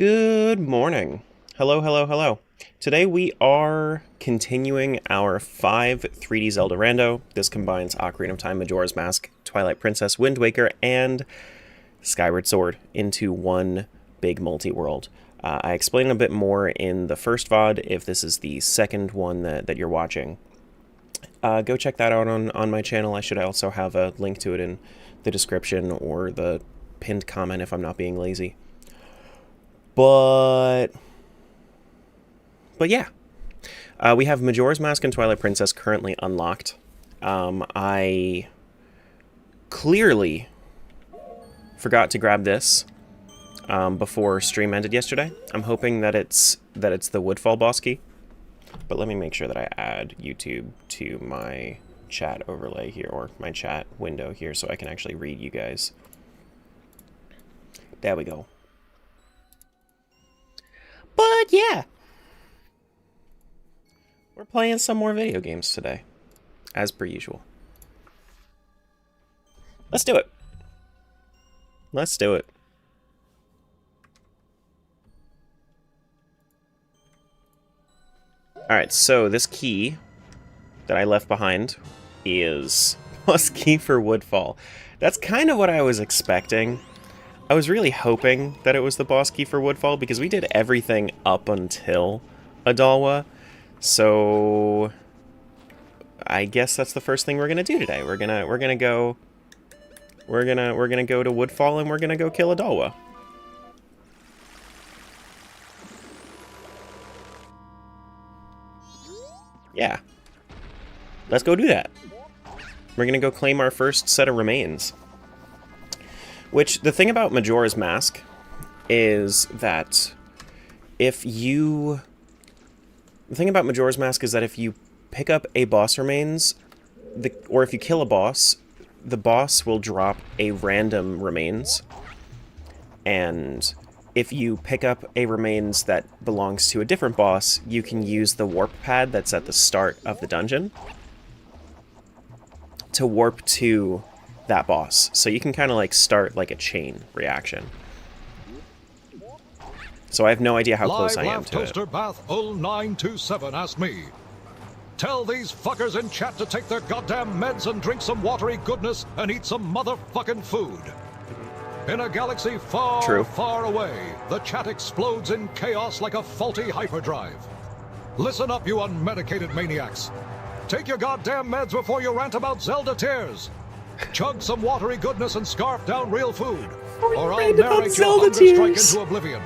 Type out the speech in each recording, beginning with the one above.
Good morning. Hello, hello, hello. Today we are continuing our 5 3D Zelda rando. This combines Ocarina of Time, Majora's Mask, Twilight Princess, Wind Waker, and Skyward Sword into one big multi-world. I explained a bit more in the first VOD. If this is the second one that you're watching, go check that out on my channel. I should also have a link to it in the description or the pinned comment if I'm not being lazy. But yeah, we have Majora's Mask and Twilight Princess currently unlocked. I clearly forgot to grab this before stream ended yesterday. I'm hoping that it's the Woodfall boss key, but let me make sure that I add YouTube to my chat overlay here, or my chat window here, so I can actually read you guys. There we go. But yeah, we're playing some more video games today, as per usual. Let's do it. Let's do it. Alright, so this key that I left behind is plus key for Woodfall. That's kind of what I was expecting. I was really hoping that it was the boss key for Woodfall because we did everything up until Adalwa. So I guess that's the first thing we're gonna do today. We're gonna go to Woodfall and we're gonna go kill Adalwa. Yeah. Let's go do that. We're gonna go claim our first set of remains. Which, the thing about Majora's Mask is that if you... The thing about Majora's Mask is that if you pick up a boss remains, or if you kill a boss, the boss will drop a random remains. And if you pick up a remains that belongs to a different boss, you can use the warp pad that's at the start of the dungeon to warp to that boss. So you can kind of like start like a chain reaction. So I have no idea how close I am to it. Toaster Bath 0927 asked me, tell these fuckers in chat to take their goddamn meds and drink some watery goodness and eat some motherfucking food. In a galaxy far, far away, the chat explodes in chaos like a faulty hyperdrive. Listen up, you unmedicated maniacs. Take your goddamn meds before you rant about Zelda tears. Chug some watery goodness and scarf down real food, or I'll narrate your hunger strike into oblivion.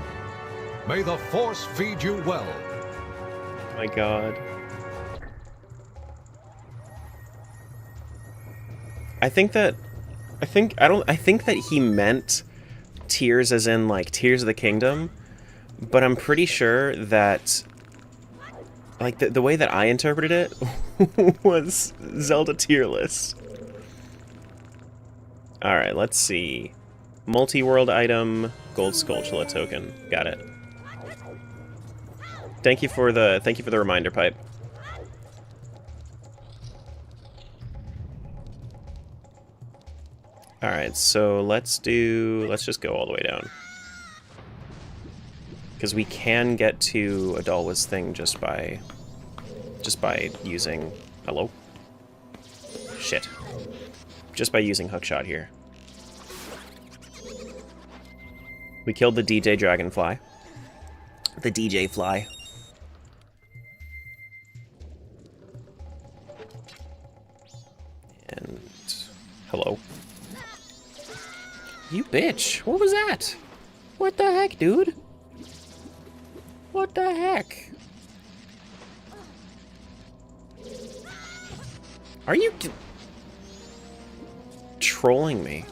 May the Force feed you well. Oh my god. I think that he meant tears as in like Tears of the Kingdom, but I'm pretty sure that like the way that I interpreted it was Zelda tier list. Alright, let's see. Multi-world item, gold Skulltula token. Got it. Thank you for the reminder, Pipe. Alright, so let's just go all the way down. Because we can get to Adalwa's thing just by using... Hello? Shit. Just by using Hookshot here. We killed the DJ Dragonfly. The DJ Fly. And... Hello. You bitch! What was that? What the heck, dude? What the heck? Are you... trolling me?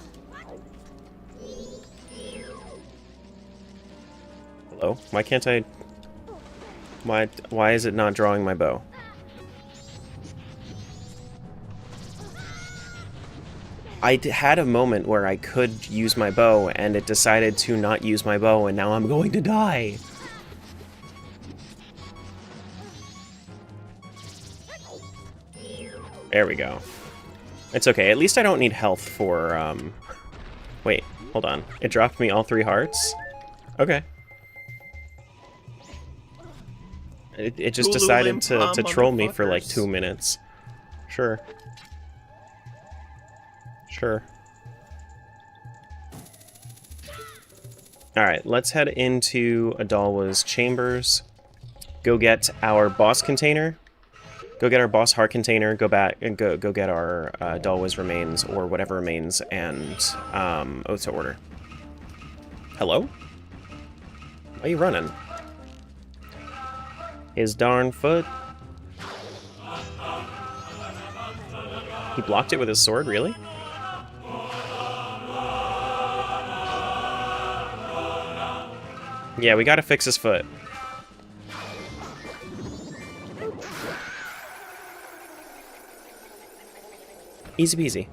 Hello? Why can't I... Why is it not drawing my bow? I had a moment where I could use my bow, and it decided to not use my bow, and now I'm going to die! There we go. It's okay, at least I don't need health for, Wait, hold on. It dropped me all 3 hearts? Okay. It just Hulu decided Limpa, to troll me for like motherfuckers. 2 minutes. Sure. Sure. Alright, let's head into Adalwa's chambers. Go get our boss container. Go get our boss heart container. Go back and go get our Adalwa's remains or whatever remains and OOT to order. Hello? Why are you running? His darn foot. He blocked it with his sword, really? Yeah, we gotta fix his foot. Easy peasy.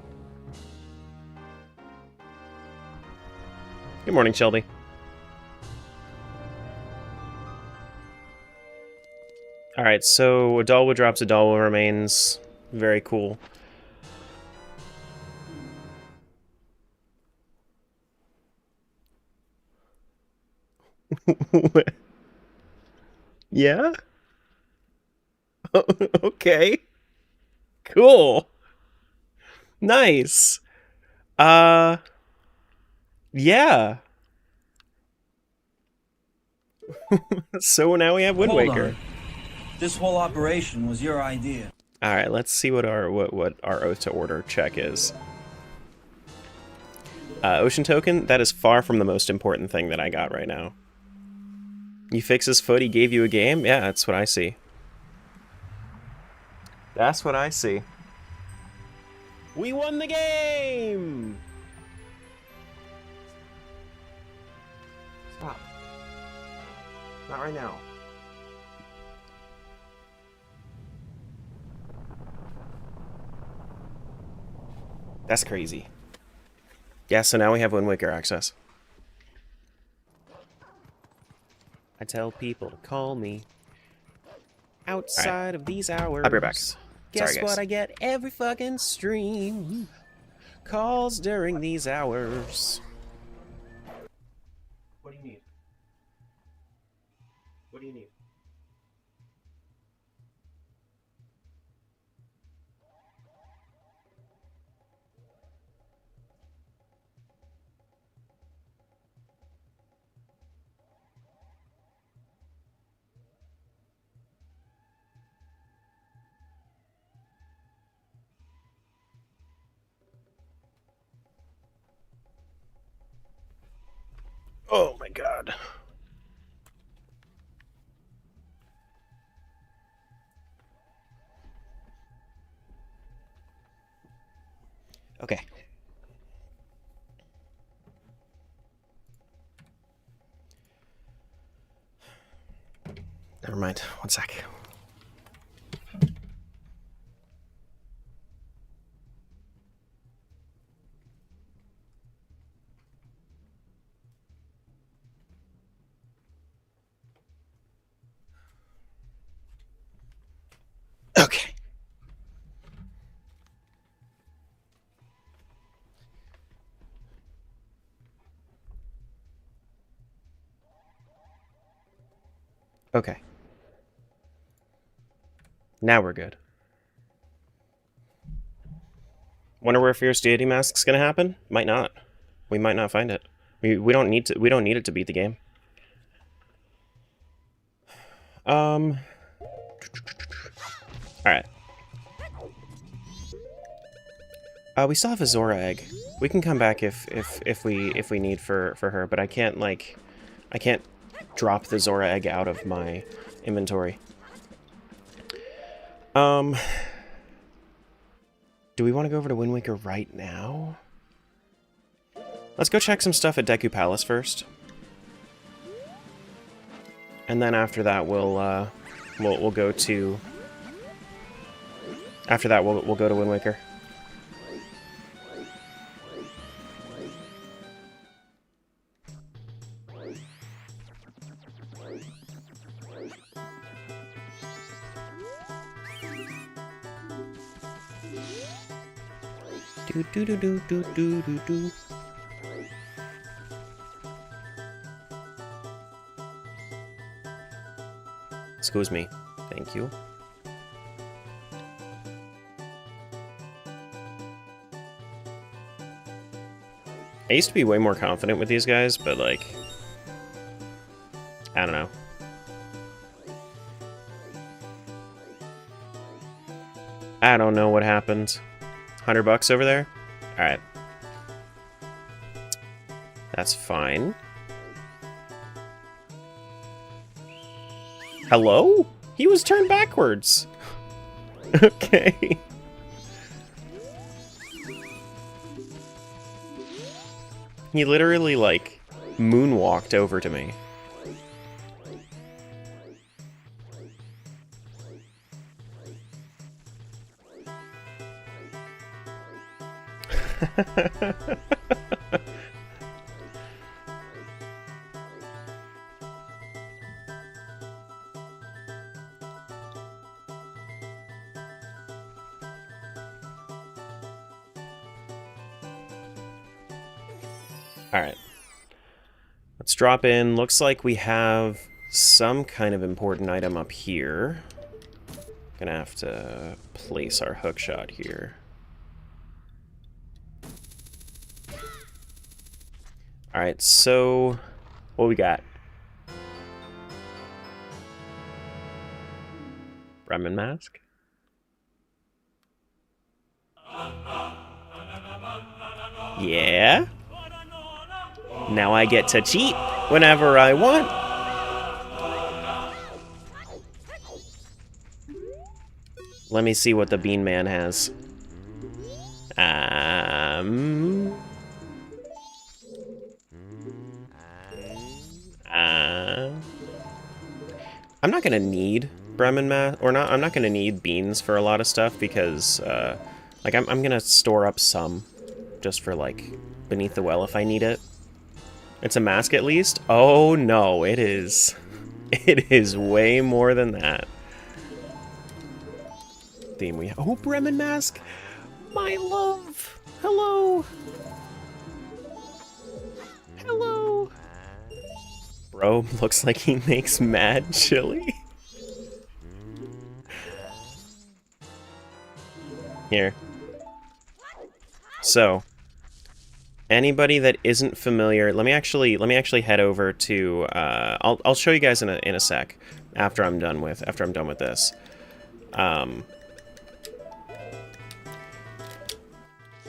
Good morning, Shelby. Alright, so Adalwa drops Adalwa remains. Very cool. Yeah? Okay. Cool. Nice. Yeah. So now we have Wind Hold Waker. on. This whole operation was your idea. All right, let's see what our OOT to order check is. Ocean token. That is far from the most important thing that I got right now. You fix his foot. He gave you a game. Yeah, that's what I see. That's what I see. We won the game. Stop. Not right now. That's crazy. Yeah, so now we have Wind Waker access. I tell people to call me outside of these hours. I'll be right back. Guess what I get every fucking stream? Calls during these hours. What do you need? What do you need? Oh my god. Okay. Never mind. One sec. Okay. Okay. Now we're good. Wonder where Fierce Deity Mask's gonna happen? Might not. We might not find it. We don't need it to beat the game. Alright. We still have a Zora egg. We can come back if we need for her, but I can't drop the Zora egg out of my inventory. Do we want to go over to Wind Waker right now? Let's go check some stuff at Deku Palace first. And then after that we'll go to we'll go to Wind Waker. Do do do do do do do do. Excuse me. Thank you. I used to be way more confident with these guys, but like, I don't know. I don't know what happened. $100 over there? Alright. That's fine. Hello? He was turned backwards. Okay. He literally, like, moonwalked over to me. Alright. Let's drop in. Looks like we have some kind of important item up here. Gonna have to place our hookshot here. Alright, so what we got? Bremen mask? Yeah? Now I get to cheat whenever I want. Let me see what the Bean Man has. I'm not gonna need Bremen mask, or not. I'm not gonna need beans for a lot of stuff because, like, I'm gonna store up some just for like beneath the well if I need it. It's a mask at least? Oh no, it is. It is way more than that. Theme we have. Oh, Bremen mask! My love! Hello! Hello! Bro looks like he makes mad chili. Here. So, anybody that isn't familiar, let me actually head over to. I'll show you guys in a sec after I'm done with this.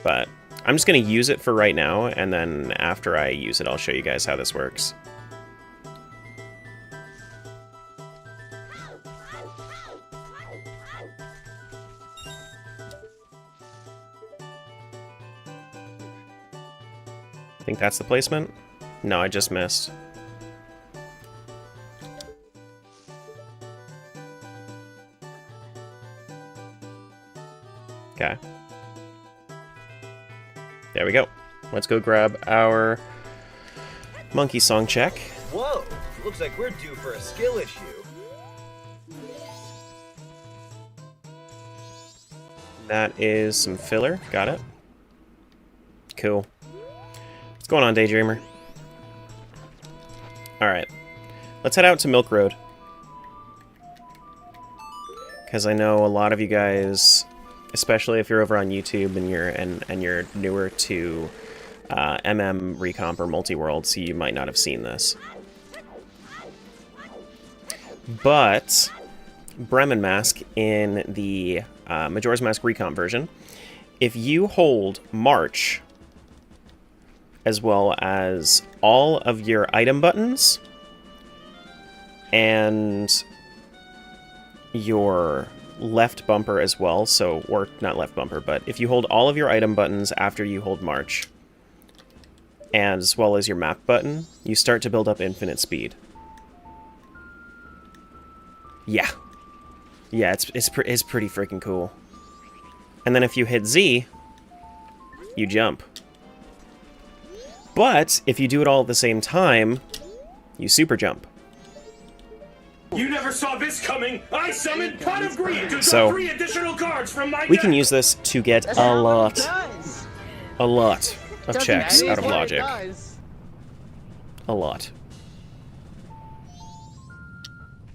But I'm just gonna use it for right now, and then after I use it, I'll show you guys how this works. I think that's the placement? No, I just missed. Okay. There we go. Let's go grab our monkey song check. Whoa! Looks like we're due for a skill issue. That is some filler. Got it. Cool. What's going on, Daydreamer? Alright. Let's head out to Milk Road. Because I know a lot of you guys, especially if you're over on YouTube and you're newer to Recomp or Multiworld, so you might not have seen this. But Bremen Mask in the Majora's Mask Recomp version, if you hold March as well as all of your item buttons and your left bumper as well, so, or not left bumper, but if you hold all of your item buttons after you hold March, and as well as your map button, you start to build up infinite speed. Yeah. Yeah, it's pretty freaking cool. And then if you hit Z, you jump. But if you do it all at the same time, you super jump. You never saw this coming! I summoned Pot of Greed to draw 3 additional cards from my we deck! can use this to get a lot of checks out of logic. A lot.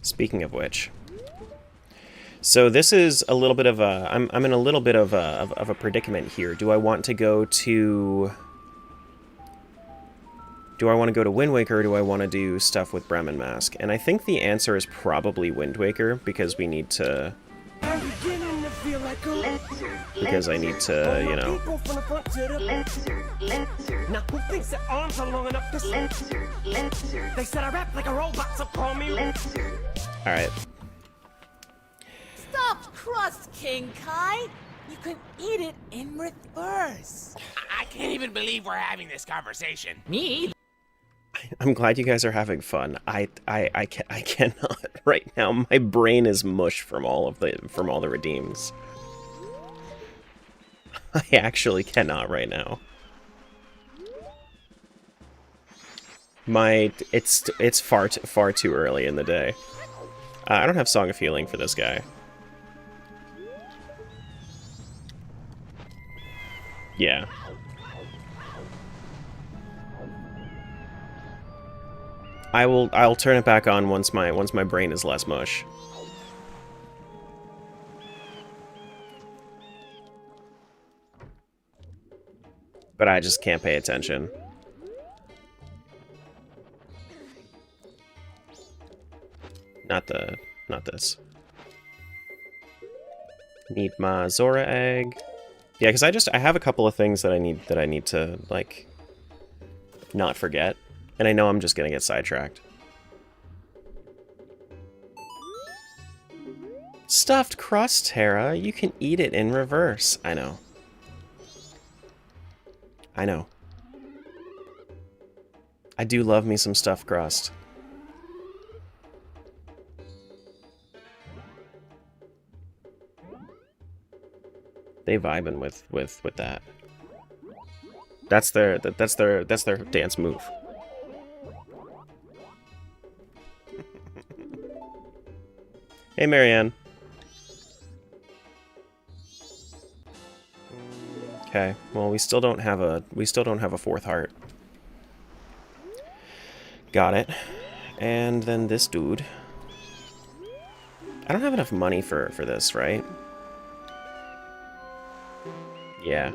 Speaking of which, so this is a little bit of a... I'm in a little bit of a predicament here. Do I want to go to... Do I want to go to Wind Waker, or do I want to do stuff with Bremen Mask? And I think the answer is probably Wind Waker, because we need to... Because I need to, you know... Now who thinks their arms are long enough to... They said I rap like a robot, so call me... Alright. Stuffed crust, King Kai. You can eat it in reverse. I can't even believe we're having this conversation. Me? I'm glad you guys are having fun. I cannot right now. My brain is mush from all the redeems. I actually cannot right now. It's far too early in the day. I don't have Song of Healing for this guy. Yeah. I'll turn it back on once my brain is less mush. But I just can't pay attention. Not this. Need my Zora egg. Yeah, because I have a couple of things that I need to, like, not forget. And I know I'm just gonna get sidetracked. Stuffed crust, Terra. You can eat it in reverse. I know. I know. I do love me some stuffed crust. They vibing with that. That's their dance move. Hey, Marianne. Okay. Well, we still don't have a fourth heart. Got it. And then this dude. I don't have enough money for this, right? Yeah.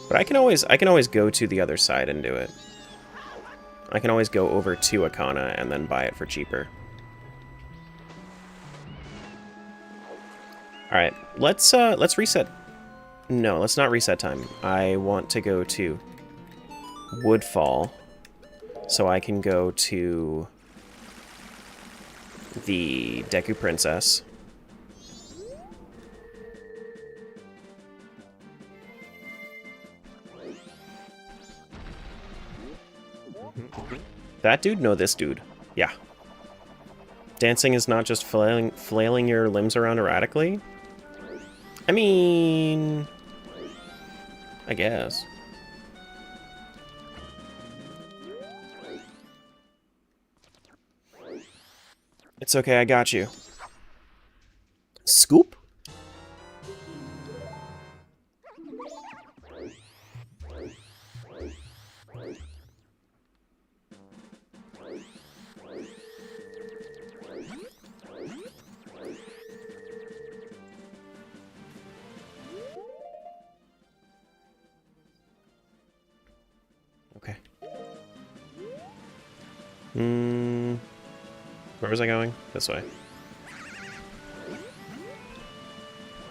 But I can always go to the other side and do it. I can always go over to Akana and then buy it for cheaper. Alright, let's reset. No, let's not reset time. I want to go to Woodfall, so I can go to the Deku Princess. That dude? No, this dude. Yeah. Dancing is not just flailing your limbs around erratically? I mean... I guess. It's okay, I got you. Scoop? Okay. Where was I going? This way.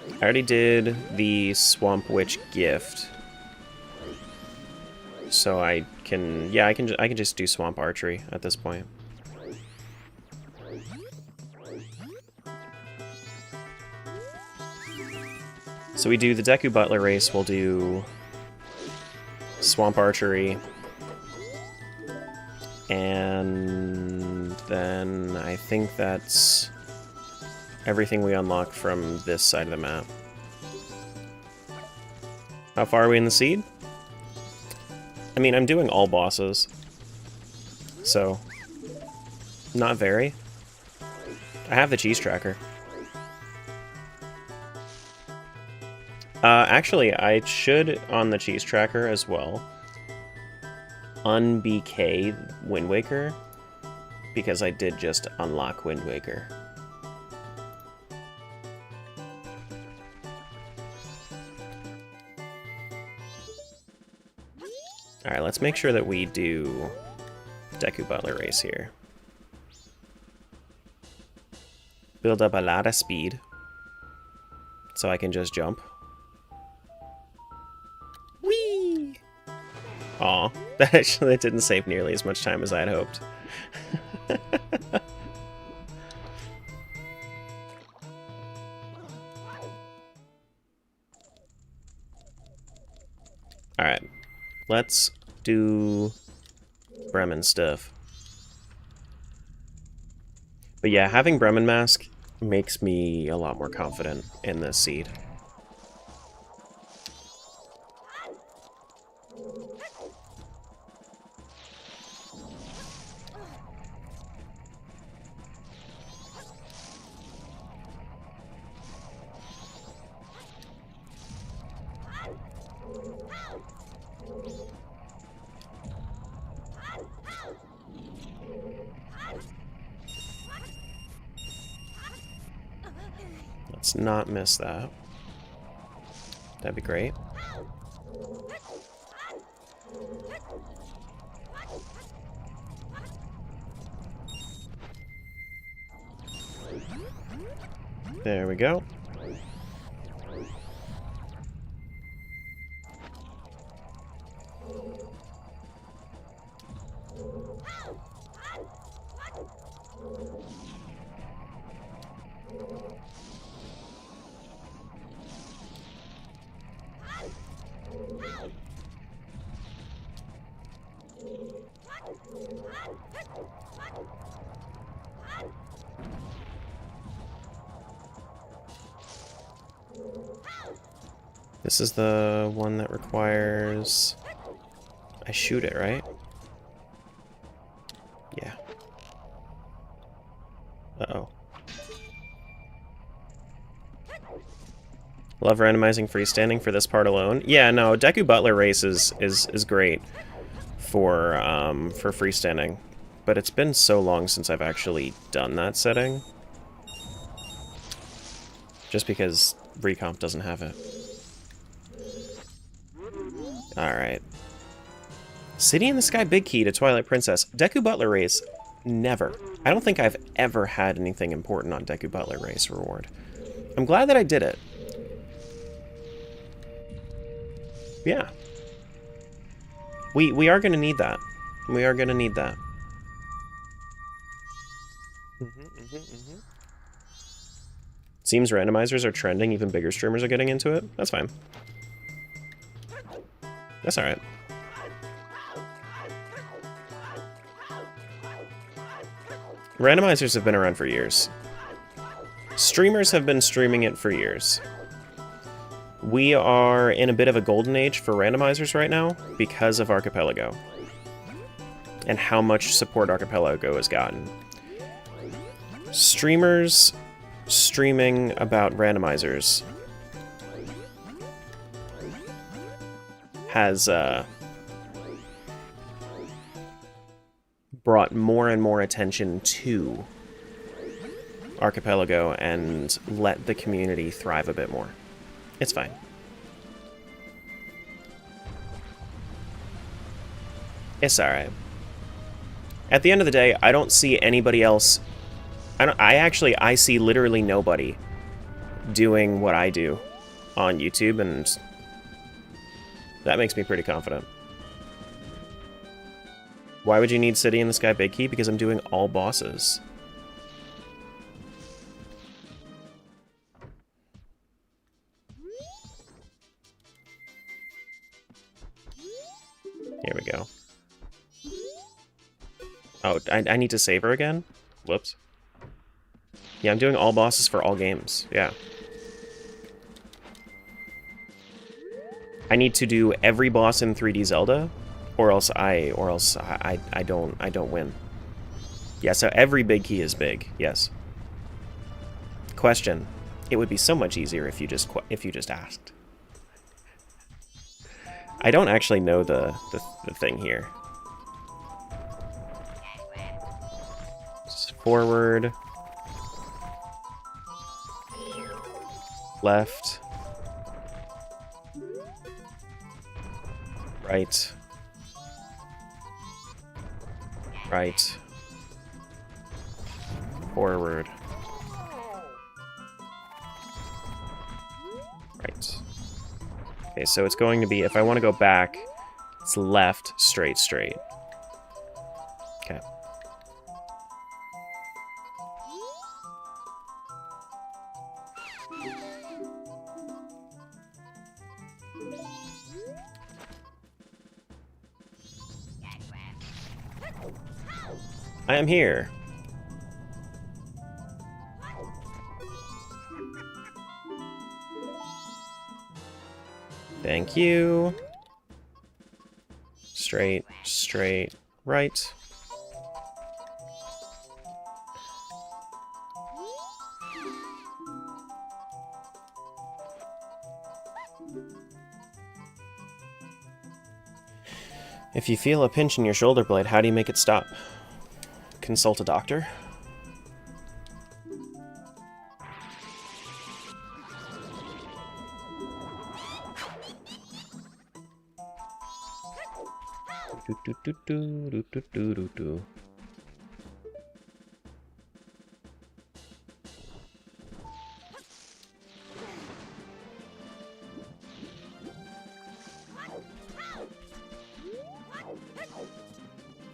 I already did the Swamp Witch gift. So I can, yeah, I can just do Swamp Archery at this point. So we do the Deku Butler race, we'll do Swamp Archery, and then I think that's everything we unlock from this side of the map. How far are we in the seed? I mean, I'm doing all bosses, so not very. I have the cheese tracker. Actually, I should, on the cheese tracker as well, un-BK Wind Waker, because I did just unlock Wind Waker. Alright, let's make sure that we do Deku Butler Race here. Build up a lot of speed so I can just jump. Whee! Aw, that didn't save nearly as much time as I'd hoped. Alright, let's do Bremen stuff. But yeah, having Bremen Mask makes me a lot more confident in this seed. Let's not miss that. That'd be great. There we go. This is the one that requires I shoot it, right? Yeah. Uh-oh. Love randomizing freestanding for this part alone. Yeah, no, Deku Butler Race is great for freestanding, but it's been so long since I've actually done that setting. Just because Recomp doesn't have it. Alright. City in the Sky Big Key to Twilight Princess. Deku Butler Race, never. I don't think I've ever had anything important on Deku Butler Race reward. I'm glad that I did it. Yeah. We are going to need that. We are going to need that. Seems randomizers are trending, even bigger streamers are getting into it. That's fine. That's alright. Randomizers have been around for years. Streamers have been streaming it for years. We are in a bit of a golden age for randomizers right now because of Archipelago and how much support Archipelago has gotten. Streamers streaming about randomizers has brought more and more attention to Archipelago and let the community thrive a bit more. It's fine. It's alright. At the end of the day, I don't see anybody else. I see literally nobody doing what I do on YouTube, and that makes me pretty confident. Why would you need City in the Sky Big Key? Because I'm doing all bosses. Here we go. Oh, I need to save her again? Whoops. Yeah, I'm doing all bosses for all games. Yeah. I need to do every boss in 3D Zelda, or else I don't win. Yeah, so every big key is big. Yes. Question: it would be so much easier if you just asked. I don't actually know the thing here. Just forward, left, right, Right. Forward. Right. Okay, so it's going to be, if I want to go back, it's left, straight, straight. Okay. I am here. Thank you. Straight, straight, right. If you feel a pinch in your shoulder blade, how do you make it stop? Consult a doctor.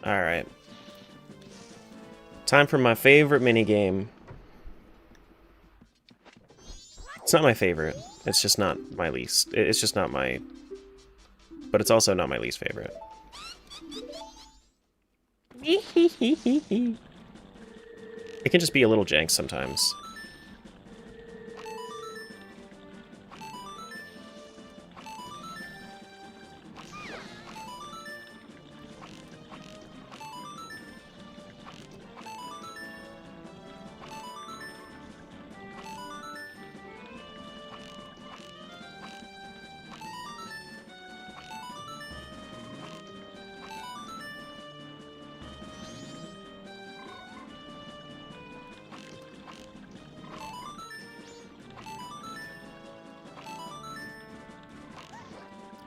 All right. Time for my favorite minigame. It's not my favorite. It's just not my least. It's just not my... But it's also not my least favorite. It can just be a little jank sometimes.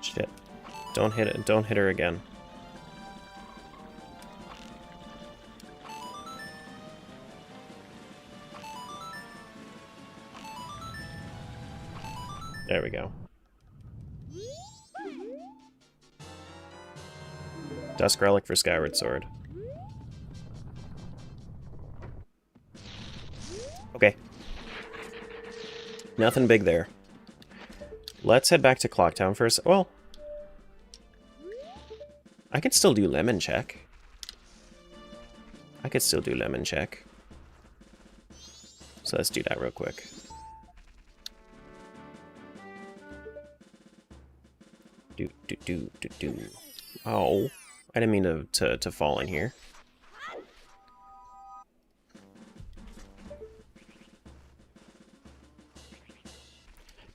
Shit. Don't hit it. Don't hit her again. There we go. Dusk Relic for Skyward Sword. Okay. Nothing big there. Let's head back to Clocktown first. Well, I could still do Lemon Check. I could still do Lemon Check. So let's do that real quick. Do. Oh, I didn't mean to fall in here.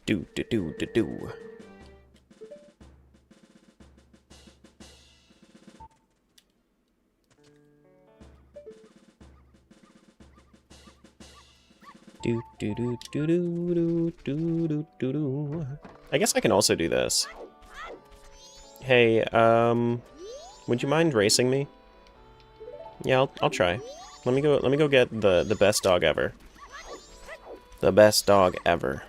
Do. I guess I can also do this. Hey, would you mind racing me? Yeah, I'll try. Let me go get the best dog ever. The best dog ever.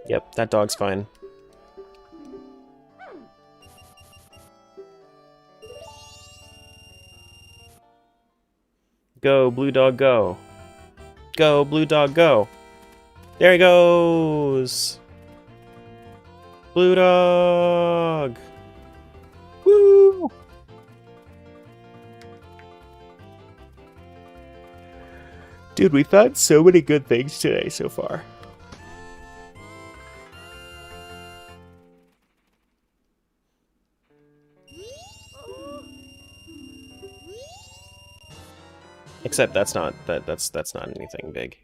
Yep, that dog's fine. Go, blue dog, go. Go, blue dog, go. There he goes. Blue dog. Woo! Dude, we found so many good things today so far. Except that's not that's not anything big.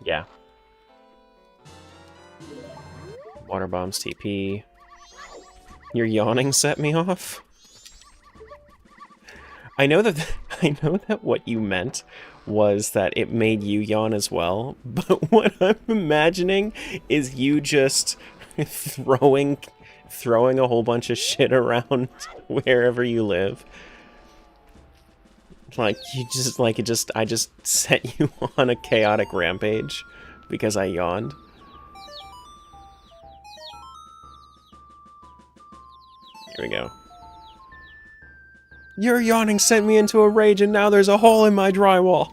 Yeah. Water bombs TP. Your yawning set me off? I know that I know that what you meant was that it made you yawn as well, but what I'm imagining is you just throwing a whole bunch of shit around wherever you live. Like I just set you on a chaotic rampage because I yawned. Here we go. Your yawning sent me into a rage and now there's a hole in my drywall.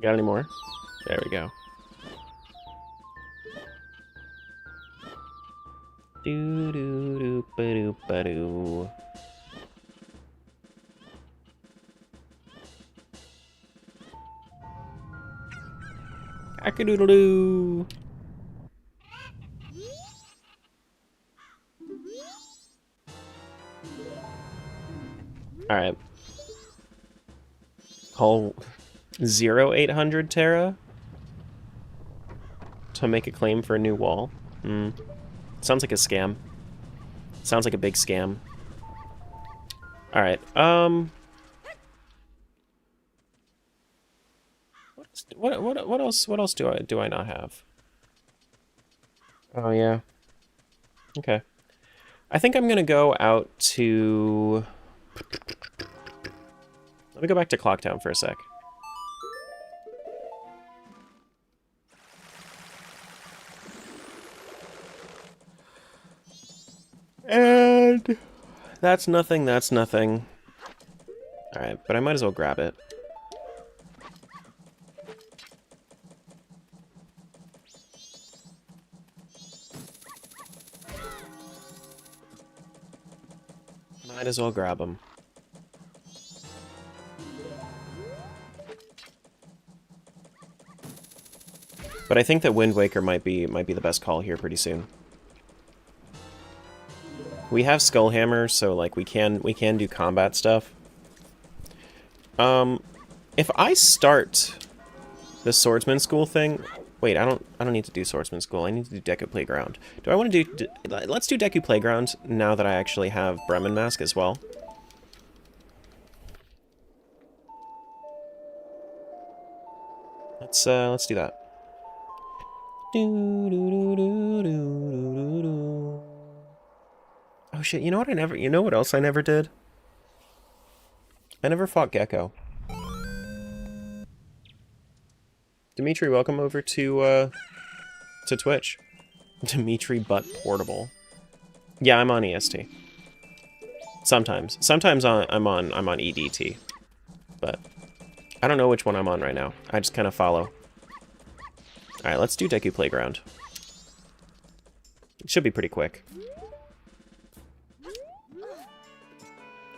Got any more? There we go. Do do do ba do ba do. Cock-a-doodle-doo. Alright. Call 0800 Terra to make a claim for a new wall. Sounds like a scam. Sounds like a big scam. Alright, what else do I not have? Oh yeah. Okay. I think I'm gonna go out to... Let me go back to Clocktown for a sec. And that's nothing, that's nothing. Alright, but I might as well grab it. Might as well grab them. But I think that Wind Waker might be the best call here pretty soon. We have Skullhammer, so like we can do combat stuff. If I start the Swordsman School thing, wait, I don't need to do Swordsman School. I need to do Deku Playground. Do I want to do? Let's do Deku Playground now that I actually have Bremen Mask as well. Let's do that. Oh shit! You know what you know what else I never did? I never fought Gecko. Dimitri, welcome over to Twitch. Dimitri Butt Portable. Yeah, I'm on EST. Sometimes. Sometimes I'm on EDT. But I don't know which one I'm on right now. I just kind of follow. Alright, let's do Deku Playground. It should be pretty quick.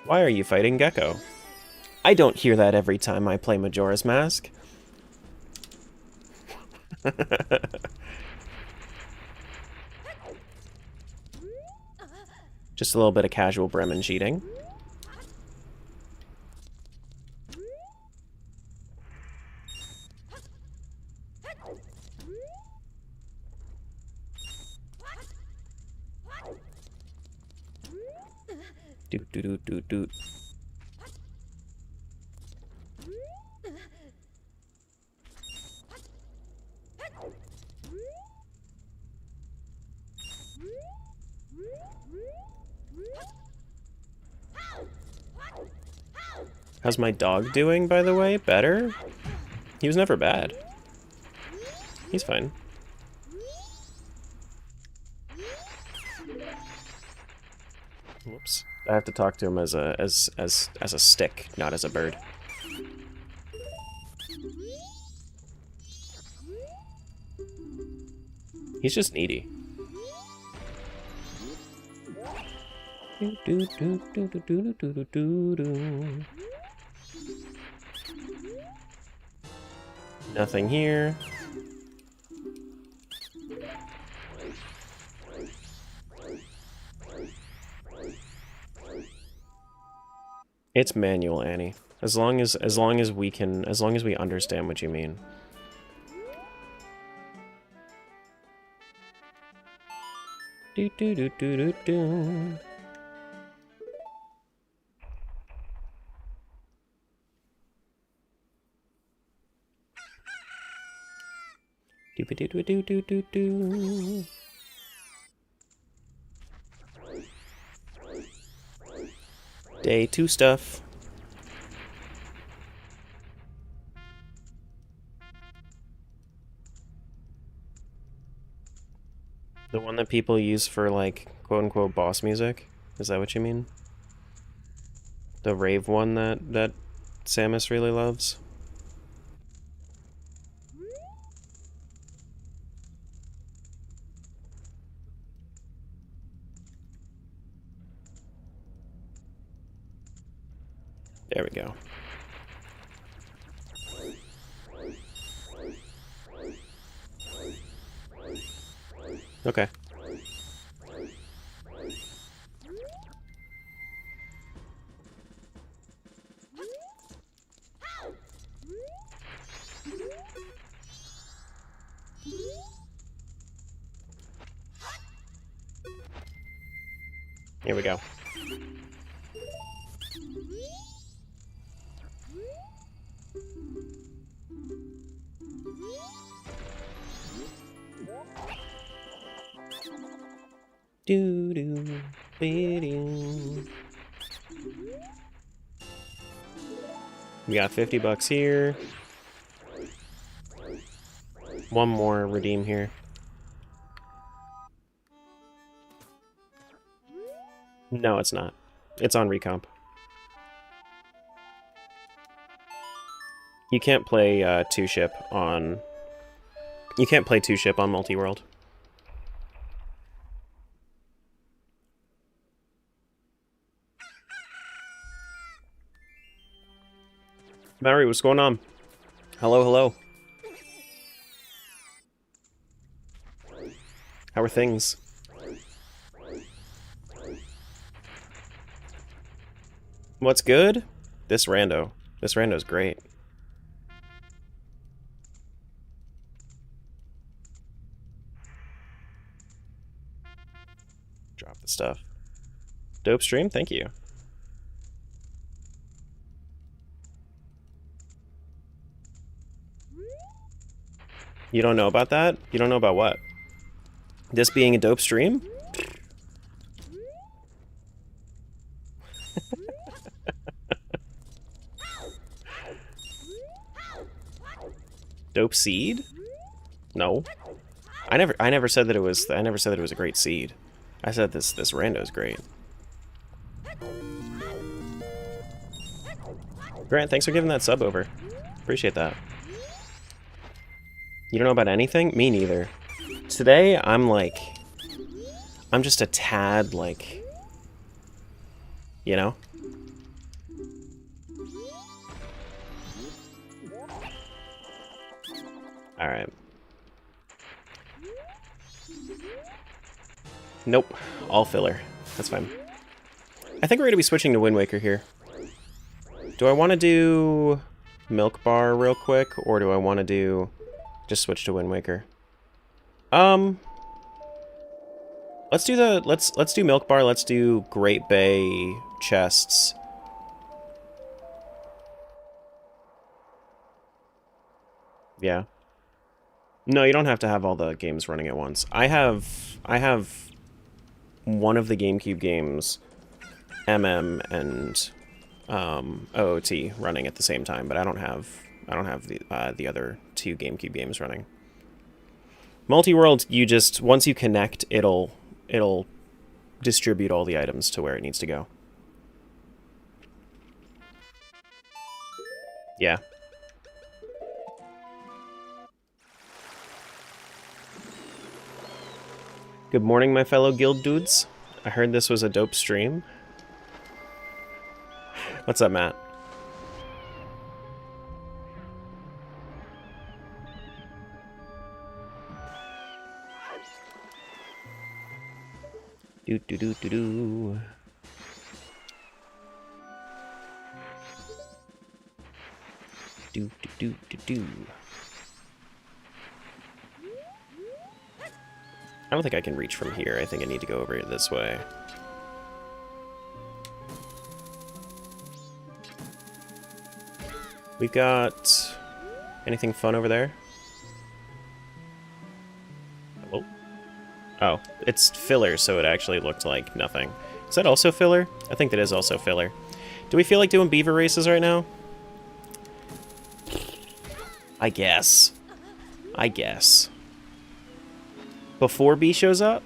Why are you fighting Gecko? I don't hear that every time I play Majora's Mask. Just a little bit of casual Bremen cheating. Doot doot doot doot doot. How's my dog doing, by the way? Better? He was never bad. He's fine. Whoops. I have to talk to him as a stick, not as a bird. He's just needy. Nothing here. It's manual, Annie. As long as we understand what you mean. Do do do do do do. Do do do do do do do. Day 2 stuff. The one that people use for, like, quote-unquote boss music? Is that what you mean? The rave one that Samus really loves? There we go. Okay. Here we go. Do do be-do. We got $50 here. One more redeem here. No, it's not. It's on recomp. You can't play two-ship on... You can't play two-ship on Multiworld. Mary, what's going on? Hello, hello. How are things? What's good? This rando. This rando's great. Drop the stuff. Dope stream, thank you. You don't know about that? You don't know about what? This being a dope stream? Dope seed? No. I never said that it was a great seed. I said this rando's great. Grant, thanks for giving that sub over. Appreciate that. You don't know about anything? Me neither. Today, I'm just a tad, like, you know? Alright. Nope. All filler. That's fine. I think we're going to be switching to Wind Waker here. Do I want to do Milk Bar real quick, or do I want to do... just switch to Wind Waker? Let's do Milk Bar, let's do Great Bay chests. Yeah. No, you don't have to have all the games running at once. I have one of the GameCube games, and OOT running at the same time, but I don't have the other two GameCube games running. Multiworld, you just once you connect, it'll distribute all the items to where it needs to go. Yeah. Good morning, my fellow guild dudes. I heard this was a dope stream. What's up, Matt? Do do do do do. Do do do do do. I don't think I can reach from here. I think I need to go over this way. We've got... anything fun over there? Hello? Oh, it's filler, so it actually looked like nothing. Is that also filler? I think that is also filler. Do we feel like doing beaver races right now? I guess. I guess. Before B shows up?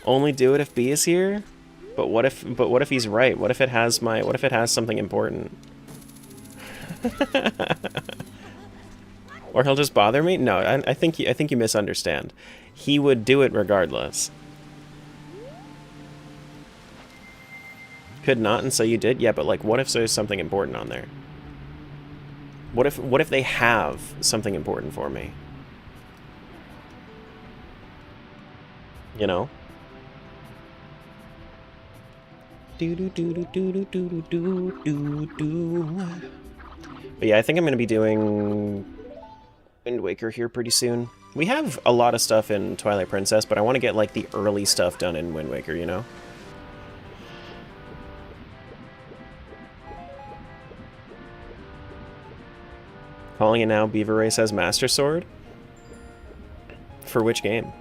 Only do it if B is here? But what if he's right? What if it has something important? Or he'll just bother me? No, I think you misunderstand. He would do it regardless. Could not, and so you did? Yeah, but like, what if there's something important on there? What if they have something important for me? You know? But yeah, I think I'm gonna be doing Wind Waker here pretty soon. We have a lot of stuff in Twilight Princess, but I want to get like the early stuff done in Wind Waker, you know? Calling it now, Beaver Race has Master Sword? For which game?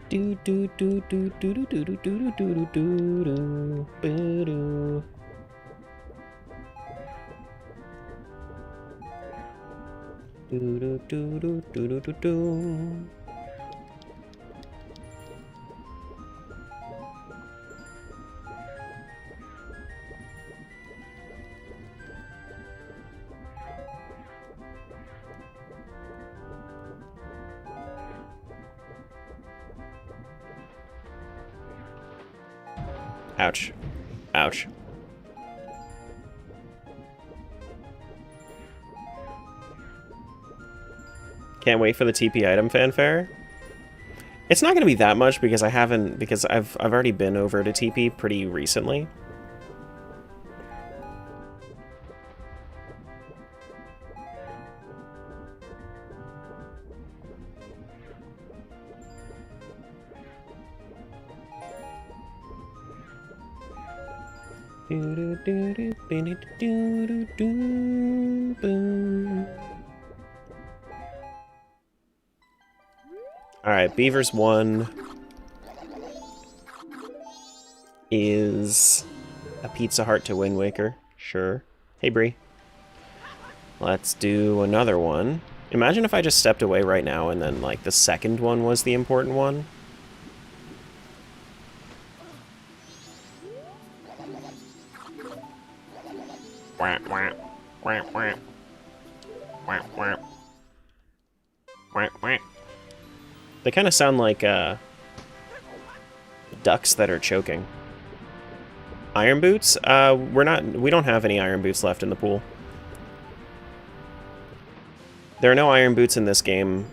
Do do do do do do do do do do do do do. Do do do do do do do do. Ouch. Ouch. Can't wait for the TP item fanfare. It's not going to be that much because I've already been over to TP pretty recently. Alright, Beaver's 1 is a Pizza Heart to Wind Waker. Sure. Hey, Bree. Let's do another one. Imagine if I just stepped away right now and then, like, the second one was the important one. Wah, wah, wah, wah. Wah, wah. Wah, wah. They kind of sound like ducks that are choking. Iron boots? We don't have any iron boots left in the pool. There are no iron boots in this game.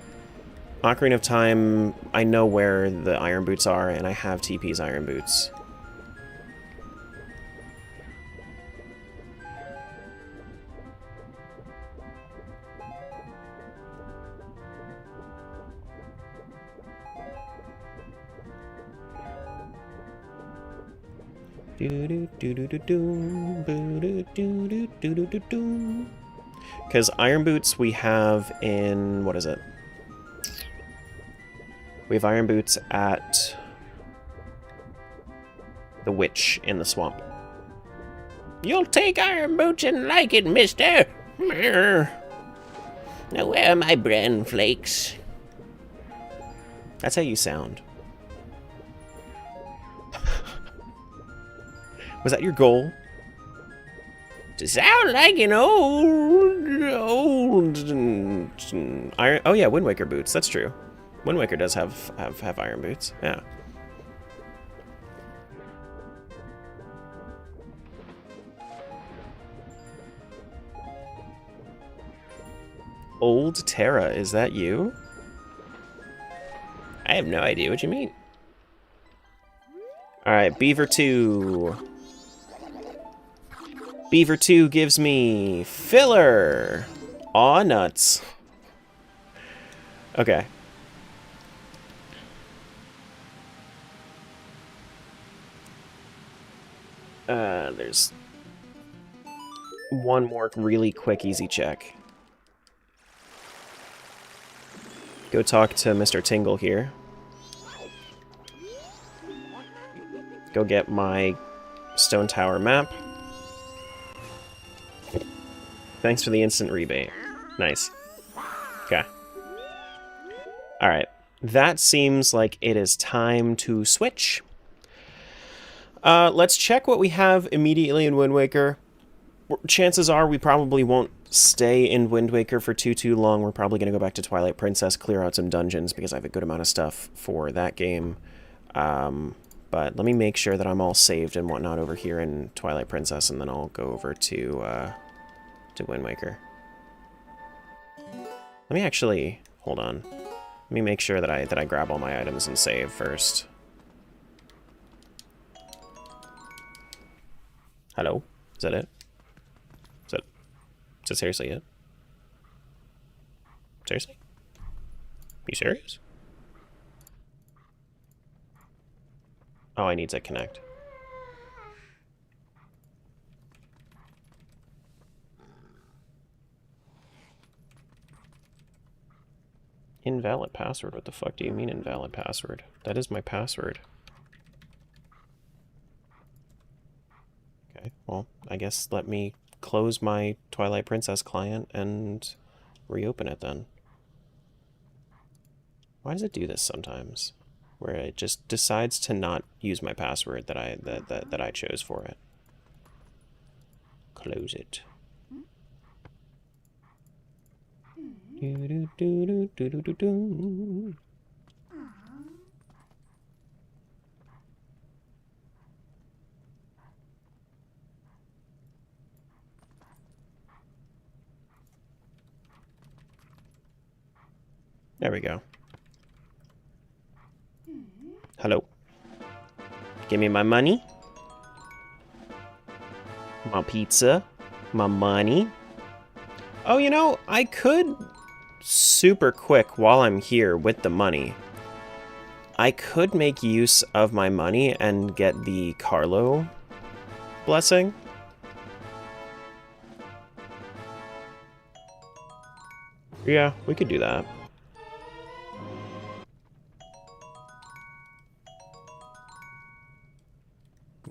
Ocarina of Time, I know where the iron boots are, and I have TP's iron boots. Because iron boots we have in... what is it? We have iron boots at the witch in the swamp. You'll take iron boots and like it, mister! Now where are my bran flakes? That's how you sound. Was that your goal? To sound like an old iron. Oh yeah, Wind Waker boots. That's true. Wind Waker does have iron boots. Yeah. Old Terra, is that you? I have no idea what you mean. Alright, Beaver 2. Beaver 2 gives me filler. Aw, nuts. Okay. There's one more really quick, easy check. Go talk to Mr. Tingle here. Go get my Stone Tower map. Thanks for the instant rebate. Nice. Okay. Alright. That seems like it is time to switch. Let's check what we have immediately in Wind Waker. Chances are we probably won't stay in Wind Waker for too long. We're probably going to go back to Twilight Princess, clear out some dungeons, because I have a good amount of stuff for that game. But let me make sure that I'm all saved and whatnot over here in Twilight Princess, and then I'll go over to Wind Waker. Let me actually... hold on. Let me make sure that I grab all my items and save first. Hello? Is that it? Is that seriously it? Seriously? You serious? Oh, I need to connect. Invalid password? What the fuck do you mean invalid password? That is my password. Okay, well, I guess let me close my Twilight Princess client and reopen it then. Why does it do this sometimes? Where it just decides to not use my password that I chose for it. Close it. There we go. Hello. Give me my money. My pizza. My money. Oh, you know, I could super quick while I'm here with the money. I could make use of my money and get the Carlo blessing. Yeah, we could do that.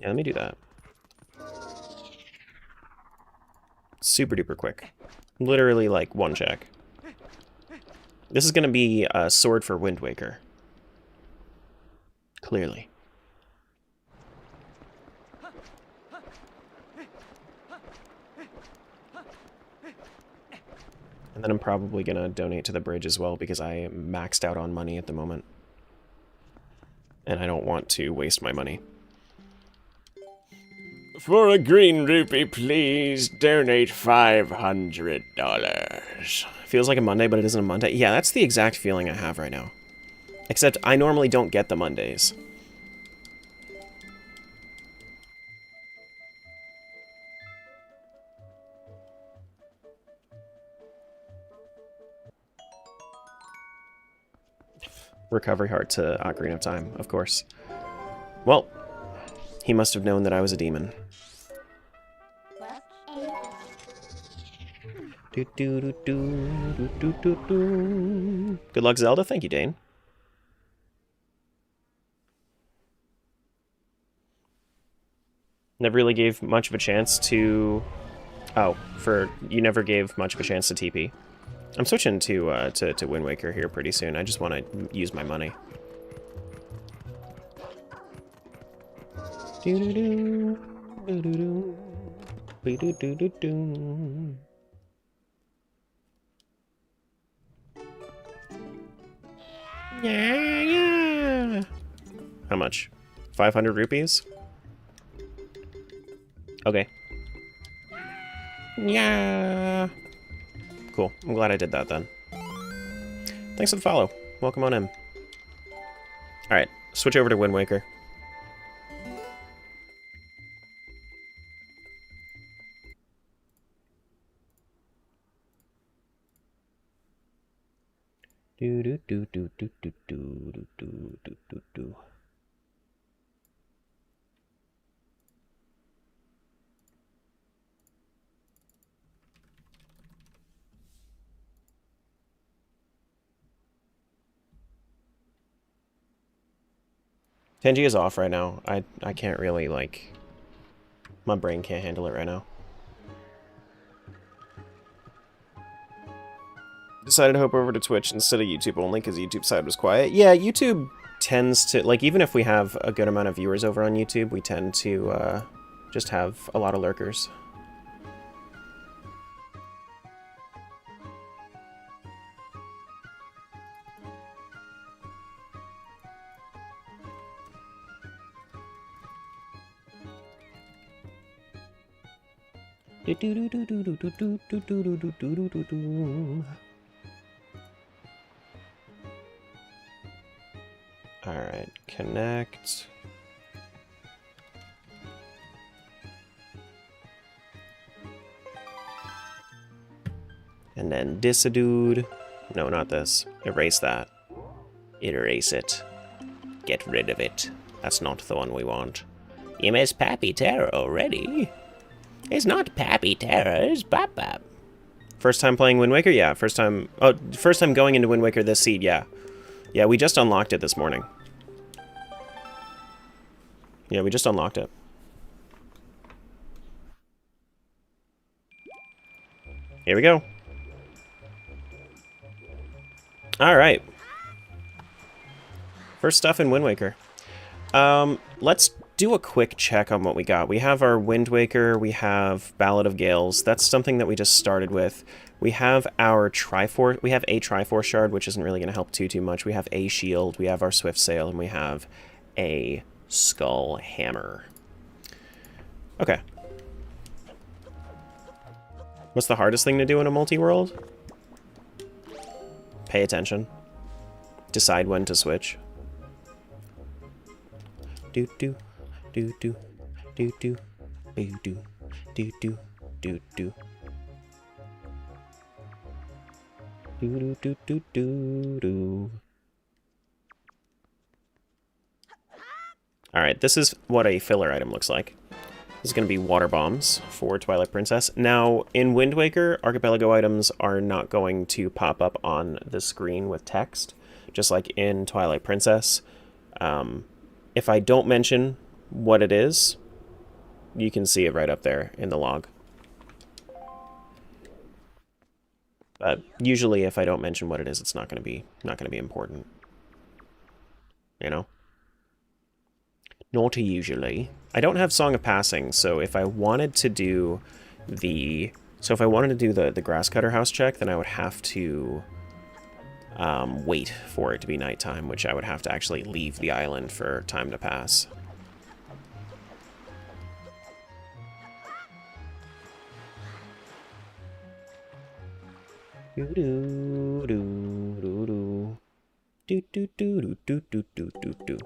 Yeah, let me do that. Super duper quick. Literally like one check. This is going to be a sword for Wind Waker. Clearly. And then I'm probably going to donate to the bridge as well because I am maxed out on money at the moment. And I don't want to waste my money. For a green rupee, please donate $500. Feels like a Monday, but it isn't a Monday. Yeah, that's the exact feeling I have right now. Except I normally don't get the Mondays. Recovery heart to Ocarina of Time, of course. Well, he must have known that I was a demon. Good luck, Zelda. Thank you, Dane. Never really gave much of a chance to... Oh, you never gave much of a chance to TP. I'm switching to Wind Waker here pretty soon. I just want to use my money. Yeah. How much? 500 rupees? Okay. Yeah. Cool. I'm glad I did that then. Thanks for the follow. Welcome on in. Alright, switch over to Wind Waker. Do do do do do do do do do do do. Tenji is off right now. I can't really, like... My brain can't handle it right now. Decided to hop over to Twitch instead of YouTube only because YouTube side was quiet. Yeah, YouTube tends to... Like, even if we have a good amount of viewers over on YouTube, we tend to just have a lot of lurkers. Alright, connect. And then Disadude. No, not this. Erase that. Erase it. Get rid of it. That's not the one we want. You miss Pappy Terra already? It's not Pappy Terra, it's Bap Bap. First time playing Wind Waker? Yeah, first time... Oh, first time going into Wind Waker this seed, yeah. Yeah, we just unlocked it this morning. Yeah, we just unlocked it. Here we go. Alright. First stuff in Wind Waker. Let's do a quick check on what we got. We have our Wind Waker, we have Ballad of Gales. That's something that we just started with. We have our Triforce, we have a Triforce Shard, which isn't really going to help too much. We have a Shield, we have our Swift Sail, and we have a Skull Hammer. Okay. What's the hardest thing to do in a multi-world? Pay attention. Decide when to switch. Do do do do do do do do do do do do do do do do do. Alright, this is what a filler item looks like. This is going to be water bombs for Twilight Princess. Now, in Wind Waker, Archipelago items are not going to pop up on the screen with text, just like in Twilight Princess. If I don't mention what it is, you can see it right up there in the log. But usually, if I don't mention what it is, it's not going to be important. You know? Not usually. I don't have Song of Passing, so if I wanted to do the grass cutter house check, then I would have to wait for it to be nighttime, which I would have to actually leave the island for time to pass. Do do do do do do do do do do do do do.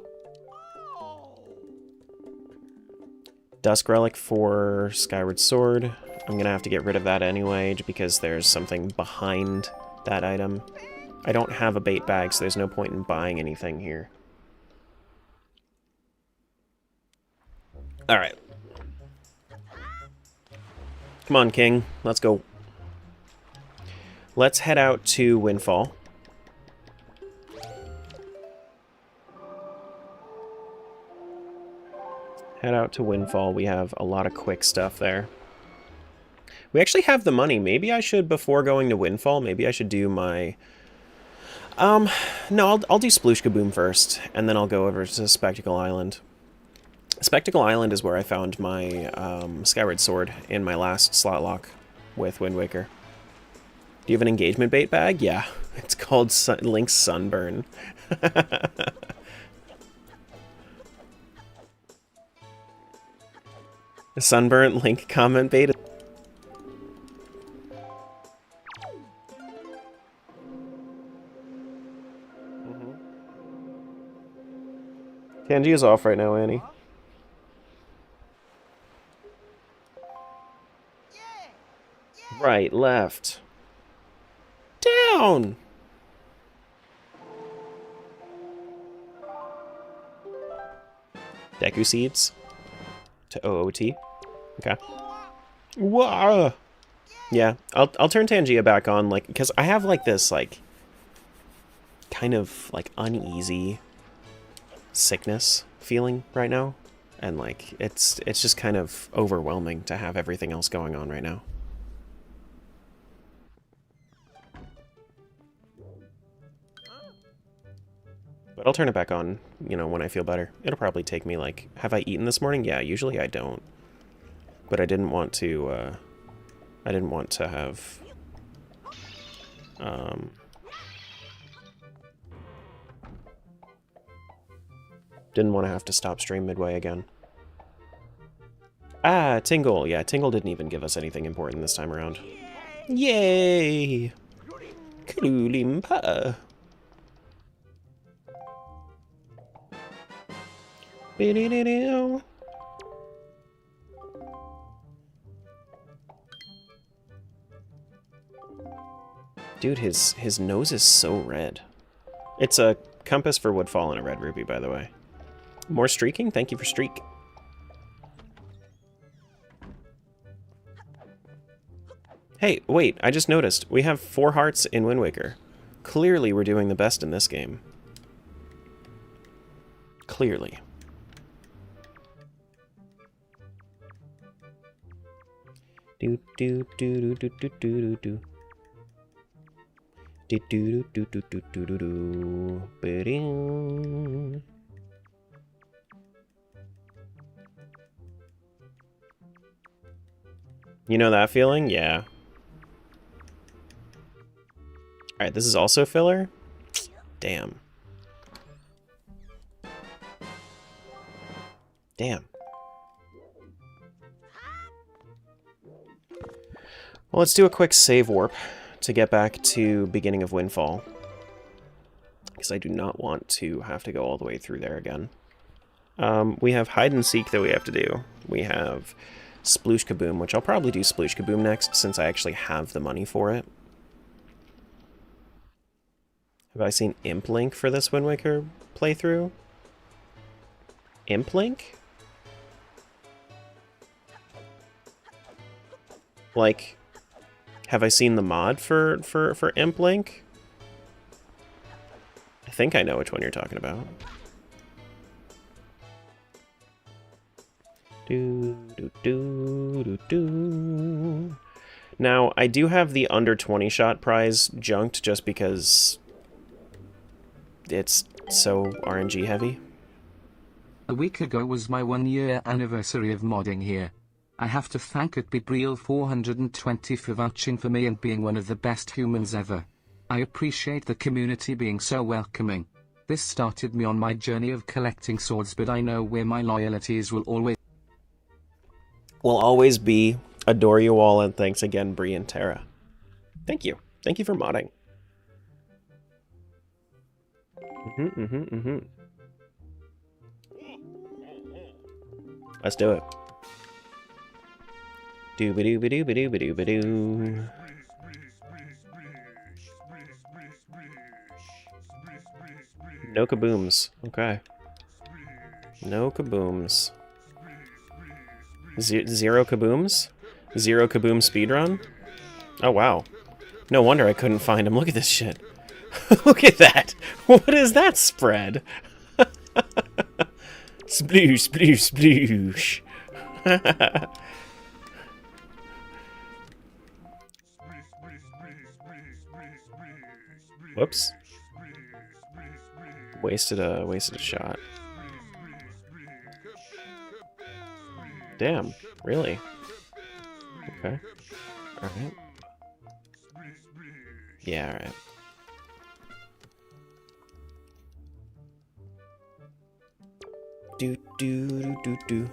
Dusk Relic for Skyward Sword. I'm gonna have to get rid of that anyway, because there's something behind that item. I don't have a bait bag, so there's no point in buying anything here. Alright. Come on, King. Let's go. Let's head out to Windfall. Head out to Windfall. We have a lot of quick stuff there. We actually have the money. Maybe I should, before going to Windfall, maybe I should do my... No, I'll do Sploosh Kaboom first, and then I'll go over to Spectacle Island. Spectacle Island is where I found my Skyward Sword in my last slot lock with Wind Waker. Do you have an engagement bait bag? Yeah. It's called Link's Sunburn. A sunburnt Link comment bait. Tangy is off right now, Annie. Right, left. Down! Deku seeds to OOT. Okay. Whoa! Yeah, I'll turn Tangia back on, like, because I have, like, this, like, kind of, like, uneasy sickness feeling right now. And, like, it's just kind of overwhelming to have everything else going on right now. But I'll turn it back on, you know, when I feel better. It'll probably take me, like, have I eaten this morning? Yeah, usually I don't. But I didn't want to have, didn't want to have to stop stream midway again. Ah, Tingle. Yeah, Tingle didn't even give us anything important this time around. Yay! Kulimpa. Be-de-de-de-o. Dude, his nose is so red. It's a compass for Woodfall and a red ruby, by the way. More streaking? Thank you for streak. Hey, wait, I just noticed. We have 4 hearts in Wind Waker. Clearly we're doing the best in this game. Clearly. Do do do do do do do do. Do do do do do do do do. Ba-ding. You know that feeling? Yeah. Alright, this is also filler? Damn. Damn. Well, let's do a quick save warp to get back to beginning of Windfall. Because I do not want to have to go all the way through there again. We have hide and seek that we have to do. We have Sploosh Kaboom, which I'll probably do Sploosh Kaboom next since I actually have the money for it. Have I seen Imp Link for this Wind Waker playthrough? Imp Link? Like, have I seen the mod for Imp Link? I think I know which one you're talking about. Do do do do do. Now, I do have the under 20 shot prize junked just because it's so RNG heavy. A week ago was my 1-year anniversary of modding here. I have to thank @BeBreal420 for vouching for me and being one of the best humans ever. I appreciate the community being so welcoming. This started me on my journey of collecting swords, but I know where my loyalties will always be. Adore you all, and thanks again, Bree and Terra. Thank you. Thank you for modding. Let's do it. Doo-ba-doo-ba-doo-ba-doo-ba-doo-ba-doo. No kabooms. Okay. No kabooms. Zero kabooms? Zero kaboom speedrun? Oh, wow. No wonder I couldn't find him. Look at this shit. Look at that. What is that spread? Sploosh, sploosh, sploosh. Whoops. Wasted a shot. Damn, really? Okay. Alright. Yeah, alright. Do do do do do.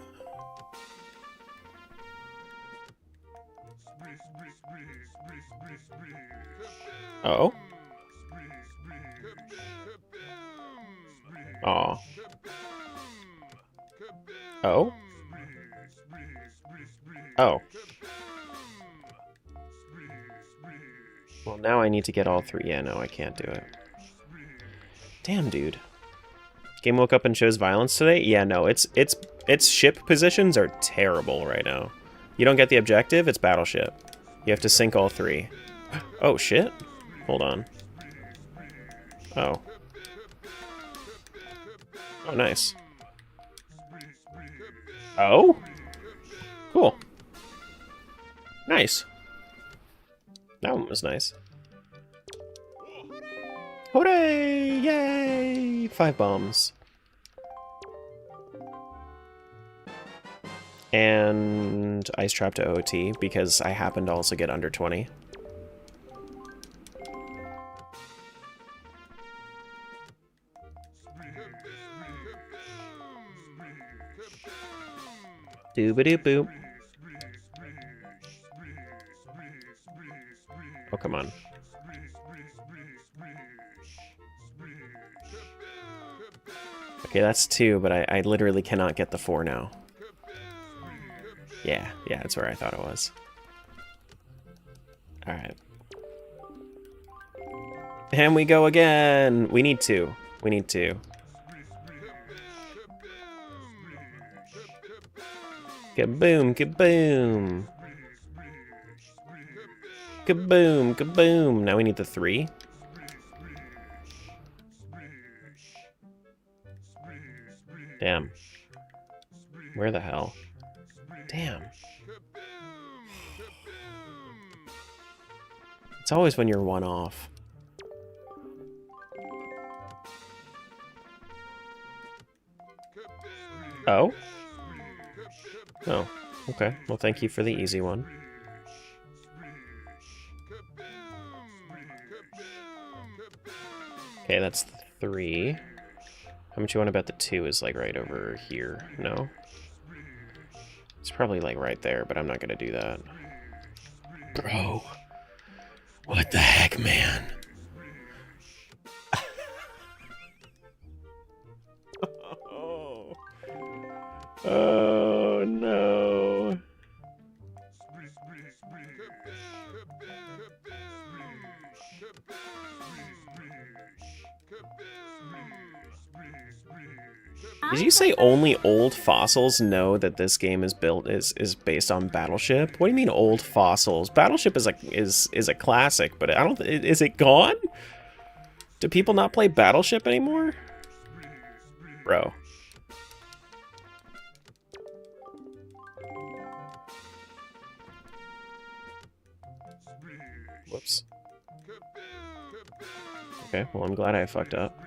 Oh? Aw. Oh? Oh. Well, now I need to get all 3. Yeah, no, I can't do it. Damn, dude. Game woke up and chose violence today? Yeah, no, its ship positions are terrible right now. You don't get the objective, it's battleship. You have to sink all 3. Oh, shit. Hold on. Oh. Oh, nice. Oh? Cool. Nice. That one was nice. Hooray! Yay! 5 bombs. And Ice Trap to OOT, because I happen to also get under 20. Dooba-doo-boop. Oh, come on. Okay, that's 2, but I literally cannot get the 4 now. Yeah, that's where I thought it was. Alright. And we go again! We need 2. We need 2. Kaboom, kaboom! Kaboom, kaboom! Now we need the 3. Damn. Where the hell? Damn. It's always when you're 1 off. Oh? Oh, okay. Well, thank you for the easy one. Okay, that's 3. How much you want to bet the 2 is, like, right over here? No? It's probably, like, right there, but I'm not gonna do that. Bro. What the heck, man? Oh, no. Did you say only old fossils know that this game is based on Battleship? What do you mean old fossils? Battleship is a classic, but I don't. Is it gone? Do people not play Battleship anymore? Bro. Whoops. Okay, well, I'm glad I fucked up.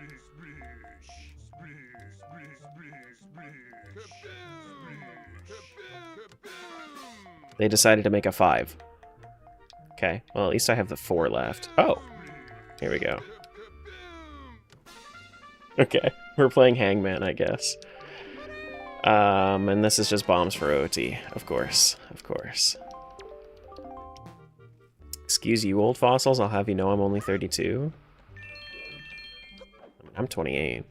They decided to make a 5. Okay, well, at least I have the 4 left. Oh! Here we go. Okay, we're playing Hangman, I guess. And this is just bombs for OT, of course, of course. Excuse you, old fossils, I'll have you know I'm only 32. I mean, I'm 28.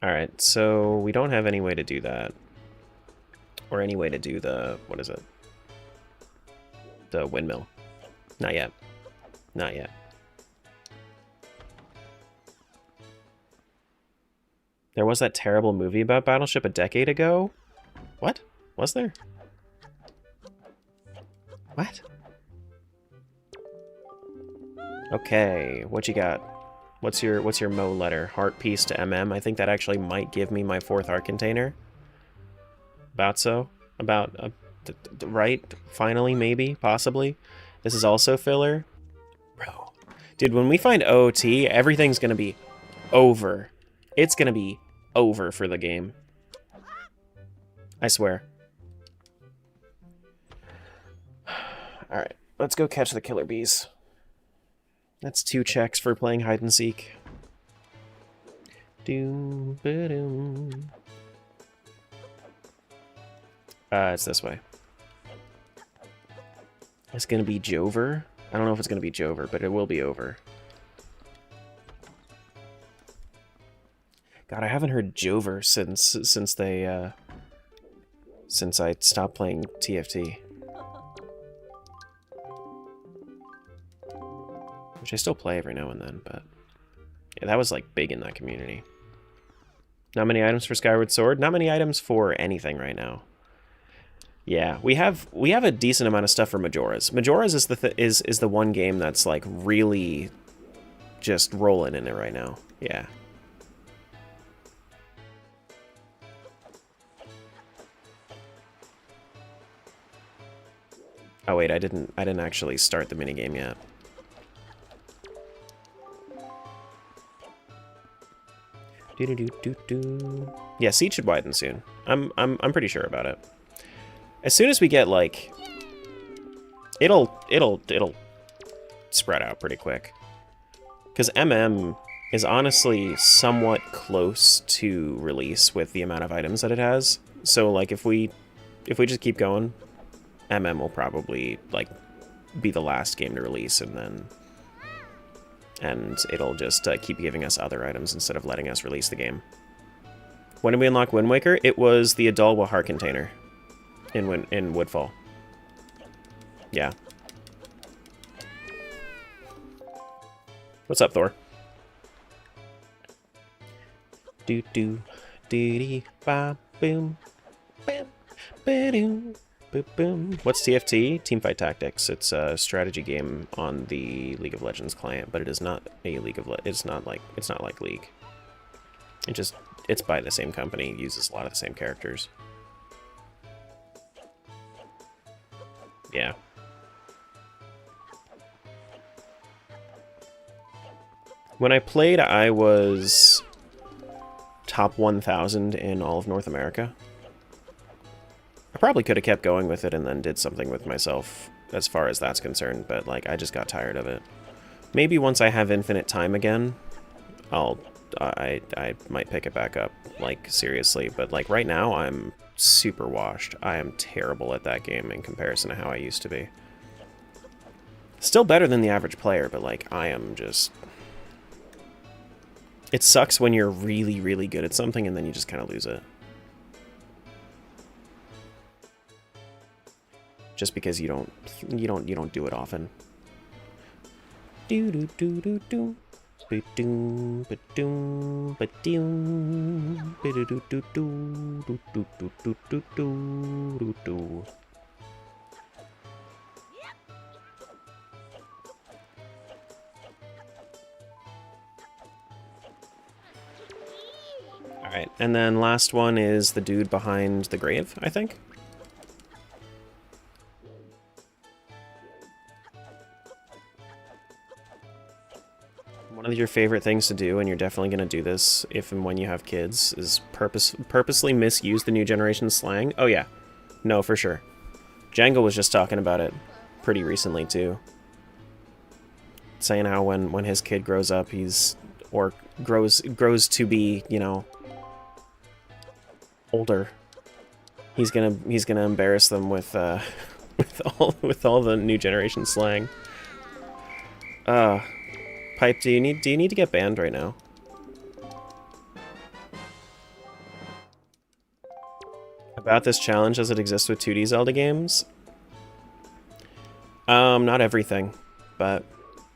Alright, so we don't have any way to do that. Or any way to do the... what is it? The windmill. Not yet. Not yet. There was that terrible movie about Battleship a decade ago? What? Was there? What? Okay, what you got? What's your Mo letter? Heart piece to MM? I think that actually might give me my 4th art container. About so? About, right? Finally, maybe? Possibly? This is also filler? Bro. Dude, when we find OOT, everything's gonna be over. It's gonna be over for the game. I swear. Alright, let's go catch the killer bees. That's 2 checks for playing hide and seek. Doom-ba-doom. It's this way. It's gonna be Jover. I don't know if it's gonna be Jover, but it will be over. God, I haven't heard Jover since I stopped playing TFT. Which I still play every now and then, but yeah, that was like big in that community. Not many items for Skyward Sword. Not many items for anything right now. Yeah, we have a decent amount of stuff for Majora's. Majora's is the one game that's like really just rolling in it right now. Yeah. Oh wait, I didn't actually start the minigame yet. Yeah, Seed should widen soon. I'm pretty sure about it. As soon as we get like, it'll spread out pretty quick. Because MM is honestly somewhat close to release with the amount of items that it has. So like if we just keep going, MM will probably like be the last game to release, and it'll just keep giving us other items instead of letting us release the game. When did we unlock Wind Waker? It was the Adalwa heart container in Woodfall. Yeah. What's up, Thor? Do do dee dee ba boom bam ba doom. Boom. What's TFT? Teamfight Tactics. It's a strategy game on the League of Legends client, but it is not a it's not like League. It's by the same company, it uses a lot of the same characters. Yeah. When I played, I was top 1,000 in all of North America. I probably could have kept going with it and then did something with myself as far as that's concerned, but like I just got tired of it. Maybe once I have infinite time again, I might pick it back up, like seriously, but like right now I'm super washed. I am terrible at that game in comparison to how I used to be. Still better than the average player, but like I am just... It sucks when you're really, really good at something and then you just kind of lose it. Just because you don't do it often. Do do do do do. Ba-doom, ba-doom, ba-doom, ba-do-do-do-do, do-do-do-do-do-do-do. Alright, and then last one is the dude behind the grave, I think. One of your favorite things to do, and you're definitely going to do this if and when you have kids, is purposely misuse the new generation slang. Oh yeah, no, for sure. Django was just talking about it pretty recently too. Saying how when his kid grows up, grows to be, you know, older, he's gonna embarrass them with all the new generation slang. Pipe, do you need to get banned right now? About this challenge as it exists with 2D Zelda games? Not everything, but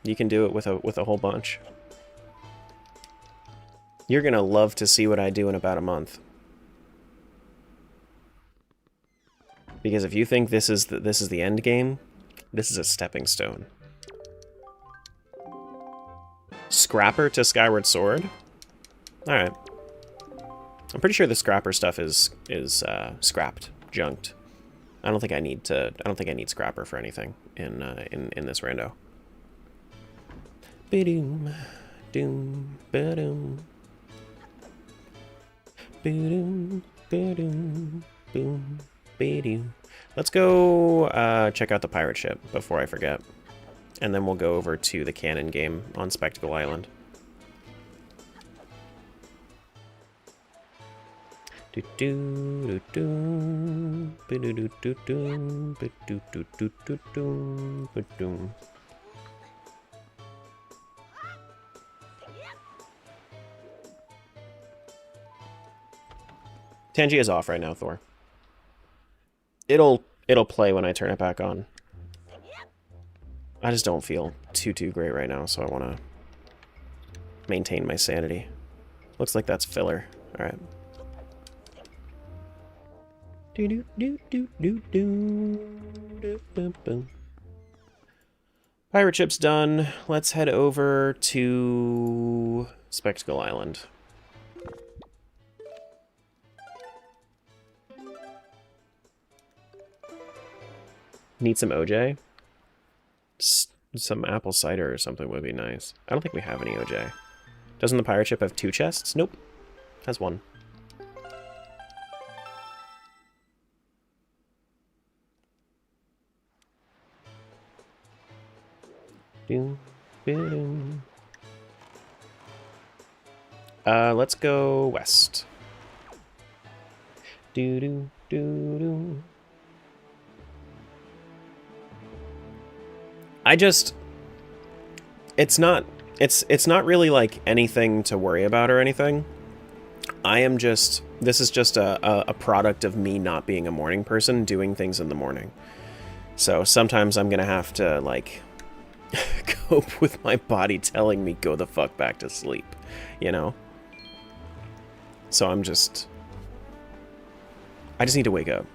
you can do it with a whole bunch. You're gonna love to see what I do in about a month. Because if you think this is the end game, this is a stepping stone. Scrapper to Skyward Sword? Alright. I'm pretty sure the Scrapper stuff is scrapped, junked. I don't think I need Scrapper for anything in this rando. Ba-doom, doom, ba-doom. Ba-doom, ba-doom, boom, ba-doom. Let's go check out the pirate ship before I forget. And then we'll go over to the canon game on Spectacle Island. Tangy is off right now, Thor. It'll play when I turn it back on. I just don't feel too great right now, so I want to maintain my sanity. Looks like that's filler. All right. Pirate ship's done. Let's head over to Spectacle Island. Need some OJ? Some apple cider or something would be nice. I don't think we have any OJ. Doesn't the pirate ship have 2 chests? Nope. Has 1. Let's go west. It's not really like anything to worry about or anything. This is just a product of me not being a morning person, doing things in the morning. So sometimes I'm gonna have to like cope with my body telling me go the fuck back to sleep, you know? So I just need to wake up.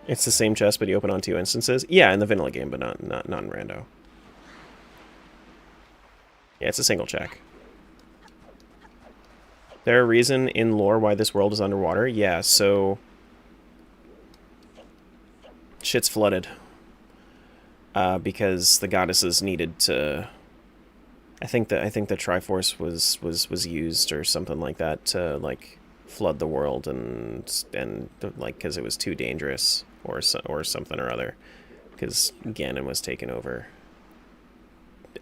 It's the same chest, but you open on 2 instances? Yeah, in the vanilla game, but not in rando. Yeah, it's a single check. There a reason in lore why this world is underwater? Yeah, so shit's flooded. Because the goddesses needed to. I think the Triforce was used or something like that to like flood the world and like because it was too dangerous or something or other because Ganon was taken over.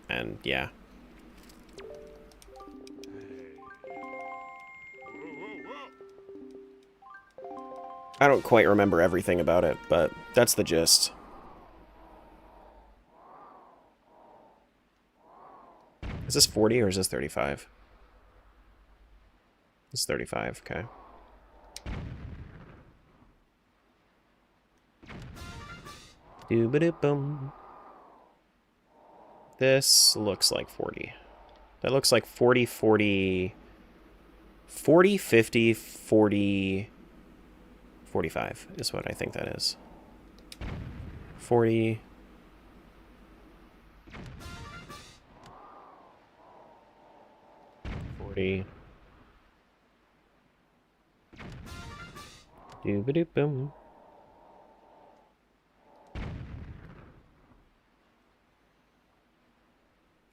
And yeah. I don't quite remember everything about it, but that's the gist. Is this 40 or is this 35? It's 35, okay. Doo-ba-doo-bum. This looks like 40. That looks like 40, 40, 40, 50, 40, 45 is what I think that is. 40... Doo-ba-doo-bum.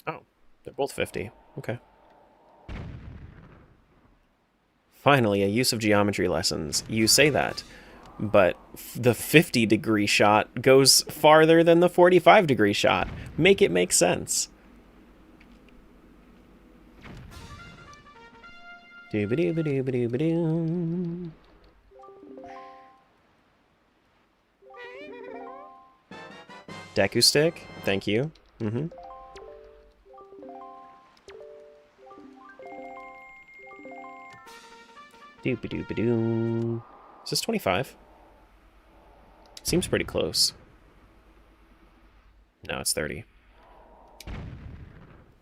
Oh, they're both 50. Okay. Finally, a use of geometry lessons. You say that, but the 50-degree shot goes farther than the 45-degree shot. Make it make sense. Doo-ba-doo-ba-doo-ba-doo-ba-doo. Deku stick, thank you. Mm-hmm. Doo-ba-doo-ba-doo. Is this 25? Seems pretty close. No, it's 30.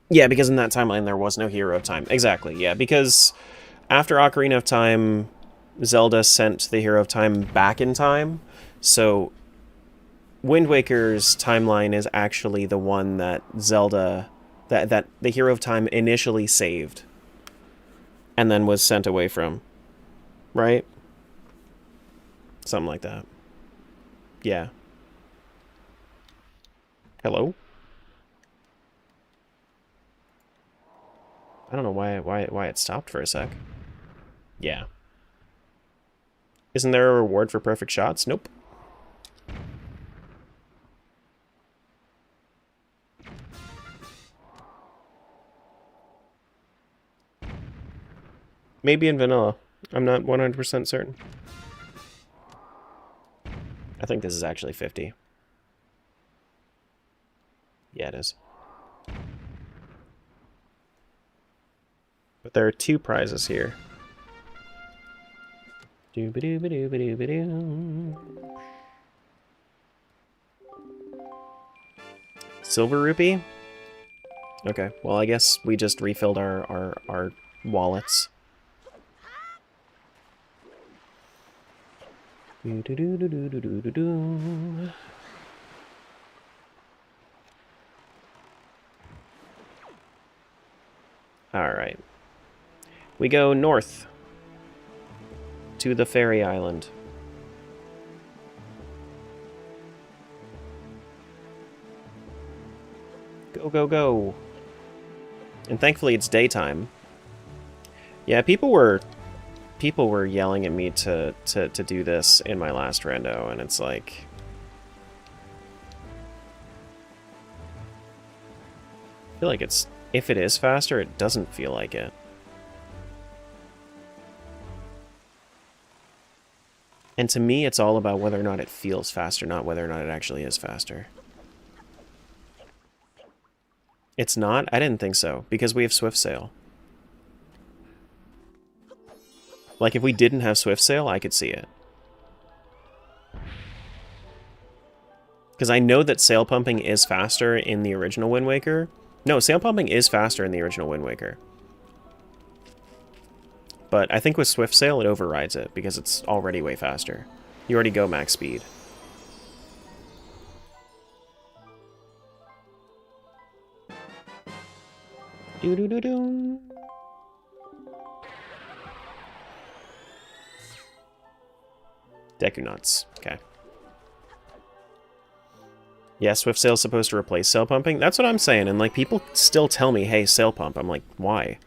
Yeah, because in that timeline there was no Hero of Time. Exactly, yeah, because after Ocarina of Time, Zelda sent the Hero of Time back in time, so Wind Waker's timeline is actually the one that Zelda, that the Hero of Time initially saved, and then was sent away from, right? Something like that. Yeah. Hello? I don't know why it stopped for a sec. Yeah. Isn't there a reward for perfect shots? Nope. Maybe in vanilla. I'm not 100% certain. I think this is actually 50. Yeah, it is. But there are 2 prizes here. Doo-ba-doo-ba-doo-ba-doo-ba-doo. Silver rupee? Okay, well I guess we just refilled our wallets. Doo-doo-doo-doo-doo-doo-doo-doo. Alright. We go north to the fairy island. Go, go, go. And thankfully it's daytime. Yeah, people were yelling at me to do this in my last rando, and it's like, I feel like it's, if it is faster, it doesn't feel like it. And to me, it's all about whether or not it feels faster, not whether or not it actually is faster. It's not? I didn't think so, because we have Swift Sail. Like, if we didn't have Swift Sail, I could see it. Because I know that sail pumping is faster in the original Wind Waker. No, sail pumping is faster in the original Wind Waker. But I think with Swift Sail, it overrides it, because it's already way faster. You already go max speed. Doo-doo-doo-doo. Deku nuts. Okay. Yeah, Swift Sail's supposed to replace sail pumping. That's what I'm saying, and like people still tell me, "Hey, sail pump." I'm like, "Why?"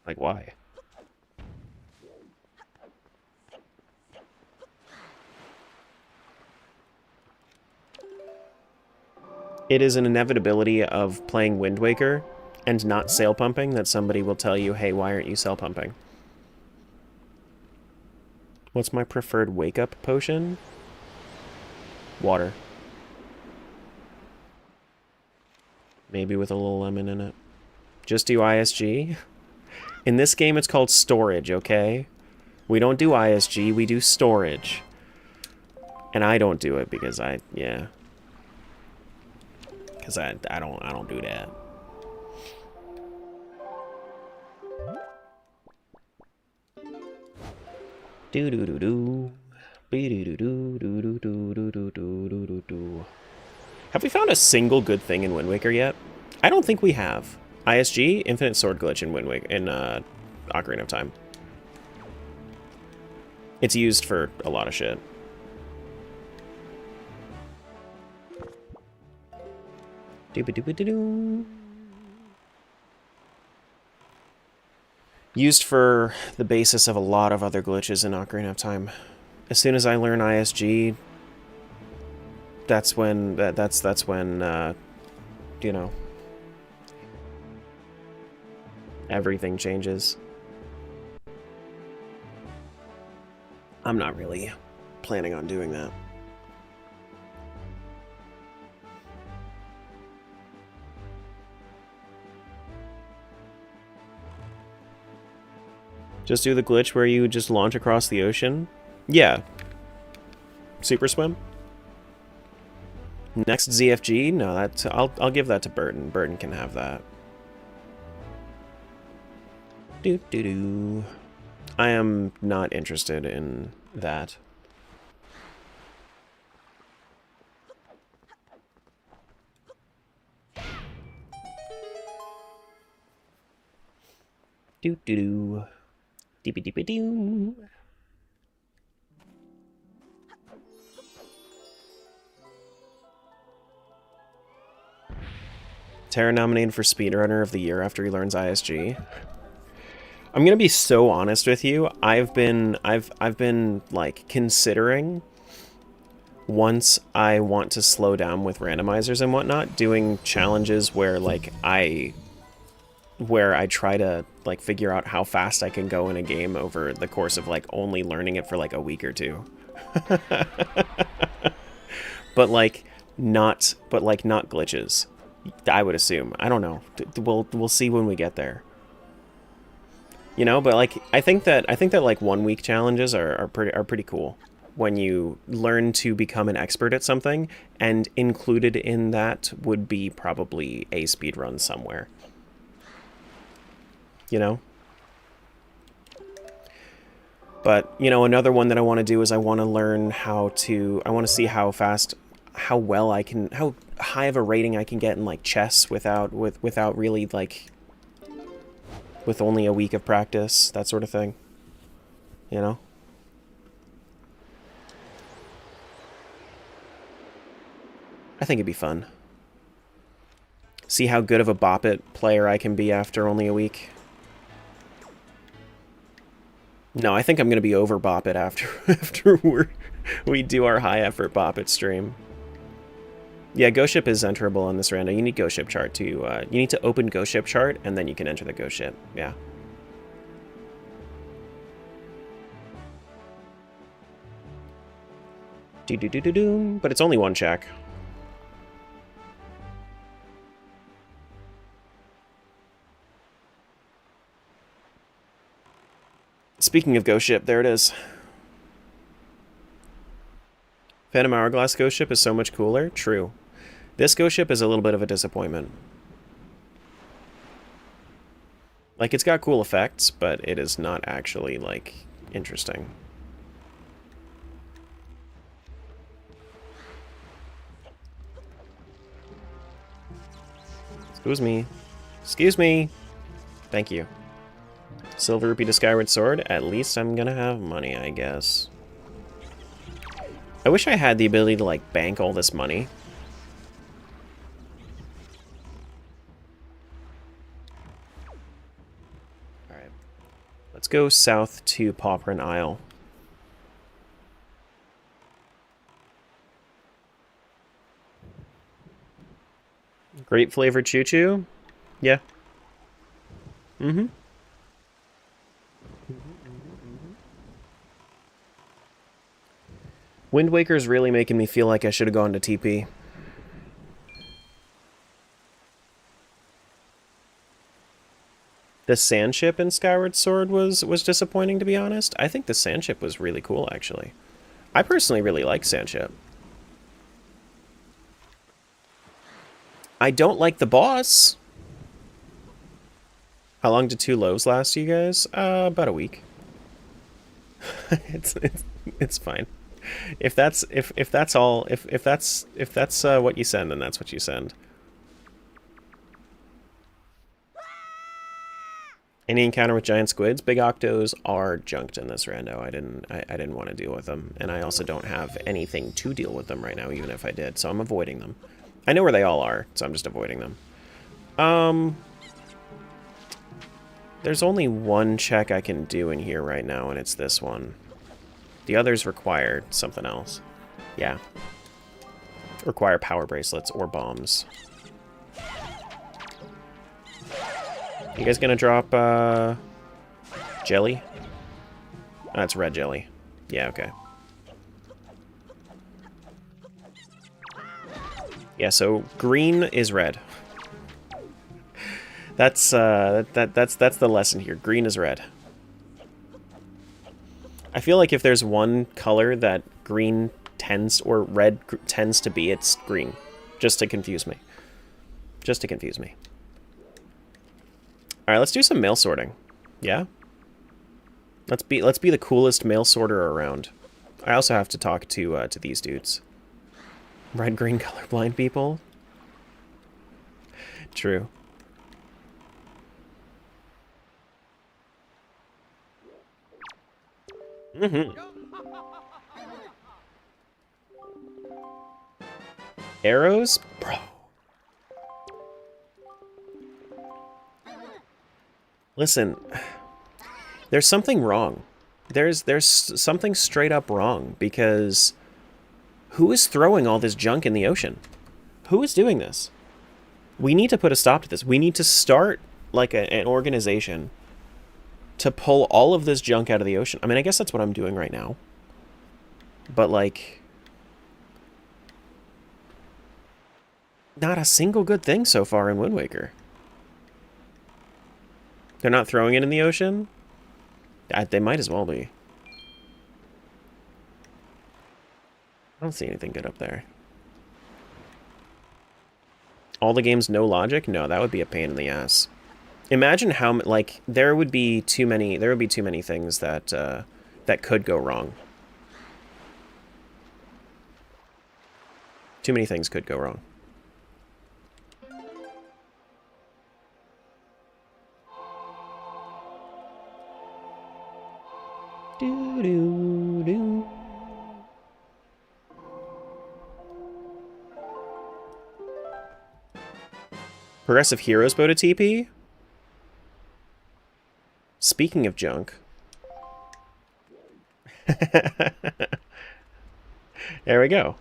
Like, why? It is an inevitability of playing Wind Waker and not sail pumping that somebody will tell you, "Hey, why aren't you sail pumping?" What's my preferred wake-up potion? Water. Maybe with a little lemon in it. Just do ISG? In this game, it's called storage, okay? We don't do ISG, we do storage. And I don't do it because yeah. Because I don't do that. Do do do do. Be do do do do do do do do do do. Have we found a single good thing in Wind Waker yet? I don't think we have. ISG, Infinite Sword Glitch in Wind Waker, in Ocarina of Time. It's used for a lot of shit. Doo-ba-doo-ba-doo-doo. Used for the basis of a lot of other glitches in Ocarina of Time. As soon as I learn ISG, that's when you know, everything changes. I'm not really planning on doing that. Just do the glitch where you just launch across the ocean? Yeah. Super swim? Next ZFG? No, that's I'll give that to Burton. Burton can have that. Do do do. I am not interested in that. Do do do. Dee-ba-dee-ba-doo. Terra nominated for Speedrunner of the Year after he learns ISG. I'm gonna be so honest with you. I've been like considering, once I want to slow down with randomizers and whatnot, doing challenges where like I where I try to like figure out how fast I can go in a game over the course of like only learning it for like a week or two. but not glitches, I would assume. I don't know. We'll see when we get there. You know, but like I think that like 1 week challenges are pretty cool when you learn to become an expert at something, and included in that would be probably a speedrun somewhere. You know? But, you know, another one that I want to do is I want to learn how to, I want to see how high of a rating I can get in like chess without really like, with only a week of practice, that sort of thing. You know? I think it'd be fun. See how good of a Bop It player I can be after only a week. No, I think I'm going to be over Bop It after we do our high effort Bop It stream. Yeah, Ghost Ship is enterable on this rando. You need Ghost Ship chart to you need to open Ghost Ship chart and then you can enter the Ghost Ship. Yeah. Do-do-do-do-do. But it's only one check. Speaking of Ghost Ship, there it is. Phantom Hourglass Ghost Ship is so much cooler. True. This Ghost Ship is a little bit of a disappointment. Like, it's got cool effects, but it is not actually, like, interesting. Excuse me. Excuse me. Thank you. Silver Rupee to Skyward Sword. At least I'm gonna have money, I guess. I wish I had the ability to, like, bank all this money. Alright. Let's go south to Pauperin Isle. Grape flavored choo-choo? Yeah. Mm-hmm. Wind Waker's really making me feel like I should have gone to TP. The sand ship in Skyward Sword was disappointing, to be honest. I think the sand ship was really cool, actually. I personally really like sand ship. I don't like the boss. How long did 2 lows last, you guys? About a week. It's fine. If that's what you send, then that's what you send. Any encounter with giant squids? Big octos are junked in this rando. I didn't want to deal with them, and I also don't have anything to deal with them right now, even if I did. So I'm avoiding them. I know where they all are, so I'm just avoiding them. There's only one check I can do in here right now, and it's this one. The others require something else. Yeah. Require power bracelets or bombs. You guys gonna drop, jelly? Oh, that's red jelly. Yeah, okay. Yeah, so green is red. That's the lesson here. Green is red. I feel like if there's one color that green tends, or red tends to be, it's green. Just to confuse me. Just to confuse me. Alright, let's do some mail sorting. Yeah? Let's be the coolest mail sorter around. I also have to talk to these dudes. Red-green colorblind people? True. Mm-hmm. Arrows? Bro. Listen, there's something wrong. There's something straight up wrong, because who is throwing all this junk in the ocean? Who is doing this? We need to put a stop to this. We need to start like an organization to pull all of this junk out of the ocean. I mean, I guess that's what I'm doing right now. But, like, not a single good thing so far in Wind Waker. They're not throwing it in the ocean? They might as well be. I don't see anything good up there. All the games no logic? No, that would be a pain in the ass. Imagine how, like, there would be too many things that that could go wrong. Too many things could go wrong. Do-do-do. Progressive Heroes boat a TP? Speaking of junk. There we go.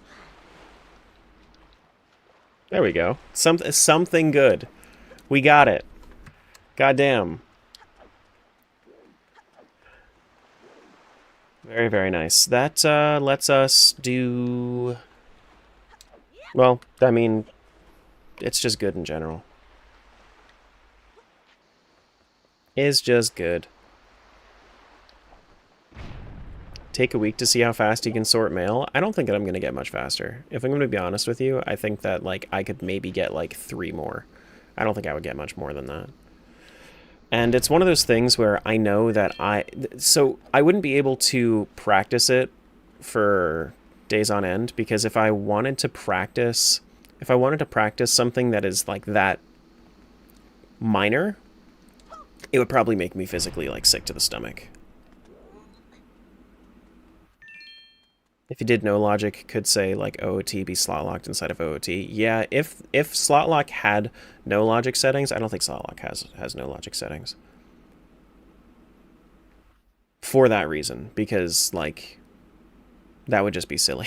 There we go. Something good. We got it. Goddamn. Very, very nice. That lets us do... Well, I mean, it's just good in general. It's just good. Take a week to see how fast you can sort mail. I don't think that I'm going to get much faster. If I'm going to be honest with you, I think that, like, I could maybe get, like, 3 more. I don't think I would get much more than that. And it's one of those things where I know that so I wouldn't be able to practice it for days on end, because if I wanted to practice something that is like that minor, it would probably make me physically like sick to the stomach. If you did no logic, could say like OOT be slot locked inside of OOT. Yeah, if slot lock had no logic settings, I don't think slot lock has no logic settings. For that reason, because like that would just be silly.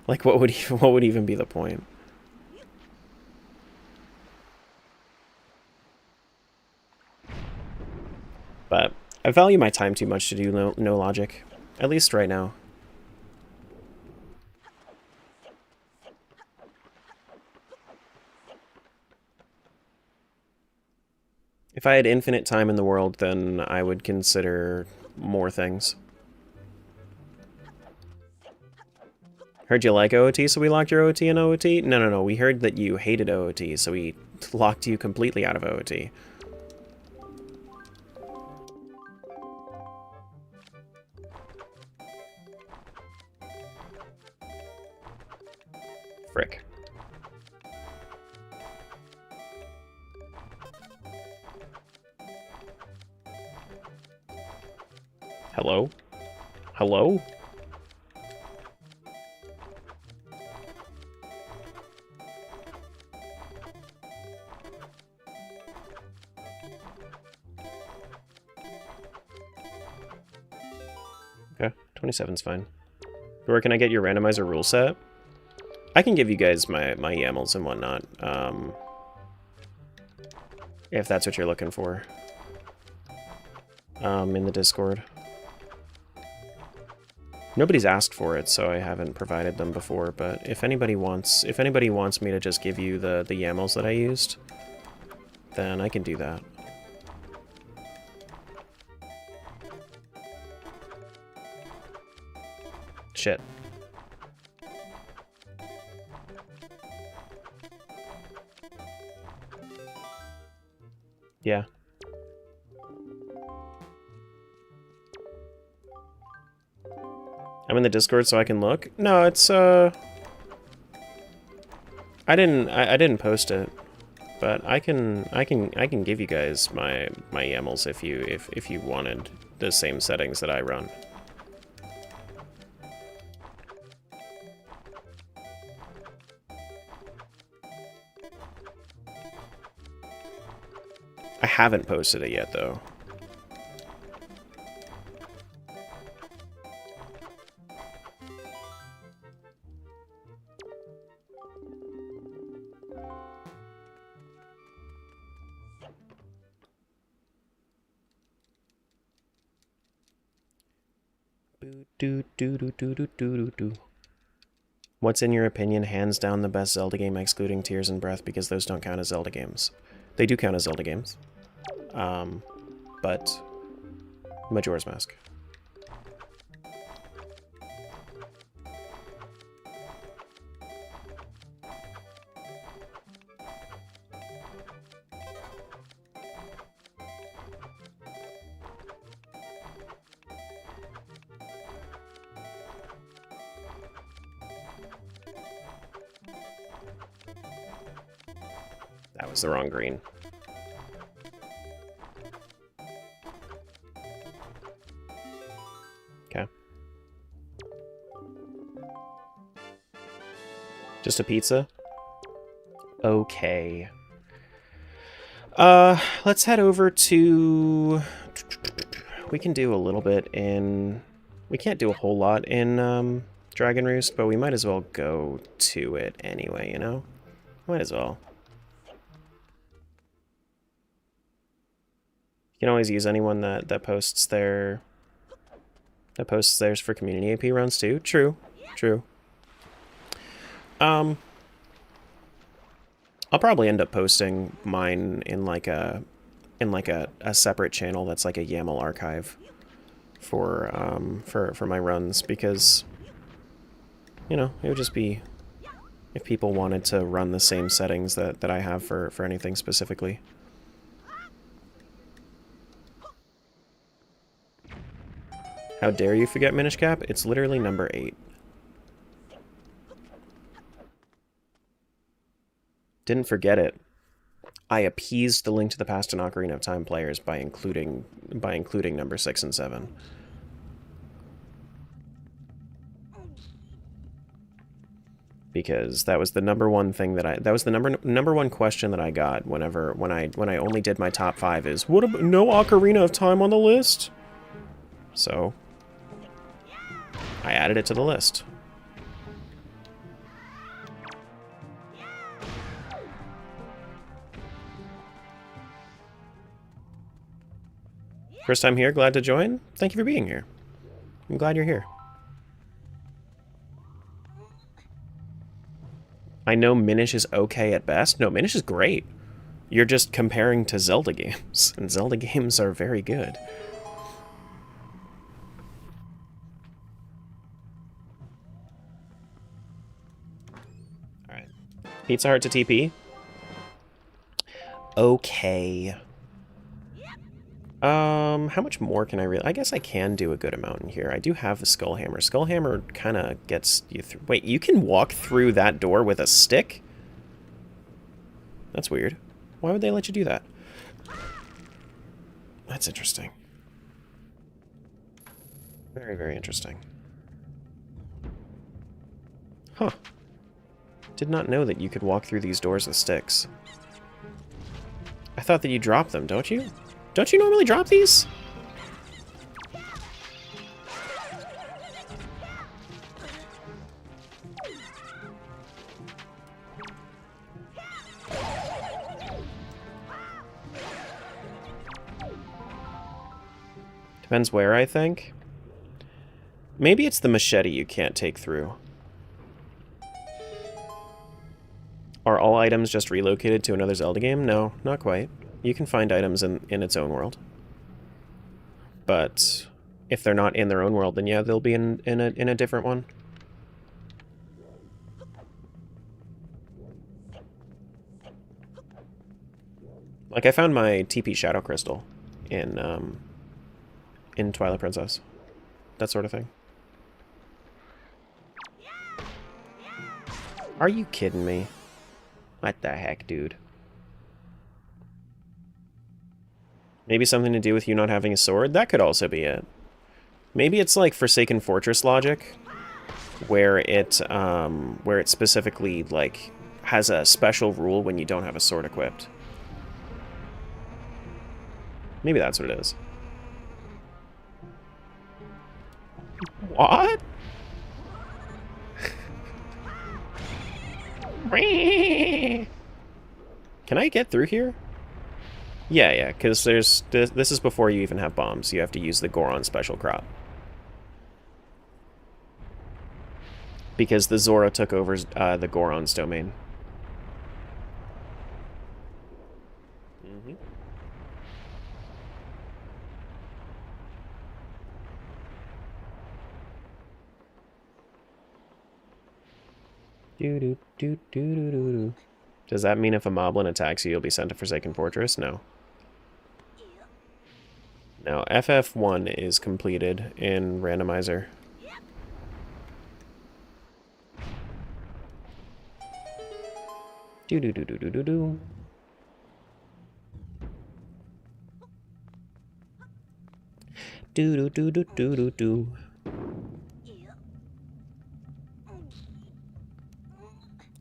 Like what would even be the point? But I value my time too much to do no logic. At least right now. If I had infinite time in the world, then I would consider more things. Heard you like OOT, so we locked your OOT in OOT? No. We heard that you hated OOT, so we locked you completely out of OOT. Frick. Hello? Hello? Okay, 27's fine. Where can I get your randomizer rule set? I can give you guys my YAMLs and whatnot, if that's what you're looking for, in the Discord. Nobody's asked for it, so I haven't provided them before, but if anybody wants me to just give you the YAMLs that I used, then I can do that. Shit. Yeah. I'm in the Discord so I can look. No, it's I didn't post it, but I can give you guys my YAMLs if you wanted the same settings that I run. I haven't posted it yet, though. What's in your opinion hands down the best Zelda game excluding Tears and Breath, because those don't count as Zelda games? They do count as Zelda games. But Majora's Mask. That was the wrong green. Okay. Just a pizza? Okay. Let's head over to... We can do a little bit in... We can't do a whole lot in Dragon Roost, but we might as well go to it anyway, you know? Might as well. You can always use anyone that posts theirs for community AP runs too. True. True. I'll probably end up posting mine in like a separate channel that's like a YAML archive for my runs, because you know, it would just be if people wanted to run the same settings that I have for anything specifically. How dare you forget Minish Cap? It's literally number 8. Didn't forget it. I appeased the Link to the Past and Ocarina of Time players by including number 6 and 7. Because that was the number one thing that was the number one question that I got when I only did my top 5 is, what about no Ocarina of Time on the list? So I added it to the list. First time here, glad to join. Thank you for being here. I'm glad you're here. I know Minish is okay at best. No, Minish is great. You're just comparing to Zelda games, and Zelda games are very good. Alright. Pizza Hut to TP? Okay. How much more can I really... I guess I can do a good amount in here. I do have the Skull Hammer. Skull Hammer kind of gets you through... Wait, you can walk through that door with a stick? That's weird. Why would they let you do that? That's interesting. Very, very interesting. Huh. Did not know that you could walk through these doors with sticks. I thought that you drop them, don't you? Don't you normally drop these? Depends where, I think. Maybe it's the machete you can't take through. Are all items just relocated to another Zelda game? No, not quite. You can find items in its own world. But if they're not in their own world, then yeah, they'll be in a different one. Like, I found my TP Shadow Crystal in Twilight Princess. That sort of thing. Are you kidding me? What the heck, dude? Maybe something to do with you not having a sword? That could also be it. Maybe it's like Forsaken Fortress logic, where it specifically, like, has a special rule when you don't have a sword equipped. Maybe that's what it is. What? Can I get through here? Yeah, because this is before you even have bombs. You have to use the Goron special crop. because the Zora took over the Goron's domain. Does that mean if a moblin attacks you, you'll be sent to Forsaken Fortress? No. Now, FF1 is completed in Randomizer. Do-do-do-do-do-do-do. Do-do-do-do-do-do-do.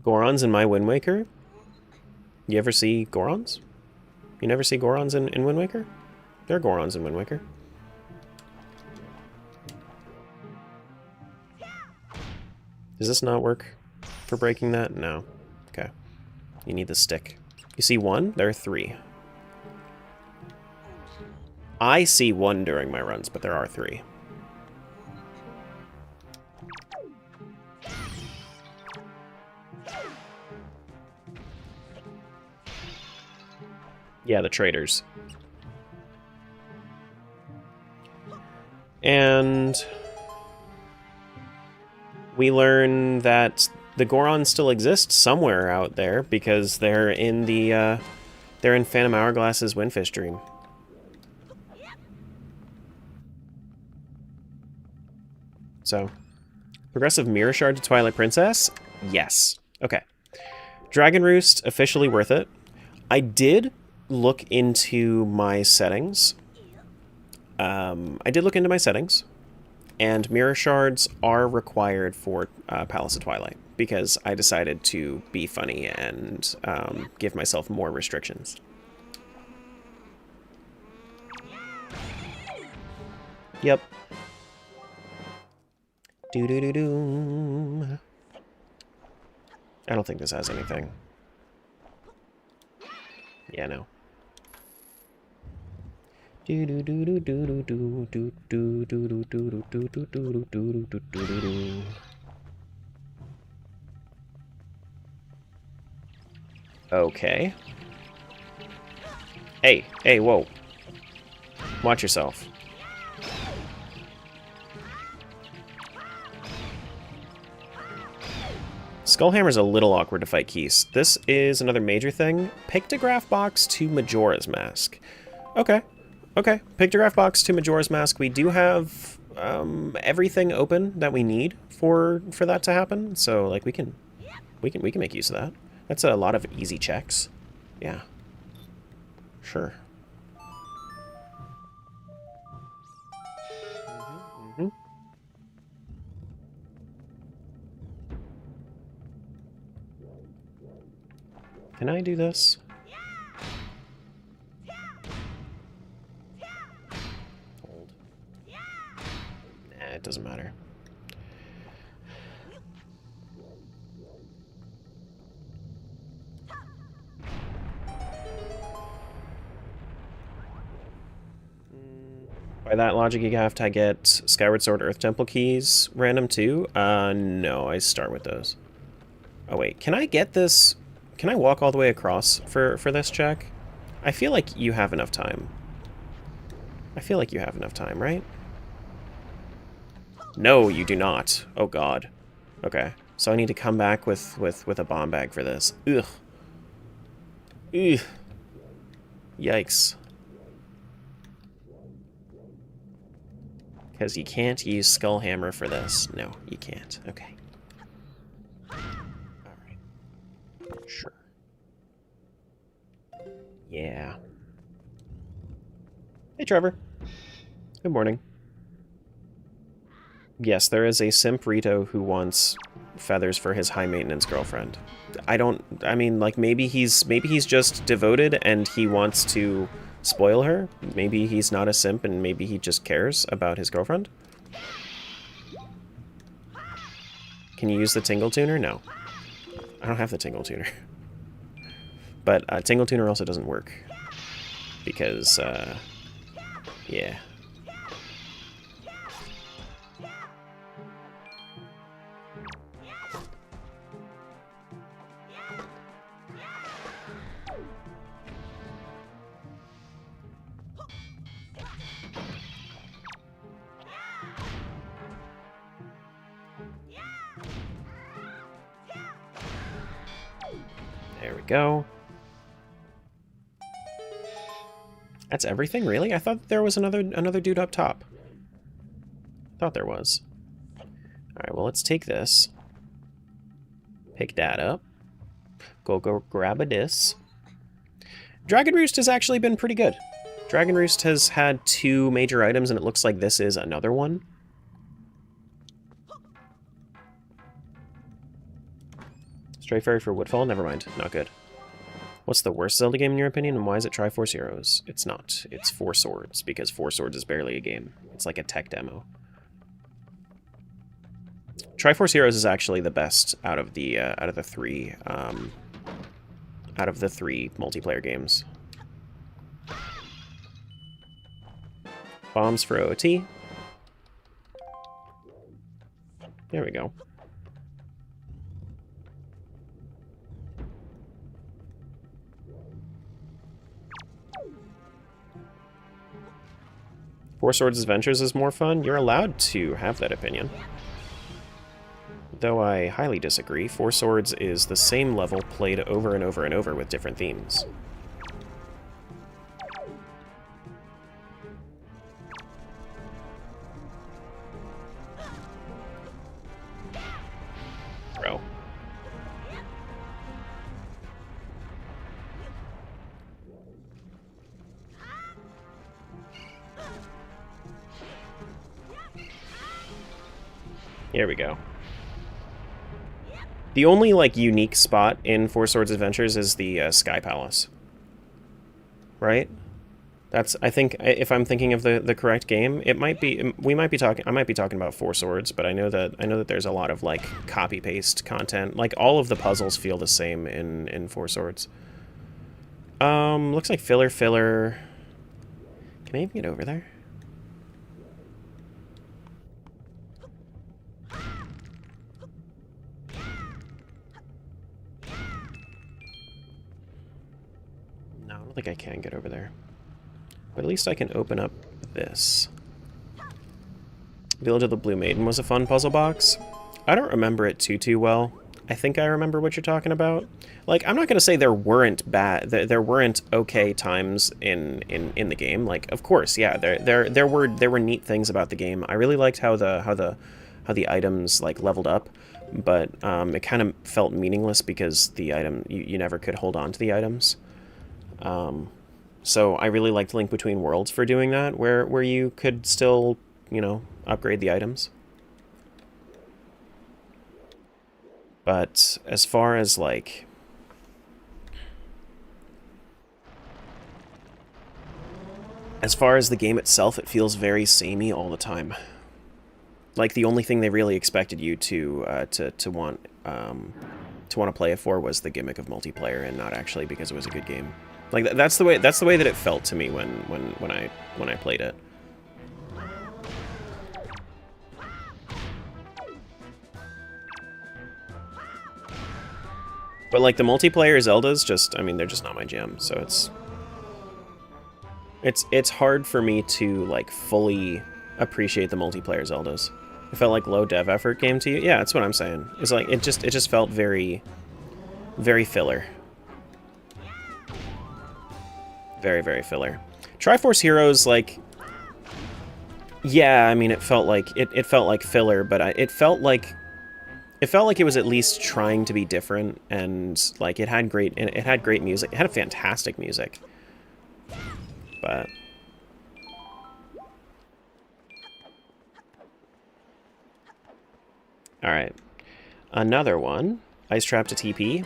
Gorons in my Wind Waker? You ever see Gorons? You never see Gorons in Wind Waker? There are Gorons in Wind Waker. Does this not work for breaking that? No. Okay. You need the stick. You see one? There are three. I see one during my runs, but there are three. Yeah, the traders. And we learn that the Gorons still exist somewhere out there because they're in the they're in Phantom Hourglass's Windfish Dream. So, progressive mirror shard to Twilight Princess? Yes. Okay. Dragon Roost, officially worth it. I did look into my settings. And mirror shards are required for Palace of Twilight because I decided to be funny and give myself more restrictions. Yep. Do-do-do-do. I don't think this has anything. Yeah, no. Okay. Hey, whoa. Watch yourself. Skullhammer's a little awkward to fight Keys. This is another major thing. Pictograph box to Majora's Mask. Okay. Okay. Pictograph box to Majora's Mask. We do have everything open that we need for that to happen. So like we can make use of that. That's a lot of easy checks. Yeah. Sure. Can I do this? Hold. Nah, it doesn't matter. By that logic, you have to get Skyward Sword Earth Temple keys random too? No, I start with those. Oh wait, can I get this? Can I walk all the way across for this check? I feel like you have enough time. I feel like you have enough time, right? No, you do not. Oh god. Okay. So I need to come back with a bomb bag for this. Ugh. Ugh. Yikes. Because you can't use Skullhammer for this. No, you can't. Okay. Sure. Yeah. Hey, Trevor. Good morning. Yes, there is a simp Rito who wants feathers for his high-maintenance girlfriend. I mean, like, maybe he's just devoted and he wants to spoil her. Maybe he's not a simp and maybe he just cares about his girlfriend. Can you use the Tingle Tuner? No. I don't have the Tingle Tuner. But Tingle Tuner also doesn't work. Because, yeah. go. That's everything, really? I thought there was another dude up top. Thought there was. Alright, well, let's take this. Pick that up. Go grab a dis. Dragon Roost has actually been pretty good. Dragon Roost has had 2 major items, and it looks like this is another one. Stray Fairy for Woodfall? Never mind. Not good. What's the worst Zelda game in your opinion, and why is it Triforce Heroes? It's not. It's Four Swords, because Four Swords is barely a game. It's like a tech demo. Triforce Heroes is actually the best out of the 3 multiplayer games. Bombs for OOT. There we go. Four Swords Adventures is more fun? You're allowed to have that opinion. Though I highly disagree, Four Swords is the same level played over and over and over with different themes. Bro. Here we go. The only, like, unique spot in Four Swords Adventures is the Sky Palace. Right? That's, I think, if I'm thinking of the correct game, it might be, I might be talking about Four Swords, but I know that there's a lot of, like, copy-paste content. Like, all of the puzzles feel the same in Four Swords. Looks like filler. Can I even get over there? I don't think I can get over there. But at least I can open up this. Village of the Blue Maiden was a fun puzzle box. I don't remember it too well. I think I remember what you're talking about. Like, I'm not going to say there weren't there weren't okay times in the game. Like, of course, yeah, there were neat things about the game. I really liked how the items, like, leveled up, but it kind of felt meaningless because the item you never could hold on to the items. So I really liked Link Between Worlds for doing that, where you could still, you know, upgrade the items. But as far as, like, the game itself, it feels very samey all the time. Like, the only thing they really expected you to want to play it for was the gimmick of multiplayer, and not actually because it was a good game. Like, that's the way that it felt to me when I played it. But, like, the multiplayer Zeldas, just, I mean, they're just not my jam, so it's hard for me to, like, fully appreciate the multiplayer Zeldas. It felt like low dev effort game to you. Yeah, that's what I'm saying. It's like, it just felt very, very filler. Very, very filler. Triforce Heroes, like, yeah, I mean, it felt like filler, but it felt like it was at least trying to be different, and, like, it had great music. It had fantastic music. But all right, another one. Ice Trap to TP.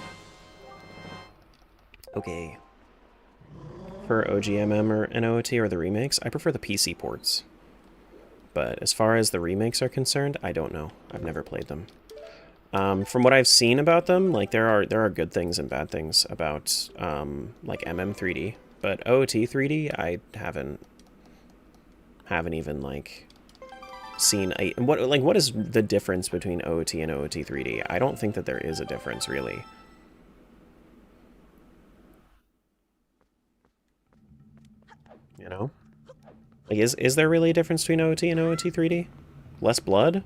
Okay. For OGMM or an OOT or the remakes, I prefer the PC ports. But as far as the remakes are concerned, I don't know. I've never played them. From what I've seen about them, like, there are good things and bad things about like MM3D, but OOT 3D I haven't even, like, seen what is the difference between OOT and OOT 3D? I don't think that there is a difference, really. You know? Like, is there really a difference between OOT and OOT 3D? Less blood?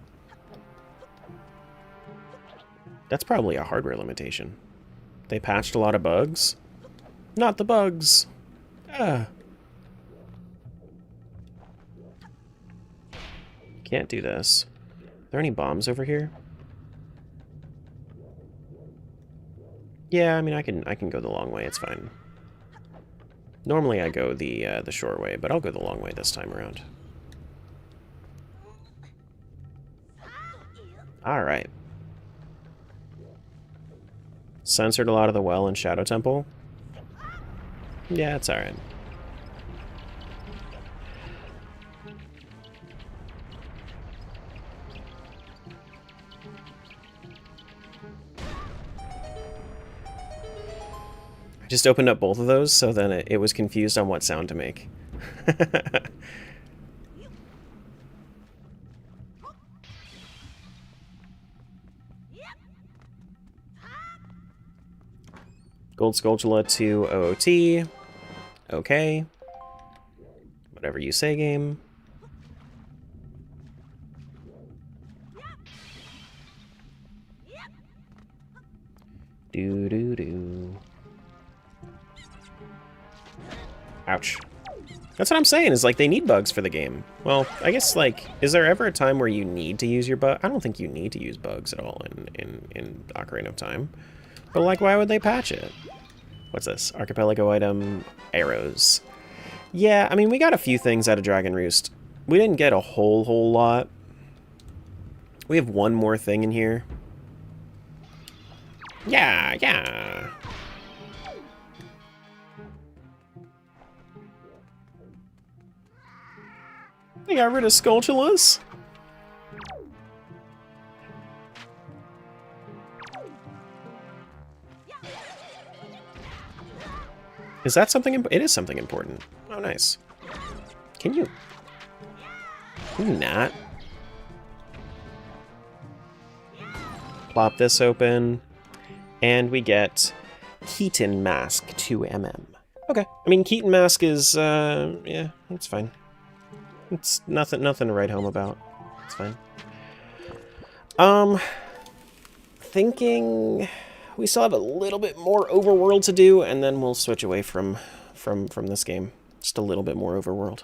That's probably a hardware limitation. They patched a lot of bugs. Not the bugs. Ah. Can't do this. Are there any bombs over here? Yeah, I mean, I can go the long way. It's fine. Normally I go the short way, but I'll go the long way this time around. All right. Censored a lot of the well and Shadow Temple. Yeah, it's all right. I just opened up both of those, so then it was confused on what sound to make. Gold Skulltula to OOT. Okay. Whatever you say, game. Do-do-do. Ouch. That's what I'm saying, is like they need bugs for the game. Well, I guess like, is there ever a time where you need to use your bug? I don't think you need to use bugs at all in Ocarina of Time. But like, why would they patch it? What's this? Archipelago item, arrows. Yeah, I mean, we got a few things out of Dragon Roost. We didn't get a whole lot. We have one more thing in here. Yeah, yeah. They got rid of Skulltulas? Is that something? It is something important. Oh, nice. Can you not? Plop this open, and we get Keaton Mask 2mm. Okay. I mean, Keaton Mask is, yeah, it's fine. It's nothing to write home about. It's fine. Thinking we still have a little bit more overworld to do, and then we'll switch away from this game. Just a little bit more overworld.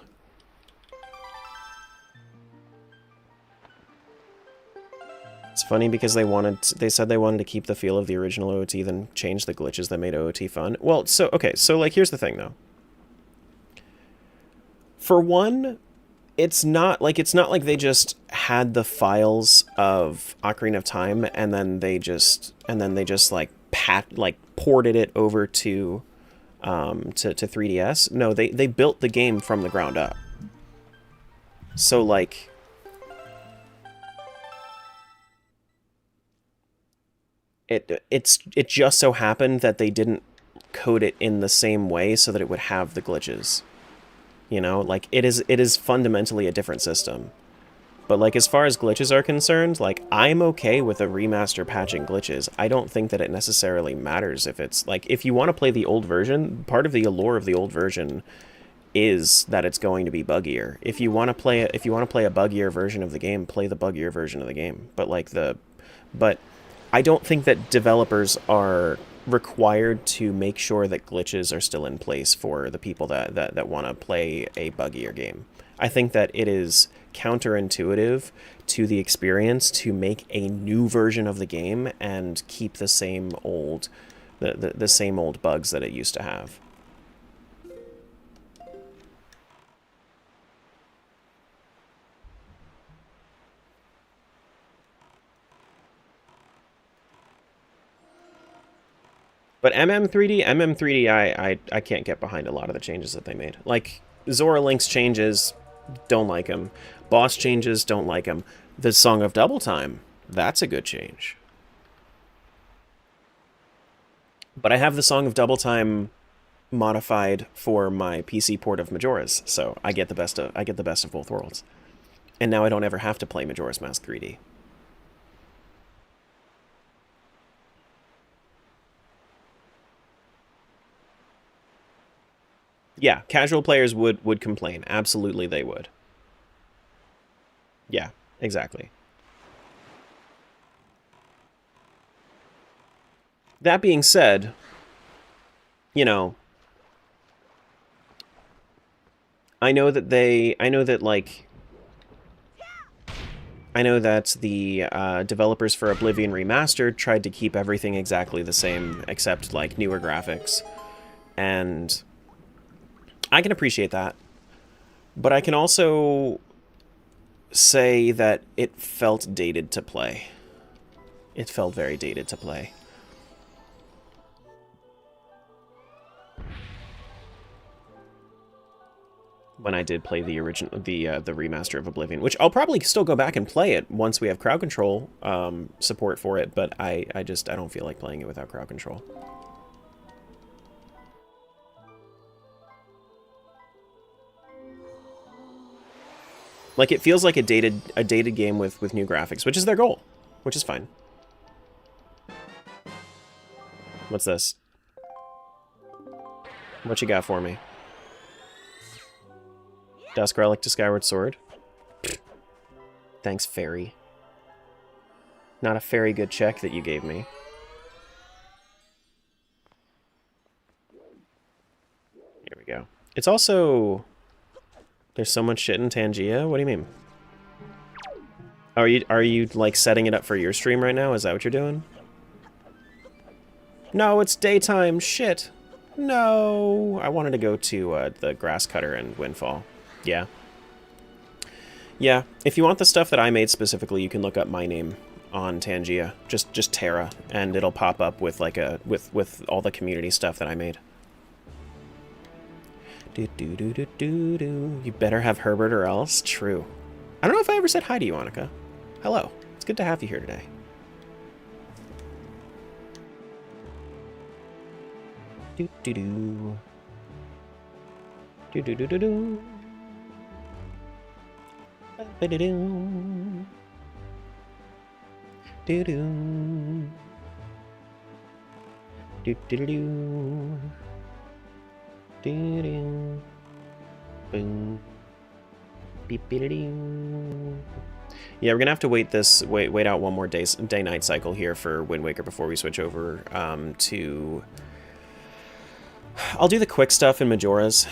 It's funny because they said they wanted to keep the feel of the original OOT, then change the glitches that made OOT fun. Well, so okay, so like here's the thing though. For one, it's not like they just had the files of Ocarina of Time and then they just like ported it over to 3DS. No, they built the game from the ground up. So like it just so happened that they didn't code it in the same way so that it would have the glitches. You know, like it is fundamentally a different system. But like as far as glitches are concerned, like I'm okay with a remaster patching glitches. I don't think that it necessarily matters if it's like if you want to play the old version, part of the allure of the old version is that it's going to be buggier. If you want to play a buggier version of the game, play the buggier version of the game. But I don't think that developers are required to make sure that glitches are still in place for the people that want to play a buggier game. I think that it is counterintuitive to the experience to make a new version of the game and keep the same old the same old bugs that it used to have. But MM3D, I can't get behind a lot of the changes that they made. Like, Zora Link's changes, don't like them. Boss changes, don't like them. The Song of Double Time, that's a good change. But I have the Song of Double Time modified for my PC port of Majora's, so I get the best of both worlds. And now I don't ever have to play Majora's Mask 3D. Yeah, casual players would complain. Absolutely they would. Yeah, exactly. That being said, you know, I know that the developers for Oblivion Remastered tried to keep everything exactly the same, except, like, newer graphics. And I can appreciate that. But I can also say that it felt dated to play. It felt very dated to play. When I did play the original, the remaster of Oblivion, which I'll probably still go back and play it once we have crowd control support for it, but I don't feel like playing it without crowd control. Like, it feels like a dated game with new graphics, which is their goal, which is fine. What's this? What you got for me? Dusk Relic to Skyward Sword. Thanks, Fairy. Not a very good check that you gave me. Here we go. It's also... There's so much shit in Tangia? What do you mean? Are you like setting it up for your stream right now? Is that what you're doing? No, it's daytime. Shit. No. I wanted to go to the Grass Cutter and Windfall. Yeah. Yeah. If you want the stuff that I made specifically, you can look up my name on Tangia. Just Terra, and it'll pop up with like with all the community stuff that I made. You better have Herbert or else. True. I don't know if I ever said hi to you, Annika. Hello. It's good to have you here today. Do-do-do. Do-do-do-do-do. Ba-da-doo. Do-do. Do-do-do-do. Do-do. Boom. Beep-be-da-doo. Yeah, we're gonna have to wait out one more day-night cycle here for Wind Waker before we switch over to... I'll do the quick stuff in Majora's,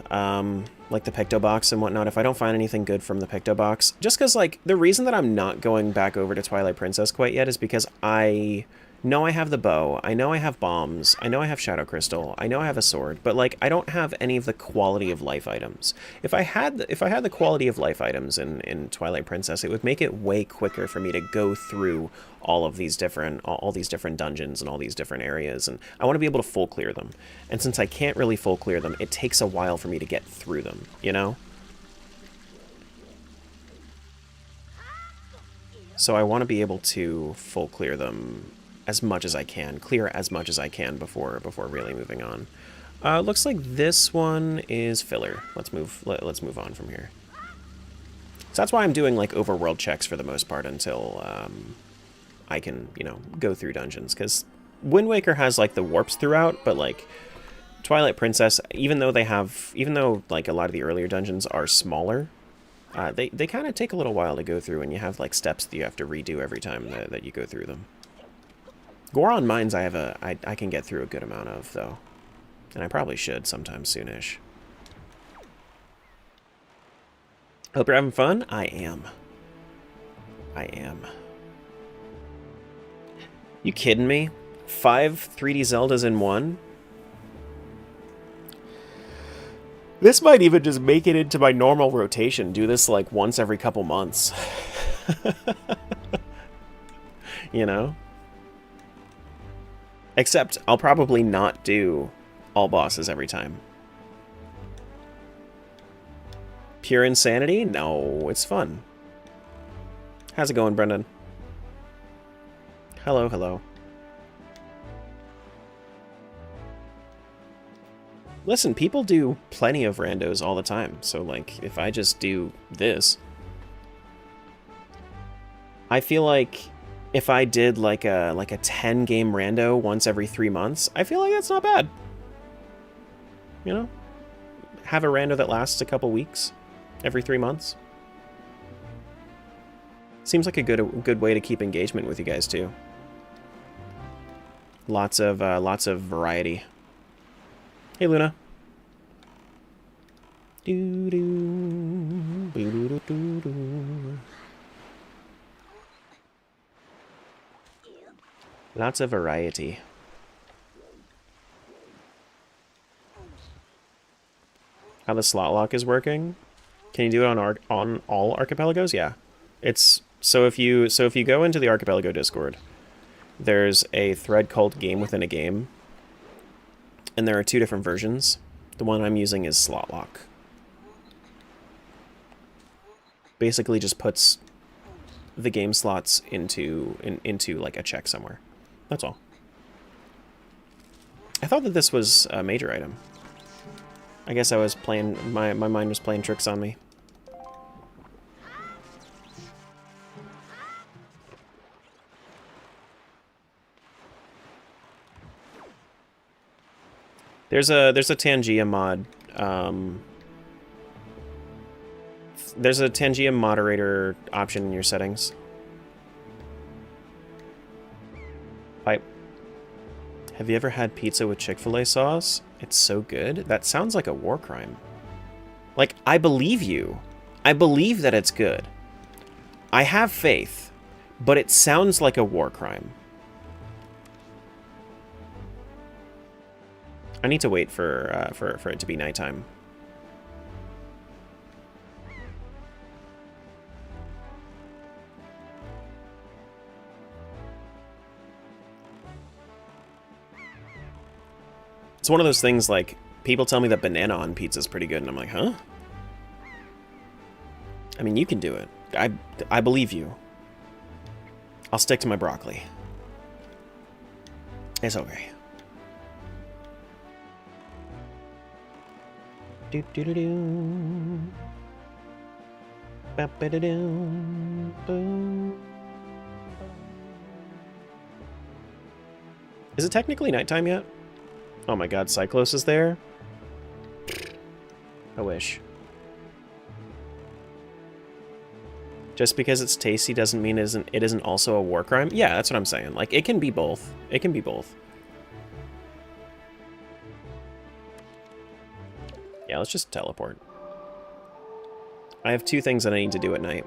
like the Picto Box and whatnot, if I don't find anything good from the Picto Box. Just because, like, the reason that I'm not going back over to Twilight Princess quite yet is because I know I have the bow, I know I have bombs, I know I have Shadow Crystal, I know I have a sword, but, like, I don't have any of the quality of life items. If I had the quality of life items in Twilight Princess, it would make it way quicker for me to go through all these different dungeons and all these different areas, and I want to be able to full clear them. And since I can't really full clear them, it takes a while for me to get through them, you know? So I want to be able to full clear them as much as I can, clear as much as I can before really moving on. Looks like this one is filler. Let's move on from here. So that's why I'm doing like overworld checks for the most part until I can, you know, go through dungeons, because Wind Waker has like the warps throughout, but like Twilight Princess, even though like a lot of the earlier dungeons are smaller, they kind of take a little while to go through, and you have like steps that you have to redo every time that you go through them. Goron Mines I can get through a good amount of, though. And I probably should sometime soonish. Hope you're having fun. I am. You kidding me? 5 3D Zeldas in one? This might even just make it into my normal rotation. Do this like once every couple months. You know? Except I'll probably not do all bosses every time. Pure insanity? No, it's fun. How's it going, Brendan? Hello, hello. Listen, people do plenty of randos all the time, so like, if I just do this, I feel like if I did like a 10 game rando once every 3 months, I feel like that's not bad. You know? Have a rando that lasts a couple weeks every 3 months. Seems like a good way to keep engagement with you guys too. Lots of variety. Hey, Luna. Doo doo, doo doo doo doo. Lots of variety. How the slot lock is working? Can you do it on all archipelagos? Yeah. It's so if you go into the archipelago Discord, there's a thread called Game Within a Game, and there are 2 different versions. The one I'm using is slot lock. Basically, just puts the game slots into like a check somewhere. That's all. I thought that this was a major item. I guess I was playing, my mind was playing tricks on me. There's a Tangia mod. There's a Tangia moderator option in your settings. Pipe. Have you ever had pizza with Chick-fil-A sauce? It's so good. That sounds like a war crime. Like, I believe you. I believe that it's good. I have faith, but it sounds like a war crime. I need to wait for it to be nighttime. It's one of those things, like, people tell me that banana on pizza is pretty good, and I'm like, huh? I mean, you can do it. I believe you. I'll stick to my broccoli. It's okay. Do do do do. Ba ba da do. Boom. Is it technically nighttime yet? Oh my god, Cyclos is there? I wish. Just because it's tasty doesn't mean it isn't also a war crime? Yeah, that's what I'm saying. Like, it can be both. It can be both. Yeah, let's just teleport. I have 2 things that I need to do at night.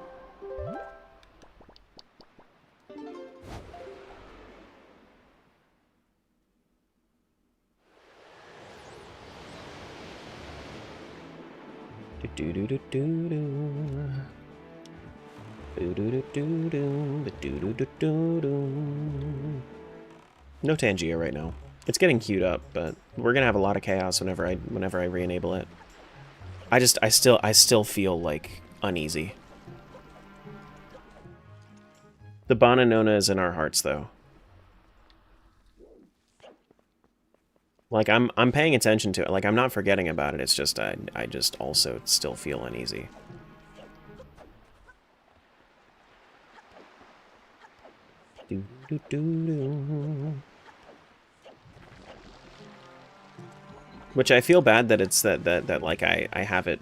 Do do do do do. Do do do do do. Do do do do do. No Tangia right now. It's getting queued up, but we're gonna have a lot of chaos whenever I re-enable it. I still feel like uneasy. The Bananona is in our hearts, though. Like, I'm paying attention to it. Like, I'm not forgetting about it. It's just I just also still feel uneasy. Do do do do. Which I feel bad that it's that like I have it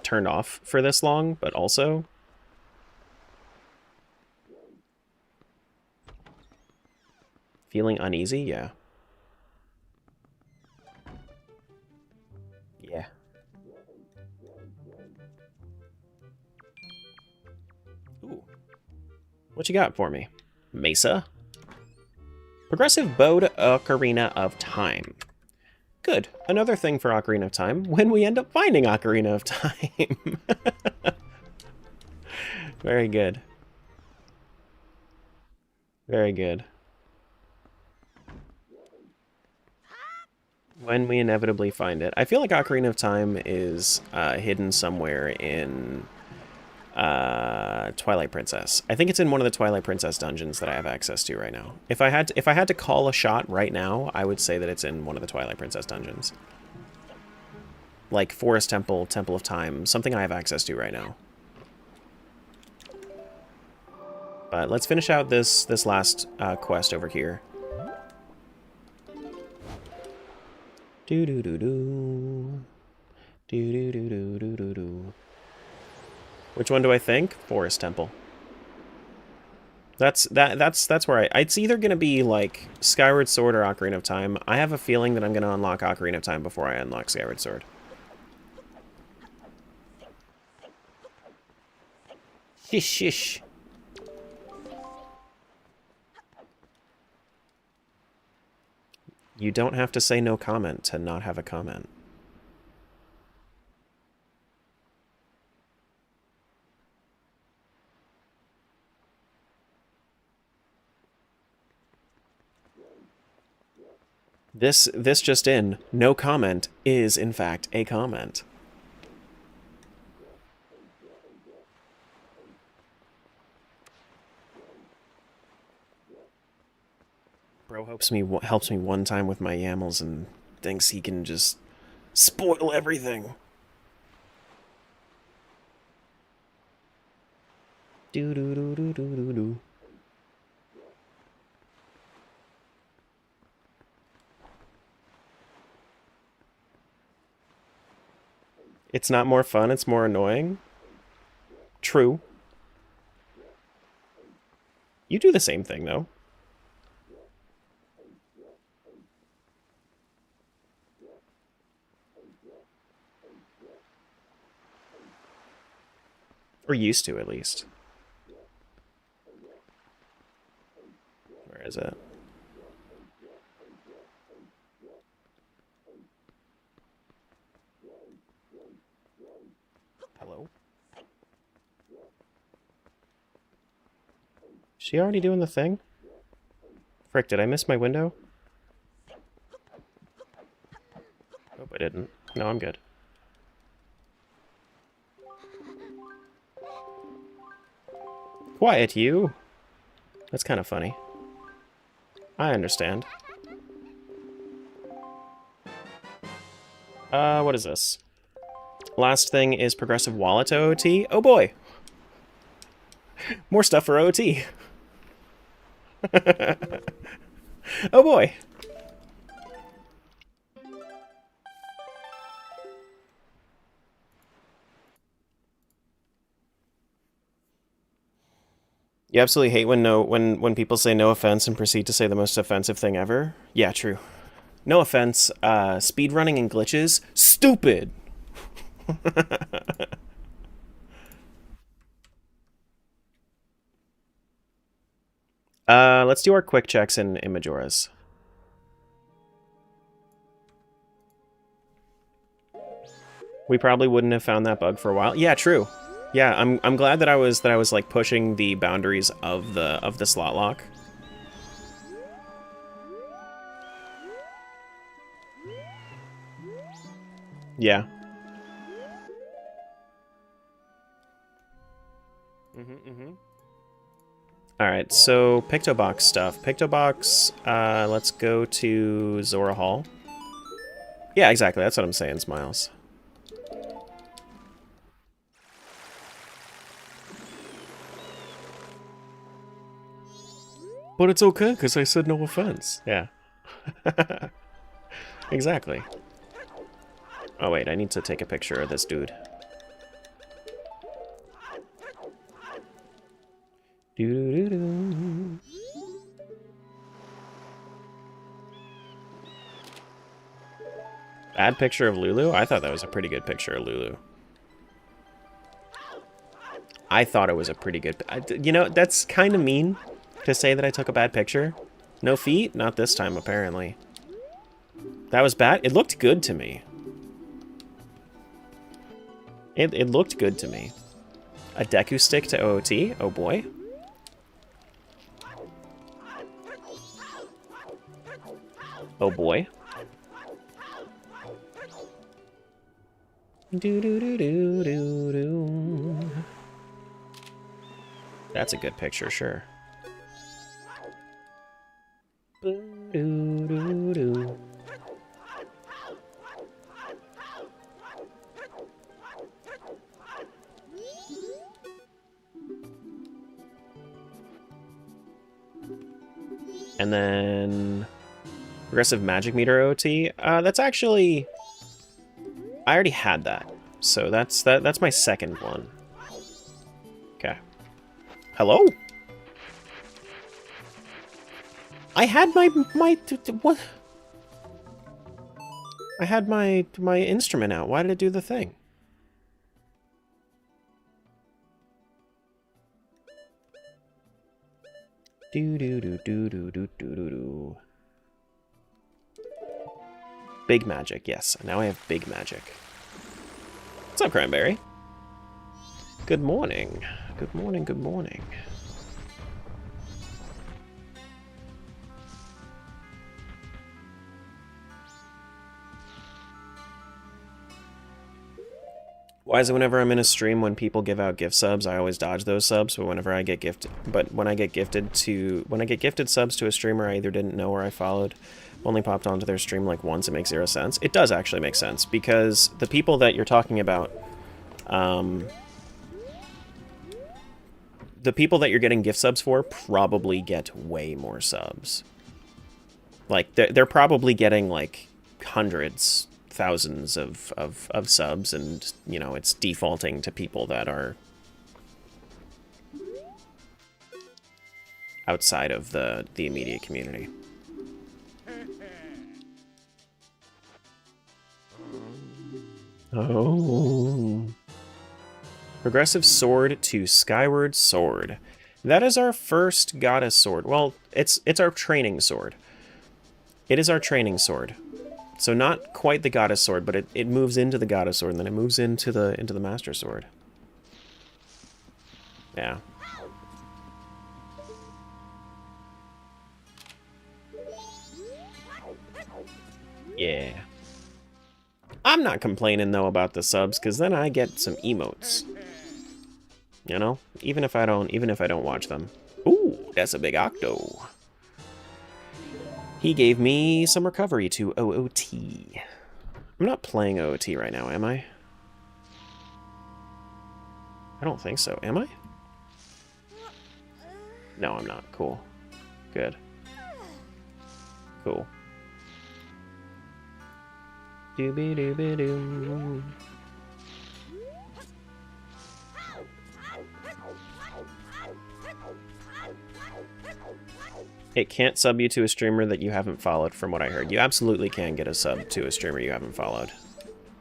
turned off for this long, but also feeling uneasy, yeah. Yeah. Ooh. What you got for me? Mesa? Progressive bow to Ocarina of Time. Good. Another thing for Ocarina of Time, when we end up finding Ocarina of Time. Very good. Very good. When we inevitably find it. I feel like Ocarina of Time is hidden somewhere in Twilight Princess. I think it's in one of the Twilight Princess dungeons that I have access to right now. If I had to call a shot right now, I would say that it's in one of the Twilight Princess dungeons. Like Forest Temple, Temple of Time, something I have access to right now. But let's finish out this last quest over here. Do do do do. Do do do do do do do. Which one do I think? Forest Temple. That's where it's either gonna be like Skyward Sword or Ocarina of Time. I have a feeling that I'm gonna unlock Ocarina of Time before I unlock Skyward Sword. Shish shish. You don't have to say no comment to not have a comment. This just in, no comment is in fact a comment. Bro helps me one time with my YAMLs and thinks he can just spoil everything. Do do do do do do do. It's not more fun, it's more annoying. True. You do the same thing, though. Or used to, at least. Where is it? Hello? Is she already doing the thing? Frick, did I miss my window? Hope I didn't. No, I'm good. Quiet, you! That's kind of funny. I understand. What is this? Last thing is progressive wallet OOT. Oh boy! More stuff for OOT. Oh boy! You absolutely hate when people say no offense and proceed to say the most offensive thing ever? Yeah, true. No offense, speedrunning and glitches, stupid! Let's do our quick checks in Majora's. We probably wouldn't have found that bug for a while. Yeah, true. Yeah, I'm glad that I was like pushing the boundaries of the slot lock. Yeah. Alright, so Pictobox stuff. Pictobox, let's go to Zora Hall. Yeah, exactly, that's what I'm saying, Smiles. But it's okay, because I said no offense. Yeah. Exactly. Oh wait, I need to take a picture of this dude. Doo-doo-doo-doo. Bad picture of Lulu? I thought that was a pretty good picture of Lulu. I thought it was a pretty good... You know, that's kind of mean to say that I took a bad picture. No feet? Not this time, apparently. That was bad? It looked good to me. It looked good to me. A Deku stick to OOT? Oh boy. Oh boy. Do do do do do do. That's a good picture, sure. Do do do. And then progressive magic meter OT. That's actually, I already had that, so that's my second one. Okay. Hello. I had my what? I had my instrument out. Why did it do the thing? Do do do do do do do do do. Big magic, yes. Now I have big magic. What's up, Cranberry? Good morning. Good morning, good morning. Why is it whenever I'm in a stream when people give out gift subs, I always dodge those subs, but whenever I get gifted, when I get gifted subs to a streamer I either didn't know or I followed, only popped onto their stream like once, it makes 0 sense. It does actually make sense, because the people that you're talking about, the people that you're getting gift subs for probably get way more subs. Like, they're probably getting, like, hundreds, thousands of subs, and, you know, it's defaulting to people that are outside of the immediate community. Oh. Progressive sword to Skyward sword. That is our first goddess sword. Well, it's our training sword. It is our training sword. So not quite the goddess sword, but it moves into the goddess sword, and then it moves into the master sword. Yeah. Yeah. I'm not complaining though about the subs, because then I get some emotes. You know? Even if I don't watch them. Ooh, that's a big octo. He gave me some recovery to OOT. I'm not playing OOT right now, am I? I don't think so. Am I? No, I'm not. Cool. Good. Cool. Dooby-dooby-doo. It can't sub you to a streamer that you haven't followed, from what I heard. You absolutely can get a sub to a streamer you haven't followed.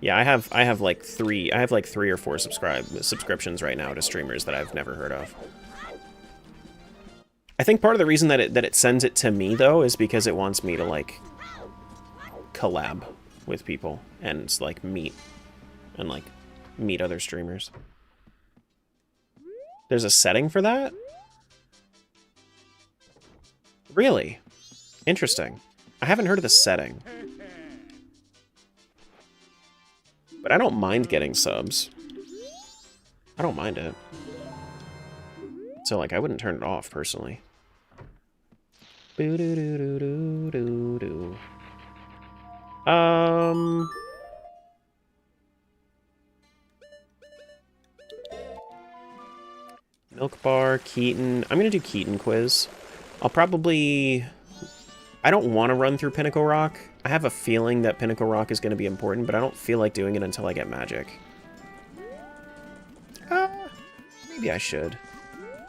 Yeah, I have like three or four subscriptions right now to streamers that I've never heard of. I think part of the reason that it sends it to me though is because it wants me to like collab with people and like meet other streamers. There's a setting for that? Really? Interesting. I haven't heard of the setting. But I don't mind getting subs. I don't mind it. So, like, I wouldn't turn it off, personally. Boo-doo-doo-doo-doo-doo-doo. Milk Bar, Keaton. I'm gonna do Keaton quiz. I'll probably... I don't want to run through Pinnacle Rock. I have a feeling that Pinnacle Rock is going to be important, but I don't feel like doing it until I get magic. Maybe I should.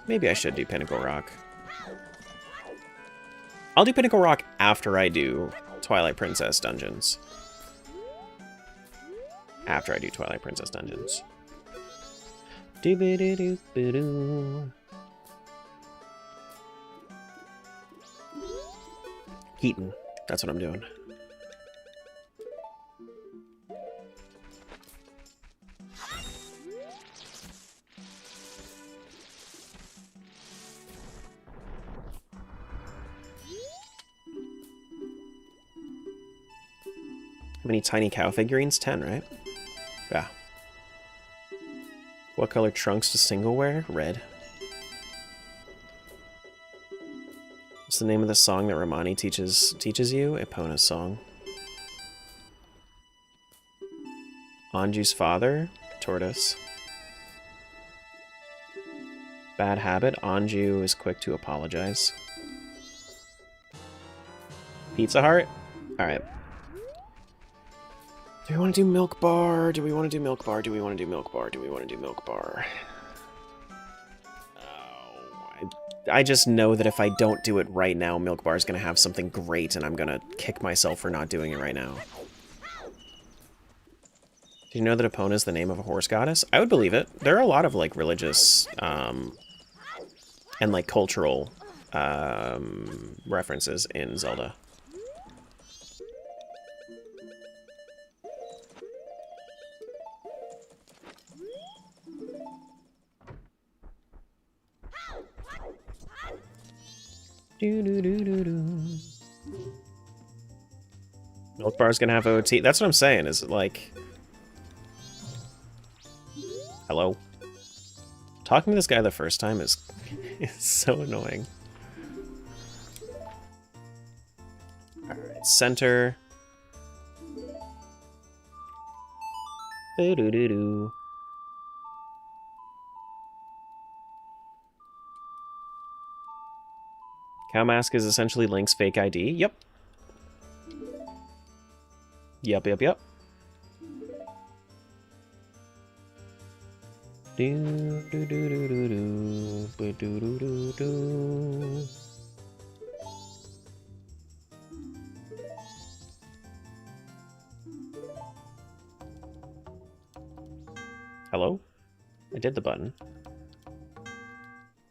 Maybe I should do Pinnacle Rock. I'll do Pinnacle Rock after I do Twilight Princess Dungeons. After I do Twilight Princess Dungeons. Doo-ba-doo-doo-ba-doo. Keaton. That's what I'm doing. How many tiny cow figurines? 10, right? Yeah. What color trunks does Single wear? Red. What's the name of the song that Romani teaches you? Epona's song. Anju's father? Tortoise. Bad habit? Anju is quick to apologize. Pizza Heart? Alright. Do we want to do Milk Bar? Do we want to do Milk Bar? Do we want to do Milk Bar? Do we want to do Milk Bar? Oh, I just know that if I don't do it right now, Milk Bar is going to have something great, and I'm going to kick myself for not doing it right now. Do you know that Epona is the name of a horse goddess? I would believe it. There are a lot of, like, religious, and, like, cultural, references in Zelda. Milk Bar's gonna have OOT. That's what I'm saying, is it like... Hello? Talking to this guy the first time is so annoying. Alright, center. Boo-doo-doo-doo. Cow Mask is essentially Link's fake ID. Yep. Yep. Do do do do do do do do do do. Hello? I did the button.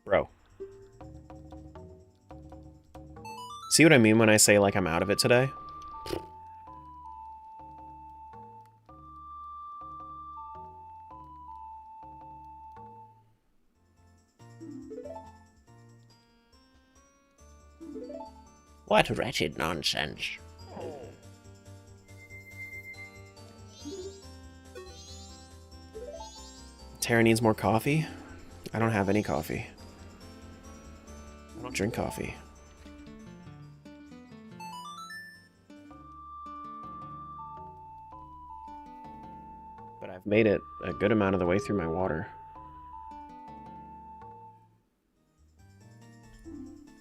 Bro. See what I mean when I say, like, I'm out of it today? What wretched nonsense. Terra needs more coffee? I don't have any coffee. I don't drink coffee. But I've made it a good amount of the way through my water.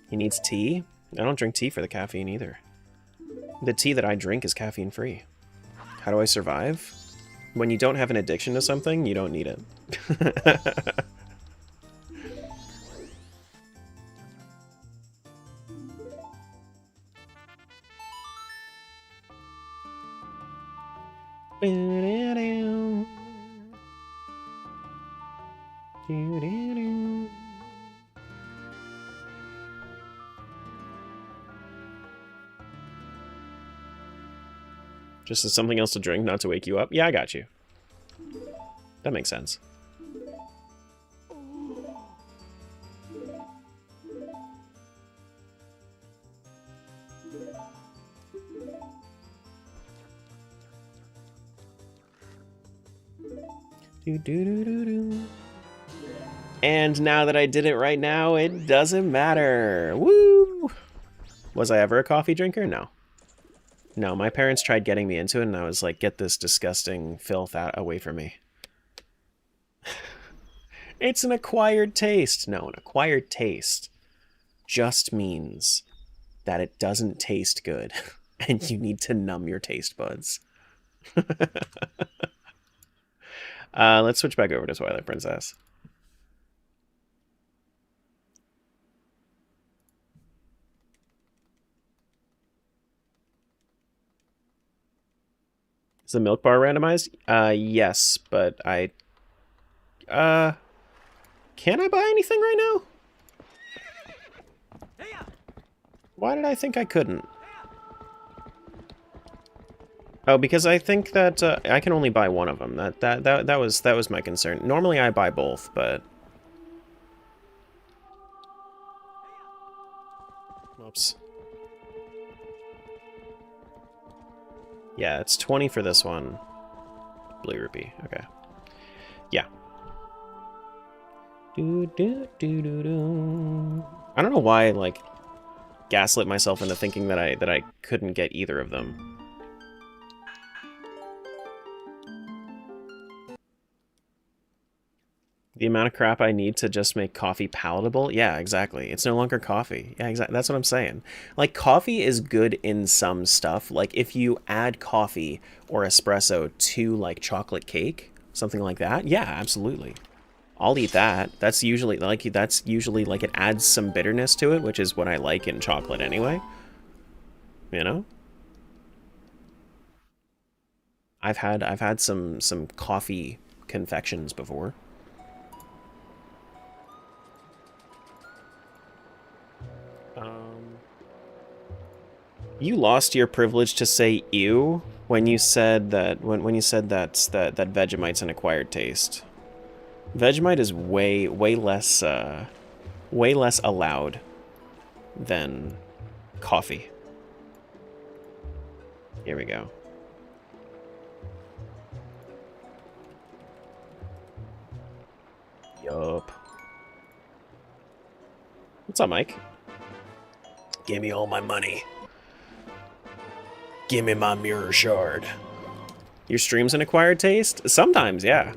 He needs tea? I don't drink tea for the caffeine either. The tea that I drink is caffeine free. How do I survive? When you don't have an addiction to something, you don't need it. Just as something else to drink, not to wake you up? Yeah, I got you. That makes sense. And now that I did it right now, it doesn't matter. Woo! Was I ever a coffee drinker? No. No, my parents tried getting me into it, and I was like, get this disgusting filth away from me. It's an acquired taste. No, an acquired taste just means that it doesn't taste good, and you need to numb your taste buds. Let's switch back over to Twilight Princess. Is the milk bar randomized? Yes, but I... Can I buy anything right now? Why did I think I couldn't? Oh, because I think that I can only buy one of them. That was my concern. Normally I buy both, but... Oops. Yeah, it's 20 for this one. Blue rupee. Okay. Yeah. I don't know why I, like, gaslit myself into thinking that I couldn't get either of them. The amount of crap I need to just make coffee palatable? Yeah, exactly. It's no longer coffee. Yeah, exactly. That's what I'm saying. Like, coffee is good in some stuff. Like, if you add coffee or espresso to, like, chocolate cake, something like that, yeah, absolutely. I'll eat that. That's usually like it adds some bitterness to it, which is what I like in chocolate anyway. You know? I've had some coffee confections before. You lost your privilege to say ew when you said that when you said that Vegemite's an acquired taste. Vegemite is way less allowed than coffee. Here we go. Yup. What's up, Mike? Give me all my money. Give me my mirror shard. Your stream's an acquired taste? Sometimes, yeah.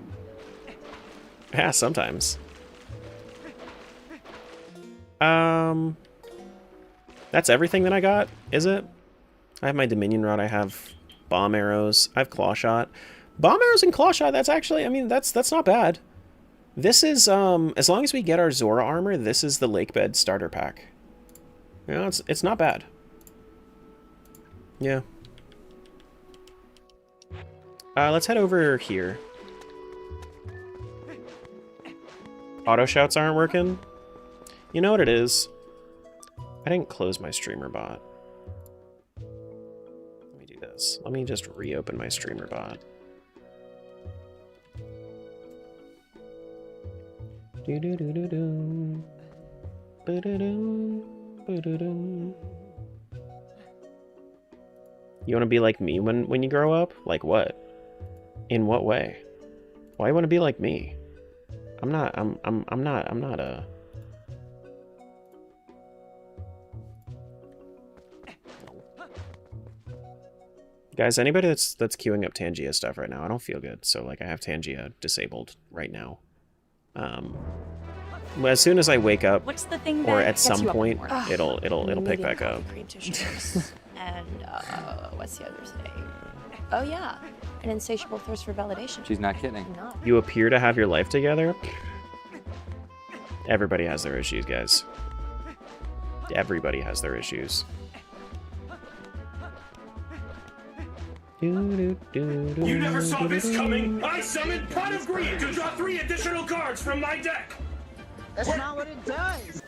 Yeah, sometimes. That's everything that I got, is it? I have my Dominion Rod, I have bomb arrows, I have claw shot. Bomb arrows and claw shot, that's actually, I mean, that's not bad. This is, as long as we get our Zora armor, this is the Lakebed starter pack. You know, it's not bad. Yeah. Let's head over here. Auto shouts aren't working. You know what it is? I didn't close my streamer bot. Let me do this. Let me just reopen my streamer bot. Do-do-do-do-do. Ba-da-do. Ba-da-do. You want to be like me when you grow up? Like what? In what way? Why you want to be like me? I'm not a... Guys, anybody that's queuing up Tangia stuff right now, I don't feel good. So like I have Tangia disabled right now. As soon as I wake up, what's the thing or that at some point, it'll pick back up. Cream chips. And what's the other thing? Oh yeah, an insatiable thirst for validation. She's not kidding. No. You appear to have your life together. Everybody has their issues, guys. Everybody has their issues. You never saw this coming! I summoned Pot of Greed to draw 3 additional cards from my deck! That's not what it does!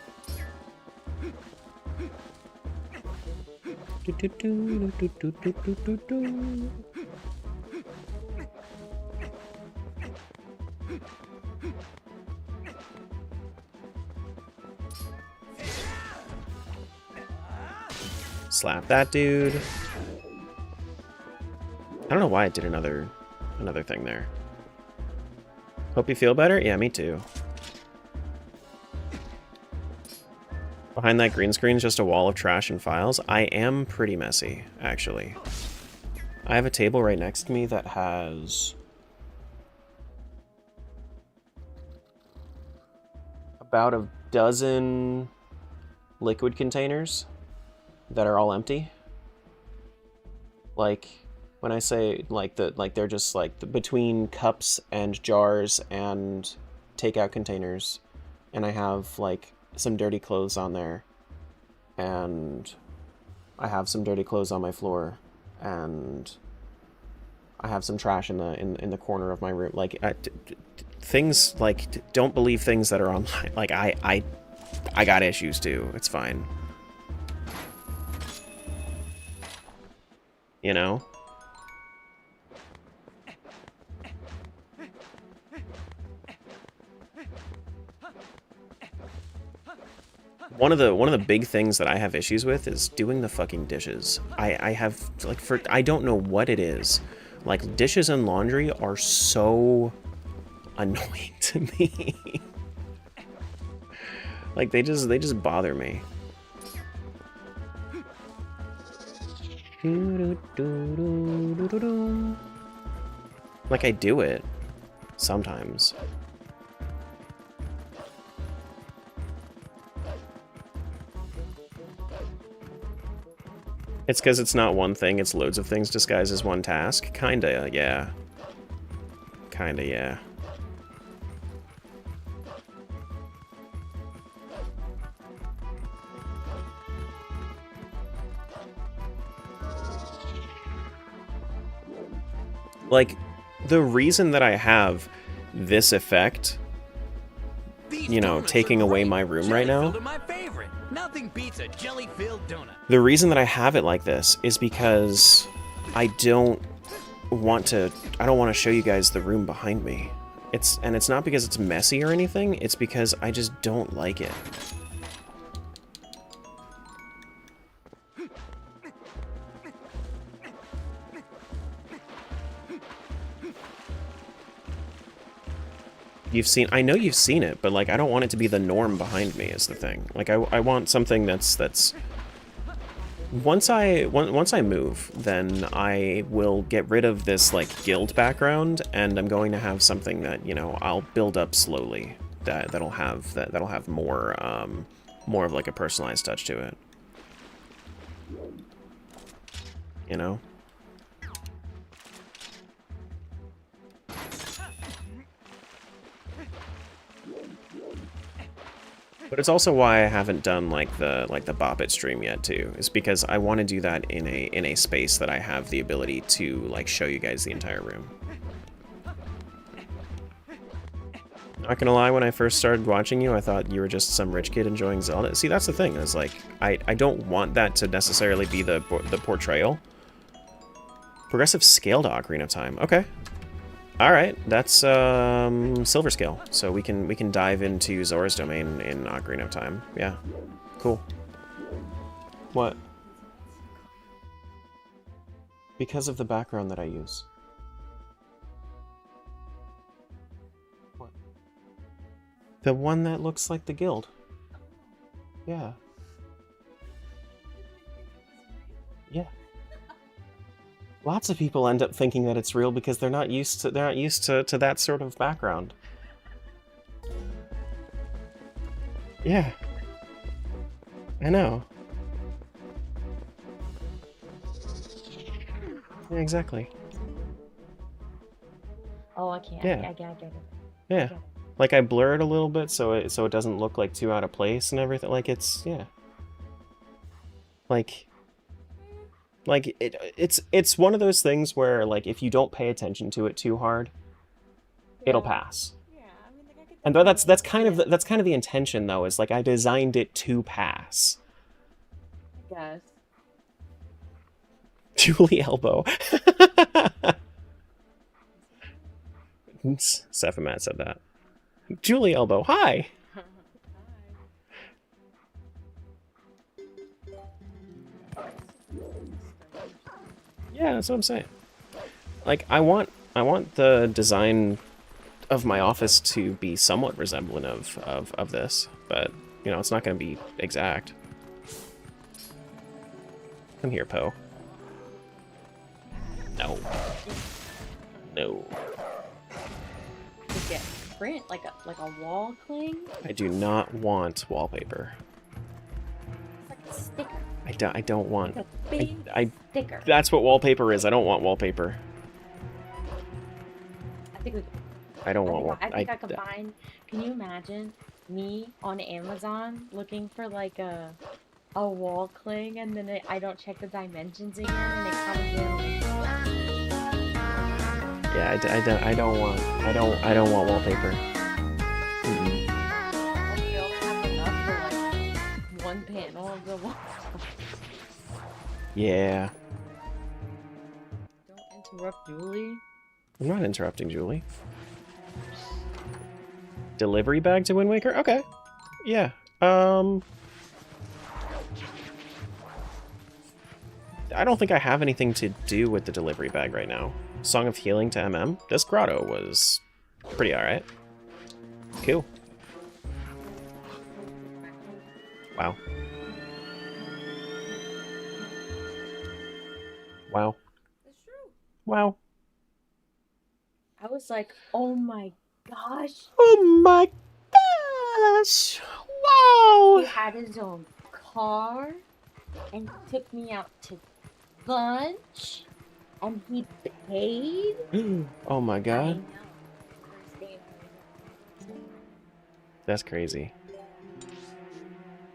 Slap that dude. I don't know why it did another thing there. Hope you feel better? Yeah, me too. Behind that green screen is just a wall of trash and files. I am pretty messy, actually. I have a table right next to me that has about a dozen liquid containers that are all empty. Like, when I say like they're just like between cups and jars and takeout containers, and I have like some dirty clothes on there, and I have some dirty clothes on my floor, and I have some trash in the corner of my room. Like things like don't believe things that are online. Like I got issues too. It's fine. You know? One of the big things that I have issues with is doing the fucking dishes. I have like I don't know what it is. Like dishes and laundry are so annoying to me. Like they just bother me. Like I do it sometimes. It's because it's not one thing, it's loads of things disguised as one task. Kinda, yeah. Kinda, yeah. Like, the reason that I have this effect, you know, taking away my room right now, Nothing beats a jelly-filled donut. the reason that I have it like this is because I don't want to show you guys the room behind me. It's not because it's messy or anything, it's because I just don't like it. I know you've seen it, but like I don't want it to be the norm behind me is the thing. Like I want something that's once I move, then I will get rid of this like guild background, and I'm going to have something that, you know, I'll build up slowly that'll have more of like a personalized touch to it. You know? But it's also why I haven't done like the Bop It stream yet too. Is because I want to do that in a space that I have the ability to like show you guys the entire room. Not gonna lie, when I first started watching you, I thought you were just some rich kid enjoying Zelda. See, that's the thing. Is like I don't want that to necessarily be the portrayal. Progressive scale to Ocarina of Time. Okay. Alright, that's silver scale, so we can dive into Zora's domain in Ocarina of Time. Yeah, cool. What? Because of the background that I use. What? The one that looks like the guild. Yeah. Yeah. Lots of people end up thinking that it's real because they're not used to that sort of background. Yeah. I know. Yeah, exactly. Oh, I can't. Yeah. I get it. Yeah. Like I blur it a little bit so it doesn't look like too out of place and everything. Like it's yeah. Like it's one of those things where like if you don't pay attention to it too hard, it'll pass. Yeah, I mean, like, I could And that's kind of the intention though, is like I designed it to pass. Yes. Julie Elbow. Sephimat said that. Julie Elbow, hi. Yeah, that's what I'm saying. Like, I want the design of my office to be somewhat resemblant of this, but, you know, it's not going to be exact. Come here, Poe. No. No. To get print like a wall cling. I do not want wallpaper. It's like a sticker. I don't want... Like a big sticker. That's what wallpaper is. I don't want wallpaper. I think we. I don't want I think I combine. Can you imagine me on Amazon looking for like a wall cling, and then I don't check the dimensions again, and it comes in. Yeah, I don't want wallpaper. Mm-mm. We only have enough for like one panel of the wall. Yeah. Don't interrupt Julie. I'm not interrupting Julie. Delivery bag to Wind Waker? Okay. Yeah. I don't think I have anything to do with the delivery bag right now. Song of Healing to MM. This grotto was pretty alright. Cool. Wow. Wow. It's true. Wow. I was like, oh my gosh. Oh my gosh! Wow! He had his own car and took me out to lunch and he paid. Oh my I god. know. That's crazy.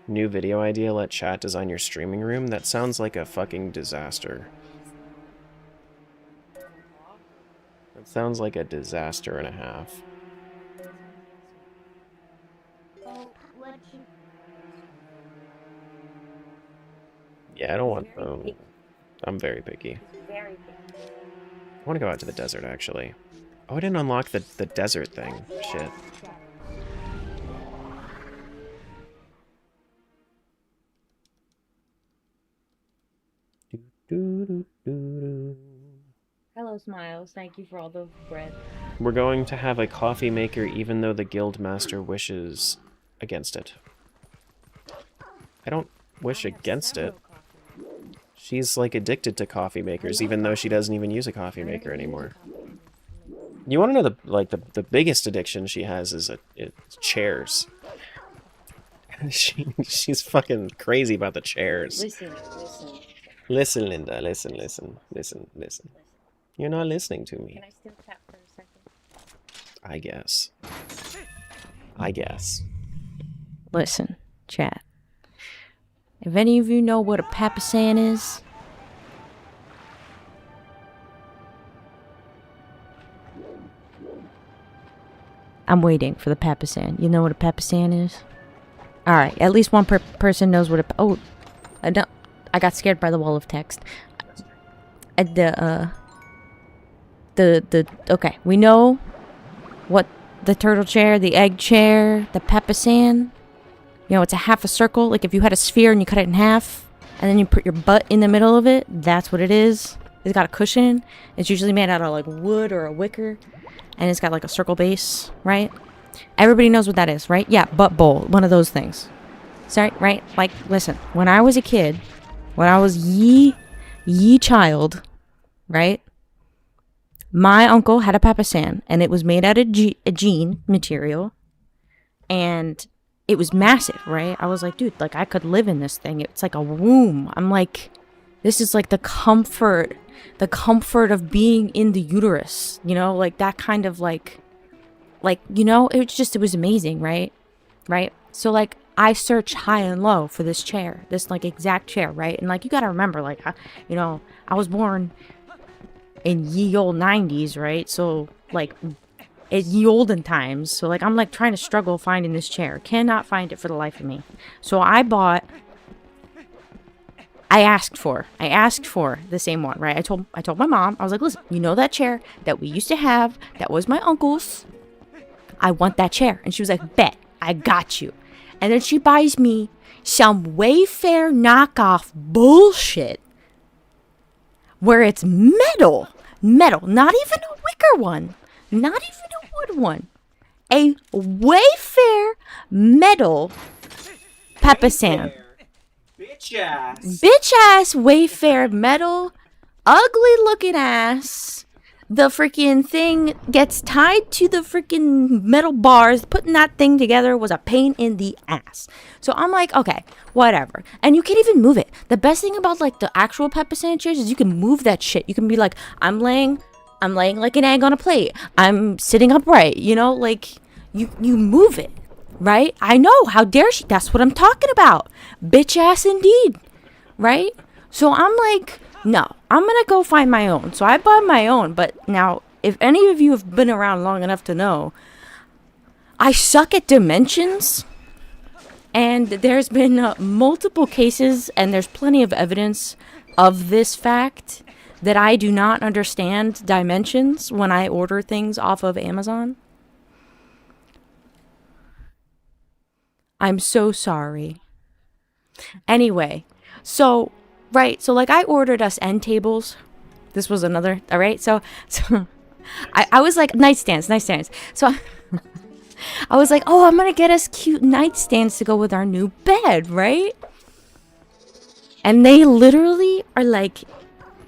New video idea, let chat design your streaming room? That sounds like a fucking disaster. Sounds like a disaster and a half. Yeah, I don't want them. I'm very picky. Very big. I want to go out to the desert, actually. Oh, I didn't unlock the desert thing. Shit. Hello, Smiles. Thank you for all the bread. We're going to have a coffee maker even though the guild master wishes against it. I don't wish against it. She's like addicted to coffee makers even though she doesn't even use a coffee maker anymore. You want to know the biggest addiction she has is it's chairs. She's fucking crazy about the chairs. Listen, Linda. Listen. You're not listening to me. Can I still tap for a second? I guess. Listen, chat. If any of you know what a papasan is, I'm waiting for the papasan. You know what a papasan is? Alright, at least one person knows what a... Oh, I got scared by the wall of text. Okay, we know what the turtle chair, the egg chair, the papasan. You know, it's a half a circle. Like if you had a sphere and you cut it in half, and then you put your butt in the middle of it, that's what it is. It's got a cushion. It's usually made out of like wood or a wicker. And it's got like a circle base, right? Everybody knows what that is, right? Yeah, butt bowl. One of those things. Sorry, right? Like, listen. When I was a kid, when I was ye child, right? My uncle had a papasan, and it was made out of jean material. And it was massive, right? I was like, dude, like I could live in this thing. It's like a womb. I'm like, this is like the comfort of being in the uterus, you know, like that kind of like, you know, it was amazing, right? So like I searched high and low for this chair, this like exact chair, right? And like, you got to remember, like, you know, I was born in ye old 90s, right? So like it's ye olden times. So like, I'm like trying to struggle finding this chair. Cannot find it for the life of me. So I asked for the same one, right? I told my mom, I was like, listen, you know that chair that we used to have, that was my uncle's? I want that chair. And she was like, bet, I got you. And then she buys me some Wayfair knockoff bullshit where it's metal, not even a wicker one, not even a wood one, a Wayfair metal papasan. Bitch ass Wayfair metal, ugly looking ass. The freaking thing gets tied to the freaking metal bars. Putting that thing together was a pain in the ass. So I'm like, okay, whatever. And you can't even move it. The best thing about like the actual papasan chairs is you can move that shit. You can be like, I'm laying like an egg on a plate. I'm sitting upright, you know, like you move it. Right? I know. How dare she? That's what I'm talking about. Bitch ass indeed. Right? So I'm like, no, I'm going to go find my own. So I bought my own. But now, if any of you have been around long enough to know, I suck at dimensions. And there's been multiple cases, and there's plenty of evidence of this fact, that I do not understand dimensions when I order things off of Amazon. I'm so sorry. Anyway, so like I ordered us end tables. This was another, all right? So I was like, nightstands. So I was like, oh, I'm going to get us cute nightstands to go with our new bed, right? And they literally are like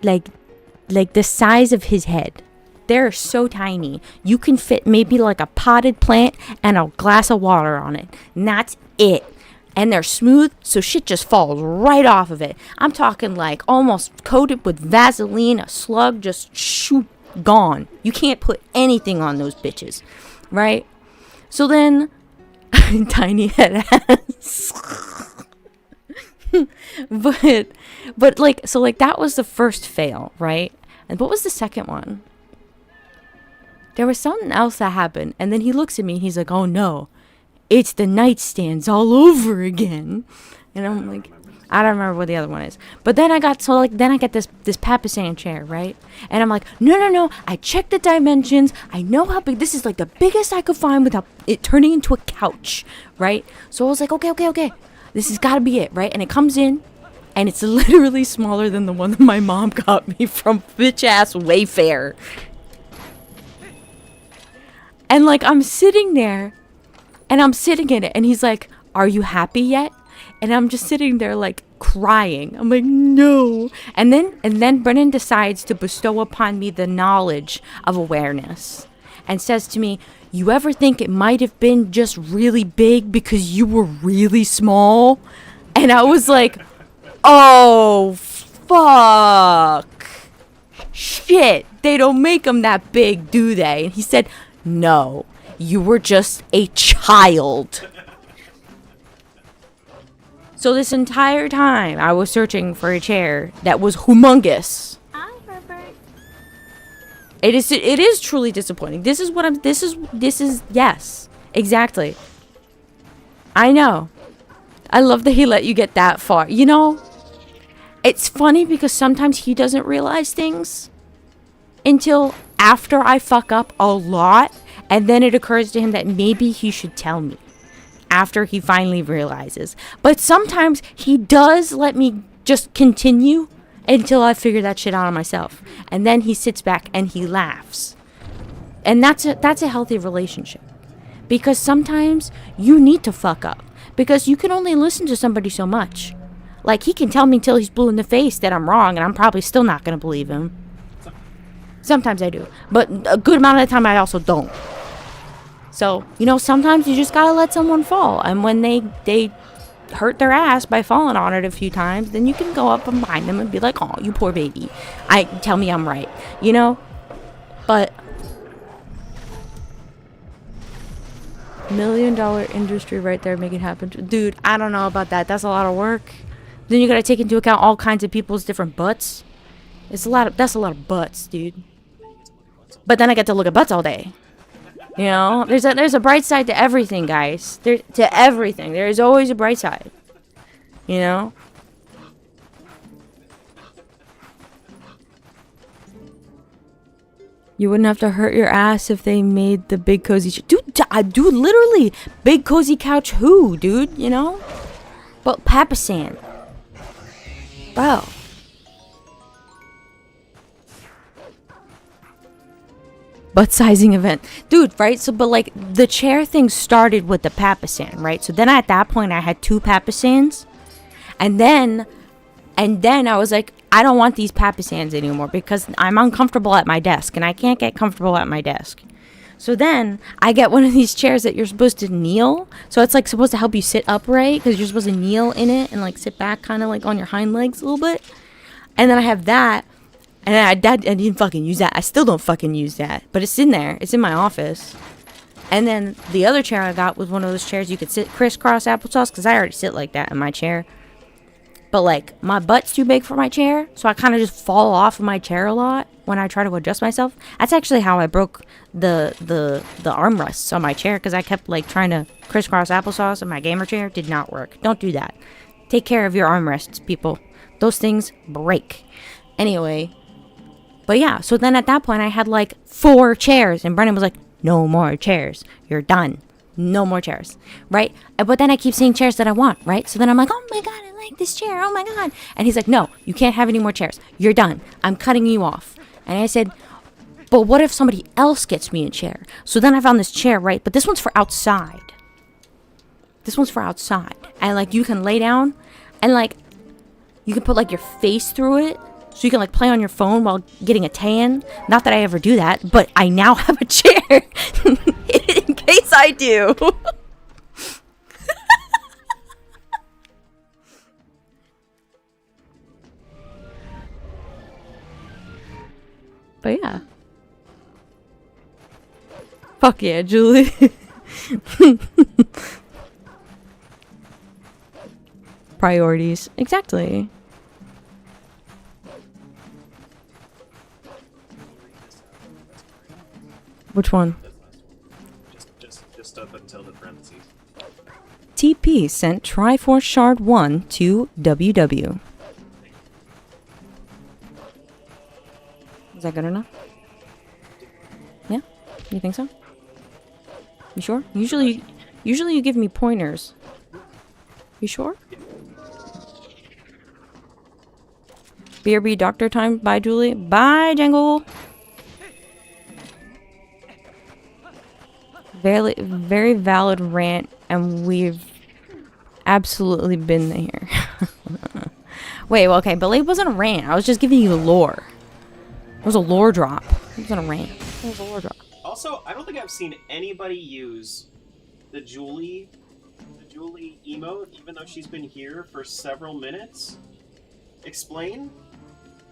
the size of his head. They're so tiny. You can fit maybe like a potted plant and a glass of water on it. And that's it. And they're smooth, so shit just falls right off of it. I'm talking like almost coated with Vaseline, a slug just shoot, gone. You can't put anything on those bitches, right? So then, tiny head ass. but like, so like that was the first fail, right? And what was the second one? there was something else that happened. And then he looks at me and he's like, oh no, it's the nightstands all over again. And I'm like, I don't remember what the other one is. But then I got, so like, then I get this Papasan chair, right? And I'm like, no, I checked the dimensions. I know how big, this is like the biggest I could find without it turning into a couch, right? So I was like, okay. This has got to be it, right? And it comes in, and it's literally smaller than the one that my mom got me from bitch-ass Wayfair. And like, I'm sitting there, and I'm sitting in it, and he's like, are you happy yet? And I'm just sitting there like crying. I'm like, no. And then Brennan decides to bestow upon me the knowledge of awareness and says to me, you ever think it might have been just really big because you were really small? And I was like, oh, fuck. Shit. They don't make them that big, do they? And he said, no, you were just a child. So this entire time, I was searching for a chair that was humongous. It is truly disappointing. This is, yes, exactly. I know. I love that he let you get that far. You know, it's funny because sometimes he doesn't realize things until after I fuck up a lot, and then it occurs to him that maybe he should tell me. After he finally realizes. But sometimes he does let me just continue until I figure that shit out on myself. And then he sits back and he laughs. And that's a healthy relationship. Because sometimes you need to fuck up. Because you can only listen to somebody so much. Like, he can tell me till he's blue in the face that I'm wrong, and I'm probably still not going to believe him. Sometimes I do. But a good amount of the time I also don't. So, you know, sometimes you just gotta let someone fall. And when they hurt their ass by falling on it a few times, then you can go up behind them and be like, oh, you poor baby. Tell me I'm right. You know? But $1 million industry right there, make it happen. Dude, I don't know about that. That's a lot of work. Then you gotta take into account all kinds of people's different butts. That's a lot of butts, dude. But then I get to look at butts all day. You know, there's a bright side to everything, guys. To everything. There is always a bright side. You know? You wouldn't have to hurt your ass if they made the big cozy... Dude, literally! Big cozy couch who, dude? You know? But Papasan. Wow. Butt sizing event. Dude, right? So, but like, the chair thing started with the Papasan, right? So then at that point, I had 2 Papasans. And then I was like, I don't want these Papasans anymore because I'm uncomfortable at my desk. And I can't get comfortable at my desk. So then I get one of these chairs that you're supposed to kneel. So it's like supposed to help you sit upright because you're supposed to kneel in it and like sit back kind of like on your hind legs a little bit. And then I have that. And I didn't fucking use that. I still don't fucking use that. But it's in there. It's in my office. And then the other chair I got was one of those chairs you could sit crisscross applesauce. Because I already sit like that in my chair. But like, my butt's too big for my chair. So I kind of just fall off of my chair a lot when I try to adjust myself. That's actually how I broke the armrests on my chair. Because I kept like trying to crisscross applesauce and my gamer chair did not work. Don't do that. Take care of your armrests, people. Those things break. Anyway... But yeah, so then at that point, I had like 4 chairs. And Brennan was like, no more chairs. You're done. No more chairs. Right? But then I keep seeing chairs that I want. Right? So then I'm like, oh my God, I like this chair. Oh my God. And he's like, no, you can't have any more chairs. You're done. I'm cutting you off. And I said, but what if somebody else gets me a chair? So then I found this chair, right? But this one's for outside. This one's for outside. And like, you can lay down and like, you can put like your face through it. So you can like play on your phone while getting a tan. Not that I ever do that, but I now have a chair in case I do. But yeah. Fuck yeah, Julie. Priorities. Exactly. Which one? Just up until the parentheses. TP sent Triforce Shard 1 to WW. Is that good enough? Yeah? You think so? You sure? Usually you give me pointers. You sure? BRB doctor time. Bye, Julie. Bye, Jangle. Very valid rant, and we've absolutely been there. Wait, well, okay, but it wasn't a rant. I was just giving you lore. It was a lore drop. It wasn't a rant. It was a lore drop. Also, I don't think I've seen anybody use the Julie emote, even though she's been here for several minutes. Explain?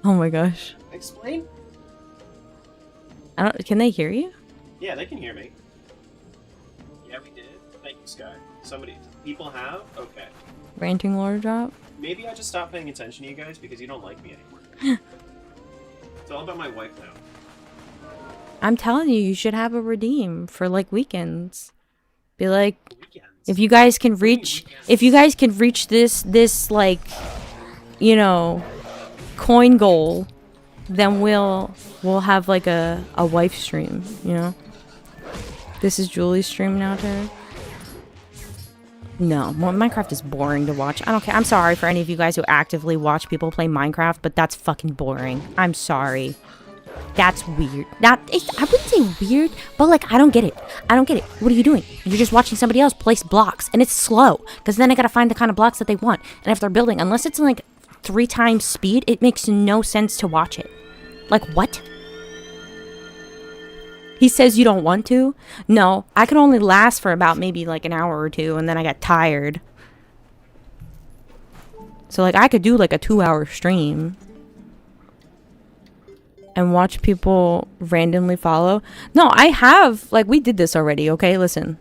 Oh my gosh. Explain? Can they hear you? Yeah, they can hear me. Yeah, we did. Thank you, Sky. People have? Okay. Ranting lore drop? Maybe I just stopped paying attention to you guys because you don't like me anymore. It's all about my wife now. I'm telling you, you should have a redeem for like weekends. Be like, if you guys can reach this like, you know, coin goal, then we'll have like a wife stream, you know? This is Julie's stream now, Terra. No, Minecraft is boring to watch. I don't care. I'm sorry for any of you guys who actively watch people play Minecraft, but that's fucking boring. I'm sorry. That's weird. I wouldn't say weird, but like, I don't get it. I don't get it. What are you doing? You're just watching somebody else place blocks, and it's slow, because then I gotta find the kind of blocks that they want. And if they're building, unless it's like 3 times speed, it makes no sense to watch it. Like, what? He says you don't want to? No, I can only last for about maybe like an hour or 2, and then I get tired. So like, I could do like a 2-hour stream and watch people randomly follow. No, I have, like, we did this already, okay? Listen.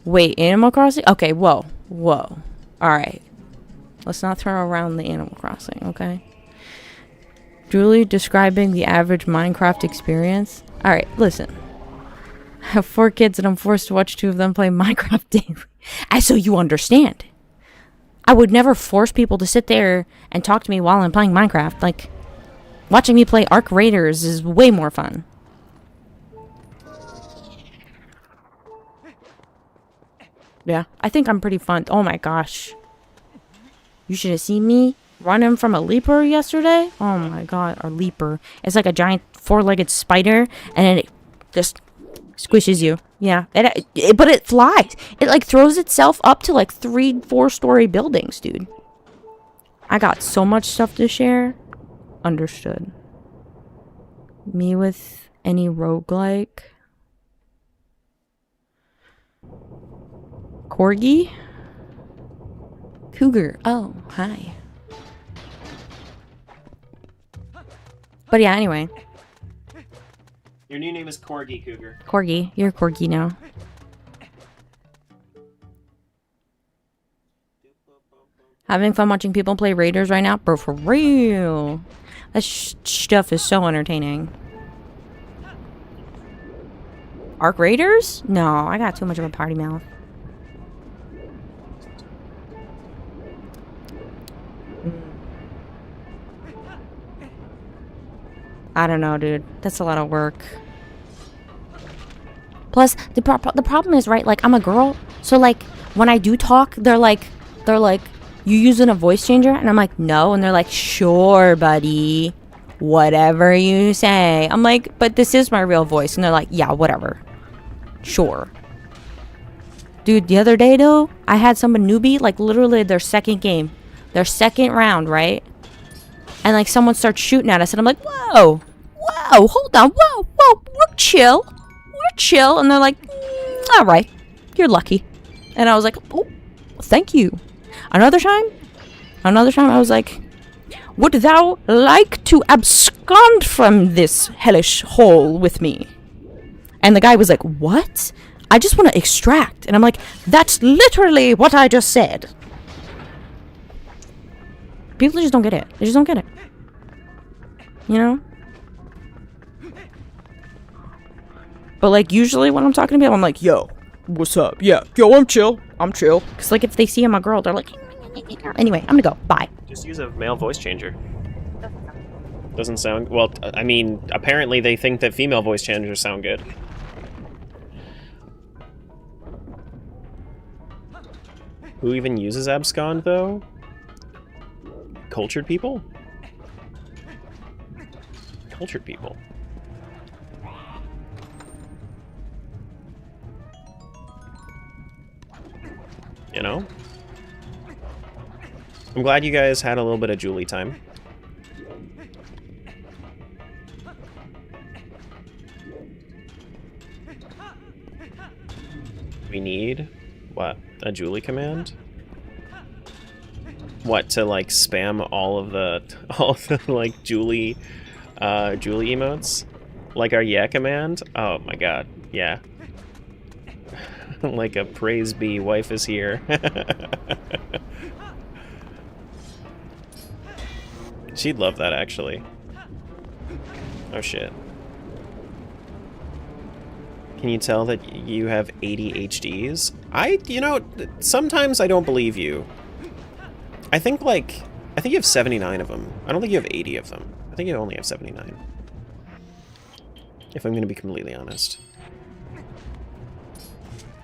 Wait, Animal Crossing? Okay, whoa. Alright. Let's not throw around the Animal Crossing, okay? Julie describing the average Minecraft experience. Alright, listen. I have 4 kids and I'm forced to watch 2 of them play Minecraft daily. And so you understand. I would never force people to sit there and talk to me while I'm playing Minecraft. Like, watching me play Arc Raiders is way more fun. Yeah, I think I'm pretty fun. Oh my gosh. You should have seen me running from a leaper yesterday. Oh my god, a leaper. It's like a giant 4-legged spider, and then it just squishes you. Yeah, but it flies. It like throws itself up to like 3-4 story buildings, dude. I got so much stuff to share. Understood. Me with any roguelike. Corgi? Cougar. Oh, hi. But yeah, anyway. Your new name is Corgi Cougar. Corgi. You're Corgi now. Having fun watching people play Raiders right now? Bro, for real. That stuff is so entertaining. Arc Raiders? No, I got too much of a party mouth. I don't know, dude. That's a lot of work. Plus, the problem is, right, like, I'm a girl, so, like, when I do talk, they're like, you using a voice changer? And I'm like, no. And they're like, sure, buddy. Whatever you say. I'm like, but this is my real voice. And they're like, yeah, whatever. Sure. Dude, the other day, though, I had some newbie, like, literally their second game. Their second round, right? And, like, someone starts shooting at us. And I'm like, whoa. Whoa, hold on. Whoa, we're chill. We're chill. And they're like, all right. You're lucky. And I was like, oh, thank you. Another time, I was like, would thou like to abscond from this hellish hole with me? And the guy was like, what? I just want to extract. And I'm like, that's literally what I just said. People just don't get it. They just don't get it. You know? But like usually when I'm talking to people, I'm like, yo, what's up? Yeah, yo, I'm chill. Cause like if they see I'm a girl, they're like, anyway, I'm gonna go. Bye. Just use a male voice changer. Doesn't sound well. I mean, apparently they think that female voice changers sound good. Who even uses abscond though? Cultured people? Cultured people. You know? I'm glad you guys had a little bit of Julie time. We need, what, a Julie command? What, to like spam all of the like Julie emotes? Like our yeah command? Oh my god, yeah. Like a praise be, wife is here. She'd love that, actually. Oh shit. Can you tell that you have ADHDs? You know, sometimes I don't believe you. I think you have 79 of them. I don't think you have 80 of them. I think you only have 79. If I'm gonna be completely honest.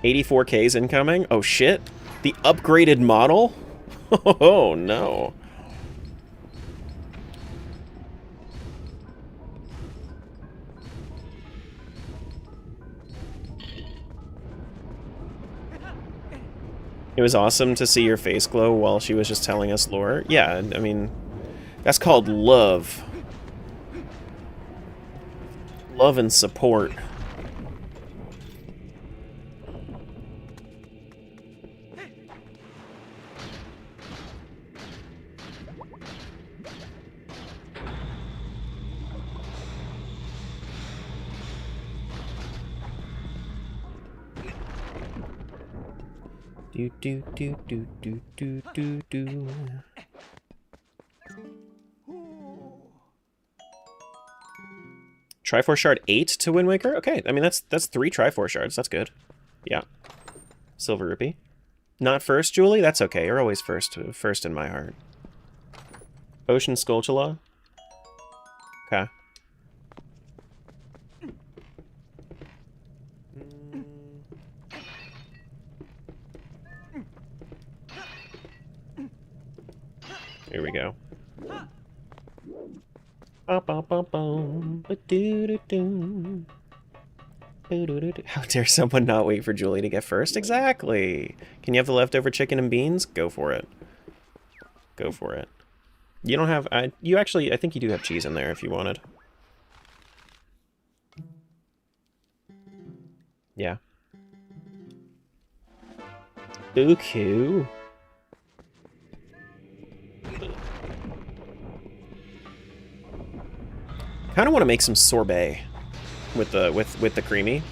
84K's incoming? Oh shit. The upgraded model? Oh no. It was awesome to see your face glow while she was just telling us lore. Yeah, I mean, that's called love. Love and support. Do do do do do do do do. Triforce Shard 8 to Wind Waker? Okay, I mean that's 3 Triforce Shards, that's good. Yeah. Silver Rupee. Not first, Julie? That's okay, you're always first in my heart. Ocean Skulltula. Okay. Here we go. How dare someone not wait for Julie to get first? Exactly! Can you have the leftover chicken and beans? Go for it. Go for it. You don't have... you actually... I think you do have cheese in there if you wanted. Yeah. Ooh, kind of want to make some sorbet with the creamy,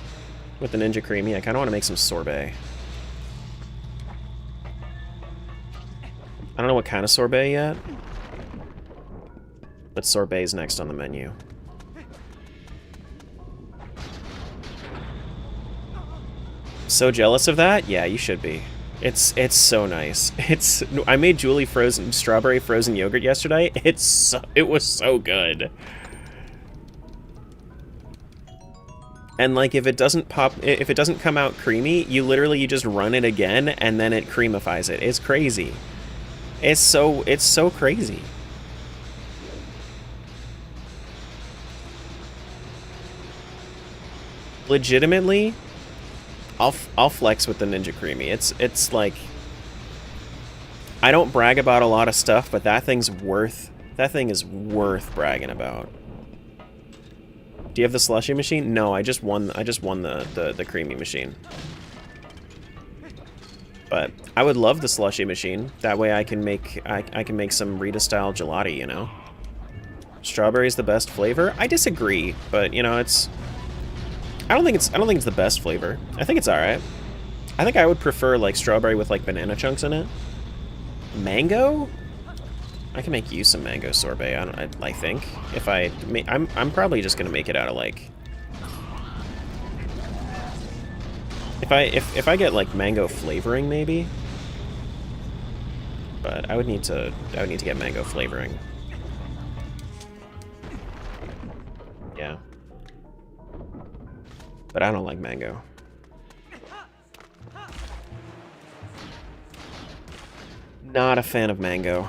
with the Ninja Creamy. I kind of want to make some sorbet. I don't know what kind of sorbet yet, but sorbet is next on the menu. So jealous of that? Yeah, you should be. It's so nice. I made Julie strawberry frozen yogurt yesterday. It was so good. And like if it doesn't come out creamy, you just run it again and then it creamifies it. It's crazy. It's so crazy. Legitimately, I'll flex with the Ninja Creamy. It's like, I don't brag about a lot of stuff, but that thing is worth bragging about. Do you have the slushy machine? No, I just won the creamy machine. But I would love the slushy machine. That way I can make some Rita style gelati, you know. Strawberry's the best flavor? I disagree, but you know, I don't think it's the best flavor. I think it's alright. I think I would prefer like strawberry with like banana chunks in it. Mango? I can make you some mango sorbet. I think if I'm probably just gonna make it out of like If I get like mango flavoring maybe. But I would need to get mango flavoring. Yeah. But I don't like mango. Not a fan of mango.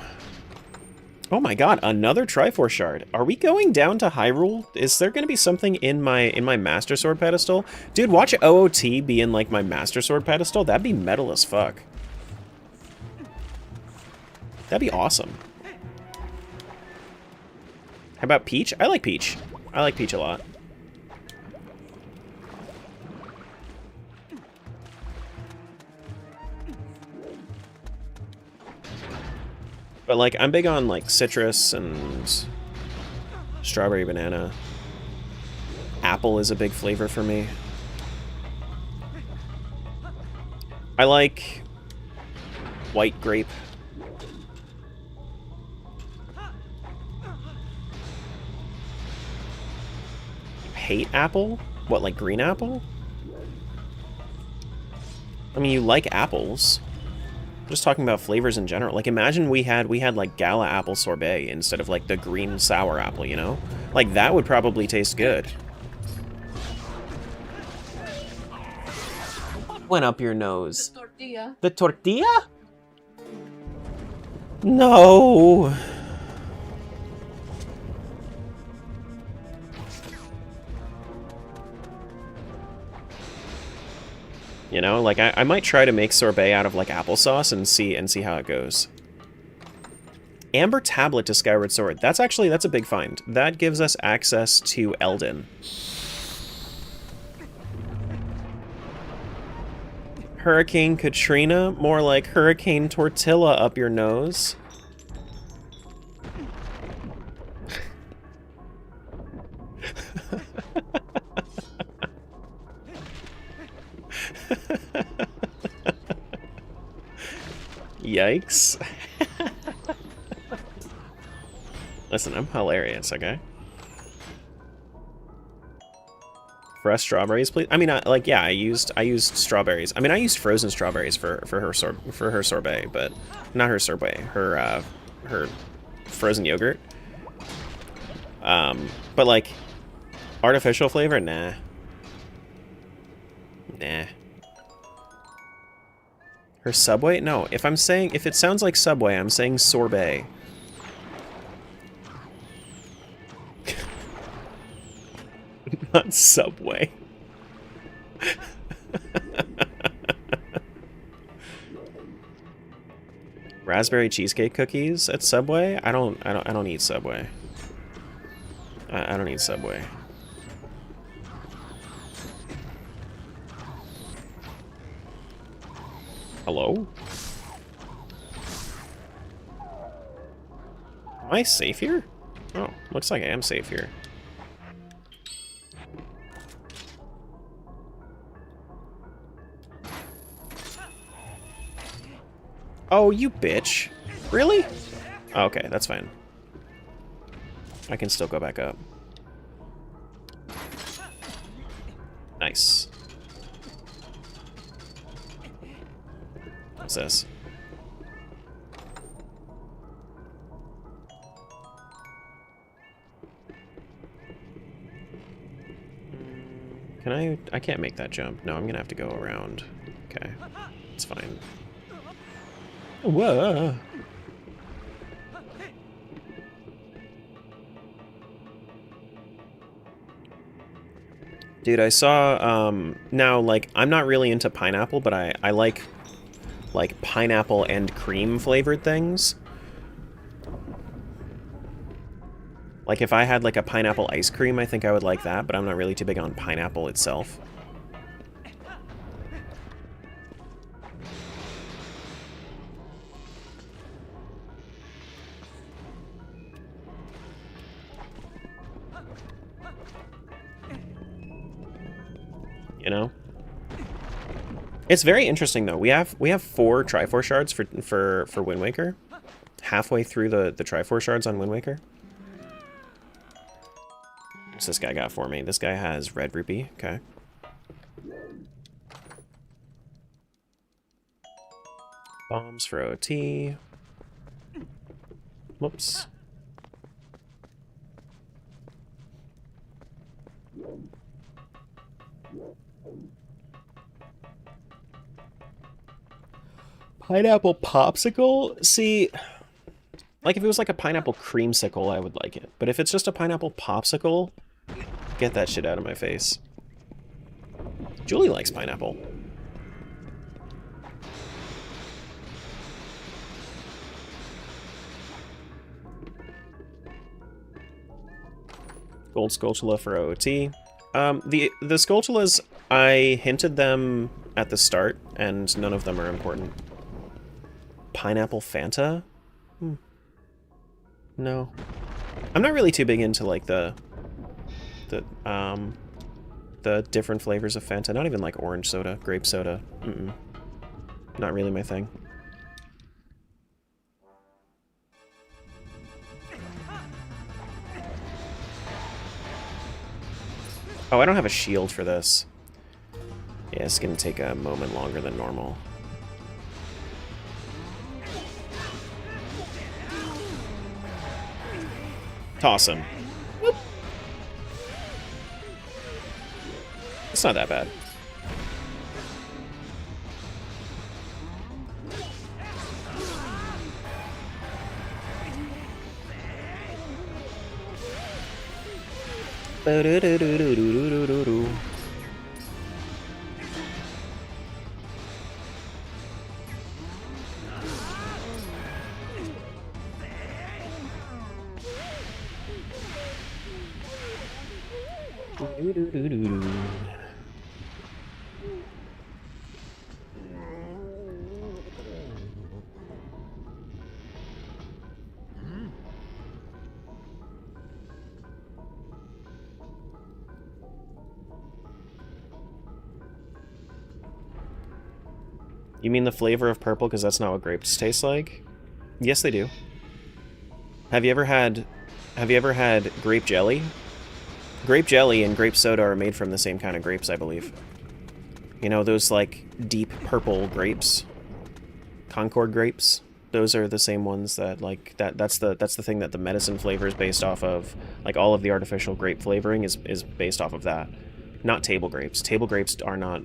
Oh my god, another Triforce Shard. Are we going down to Hyrule? Is there gonna be something in my Master Sword pedestal? Dude, watch OOT be in like my Master Sword pedestal. That'd be metal as fuck. That'd be awesome. How about Peach? I like Peach. I like Peach a lot. But like, I'm big on like citrus and strawberry banana. Apple is a big flavor for me. I like white grape. Hate apple? What, like green apple? I mean, you like apples. I'm just talking about flavors in general. Like, imagine we had like gala apple sorbet instead of like the green sour apple, you know? Like, that would probably taste good. What went up your nose? The tortilla. The tortilla? No. You know, like I might try to make sorbet out of like applesauce and see how it goes. Amber tablet to Skyward Sword. That's a big find. That gives us access to Eldin. Hurricane Katrina, more like Hurricane Tortilla up your nose. Yikes. Listen, I'm hilarious, okay? Fresh strawberries, please. I mean, like, yeah, I used strawberries. I mean, I used frozen strawberries for her sorbet, but not her sorbet. Her frozen yogurt. But like, artificial flavor, nah. Nah. Her Subway? No, if it sounds like Subway, I'm saying sorbet. Not Subway. Raspberry cheesecake cookies at Subway? I don't eat Subway. I don't eat Subway. Hello? Am I safe here? Oh, looks like I am safe here. Oh, you bitch. Really? Oh, okay, that's fine. I can still go back up. Nice. What's this? Can I can't make that jump. No, I'm gonna have to go around. Okay, it's fine. Whoa. Dude, I saw, now, like, I'm not really into pineapple, but I like pineapple and cream flavored things. Like, if I had, like, a pineapple ice cream, I think I would like that, but I'm not really too big on pineapple itself. You know? It's very interesting though. We have 4 Triforce shards for Wind Waker. Halfway through the Triforce shards on Wind Waker. What's this guy got for me? This guy has red rupee. Okay. Bombs for OT. Whoops. Pineapple popsicle? See, like if it was like a pineapple creamsicle, I would like it. But if it's just a pineapple popsicle, get that shit out of my face. Julie likes pineapple. Gold Skulltula for OOT. The Skulltulas, I hinted them at the start, and none of them are important. Pineapple Fanta? No. I'm not really too big into like the different flavors of Fanta. Not even like orange soda, grape soda. Not really my thing. Oh, I don't have a shield for this. Yeah, it's gonna take a moment longer than normal. Toss him. Whoop. It's not that bad. You mean the flavor of purple because that's not what grapes taste like? Yes, they do. Have you ever had grape jelly? Grape jelly and grape soda are made from the same kind of grapes, I believe. You know, those like deep purple grapes? Concord grapes? Those are the same ones that like that's the thing that the medicine flavor is based off of. Like all of the artificial grape flavoring is based off of that. Not table grapes. Table grapes are not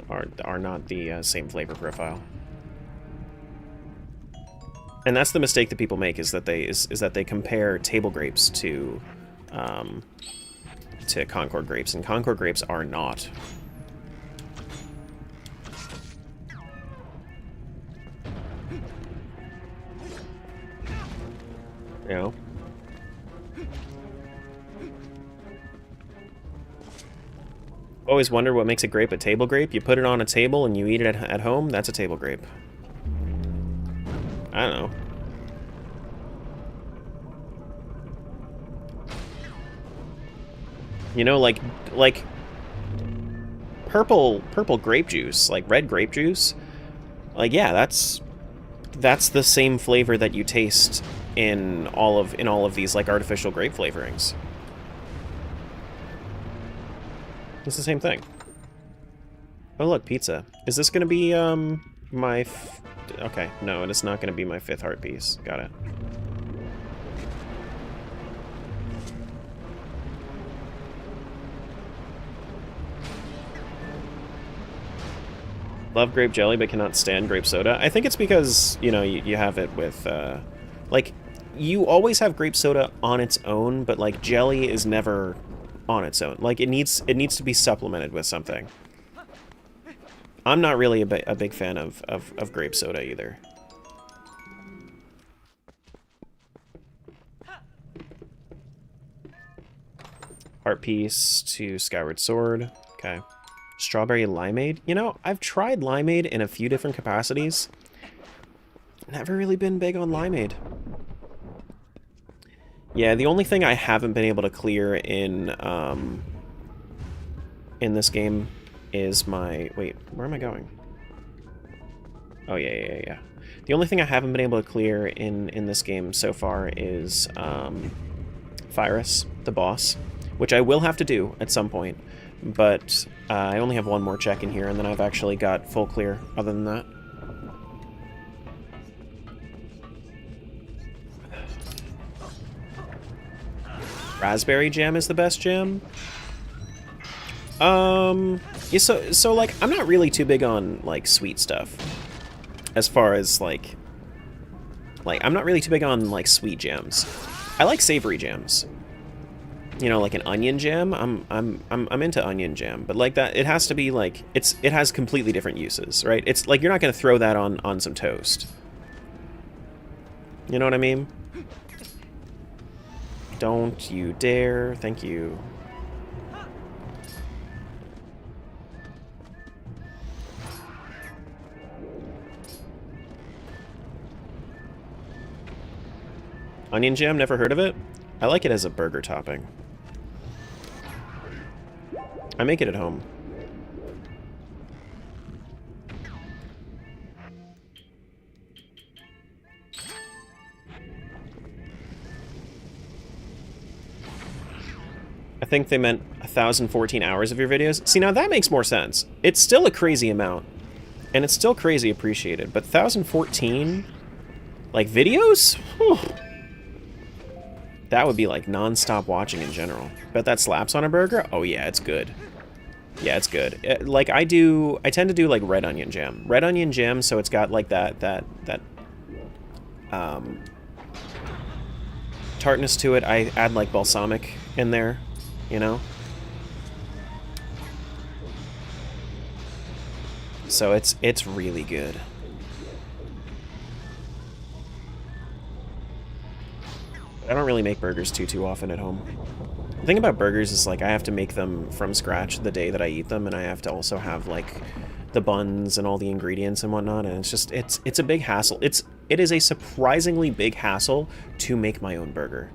the same flavor profile. And that's the mistake that people make is that they compare table grapes to Concord grapes, and Concord grapes are not. You know? Always wonder what makes a grape a table grape. You put it on a table and you eat it at home, that's a table grape. I don't know. You know, like purple grape juice, like red grape juice. Like yeah, that's the same flavor that you taste in all of these like artificial grape flavorings. It's the same thing. Oh look, pizza. Is this gonna be my okay, no, it is not gonna be my 5th heart piece. Got it. Love grape jelly but cannot stand grape soda. I think it's because, you know, you have it with like you always have grape soda on its own, but like jelly is never on its own. Like it needs to be supplemented with something. I'm not really a big fan of grape soda either. Heart piece to Skyward Sword. Okay. Strawberry limeade. You know, I've tried limeade in a few different capacities. Never really been big on limeade. Yeah, the only thing I haven't been able to clear in this game is my... Wait, where am I going? Oh, yeah. The only thing I haven't been able to clear in this game so far is Phyrus, the boss, which I will have to do at some point, but I only have one more check in here, and then I've actually got full clear other than that. raspberry jam is the best jam. Yeah, so like, I'm not really too big on, like, sweet stuff. As far as, like, I'm not really too big on, like, sweet jams. I like savory jams. You know, like an onion jam. I'm into onion jam, but like that, it has to be like it has completely different uses, right? It's like you're not gonna throw that on some toast. You know what I mean? Don't you dare! Thank you. Onion jam, never heard of it? I like it as a burger topping. I make it at home. I think they meant 1,014 hours of your videos. See, now that makes more sense. It's still a crazy amount. And it's still crazy appreciated. But 1,014, like, videos? Whew. That would be like non-stop watching in general. Bet that slaps on a burger? Oh yeah, it's good. Yeah, it's good. Like I tend to do like red onion jam. Red onion jam, so it's got like that tartness to it. I add like balsamic in there, you know? So it's really good. I don't really make burgers too often at home. The thing about burgers is like I have to make them from scratch the day that I eat them, and I have to also have like the buns and all the ingredients and whatnot, and it's just it's a big hassle. It is a surprisingly big hassle to make my own burger,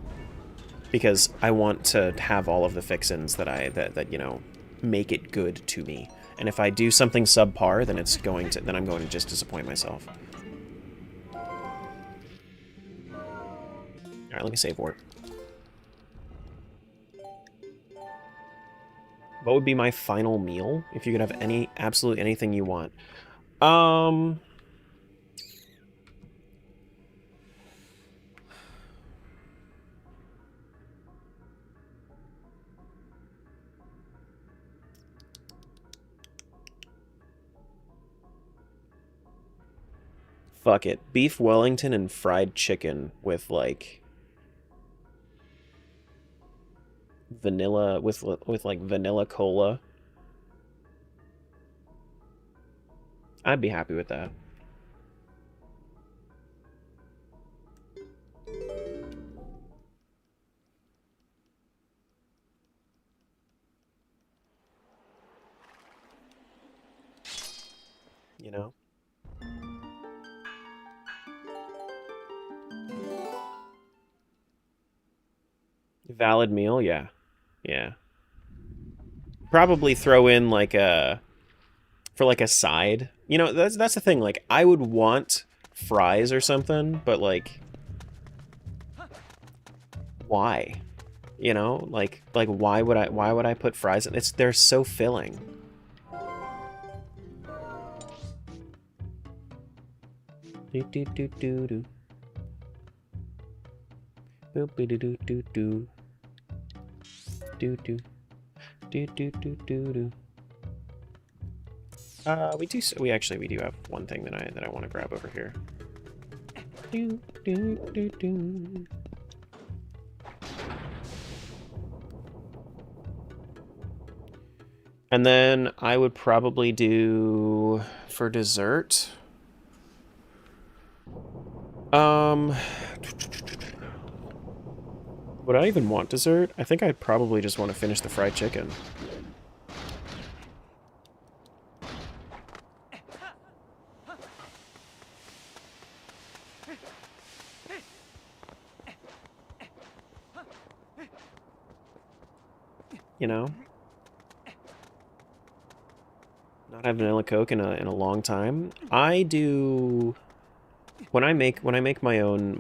because I want to have all of the fixins that you know make it good to me. And if I do something subpar, then I'm going to just disappoint myself. Alright, let me save warp. What would be my final meal if you could have absolutely anything you want? Fuck it. Beef Wellington and fried chicken with like vanilla with like vanilla cola. I'd be happy with that. You know? Valid meal, yeah. Yeah. Probably throw in like for like a side. You know, that's the thing, like I would want fries or something, but like why? You know, like why would I put fries in? They're so filling. Do do do do do. Boop do do do do do. Do do do do do do do. We do have one thing that I want to grab over here. Do do do do. And then I would probably do for dessert. Would I even want dessert? I think I'd probably just want to finish the fried chicken. You know? Not have vanilla Coke in a long time. I do when I make my own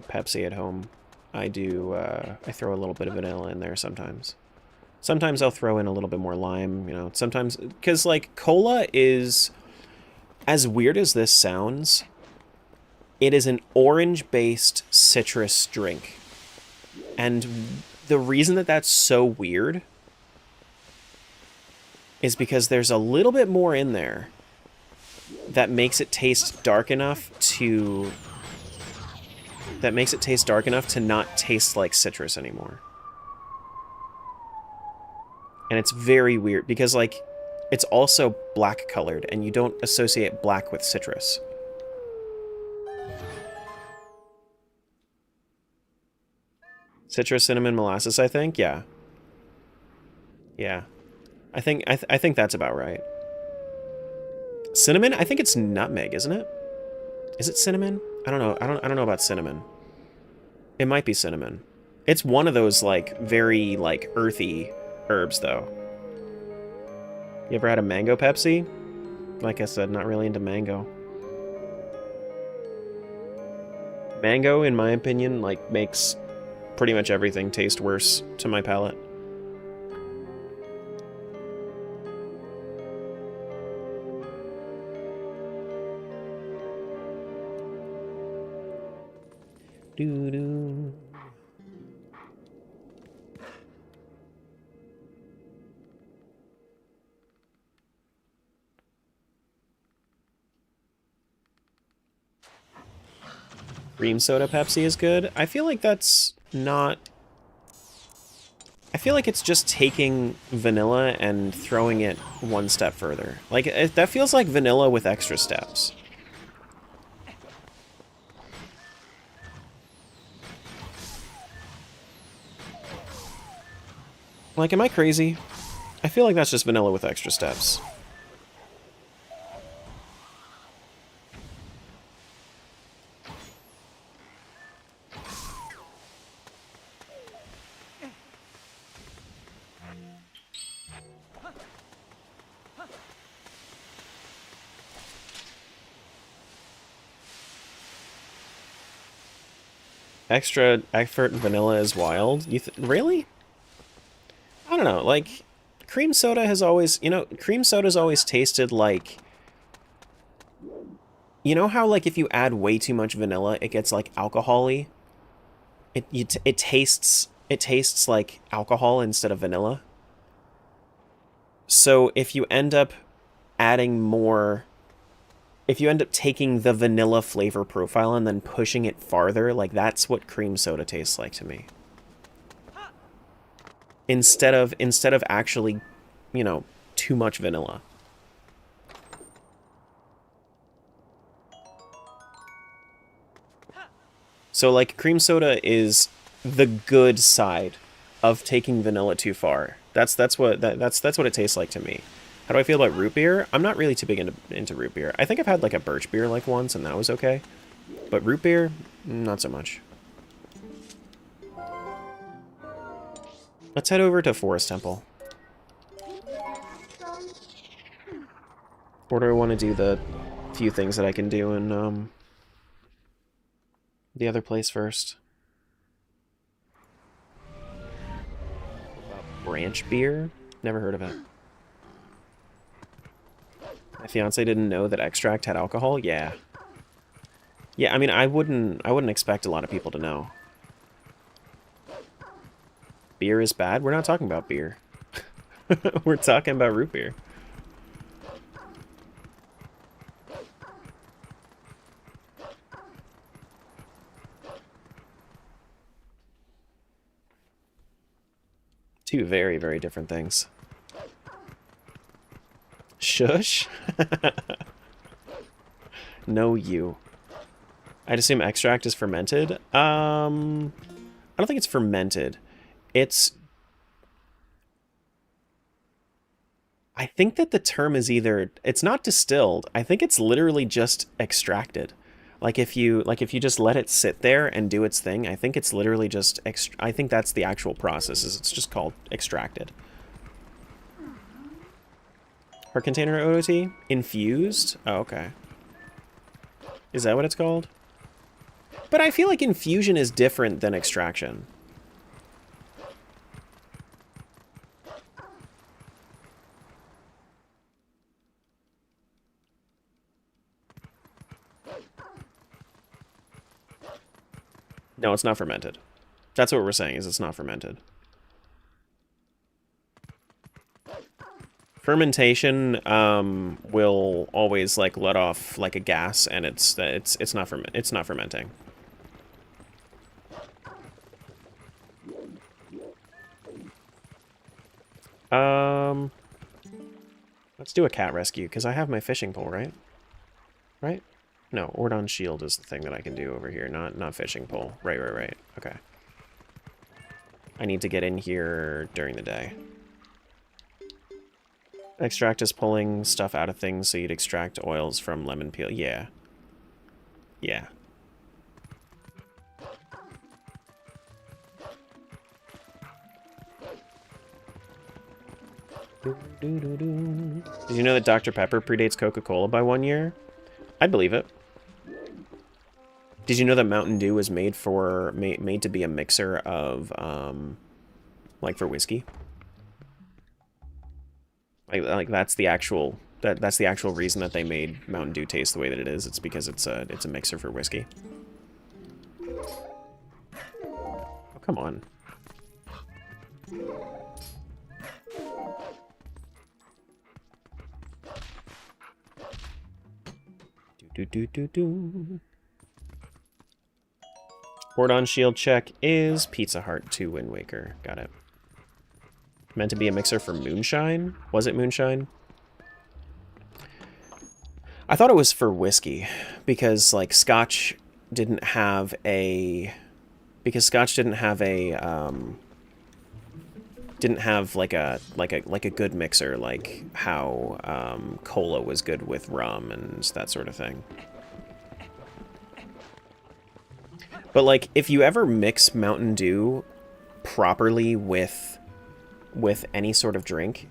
Pepsi at home. I throw a little bit of vanilla in there sometimes. Sometimes I'll throw in a little bit more lime, you know, sometimes, because, like, cola is, as weird as this sounds, it is an orange-based citrus drink. And the reason that that's so weird is because there's a little bit more in there that makes it taste dark enough to... that makes it taste dark enough to not taste like citrus anymore. And it's very weird because, like, it's also black colored and you don't associate black with citrus. Citrus, cinnamon, molasses, I think? Yeah. Yeah. I think that's about right. Cinnamon? I think it's nutmeg, isn't it? Is it cinnamon? I don't know. I don't know about cinnamon. It might be cinnamon. It's one of those, like, very, like, earthy herbs, though. You ever had a mango Pepsi? Like I said, not really into mango. Mango, in my opinion, like, makes pretty much everything taste worse to my palate. Doo-doo. Cream soda Pepsi is good. I feel like that's not... I feel like it's just taking vanilla and throwing it one step further. Like, that feels like vanilla with extra steps. Like, am I crazy? I feel like that's just vanilla with extra steps. Extra effort vanilla is wild. Really? I don't know, like, cream soda has always, you know, cream soda's always tasted like, you know how, like, if you add way too much vanilla, it gets, like, alcohol-y? It tastes like alcohol instead of vanilla. So if you end up adding more, if you end up taking the vanilla flavor profile and then pushing it farther, like, that's what cream soda tastes like to me. Instead of actually, you know, too much vanilla. So, like, cream soda is the good side of taking vanilla too far. That's what it tastes like to me. How do I feel about root beer? I'm not really too big into root beer. I think I've had, like, a birch beer, like, once, and that was okay. But root beer, not so much. Let's head over to Forest Temple. Or do I want to do the few things that I can do in the other place first? Branch beer? Never heard of it. My fiance didn't know that extract had alcohol? Yeah. Yeah, I mean, I wouldn't expect a lot of people to know. Beer is bad? We're not talking about beer. We're talking about root beer. Two very, very different things. Shush? No, you. I'd assume extract is fermented. I don't think it's fermented. I think that the term is either, it's not distilled. I think it's literally just extracted. Like if you just let it sit there and do its thing, I think it's literally just I think that's the actual process. Is it's just called extracted. Her container OOT? Infused? Oh, okay. Is that what it's called? But I feel like infusion is different than extraction. No, it's not fermented. That's what we're saying, is it's not fermented. Fermentation will always like let off like a gas, and it's not fermenting. Let's do a cat rescue because I have my fishing pole, right? Right? No, Ordon Shield is the thing that I can do over here, not fishing pole. Right. Okay. I need to get in here during the day. Extract is pulling stuff out of things, so you'd extract oils from lemon peel. Yeah. Yeah. Did you know that Dr. Pepper predates Coca-Cola by 1 year? I'd believe it. Did you know that Mountain Dew was made to be a mixer of like for whiskey? Like that's the actual reason that they made Mountain Dew taste the way that it is. It's because it's a mixer for whiskey. Oh, come on. Ordon Shield check is Pizza Heart to Wind Waker. Got it. Meant to be a mixer for moonshine? Was it moonshine? I thought it was for whiskey because like Scotch didn't have a like a good mixer like how cola was good with rum and that sort of thing. But like if you ever mix Mountain Dew properly with any sort of drink,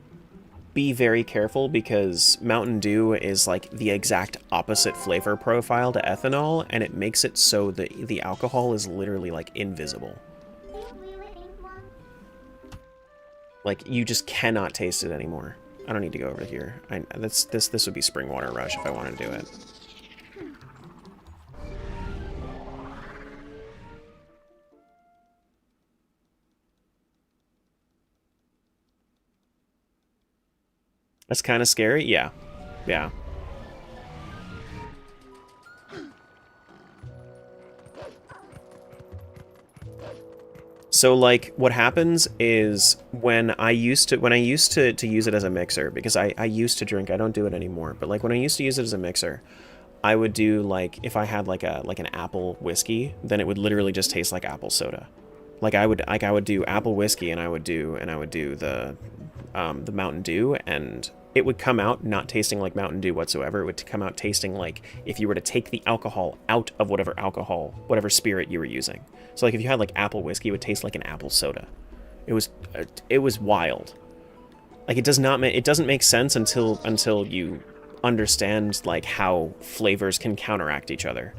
be very careful because Mountain Dew is like the exact opposite flavor profile to ethanol, and it makes it so that the alcohol is literally like invisible. Like you just cannot taste it anymore. I don't need to go over here. This would be Spring Water Rush if I want to do it. That's kind of scary. Yeah. Yeah. So like what happens is when I used to use it as a mixer, because I used to drink, I don't do it anymore, but like when I used to use it as a mixer, I would do like if I had like an apple whiskey, then it would literally just taste like apple soda. Like I would do apple whiskey and I would do the Mountain Dew, and it would come out not tasting like Mountain Dew whatsoever. It would come out tasting like if you were to take the alcohol out of whatever spirit you were using. So like if you had like apple whiskey, it would taste like an apple soda. It was wild. Like it doesn't make sense until you understand like how flavors can counteract each other.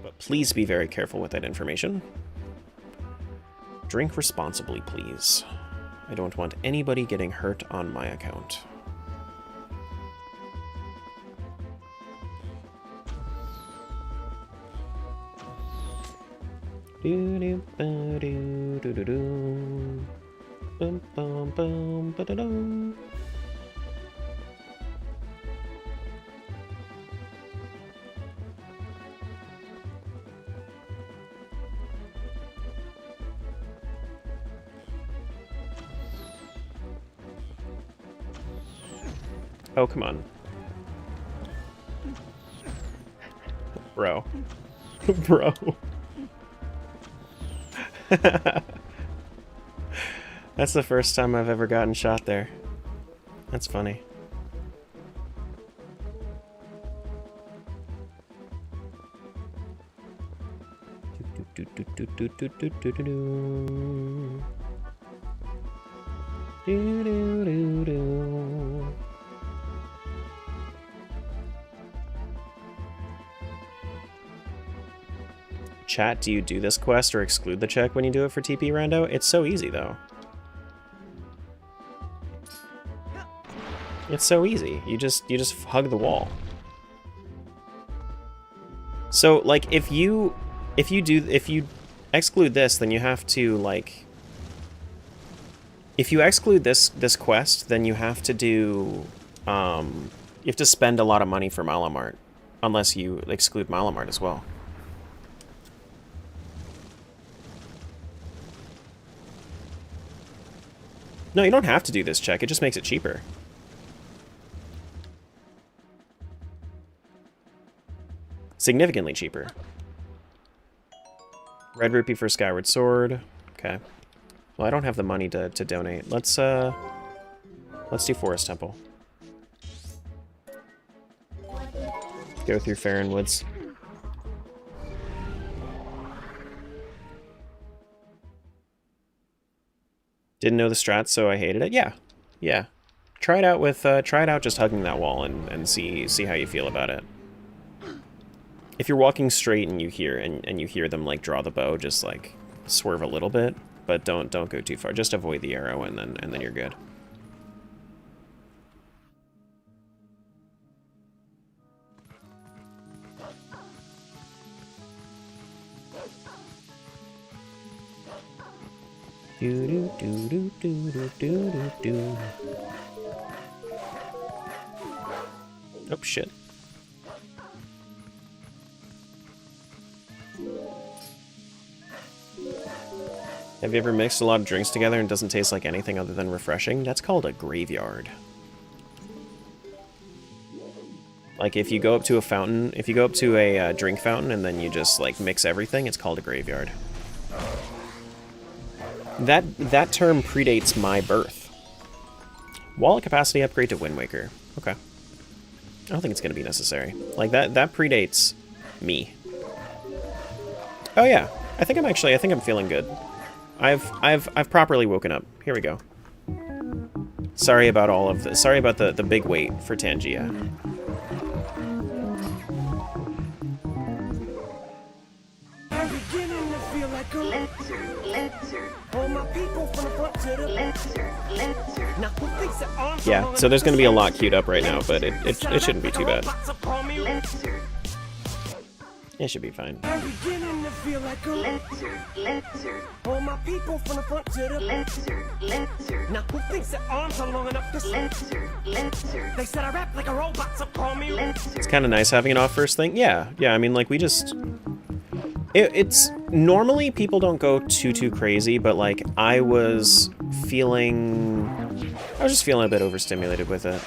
But please be very careful with that information. Drink responsibly, please. I don't want anybody getting hurt on my account. Bum bum bum ba-da-dum. Oh, come on. Bro. Bro. That's the first time I've ever gotten shot there. That's funny. Chat, do you do this quest or exclude the check when you do it for TP Rando? It's so easy, though. It's so easy. You just hug the wall. So like if you exclude this, then you have to like if you exclude this quest, then you have to do you have to spend a lot of money for Malamart, unless you exclude Malamart as well. No, you don't have to do this check. It just makes it cheaper. Significantly cheaper. Red rupee for Skyward Sword. Okay. Well, I don't have the money to donate. Let's do Forest Temple. Go through Farron Woods. Didn't know the strats, so I hated it. Yeah, yeah. Try it out with just hugging that wall and see how you feel about it. If you're walking straight and you hear them like draw the bow, just like swerve a little bit, but don't go too far. Just avoid the arrow and then you're good. Do do do do do do do do. Oh shit. Have you ever mixed a lot of drinks together and it doesn't taste like anything other than refreshing? That's called a graveyard. Like if you go up to a fountain, if you go up to a drink fountain and then you just like mix everything, it's called a graveyard. That term predates my birth. Wallet capacity upgrade to Wind Waker. Okay. I don't think it's going to be necessary. Like that predates me. Oh yeah. I think I'm feeling good. I've properly woken up. Here we go. Sorry about all of this. Sorry about the big wait for Tangia. I'm beginning to feel like a lesser. All my people from the front to the lesser. Now who thinks that arms are Yeah, long so there's going to be a lot enough queued up right now, but it shouldn't be too bad. Lesser. It should be fine. I'm beginning to feel like a lesser. All my people from the front to the lesser. Now who thinks that arms are long enough to lesser. They said I rap like a robot, so call me lesser. It's kind of nice having an off first thing. Yeah, I mean, like, we just... It's... Normally, people don't go too crazy, but, like, I was just feeling a bit overstimulated with it.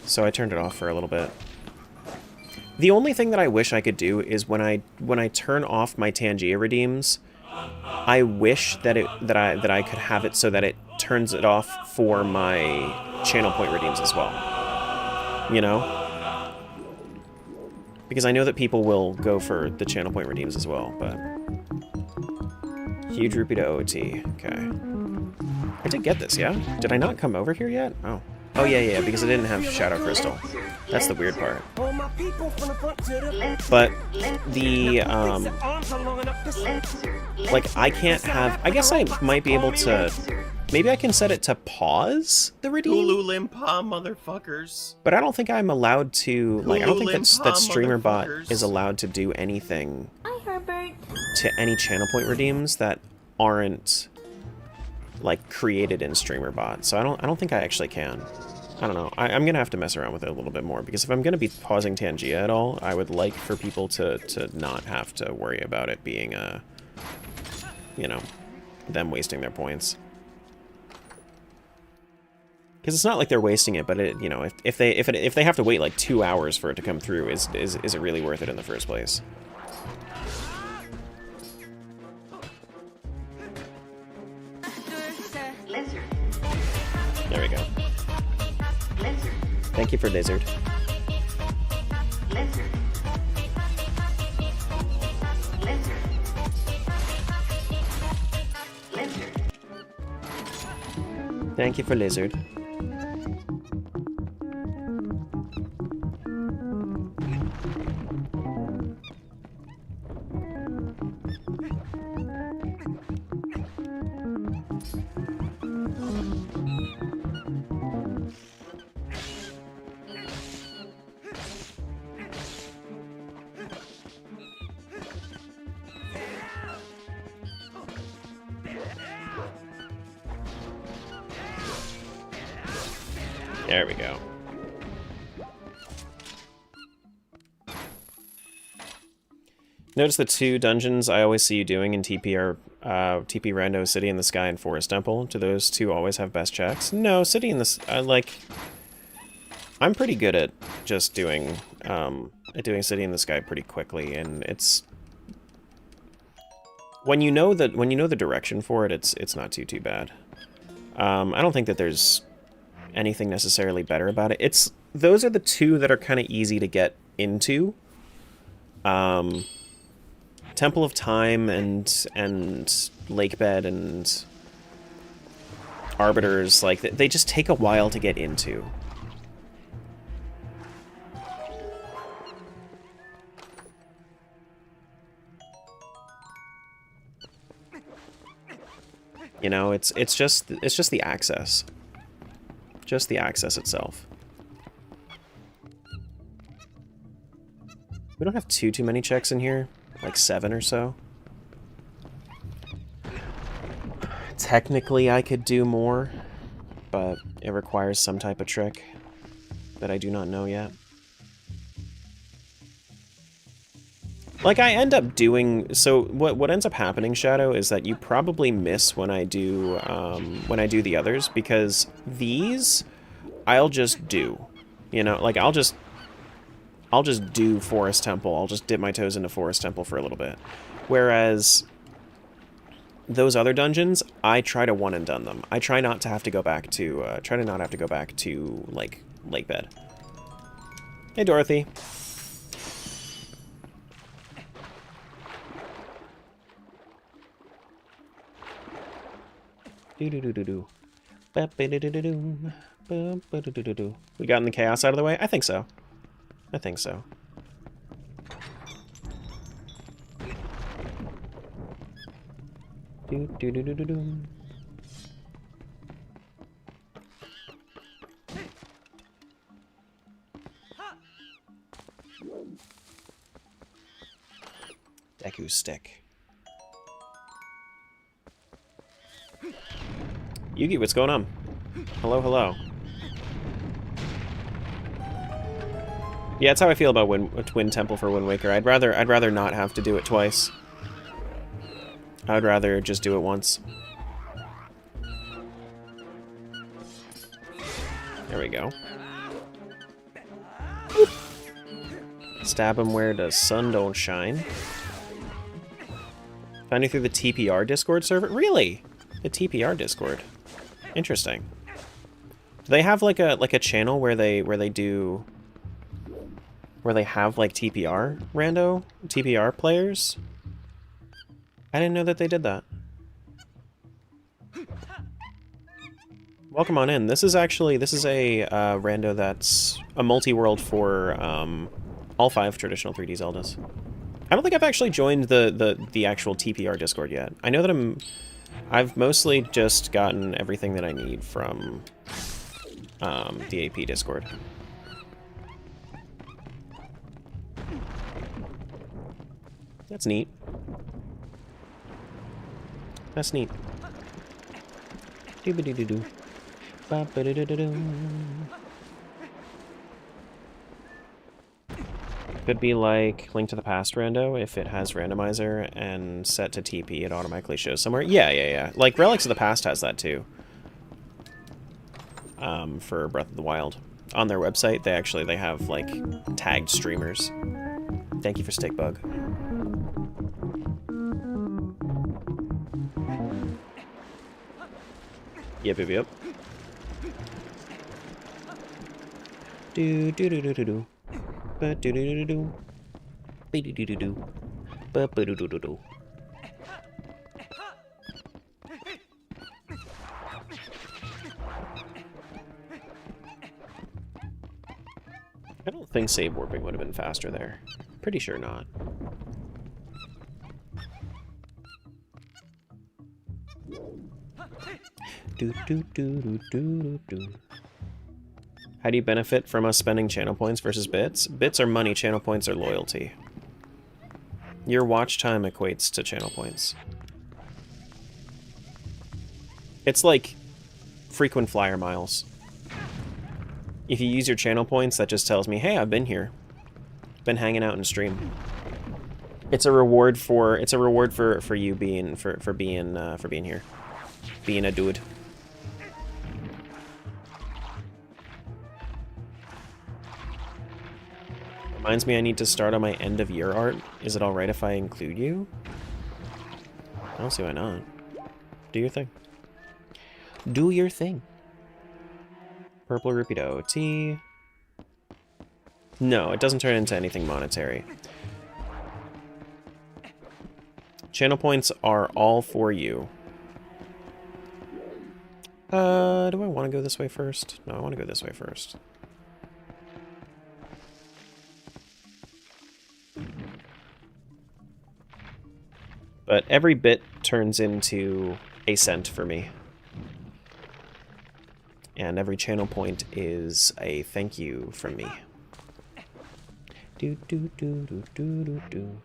So I turned it off for a little bit. The only thing that I wish I could do is when I turn off my Tangia redeems, I wish that I could have it so that it turns it off for my channel point redeems as well. You know? Because I know that people will go for the channel point redeems as well, but... Huge rupee to OOT. Okay. I did get this, yeah? Did I not come over here yet? Oh. Oh, yeah, because I didn't have Shadow Crystal. That's the weird part. But the, like, I can't have... I guess I might be able to... Maybe I can set it to pause the redeem? Hulu Limpa, motherfuckers. But I don't think I'm allowed to... Like, I don't think that StreamerBot is allowed to do anything to any channel point redeems that aren't... like created in StreamerBot, so I don't think I actually can. I don't know. I'm gonna have to mess around with it a little bit more, because if I'm gonna be pausing Tangia at all, I would like for people to not have to worry about it being you know, them wasting their points. Because it's not like they're wasting it, but it, you know, if they have to wait like 2 hours for it to come through, is it really worth it in the first place? There we go. Thank you for Lizard. Thank you for Lizard. There we go. Notice the 2 dungeons I always see you doing in TP are TP Rando, City in the Sky, and Forest Temple. Do those 2 always have best checks? No, City in the... I'm pretty good at just doing City in the Sky pretty quickly, and it's... When you know the direction for it, it's not too bad. I don't think that there's anything necessarily better about it. Those are the 2 that are kind of easy to get into. Temple of Time and Lakebed and Arbiters, like, they just take a while to get into. You know, it's just the access. Just the access itself. We don't have too many checks in here. Like 7 or so. Technically, I could do more, but it requires some type of trick that I do not know yet. Like, I end up doing... So, what ends up happening, Shadow, is that you probably miss when I do the others, because these, I'll just do. You know, like, I'll just do Forest Temple. I'll just dip my toes into Forest Temple for a little bit. Whereas those other dungeons, I try to one and done them. I try not to have to go back to, like, Lakebed. Hey, Dorothy. Do-do-do-do-do. Ba-ba-do-do-do-do. Ba-ba-do-do-do-do. We gotten the chaos out of the way? I think so. I think so. Do-do-do-do-do-do. Deku stick. Yugi, what's going on? Hello, hello. Yeah, that's how I feel about Wind Temple for Wind Waker. I'd rather not have to do it twice. I'd rather just do it once. There we go. Stab him where the sun don't shine. Found you through the TPR Discord server? Really? The TPR Discord. Interesting. Do they have like a channel where they have like TPR players? I didn't know that they did that. Welcome on in. This is a rando that's a multi-world for all 5 traditional 3D Zeldas. I don't think I've actually joined the actual TPR Discord yet. I know that I've mostly just gotten everything that I need from the AP Discord. That's neat. That's neat. Doo-ba-doo-doo-doo. Ba-ba-doo-doo-doo. Could be like Link to the Past rando. If it has randomizer and set to TP, it automatically shows somewhere. Yeah. Like Relics of the Past has that too. For Breath of the Wild. On their website, they have like tagged streamers. Thank you for Stickbug. Yep. Do-do-do-do-do-do. Ba-do-do-do-do-do. Ba-do-do-do-do. Ba-ba-do-do-do-do. I don't think save warping would have been faster there. Pretty sure not. Do-do-do-do-do-do. How do you benefit from us spending channel points versus bits? Bits are money, channel points are loyalty. Your watch time equates to channel points. It's like frequent flyer miles. If you use your channel points, that just tells me, hey, I've been here. Been hanging out in stream. It's a reward for you being for being here. Being a dude. Reminds me I need to start on my end of year art. Is it alright if I include you? I don't see why not. Do your thing. Do your thing. Purple rupee to OT. No, it doesn't turn into anything monetary. Channel points are all for you. Do I want to go this way first? No, I want to go this way first. But every bit turns into a cent for me. And every channel point is a thank you from me. Do do do do do do do.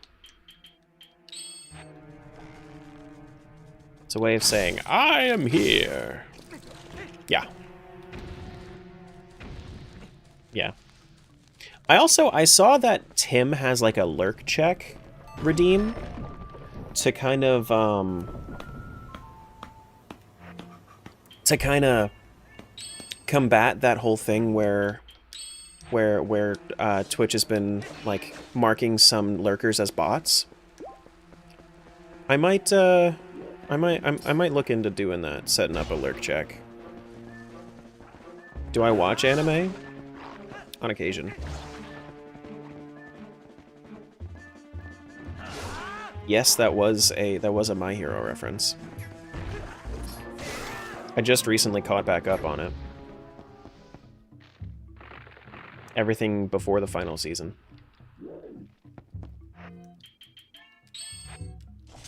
It's a way of saying, I am here. Yeah. Yeah. I saw that Tim has like a lurk check redeem to kind of combat that whole thing where Twitch has been like marking some lurkers as bots. I might look into doing that, setting up a lurk check. Do I watch anime? On occasion. Yes, that was a My Hero reference. I just recently caught back up on it. Everything before the final season.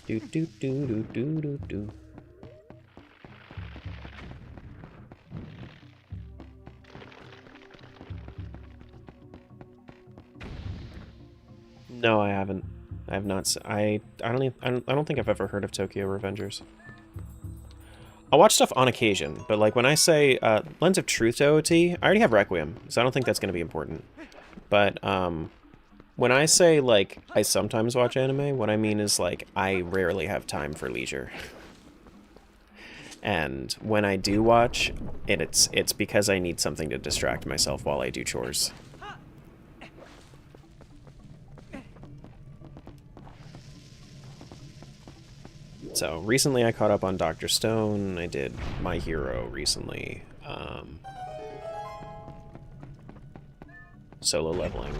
Do do do do do do do. No, I haven't. I have not. I don't think I've ever heard of Tokyo Revengers. I watch stuff on occasion, but like when I say Lens of Truth to OT, I already have Requiem, so I don't think that's going to be important. But when I say like I sometimes watch anime, what I mean is like I rarely have time for leisure. And when I do watch, it's because I need something to distract myself while I do chores. So, recently I caught up on Dr. Stone, I did My Hero recently, solo leveling.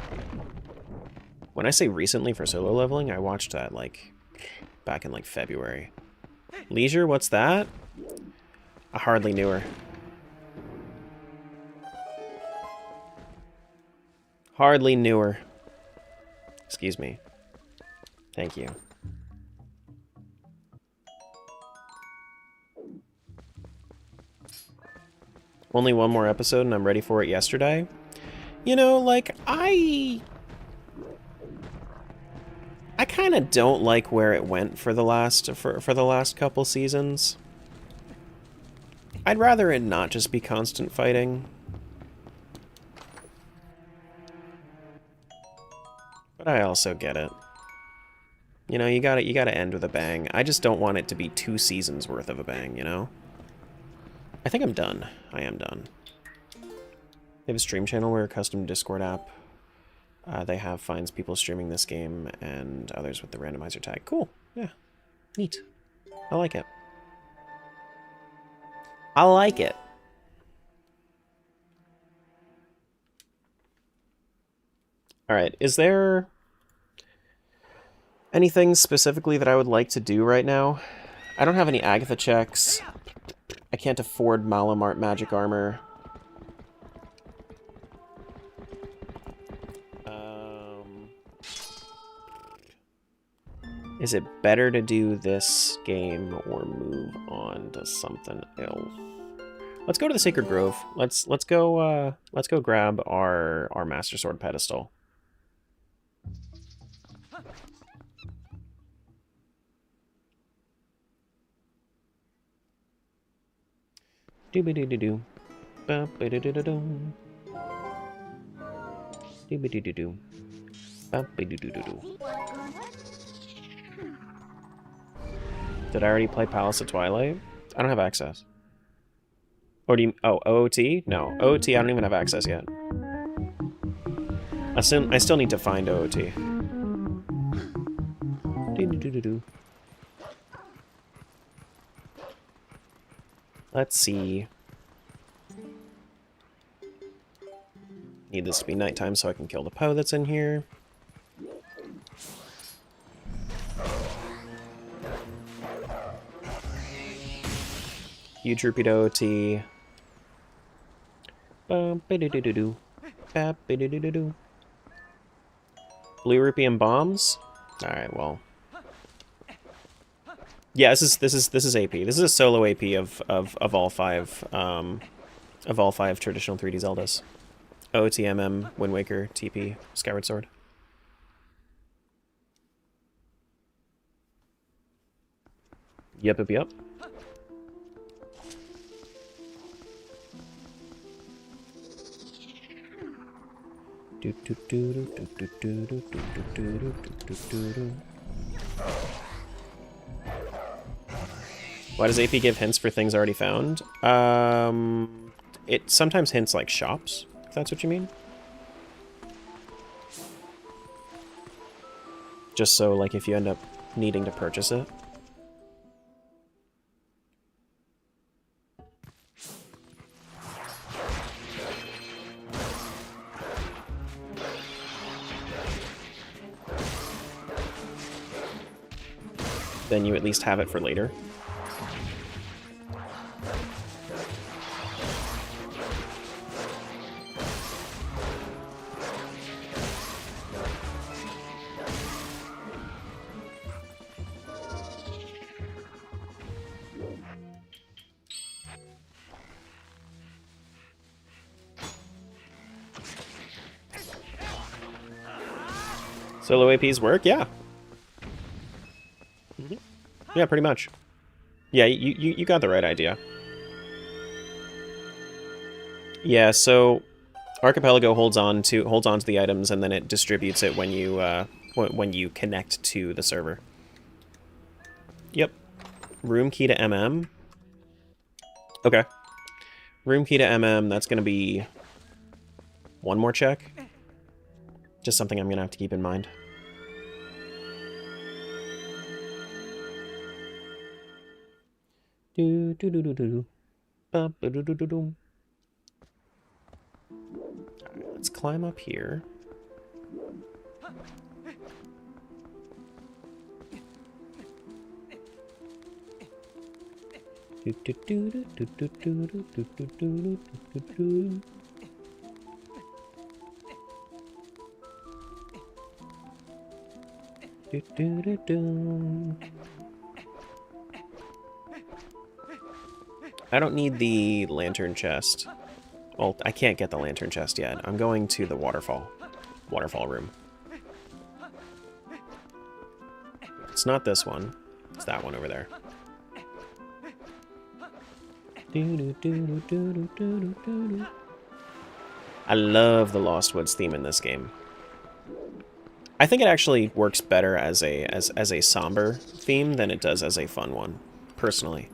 When I say recently for solo leveling, I watched that, like, back in, like, February. Leisure, what's that? I hardly knew her. Hardly knew her. Excuse me. Thank you. Only one more episode and I'm ready for it yesterday. You know, like, I kind of don't like where it went for the last couple seasons. I'd rather it not just be constant fighting. But I also get it. You know, you gotta end with a bang. I just don't want it to be 2 seasons worth of a bang, you know? I think I'm done. I am done. They have a stream channel where a custom Discord app they have finds people streaming this game and others with the randomizer tag. Cool. Yeah. Neat. I like it. I like it. Alright, is there anything specifically that I would like to do right now? I don't have any Agatha checks. I can't afford Malamart magic armor. Is it better to do this game or move on to something else? Let's go to the Sacred Grove. Let's go grab our Master Sword pedestal. Doo-ba-doo-doo-doo. Ba-ba-doo-doo-doo-doo. Doo-ba-doo-doo-doo. Ba-ba-doo-doo-doo-doo. Did I already play Palace of Twilight? I don't have access. Or do you... Oh, OOT? No. OOT, I don't even have access yet. I still need to find OOT. Doo-doo-doo-doo-doo. Let's see. Need this to be nighttime so I can kill the Poe that's in here. Huge Rupee to OT. Ba-ba-doo-doo-doo-doo. Ba-ba-doo-doo-doo-doo. Blue Rupee and bombs? Alright, well. Yeah, this is AP. This is a solo AP of all five traditional 3D Zeldas. OTMM, Wind Waker, TP, Skyward Sword. Yep. Why does AP give hints for things already found? It sometimes hints like shops, if that's what you mean. Just so, like, if you end up needing to purchase it. Then you at least have it for later. Solo APs work? Yeah. Yeah, pretty much. Yeah, you got the right idea. Yeah, so Archipelago holds on to the items and then it distributes it when you connect to the server. Yep. Room key to MM. Okay. Room key to MM, that's gonna be one more check. Just something I'm gonna have to keep in mind. Let's climb up here. I don't need the lantern chest. Well, I can't get the lantern chest yet. I'm going to the waterfall room. It's not this one. It's that one over there. I love the Lost Woods theme in this game. I think it actually works better as a somber theme than it does as a fun one, personally.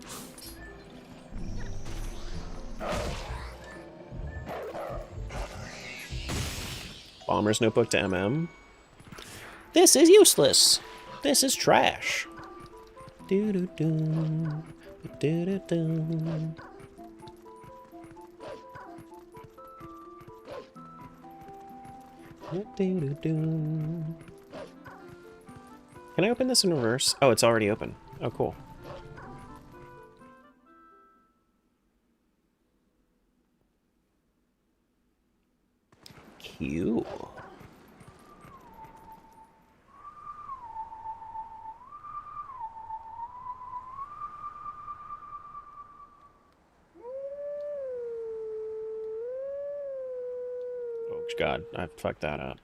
Bomber's Notebook to MM. This is useless. This is trash. Do-do-do. Do-do-do. Do-do-do. Can I open this in reverse? Oh, it's already open. Oh, cool. Cute. Oh, God, I fucked that up.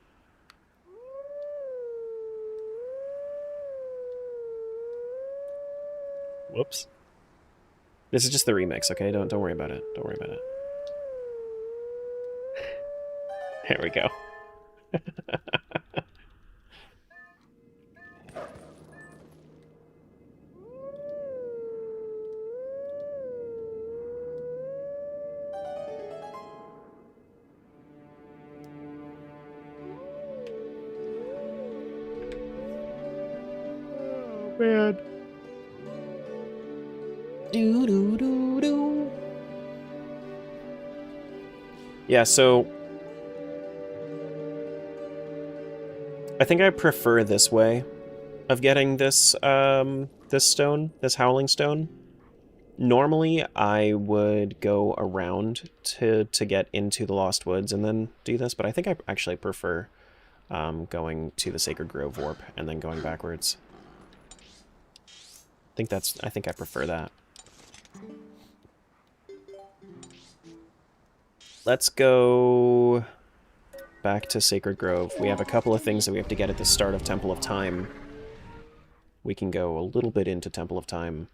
Whoops. This is just the remix, okay? Don't worry about it. Don't worry about it. There we go. Man. Do do do do. Yeah, so I think I prefer this way of getting this this stone, this howling stone. Normally I would go around to get into the Lost Woods and then do this, but I think I actually prefer going to the Sacred Grove warp and then going backwards. I think I prefer that. Let's go back to Sacred Grove. We have a couple of things that we have to get at the start of Temple of Time. We can go a little bit into Temple of Time.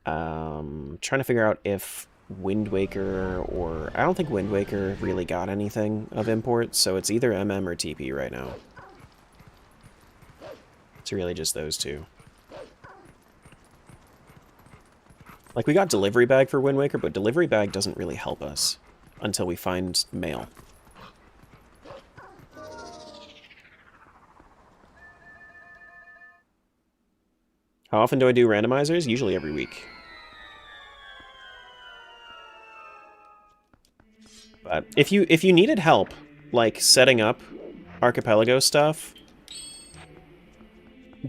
Trying to figure out if Wind Waker or... I don't think Wind Waker really got anything of import, so it's either MM or TP right now. It's really just those two. Like, we got Delivery Bag for Wind Waker, but Delivery Bag doesn't really help us until we find mail. How often do I do randomizers? Usually every week. But if you needed help, like setting up Archipelago stuff,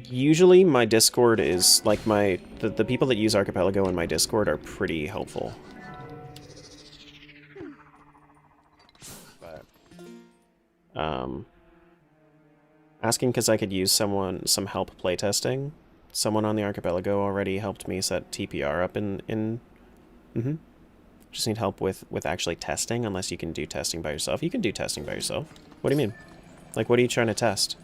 usually my Discord is like the people that use Archipelago in my Discord are pretty helpful. But asking because I could use some help playtesting. Someone on the Archipelago already helped me set TPR up in Just need help with actually testing, unless you can do testing by yourself. You can do testing by yourself. What do you mean? Like, what are you trying to test?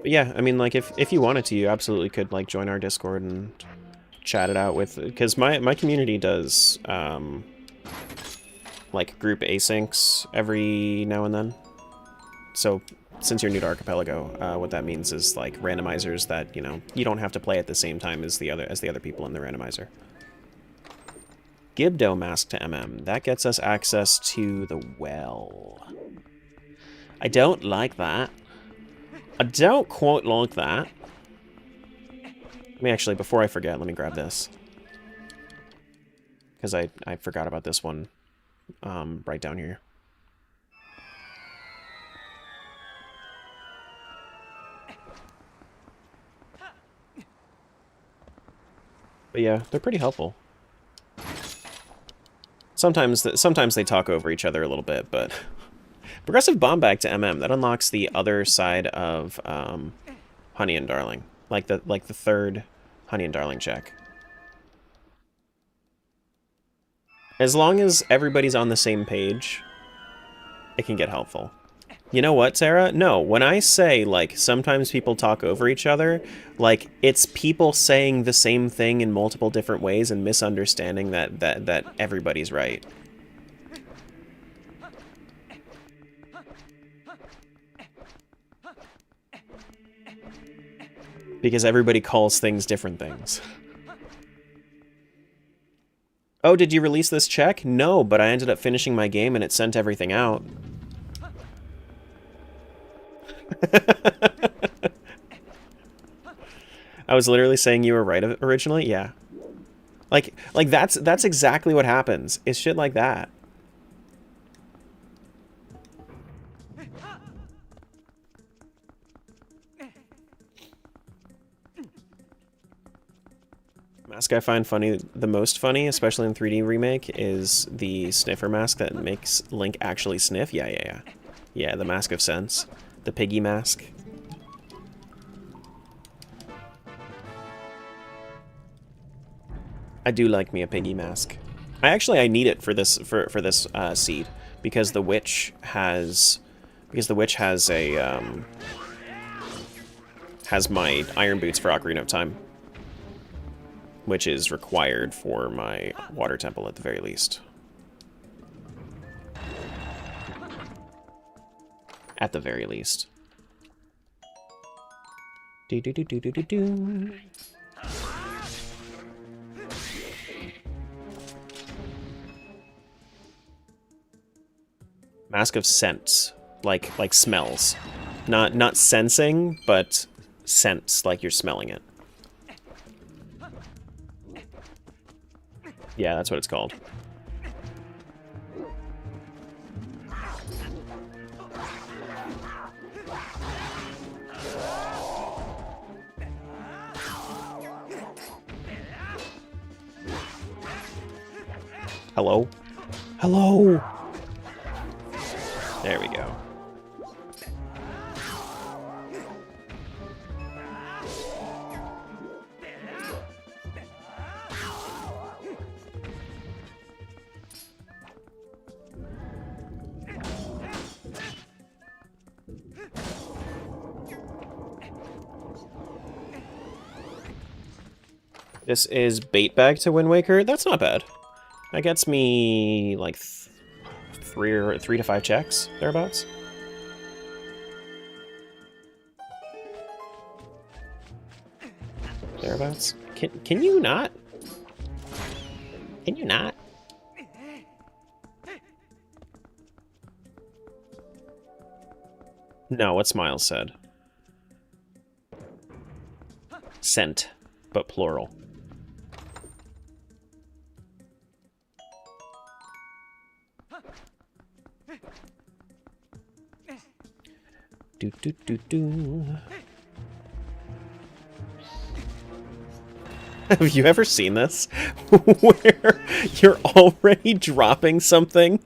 But yeah, I mean, like, if you wanted to, you absolutely could, like, join our Discord and chat it out with... Because my community does, like, group asyncs every now and then. So, since you're new to Archipelago, what that means is, like, randomizers that, you know, you don't have to play at the same time as the other people in the randomizer. Gibdo mask to MM. That gets us access to the well. I don't like that. I don't quite like that. Let me actually, before I forget, let me grab this. Because I forgot about this one right down here. But yeah, they're pretty helpful. Sometimes they talk over each other a little bit, but... Progressive Bomb Bag to MM. That unlocks the other side of Honey and Darling. Like the third Honey and Darling check. As long as everybody's on the same page, it can get helpful. You know what, Sarah? No, when I say, like, sometimes people talk over each other, like, it's people saying the same thing in multiple different ways and misunderstanding that everybody's right. Because everybody calls things different things. Oh, did you release this check? No, but I ended up finishing my game and it sent everything out. I was literally saying you were right originally? Yeah. Like that's exactly what happens. It's shit like that. Mask I find funny, the most funny, especially in 3D Remake, is the sniffer mask that makes Link actually sniff. Yeah. Yeah, the Mask of Sense. The piggy mask. I do like me a piggy mask. I need it for this seed because the witch has a has my iron boots for Ocarina of Time, which is required for my water temple at the very least. At the very least. Do do do do do do do. Mask of scent, like smells, not sensing, but sense, like you're smelling it. Yeah, that's what it's called. Hello? Hello! There we go. This is bait bag to Wind Waker. That's not bad. That gets me like 3 to 5 checks, thereabouts. Thereabouts. Can you not? Can you not? No, what Smiles said. Scent, but plural. Do do do do. Have you ever seen this? Where you're already dropping something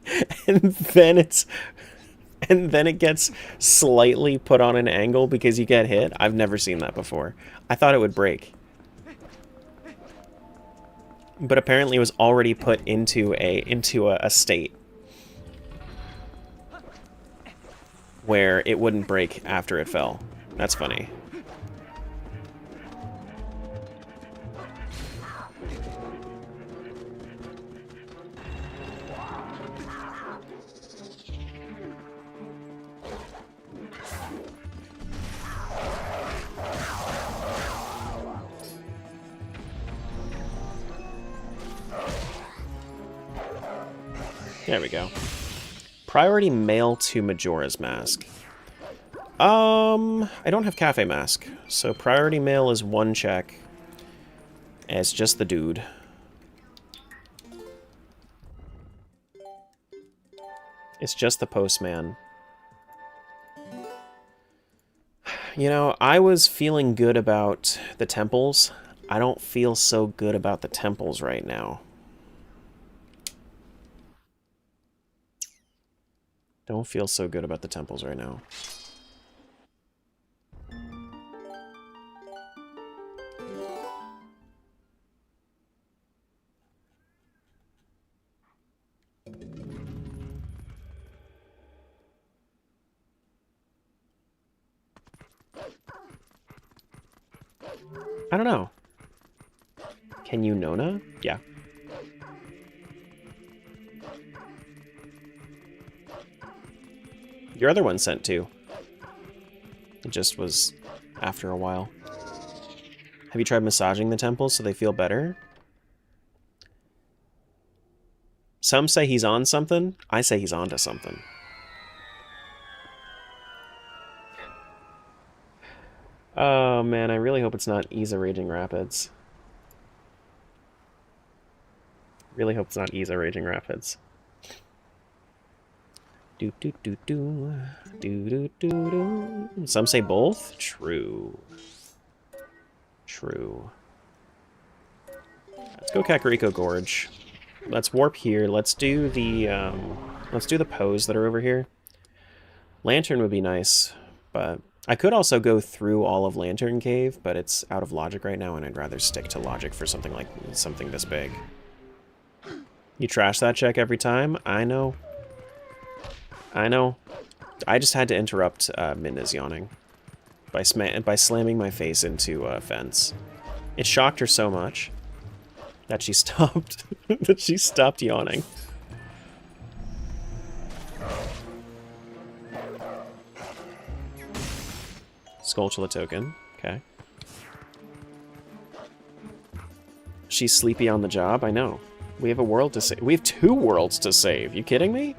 and then it gets slightly put on an angle because you get hit? I've never seen that before. I thought it would break. But apparently it was already put into a state where it wouldn't break after it fell. That's funny. There we go. Priority mail to Majora's Mask. I don't have Cafe Mask, so priority mail is 1 check. It's just the dude. It's just the postman. You know, I was feeling good about the temples. I don't feel so good about the temples right now. Don't feel so good about the temples right now. I don't know. Can you Nona? Yeah. Your other one sent too. It just was after a while. Have you tried massaging the temples so they feel better? Some say he's on something. I say he's onto something. Oh man, I really hope it's not Isa Raging Rapids. Really hope it's not Isa Raging Rapids. Do do do do do do do do. Some say both. True. True. Let's go Kakariko Gorge. Let's warp here. Let's do the pose that are over here. Lantern would be nice, but I could also go through all of Lantern Cave, but it's out of logic right now, and I'd rather stick to logic for something like something this big. You trash that check every time? I know. I know. I just had to interrupt Minna's yawning. by slamming my face into a fence. It shocked her so much that she stopped that she stopped yawning. Skulltula token. Okay. She's sleepy on the job. I know. We have a world to save. We have 2 worlds to save. You kidding me?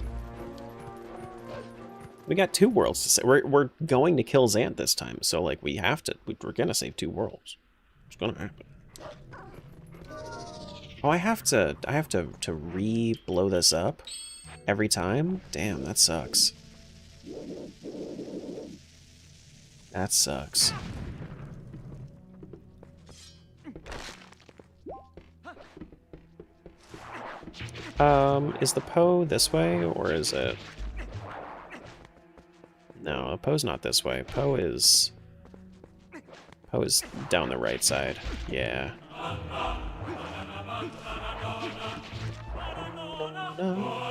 We got 2 worlds to save. We're going to kill Zant this time, so like we have to. We're gonna save 2 worlds. It's gonna happen. Oh, I have to re-blow this up every time? Damn, that sucks. That sucks. Is the Poe this way, or is it... No, the Poe's not this way. Poe is down the right side. Yeah. No.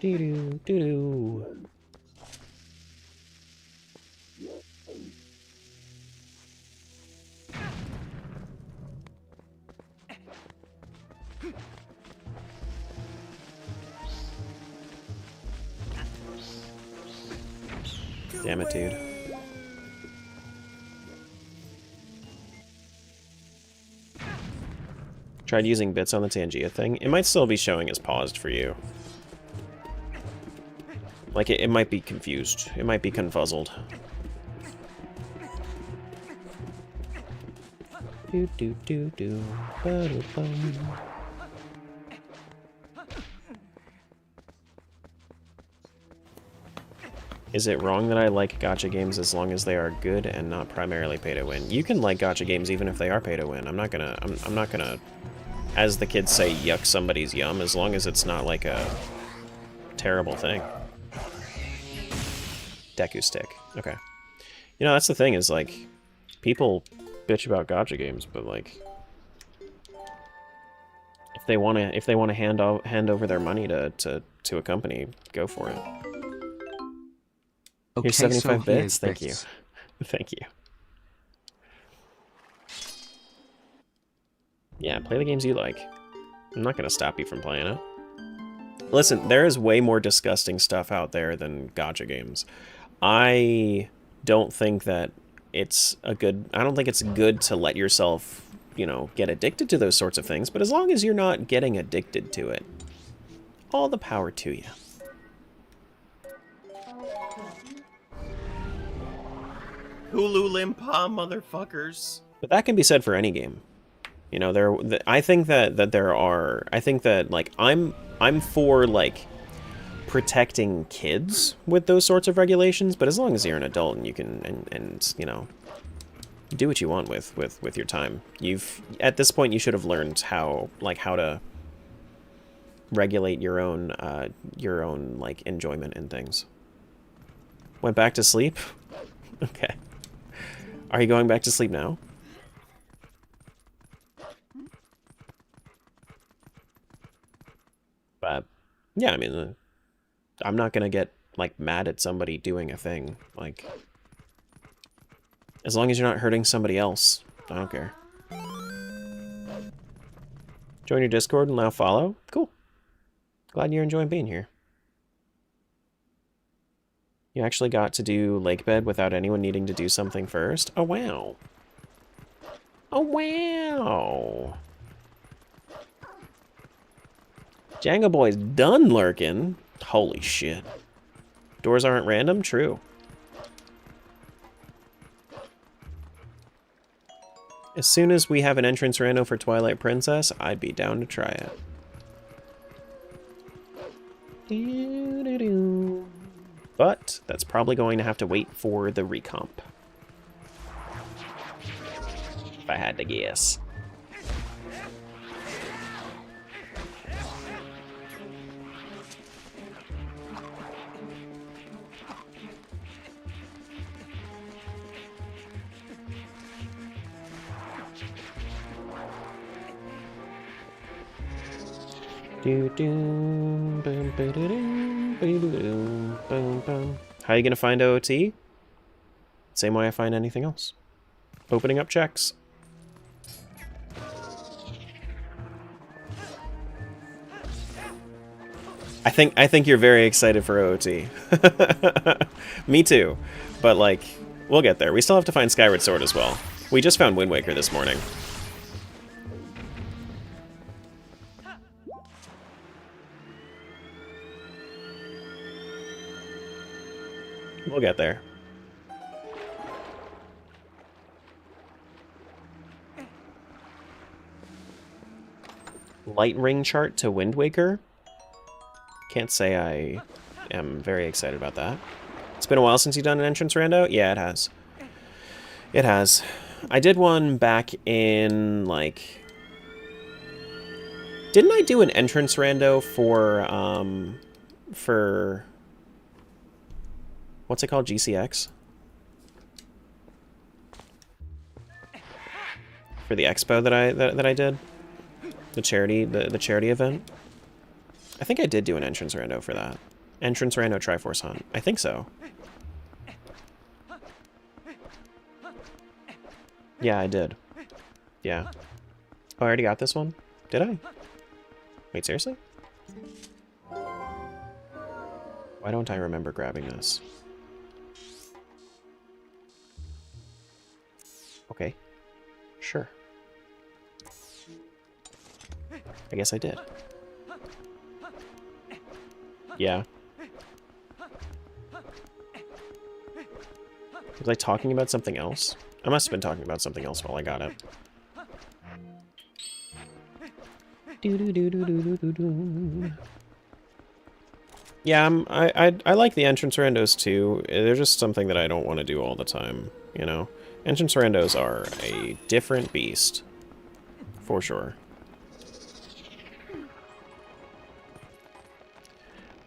Doo-doo, doo-doo. Damn it, dude. Tried using bits on the Tangia thing. It might still be showing as paused for you. Like, it might be confused. It might be confuzzled. Do do do do. Ba-da-bum. Is it wrong that I like gacha games as long as they are good and not primarily pay to win? You can like gacha games even if they are pay to win. I'm not gonna, as the kids say, yuck somebody's yum, as long as it's not like a terrible thing. Deku stick. Okay. You know, that's the thing, is like, people bitch about gacha games, but like, if they wanna hand over their money to a company, go for it. Okay, Here's 75 so bits. Thank you. bits. Thank you. Yeah, play the games you like. I'm not gonna stop you from playing it. Listen, there is way more disgusting stuff out there than gacha games. I don't think that it's I don't think it's good to let yourself, you know, get addicted to those sorts of things, but as long as you're not getting addicted to it, all the power to you. Hulu Limpa, motherfuckers. But that can be said for any game. You know, I think that there are, I think that, like, I'm for, like, protecting kids with those sorts of regulations, but as long as you're an adult and you can, and you know, do what you want with your time. At this point, you should have learned how to regulate your own, like, enjoyment in things. Went back to sleep? Okay. Are you going back to sleep now? But, yeah, I mean, I'm not gonna get, like, mad at somebody doing a thing. Like, as long as you're not hurting somebody else, I don't care. Join your Discord and now follow? Cool. Glad you're enjoying being here. You actually got to do lake bed without anyone needing to do something first? Oh, wow. Oh, wow. Django Boy's done lurking. Holy shit. Doors aren't random? True. As soon as we have an entrance rando for Twilight Princess, I'd be down to try it. Doo-doo-doo. But that's probably going to have to wait for the recomp. If I had to guess. How are you gonna find OOT? Same way I find anything else. Opening up checks. I think you're very excited for OOT. Me too. But like, we'll get there. We still have to find Skyward Sword as well. We just found Wind Waker this morning. We'll get there. Light ring chart to Wind Waker? Can't say I am very excited about that. It's been a while since you've done an entrance rando? Yeah, it has. It has. I did one back in, like... Didn't I do an entrance rando for... What's it called? GCX? For the expo that I did? The charity event? I think I did do an entrance rando for that. Entrance rando Triforce Hunt. I think so. Yeah, I did. Yeah. Oh, I already got this one? Did I? Wait, seriously? Why don't I remember grabbing this? Okay. Sure. I guess I did. Yeah. Was I talking about something else? I must have been talking about something else while I got it. Yeah, I like the entrance randos too. They're just something that I don't want to do all the time, you know? Entrance randos are a different beast. For sure.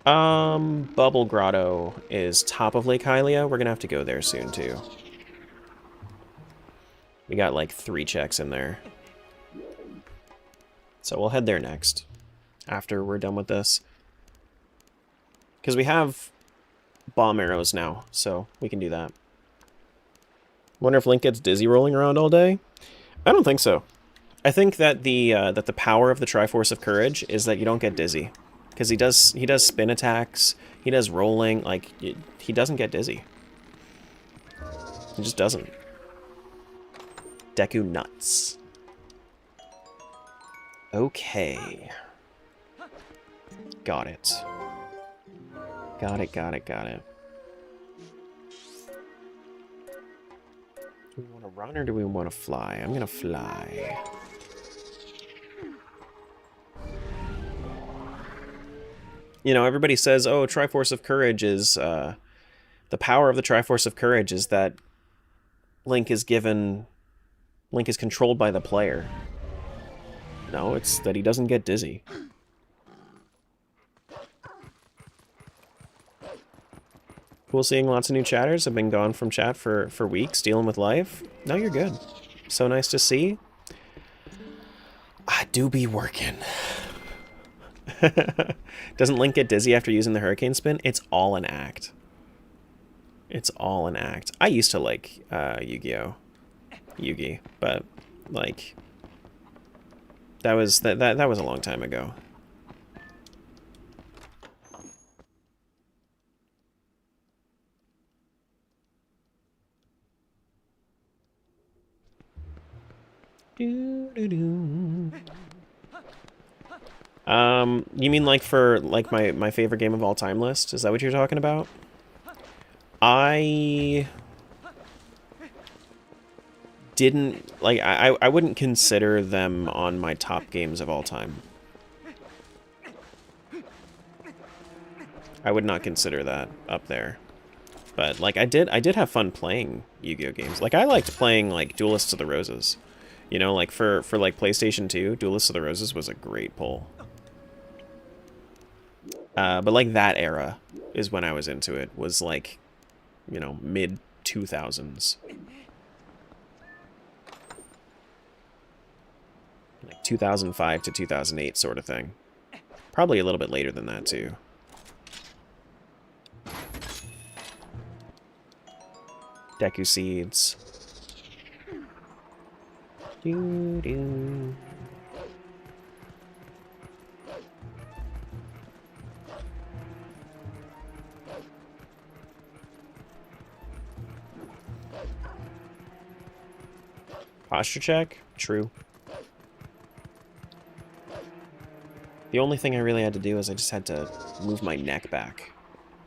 Bubble Grotto is top of Lake Hylia. We're gonna have to go there soon, too. We got, like, 3 checks in there. So we'll head there next. After we're done with this. Because we have bomb arrows now, so we can do that. Wonder if Link gets dizzy rolling around all day? I don't think so. I think that the power of the Triforce of Courage is that you don't get dizzy. Because he does spin attacks, he does rolling, like, he doesn't get dizzy. He just doesn't. Deku nuts. Okay. Got it. Got it. Do we want to run or do we want to fly? I'm gonna fly. You know, everybody says, oh, Triforce of Courage is, the power of the Triforce of Courage is that Link is controlled by the player. No, it's that he doesn't get dizzy. Cool seeing lots of new chatters. I've been gone from chat for weeks, dealing with life. No, you're good. So nice to see. I do be working. Doesn't Link get dizzy after using the Hurricane Spin? It's all an act. It's all an act. I used to like Yu-Gi-Oh! Yugi, but like that was a long time ago. You mean like for like my favorite game of all time list? Is that what you're talking about? I didn't like I wouldn't consider them on my top games of all time. I would not consider that up there. But like I did have fun playing Yu-Gi-Oh games. Like I liked playing like Duelists of the Roses. You know, like for like PlayStation 2, Duelists of the Roses was a great pull. But like that era is when I was into it. Was like, you know, mid 2000s. Like 2005 to 2008 sort of thing. Probably a little bit later than that, too. Deku Seeds. Doo-doo. Posture check? True. The only thing I really had to do is I just had to move my neck back.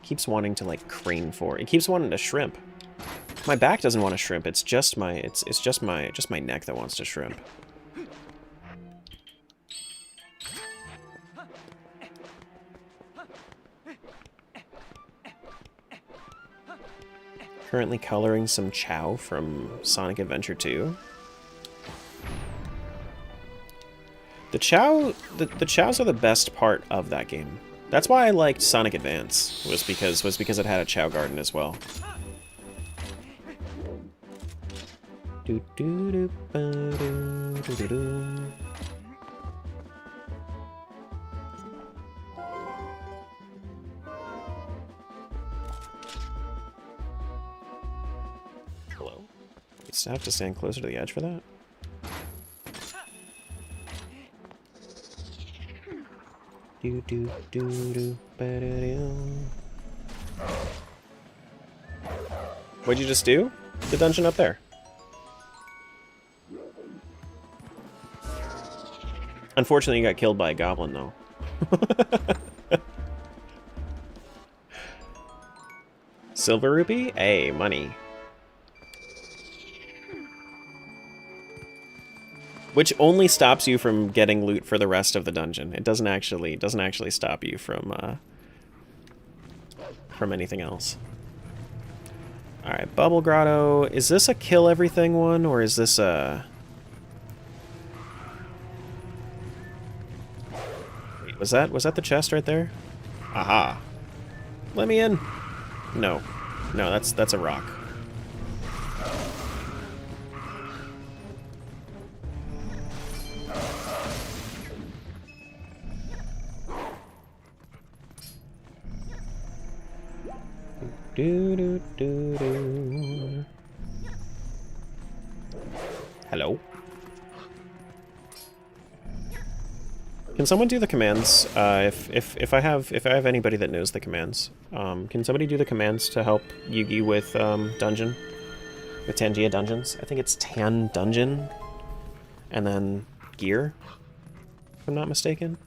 It keeps wanting to like crane forward. It keeps wanting to shrimp. My back doesn't want to shrimp. It's just my just my neck that wants to shrimp. Currently coloring some Chow from Sonic Adventure 2. The Chows are the best part of that game. That's why I liked Sonic Advance, was because it had a Chow garden as well. Hello? You still have to stand closer to the edge for that? What'd you just do? The dungeon up there. Unfortunately, you got killed by a goblin, though. Silver rupee? Hey, money. Which only stops you from getting loot for the rest of the dungeon. It doesn't actually stop you from anything else. All right, Bubble Grotto. Is this a kill everything one, or is this a? Wait, was that the chest right there? Aha! Let me in. No, that's a rock. Hello. Can someone do the commands? If I have anybody that knows the commands, can somebody do the commands to help Yugi with dungeon, with Tangia dungeons? I think it's Tan Dungeon, and then gear, if I'm not mistaken.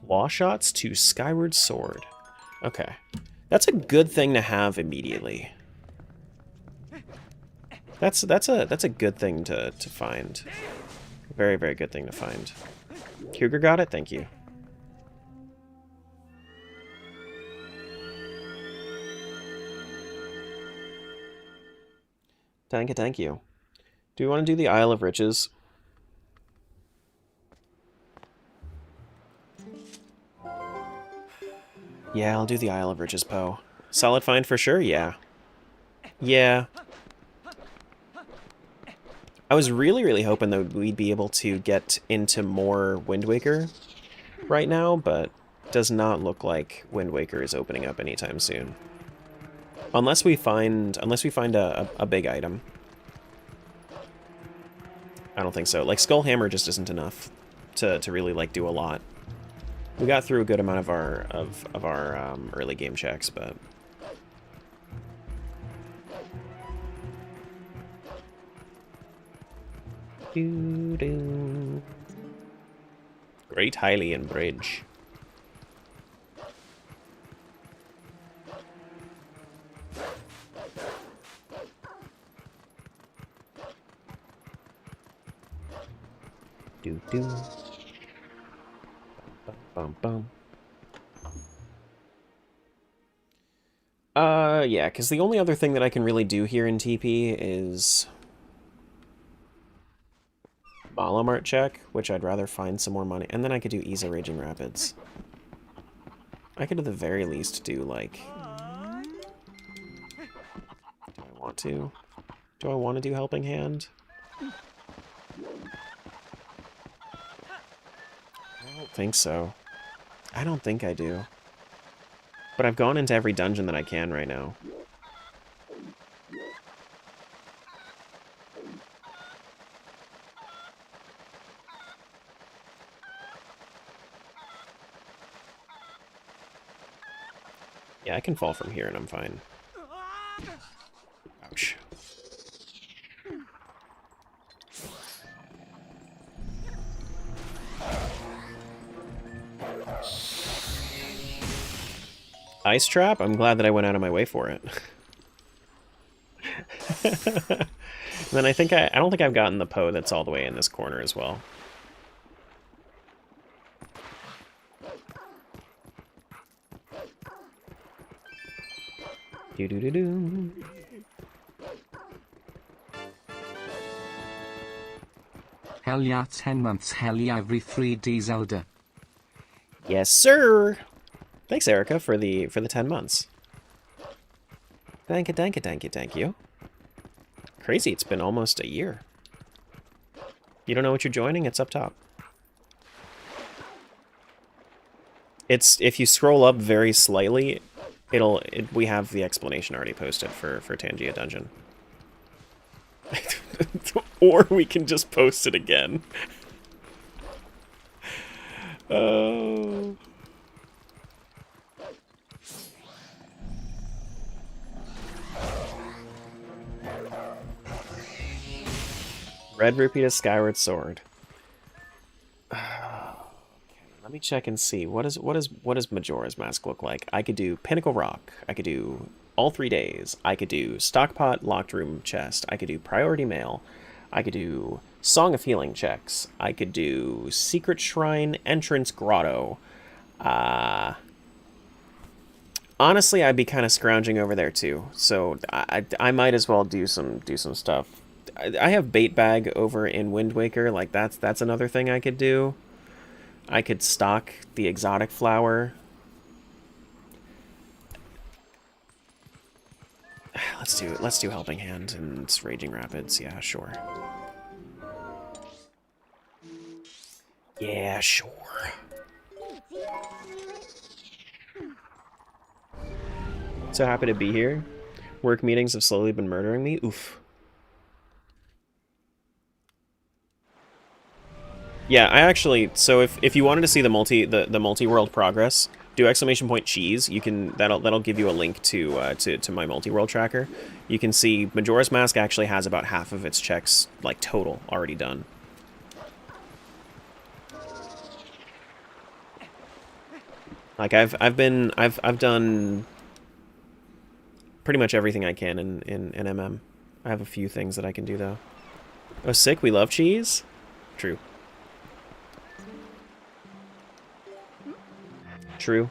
Wall shots to Skyward Sword. Okay, that's a good thing to have immediately. That's a good thing to find. Very, very good thing to find. Cougar got it. Thank you. Thank you. Do we want to do the Isle of Riches? Yeah, I'll do the Isle of Riches, Poe. Solid find for sure? Yeah. Yeah. I was really, really hoping that we'd be able to get into more Wind Waker right now, but it does not look like Wind Waker is opening up anytime soon. Unless we find a big item. I don't think so. Like, Skull Hammer just isn't enough to really, like, do a lot. We got through a good amount of our early game checks, but Great Hylian Bridge. Do. Bum bum. Yeah, because the only other thing that I can really do here in TP is Malamart check, which I'd rather find some more money, and then I could do Isa Raging Rapids. I could at the very least do, like... Do I want to? Do I want to do Helping Hand? don't think so. I don't think I do. But I've gone into every dungeon that I can right now. Yeah, I can fall from here and I'm fine. Ouch. Ice trap? I'm glad that I went out of my way for it. And then I don't think I've gotten the Poe that's all the way in this corner as well. Do-do-do-do. Hell yeah, 10 months, hell yeah, every 3D Zelda. Yes, sir! Thanks, Erica, for the 10 months. Thank you, thank you, thank you, thank you. Crazy, it's been almost a year. You don't know what you're joining? It's up top. It's, if you scroll up very slightly, we have the explanation already posted for Tangia Dungeon. Or we can just post it again. Oh... Red rupee to Skyward Sword. Okay, let me check and see. What does Majora's Mask look like? I could do Pinnacle Rock. I could do all 3 days. I could do Stockpot Locked Room Chest. I could do Priority Mail. I could do Song of Healing checks. I could do Secret Shrine Entrance Grotto. Honestly, I'd be kind of scrounging over there too. So I might as well do some stuff. I have Bait Bag over in Wind Waker. Like that's another thing I could do. I could stock the exotic flower. Let's do Helping Hand and Raging Rapids. Yeah, sure. Yeah, sure. So happy to be here. Work meetings have slowly been murdering me. Oof. Yeah, I actually, so if you wanted to see the multi-world progress, do !cheese. You can that'll give you a link to my multi-world tracker. You can see Majora's Mask actually has about half of its checks like total already done. Like I've done pretty much everything I can in MM. I have a few things that I can do though. Oh, sick, we love cheese? True. True.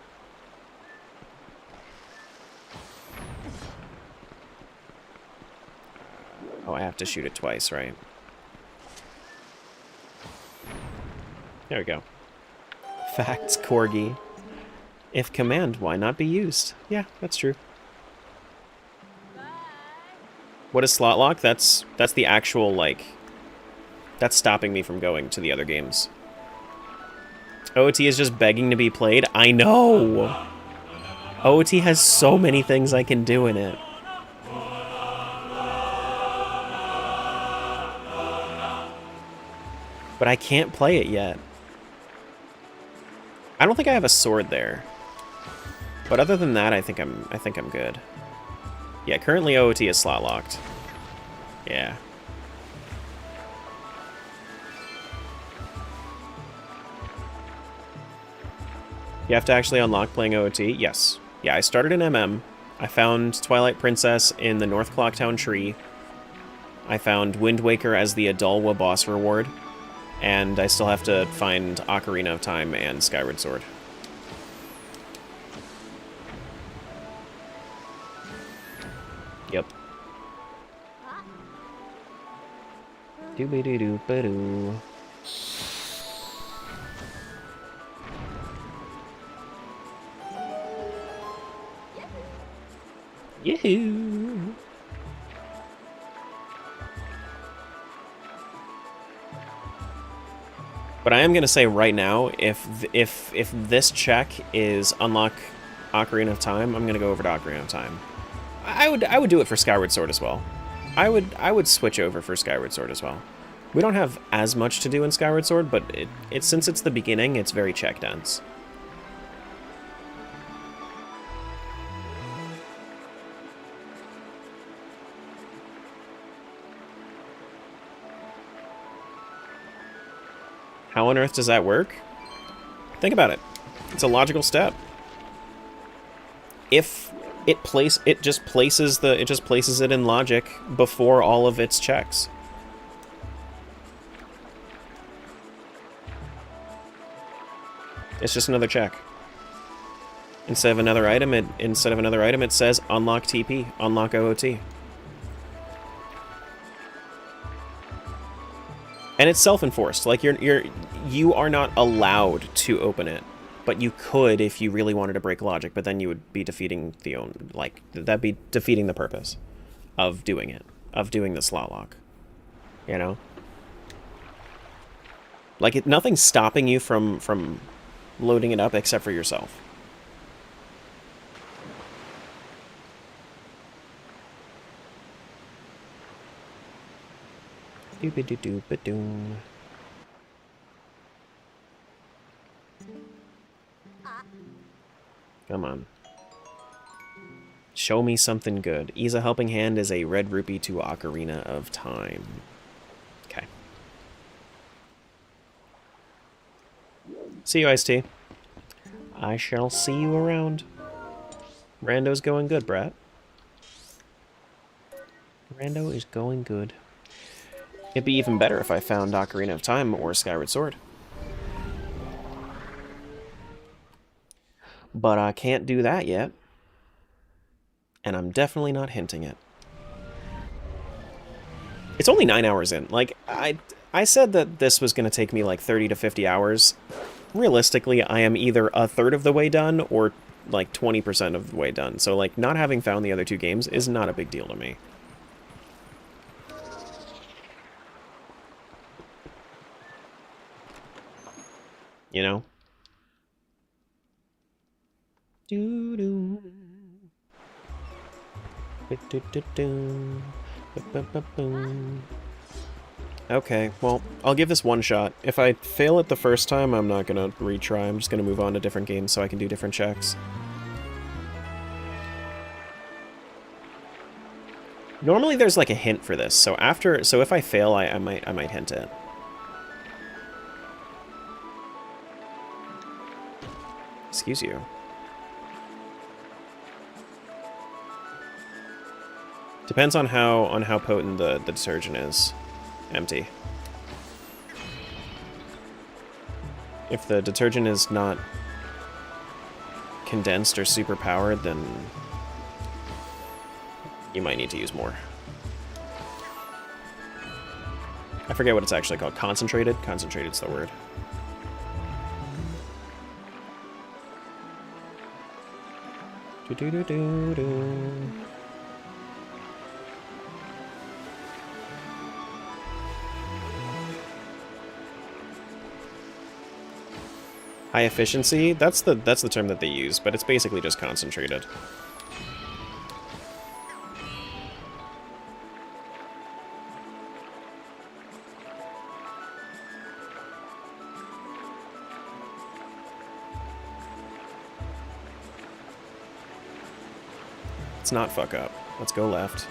Oh, I have to shoot it twice, right? There we go. Facts, Corgi. If command, why not be used? Yeah, that's true. What is slot lock? That's the actual, like... That's stopping me from going to the other games. OOT is just begging to be played? I know! OOT has so many things I can do in it. But I can't play it yet. I don't think I have a sword there. But other than that, I think I'm good. Yeah, currently OOT is slot locked. Yeah. You have to actually unlock playing OOT? Yes. Yeah, I started in MM. I found Twilight Princess in the North Clocktown tree. I found Wind Waker as the Adulwa boss reward. And I still have to find Ocarina of Time and Skyward Sword. Yep. Doo-ba-doo-doo-ba-doo. Yahoo! But But I am going to say right now, if this check is unlock Ocarina of Time, I'm going to go over to Ocarina of Time. I would do it for Skyward Sword as well. I would switch over for Skyward Sword as well. We don't have as much to do in Skyward Sword, but since it's the beginning, it's very check dense. How on earth does that work? Think about it. It's a logical step. If it just places it in logic before all of its checks. It's just another check. Instead of another item, it says unlock TP, unlock OOT. And it's self-enforced. Like you are not allowed to open it, but you could if you really wanted to break logic. But then you would be defeating that'd be defeating the purpose of doing it, of doing the slot lock. You know, like nothing's stopping you from loading it up except for yourself. Doop-a-doo-doop-a-doom. Come on. Show me something good. Ease a helping hand is a red rupee to Ocarina of Time. Okay. See you, Ice-T. I shall see you around. Rando's going good, Brat. Rando is going good. It'd be even better if I found Ocarina of Time or Skyward Sword. But I can't do that yet. And I'm definitely not hinting it. It's only 9 hours in. Like, I said that this was going to take me like 30 to 50 hours. Realistically, I am either a third of the way done or like 20% of the way done. So like, not having found the other two games is not a big deal to me. You know? Okay, well, I'll give this one shot. If I fail it the first time, I'm not gonna retry. I'm just gonna move on to different games so I can do different checks. Normally there's like a hint for this, so if I fail, I might hint it. Excuse you. Depends on how potent the detergent is. Empty. If the detergent is not condensed or super powered, then you might need to use more. I forget what it's actually called. Concentrated? Concentrated's the word. Do-do-do-do-do. High efficiency? That's the term that they use, but it's basically just concentrated. Let's not fuck up. Let's go left.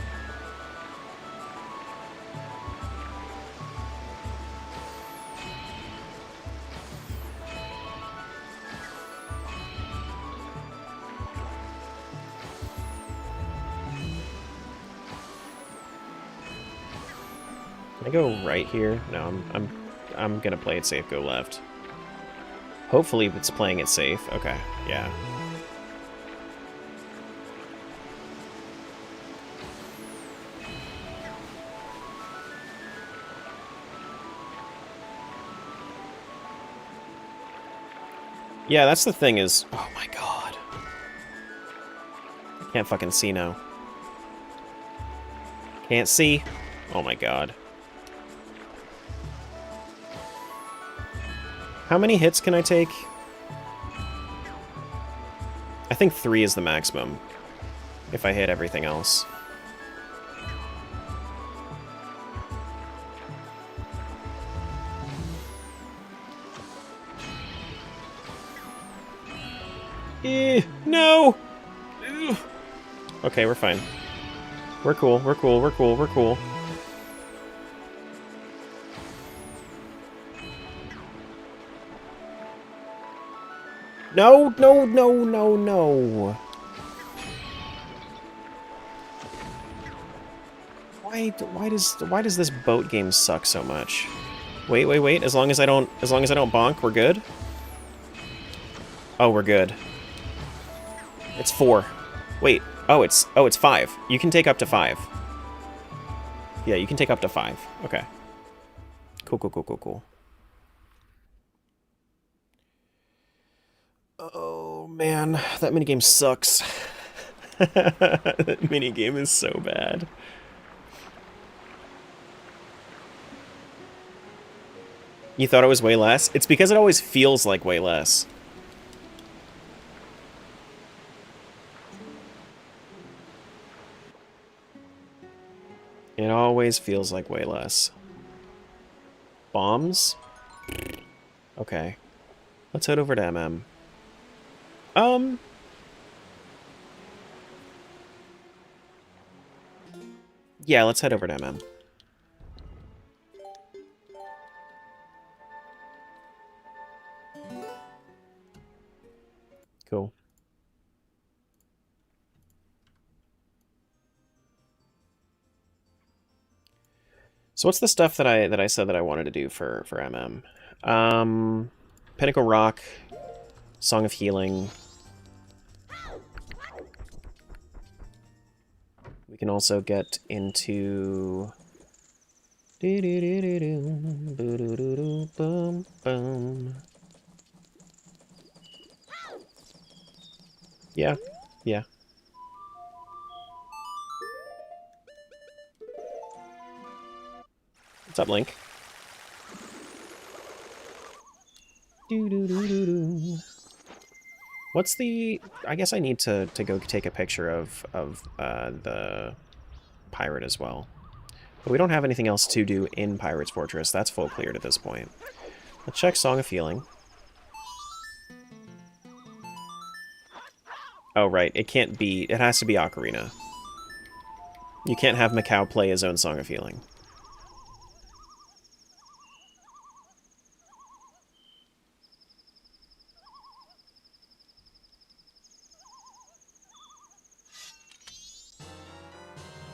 Can I go right here? No, I'm gonna play it safe, go left. Hopefully it's playing it safe. Okay, yeah. Yeah, that's the thing is... Oh my god. Can't fucking see now. Can't see. Oh my god. How many hits can I take? I think 3 is the maximum, if I hit everything else. No! Ugh. Okay, we're fine. We're cool, we're cool, we're cool, we're cool. No, no, no, no, no. Why does this boat game suck so much? Wait, wait, wait. As long as I don't bonk, we're good? Oh, we're good. It's 4. Wait. Oh, it's 5. You can take up to 5. Yeah, you can take up to 5. Okay. Cool, cool, cool, cool, cool. Oh, man. That minigame sucks. That minigame is so bad. You thought it was way less? It's because it always feels like way less. It always feels like way less. Bombs? Okay. Let's head over to MM. Yeah, let's head over to MM. Cool. So what's the stuff that I said that I wanted to do for MM? Pinnacle Rock, Song of Healing. We can also get into yeah, yeah. What's up, Link? What's the... I guess I need to go take a picture of the pirate as well. But we don't have anything else to do in Pirate's Fortress. That's full cleared at this point. Let's check Song of Healing. Oh, right. It can't be... It has to be Ocarina. You can't have Macau play his own Song of Healing.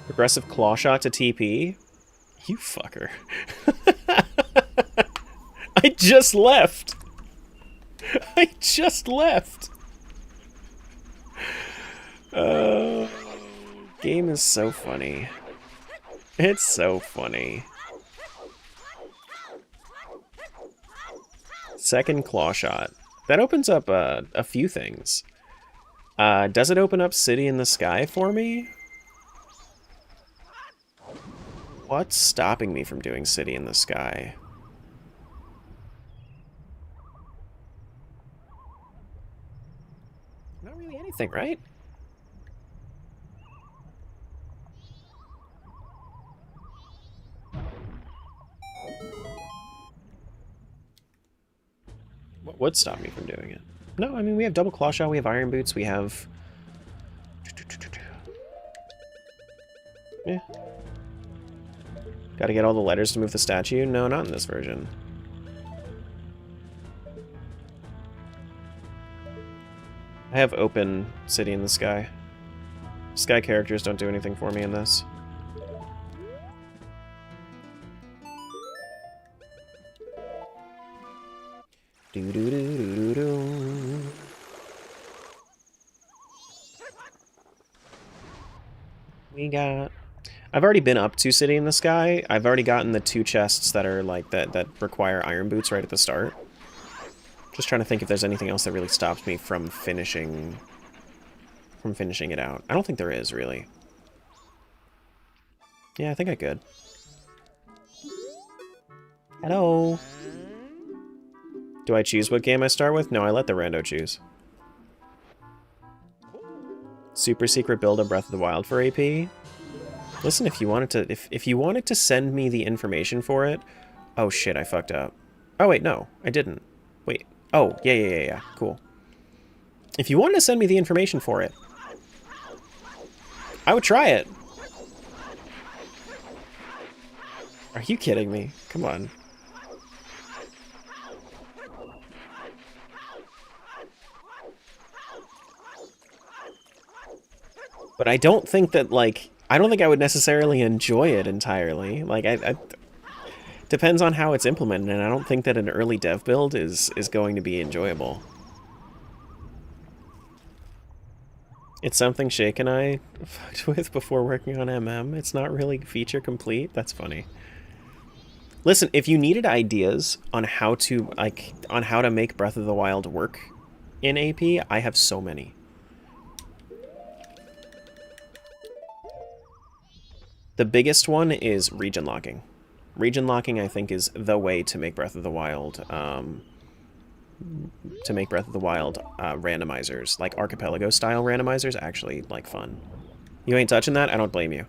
Aggressive claw shot to TP? You fucker. I just left! I just left! Game is so funny. It's so funny. Second claw shot. That opens up a few things. Does it open up City in the Sky for me? What's stopping me from doing City in the Sky? Not really anything, right? What would stop me from doing it? No, I mean, we have double claw shot, we have iron boots, we have... Yeah. Gotta get all the letters to move the statue? No, not in this version. I have open City in the Sky. Sky characters don't do anything for me in this. Do-do-do-do-do-do. We got... I've already been up to City in the Sky. I've already gotten the 2 chests that are like that require iron boots right at the start. Just trying to think if there's anything else that really stops me from finishing it out. I don't think there is, really. Yeah, I think I could. Hello. Do I choose what game I start with? No, I let the rando choose. Super secret build of Breath of the Wild for AP. Listen, if you wanted to, if you wanted to send me the information for it. Oh shit, I fucked up. Oh wait, no, I didn't. Wait. Oh yeah. Cool. If you wanted to send me the information for it, I would try it. Are you kidding me? Come on. But I don't think that, like, I don't think I would necessarily enjoy it entirely. Like, I depends on how it's implemented, and I don't think that an early dev build is going to be enjoyable. It's something Shake and I fucked with before working on MM. It's not really feature complete. That's funny. Listen, if you needed ideas on how to, like, on how to make Breath of the Wild work in AP, I have so many. The biggest one is region locking. Region locking, I think, is the way to make Breath of the Wild, randomizers, like archipelago-style randomizers, actually, like, fun. You ain't touching that? I don't blame you.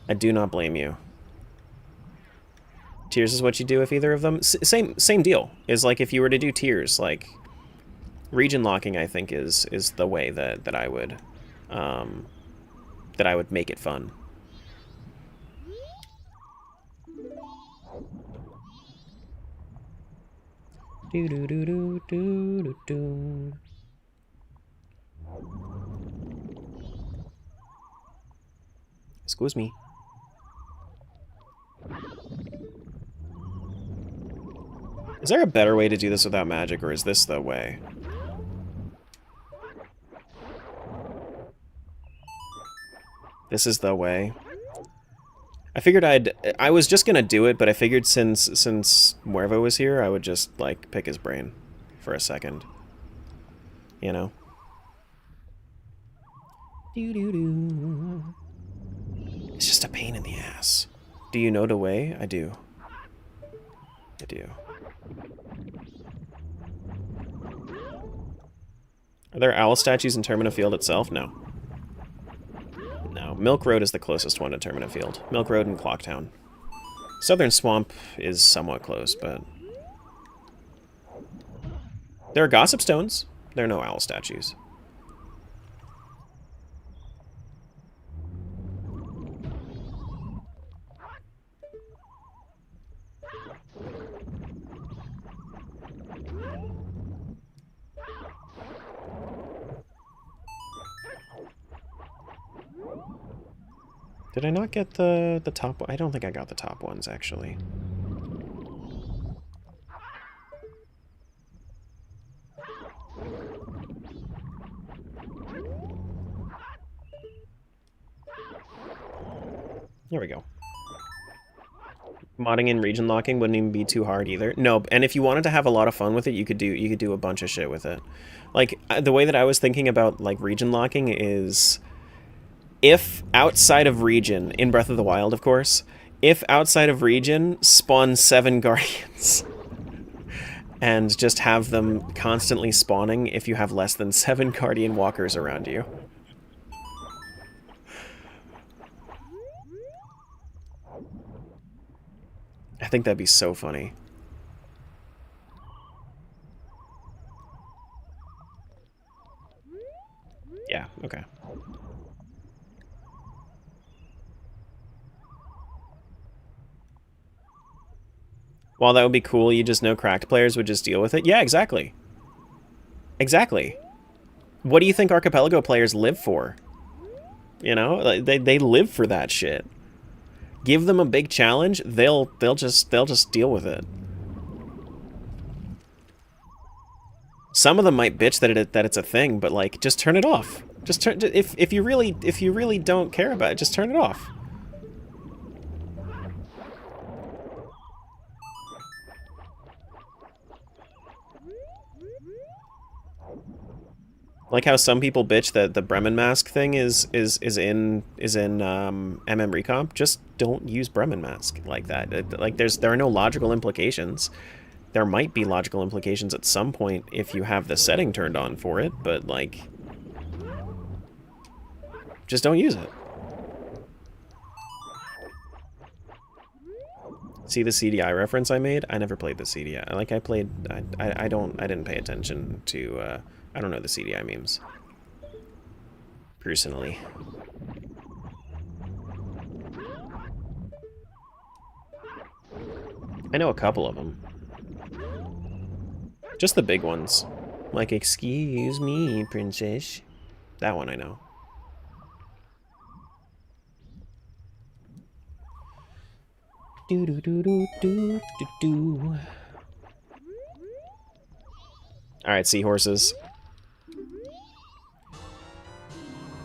I do not blame you. Tiers is what you do with either of them? Same deal. Is like, if you were to do tiers, like, region locking, I think, is the way that I would make it fun. Do do do do do do do. Excuse me. Is there a better way to do this without magic, or is this the way? This is the way. I figured I was just gonna do it, but I figured since Muervo was here, I would just, like, pick his brain for a second. You know? Doo-doo-doo. It's just a pain in the ass. Do you know the way? I do. I do. Are there owl statues in Termina Field itself? No. No, Milk Road is the closest one to Termina Field. Milk Road and Clocktown. Southern Swamp is somewhat close, but... there are gossip stones. There are no owl statues. Did I not get the top one? I don't think I got the top ones, actually. There we go. Modding and region locking wouldn't even be too hard either. No, and if you wanted to have a lot of fun with it, you could do a bunch of shit with it. Like, the way that I was thinking about, like, region locking is... if outside of region, in Breath of the Wild, of course, if outside of region, spawn 7 guardians. And just have them constantly spawning if you have less than 7 guardian walkers around you. I think that'd be so funny. Yeah, okay. While that would be cool, you just know cracked players would just deal with it. Yeah, exactly. Exactly. What do you think Archipelago players live for? You know, they live for that shit. Give them a big challenge, they'll just deal with it. Some of them might bitch that it's a thing, but, like, just turn it off. Just turn, if you really don't care about it, just turn it off. Like how some people bitch that the Bremen mask thing is in MM Recomp. Just don't use Bremen mask like that. Like there are no logical implications. there might be logical implications at some point if you have the setting turned on for it, but, like, just don't use it. See the CDI reference I made? I never played the CDI. Like, I didn't pay attention to, I don't know the CDI memes. Personally. I know a couple of them. Just the big ones. Like, excuse me, princess. That one I know. Do do do do do do do. Alright, seahorses.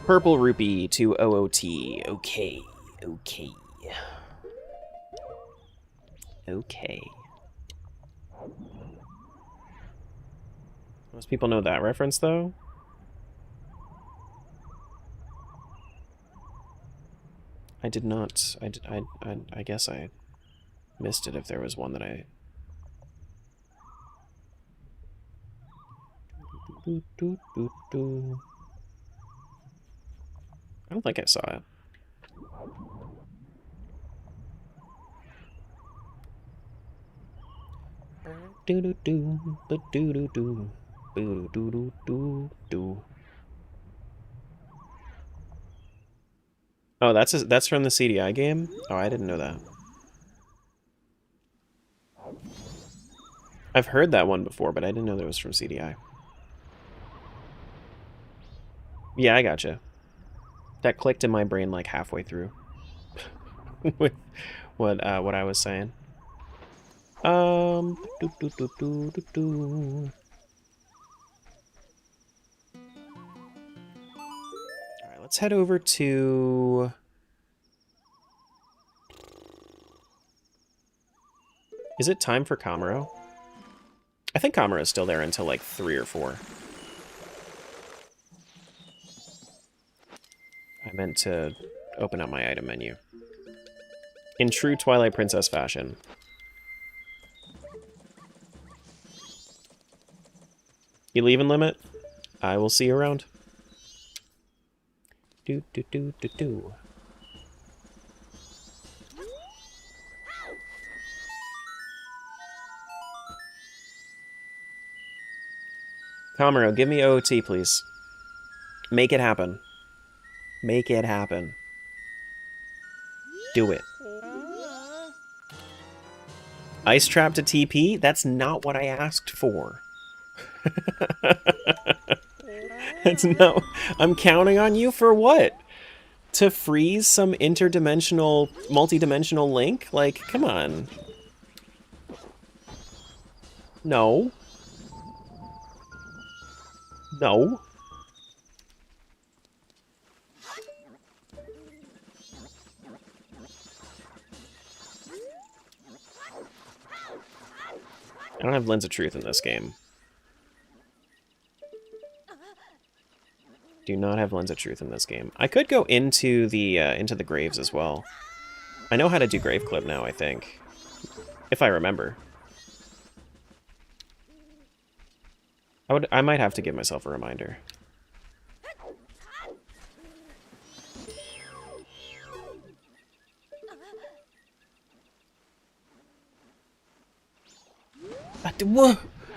Purple rupee to OOT. Okay. Okay. Okay. Most people know that reference, though. I did not. I guess I missed it if there was one that I... I don't think I saw it. Do do do, but do do do, do do do do do. Oh, that's from the CDI game? Oh, I didn't know that. I've heard that one before, but I didn't know that it was from CDI. Yeah, I gotcha. That clicked in my brain like halfway through with what I was saying. Do do do do do do. All right, let's head over to. Is it time for Kamuro? I think Kamuro is still there until like 3 or 4. I meant to open up my item menu. In true Twilight Princess fashion. You leaving, Limit? I will see you around. Do do do do do. Kamuro, give me OOT, please. Make it happen. Make it happen. Do it. Ice trap to TP? That's not what I asked for. That's no. I'm counting on you for what? To freeze some interdimensional, multi-dimensional link? Like, come on. No. No. I don't have Lens of Truth in this game. Do not have Lens of Truth in this game. I could go into the graves as well. I know how to do grave clip now, I think. If I remember. I might have to give myself a reminder.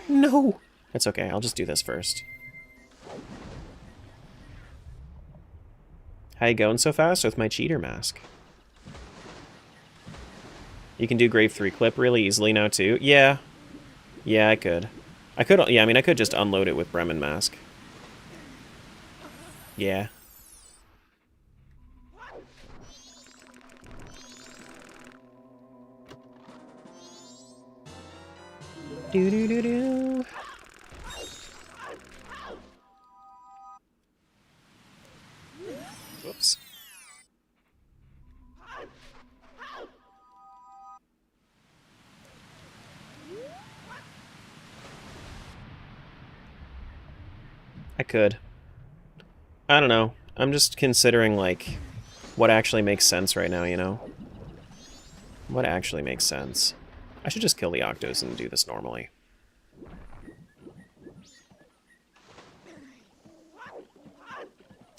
No! That's okay, I'll just do this first. How you going so fast with my cheater mask? You can do Grave 3 clip really easily now too? Yeah. Yeah, I could. Yeah, I mean, I could just unload it with Bremen mask. Yeah. Do-do-do-do. Whoops. I could. I don't know. I'm just considering, like, what actually makes sense right now, you know? What actually makes sense? I should just kill the Octos and do this normally.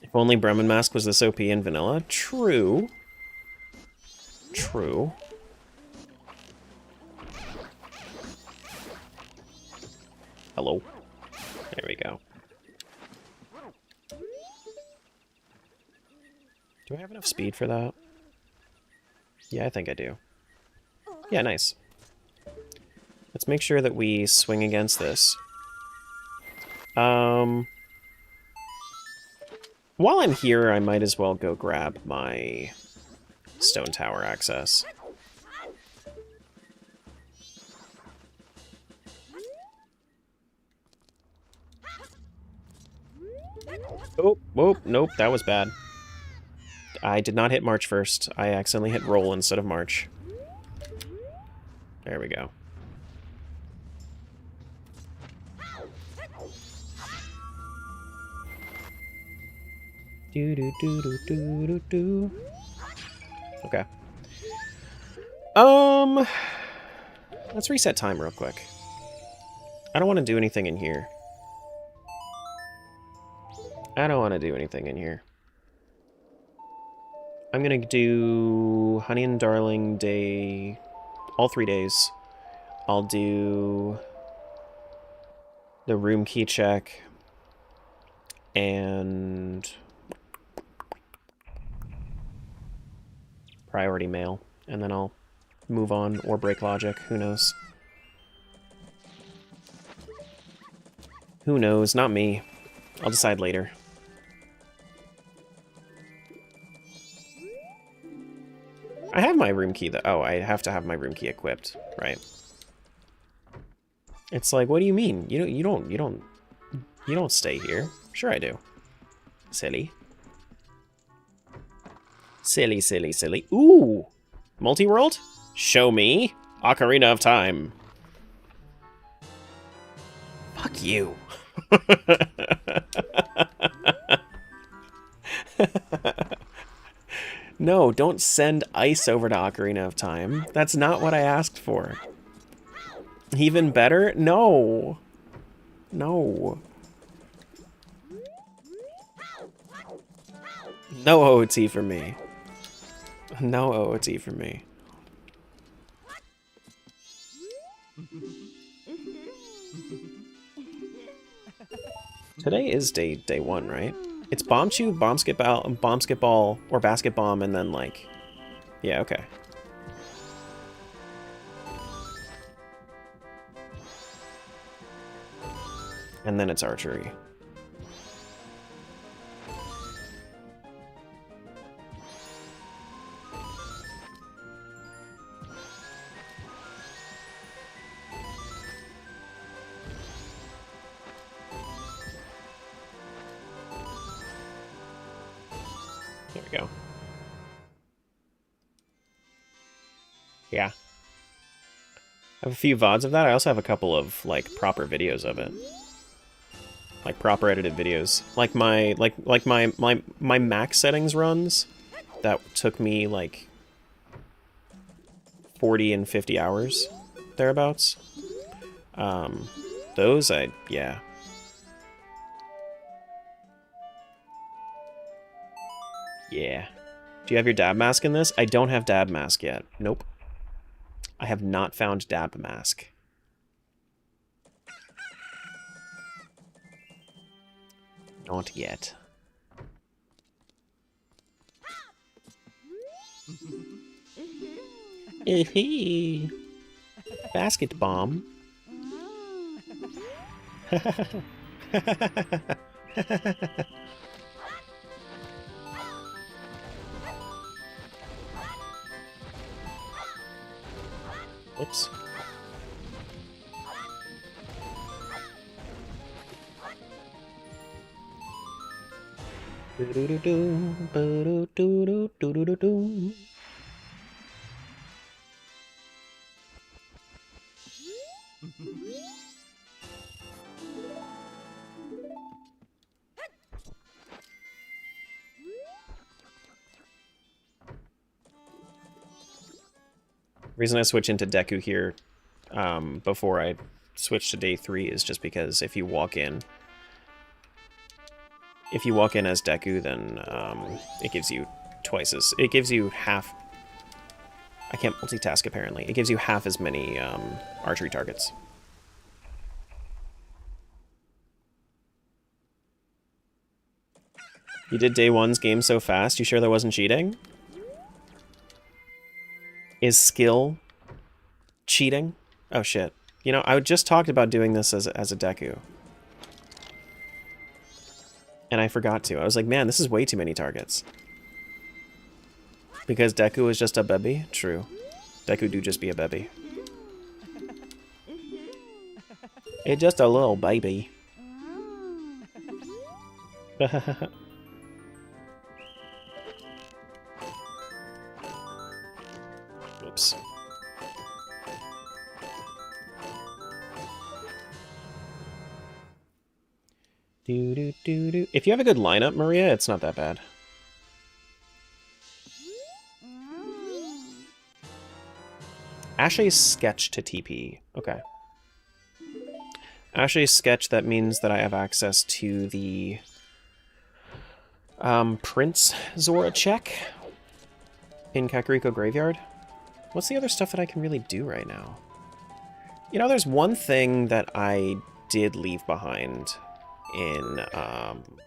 If only Bremen Mask was this OP in vanilla. True. True. Hello. There we go. Do I have enough speed for that? Yeah, I think I do. Yeah, nice. Let's make sure that we swing against this. While I'm here, I might as well go grab my stone tower access. Oh, whoa, nope, that was bad. I did not hit March first. I accidentally hit roll instead of March. There we go. Do. Okay. Let's reset time real quick. I don't want to do anything in here. I don't want to do anything in here. I'm gonna do Honey and Darling day, all 3 days. I'll do the room key check and priority mail, and then I'll move on or break logic. Who knows? Who knows? Not me. I'll decide later. I have my room key though. Oh, I have to have my room key equipped, right? It's like, what do you mean? You don't stay here. Sure I do. Silly. Silly, silly, silly. Ooh! Multiworld? Show me. Ocarina of Time. Fuck you. No, don't send ice over to Ocarina of Time. That's not what I asked for. Even better? No. No. No OOT for me. No OOT for me. Today is day 1, right? It's Bomb Chew, Bombskip Ball, or Basket Bomb, and then like... Yeah, okay. And then it's archery. There we go. Yeah. I have a few VODs of that. I also have a couple of, like, proper videos of it. Like, proper edited videos. Like my max settings runs that took me, like, 40 and 50 hours, thereabouts. Those, yeah. Yeah. Do you have your dab mask in this? I don't have dab mask yet. Nope. I have not found dab mask. Not yet. Basket bomb. Oops. Reason I switch into Deku here before I switch to day 3 is just because if you walk in as Deku, then it gives you it gives you half. I can't multitask apparently. It gives you half as many archery targets. You did day 1's game so fast. You sure that wasn't cheating? Is skill cheating? Oh shit. You know, I just talked about doing this as a Deku. And I forgot to. I was like, man, this is way too many targets. Because Deku is just a baby? True. Deku do just be a baby. It's just a little baby. Whoops. If you have a good lineup, Maria, it's not that bad. Ashley's sketch to TP. Okay. Ashley's sketch, that means that I have access to the Prince Zora check in Kakariko Graveyard. What's the other stuff that I can really do right now? You know, there's one thing that I did leave behind in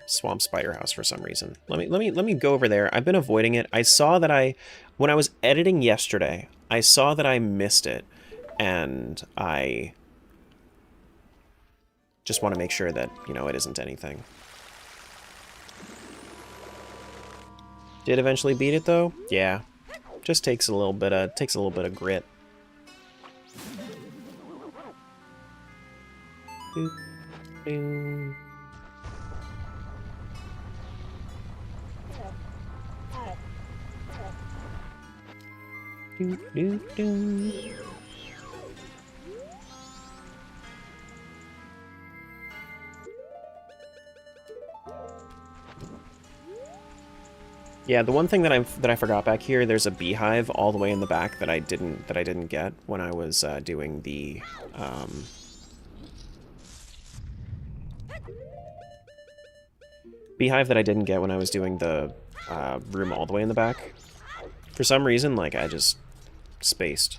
Swamp Spider House for some reason. Let me go over there. I've been avoiding it. I saw that when I was editing yesterday, I saw that I missed it, and I just want to make sure that, you know, it isn't anything. Did eventually beat it though? Yeah. Just takes a little bit of grit. Yeah, the one thing that I forgot back here, there's a beehive all the way in the back that I didn't get when I was doing the beehive that I didn't get when I was doing the room all the way in the back. For some reason, like, I just spaced.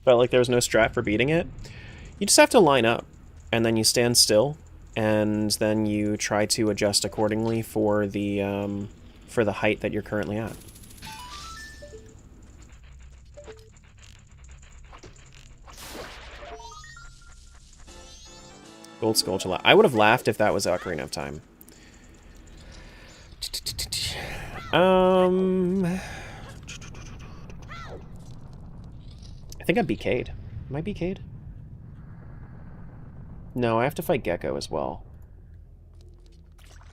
Felt like there was no strat for beating it. You just have to line up, and then you stand still, and then you try to adjust accordingly for the height that you're currently at. Gold Skulltula. I would have laughed if that was Ocarina of Time. I think I BK'd. Am I BK'd? No, I have to fight Gecko as well.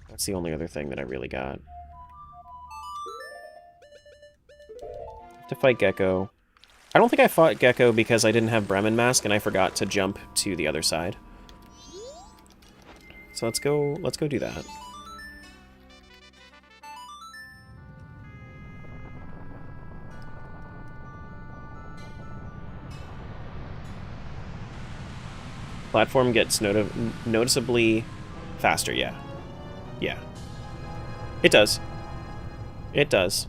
That's the only other thing that I really got. I have to fight Gecko. I don't think I fought Gecko because I didn't have Bremen Mask and I forgot to jump to the other side. So let's go do that. Platform gets noticeably faster, yeah. Yeah. It does. It does.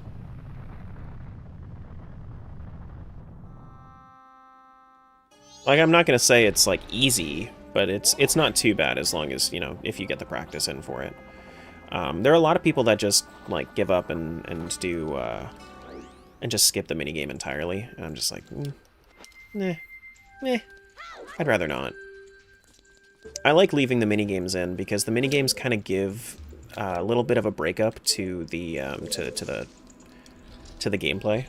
Like, I'm not gonna say it's, like, easy, but it's not too bad as long as, you know, if you get the practice in for it. There are a lot of people that just, like, give up and do, and just skip the minigame entirely. And I'm just like, nah. I'd rather not. I like leaving the minigames in because the minigames kind of give a little bit of a breakup to the to the gameplay.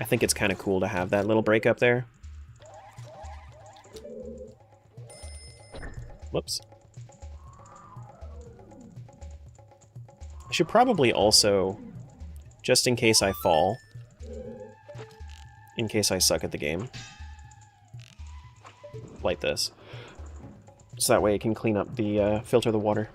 I think it's kind of cool to have that little breakup there. Whoops. I should probably also, just in case I fall, in case I suck at the game, light this. So that way it can clean up the, filter the water.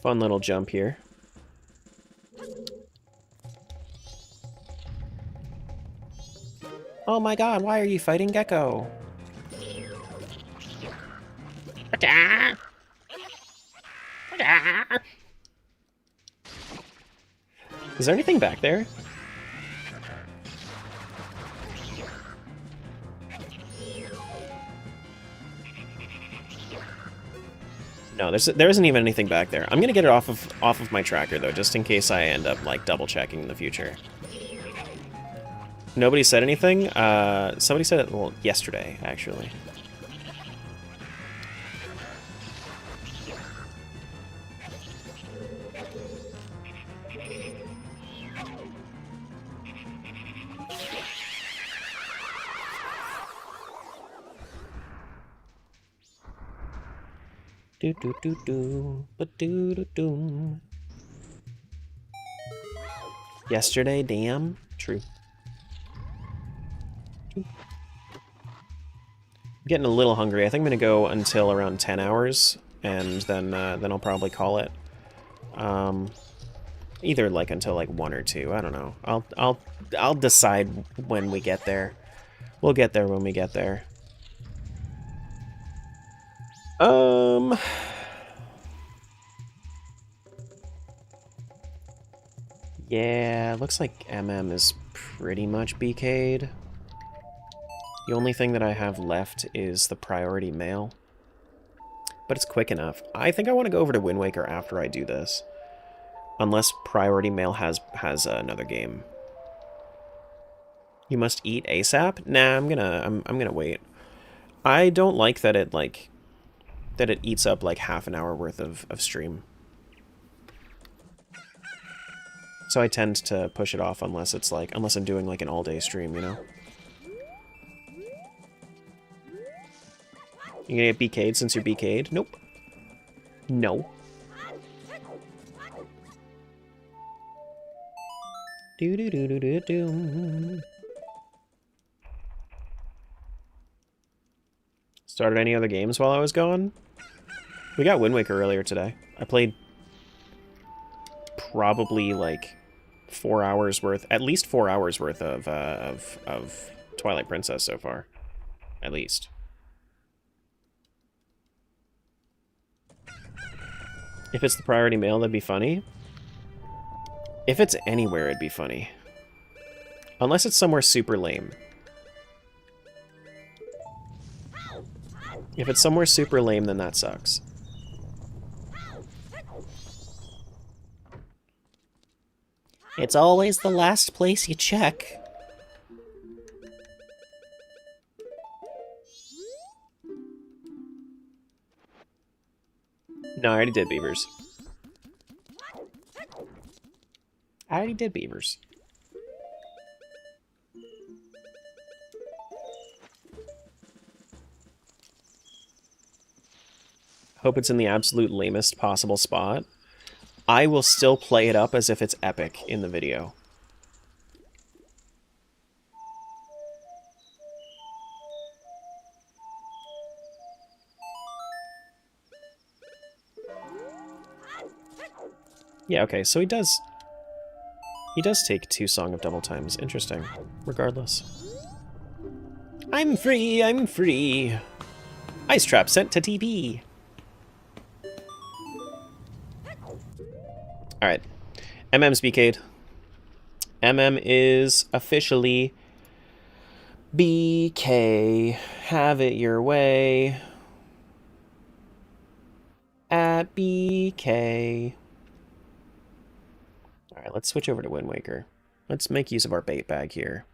Fun little jump here. Oh my god, why are you fighting Gecko? Is there anything back there? No, there isn't even anything back there. I'm gonna get it off of my tracker though, just in case I end up like double checking in the future. Nobody said anything. Somebody said it well yesterday, actually. Do do do do, but do do do. Yesterday, damn. True. I'm getting a little hungry. I think I'm gonna go until around 10 hours, and then I'll probably call it. Either like until like 1 or 2. I don't know. I'll decide when we get there. We'll get there when we get there. Yeah, looks like MM is pretty much BK'd. The only thing that I have left is the priority mail. But it's quick enough. I think I want to go over to Wind Waker after I do this. Unless priority mail has another game. You must eat ASAP? Nah, I'm gonna wait. I don't like that it eats up like half an hour worth of stream. So I tend to push it off unless I'm doing like an all-day stream, you know? You gonna get BK'd since you're BK'd? Nope. No. Do do do do do do. Started any other games while I was gone? We got Wind Waker earlier today. I played probably like 4 hours worth, at least 4 hours worth of Twilight Princess so far, at least. If it's the priority mail, that'd be funny. If it's anywhere, it'd be funny. Unless it's somewhere super lame. If it's somewhere super lame, then that sucks. It's always the last place you check. No, I already did Beavers. I already did Beavers. Hope it's in the absolute lamest possible spot. I will still play it up as if it's epic in the video. Yeah, okay, so he does take 2 Song of Double Times. Interesting. Regardless. I'm free, I'm free. Ice Trap sent to TP. Alright. MM's BK'd. MM is officially BK. Have it your way. At BK. Alright, let's switch over to Wind Waker. Let's make use of our bait bag here.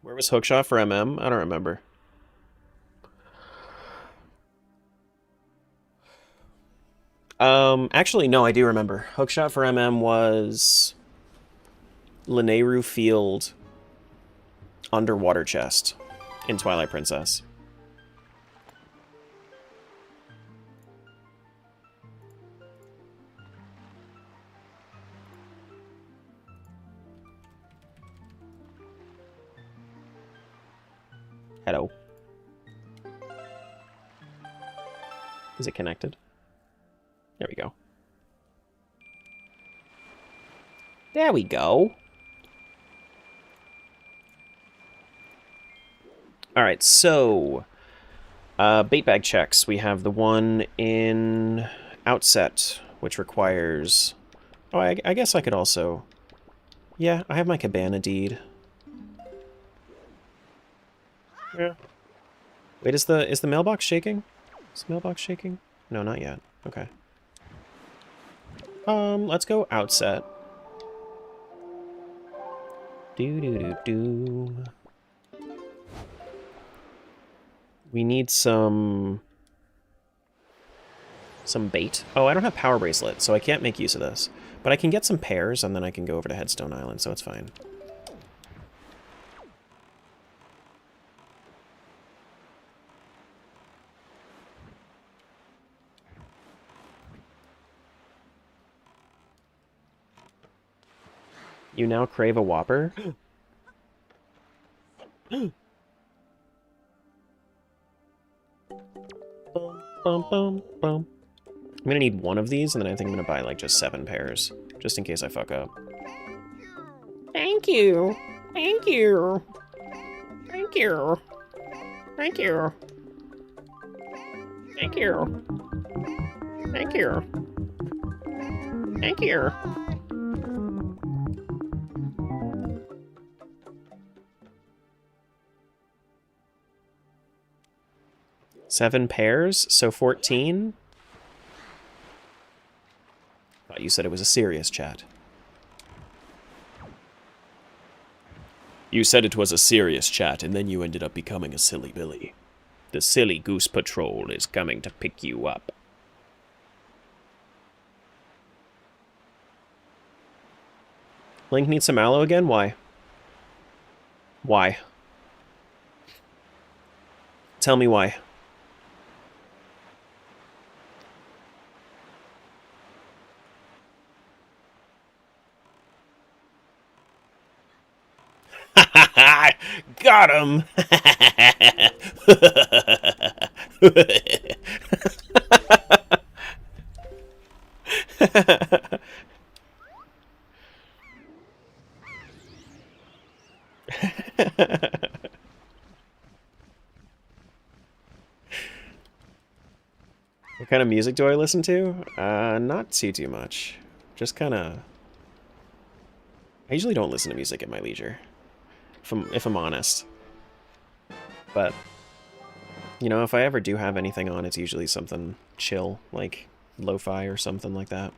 Where was Hookshot for MM? I don't remember. Actually, no, I do remember. Hookshot for MM was Lanayru Field underwater chest in Twilight Princess. Hello. Is it connected? There we go. There we go. Alright, so... bait bag checks. We have the one in Outset, which requires... Oh, I guess I could also... Yeah, I have my cabana deed. Yeah. Wait, is the mailbox shaking? Is the mailbox shaking? No, not yet. Okay. Let's go Outset. Do. We need some bait. Oh, I don't have Power Bracelet, so I can't make use of this. But I can get some pears, and then I can go over to Headstone Island, so it's fine. You now crave a Whopper? Bum, bum, bum. I'm gonna need one of these, and then I think I'm gonna buy, like, just 7 pairs. Just in case I fuck up. Thank you! Thank you! Thank you! Thank you! Thank you! Thank you! Thank you! 7 pairs, so 14? Thought you said it was a serious chat. You said it was a serious chat, and then you ended up becoming a silly Billy. The Silly Goose Patrol is coming to pick you up. Link needs some aloe again? Why? Why? Tell me why. Got him! What kind of music do I listen to? Not too much. Just kind of... I usually don't listen to music at my leisure. If I'm honest. But, you know, if I ever do have anything on, it's usually something chill, like lo-fi or something like that.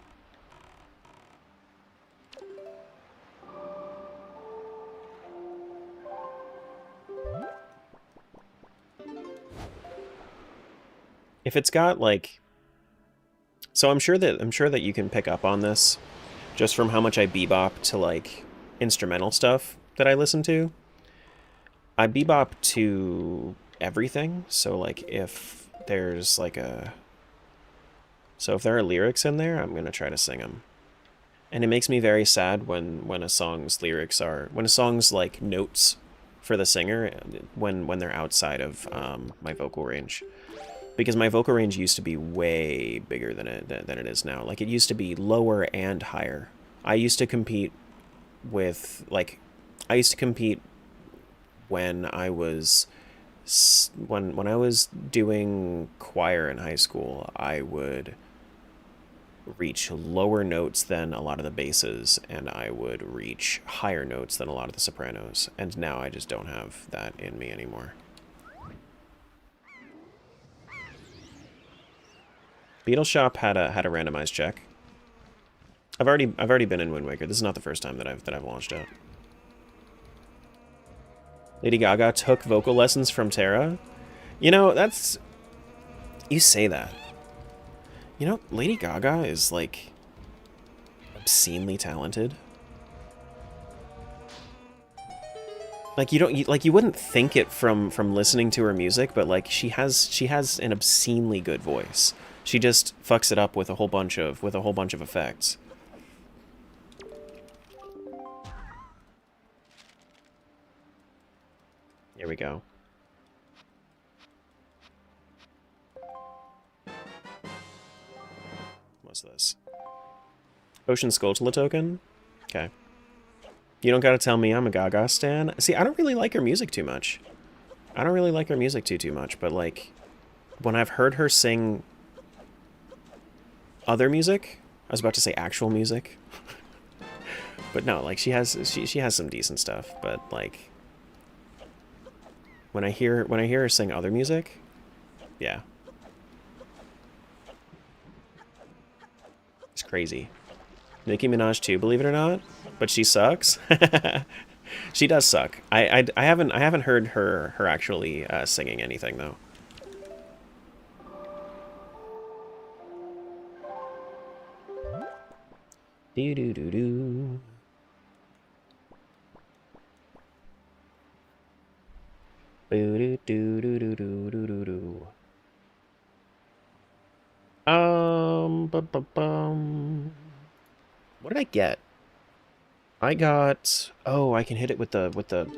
If it's got, like... So I'm sure that you can pick up on this just from how much I bebop to, like, instrumental stuff that I listen to. I bebop to everything, so like if there's like a... So if there are lyrics in there, I'm gonna try to sing them. And it makes me very sad when a song's lyrics are... When a song's like notes for the singer, when they're outside of my vocal range. Because my vocal range used to be way bigger than it is now. Like, it used to be lower and higher. I used to compete with, like... I used to compete when I was when I was doing choir in high school. I would reach lower notes than a lot of the basses, and I would reach higher notes than a lot of the sopranos. And now I just don't have that in me anymore. Beetle Shop had a randomized check. I've already been in Wind Waker. This is not the first time that I've launched it. Lady Gaga took vocal lessons from Terra. You know, that's... You say that. You know, Lady Gaga is, like, obscenely talented. Like you wouldn't think it from listening to her music, but like she has an obscenely good voice. She just fucks it up with a whole bunch of effects. Here we go. What's this? Ocean Skulltula token? Okay. You don't gotta tell me I'm a Gaga stan. See, I don't really like her music too much. I don't really like her music too much, but like when I've heard her sing other music, I was about to say actual music. But no, like she has some decent stuff, but like when I hear her sing other music, yeah. It's crazy. Nicki Minaj too, believe it or not, but she sucks. She does suck. I haven't heard her actually singing anything though. Do do do do. Do do do do do do do do. What did I get? I got... Oh, I can hit it with the...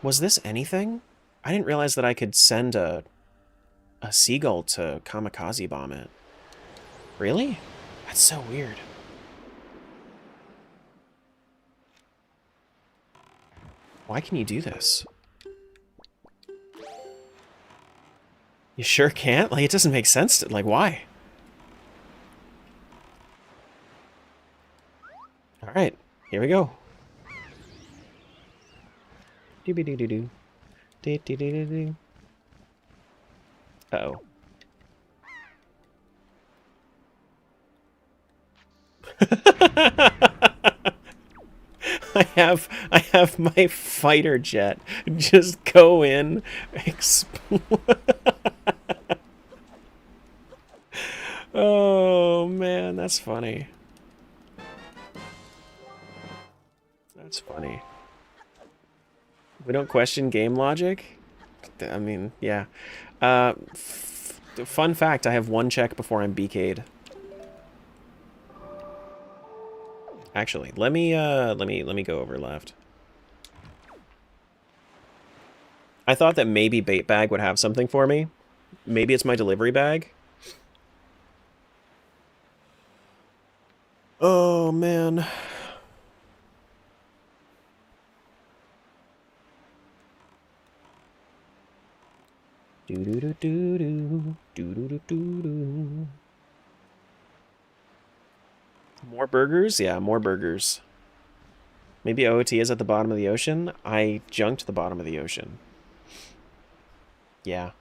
Was this anything? I didn't realize that I could send a seagull to kamikaze bomb it. Really? That's so weird. Why can you do this? You sure can't? Like, it doesn't make sense to... Like, why? Alright, here we go. Doo-be-doo-doo-doo. Doo-doo-doo-doo-doo. Uh-oh. I have my fighter jet just go in, explode. Oh man, that's funny. That's funny. We don't question game logic? I mean, yeah. Fun fact, I have one check before I'm BK'd. Actually, let me go over left. I thought that maybe Bait Bag would have something for me. Maybe it's my delivery bag. Oh man. Do do do do do do do do do. More burgers? Yeah, more burgers. Maybe OOT is at the bottom of the ocean? I junked the bottom of the ocean. Yeah.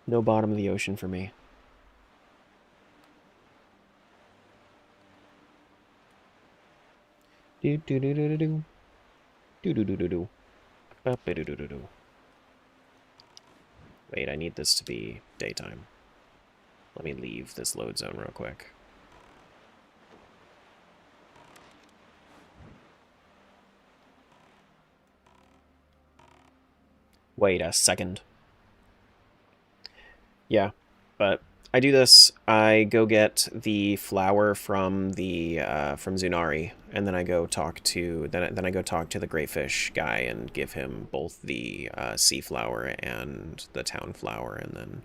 No bottom of the ocean for me. Do do do do do do. Do do do do do. Ba do do do do. Wait, I need this to be daytime. Let me leave this load zone real quick. Wait a second. Yeah, but I do this. I go get the flower from the from Zunari, and then I go talk to then I go talk to the Great Fish guy and give him both the sea flower and the town flower, and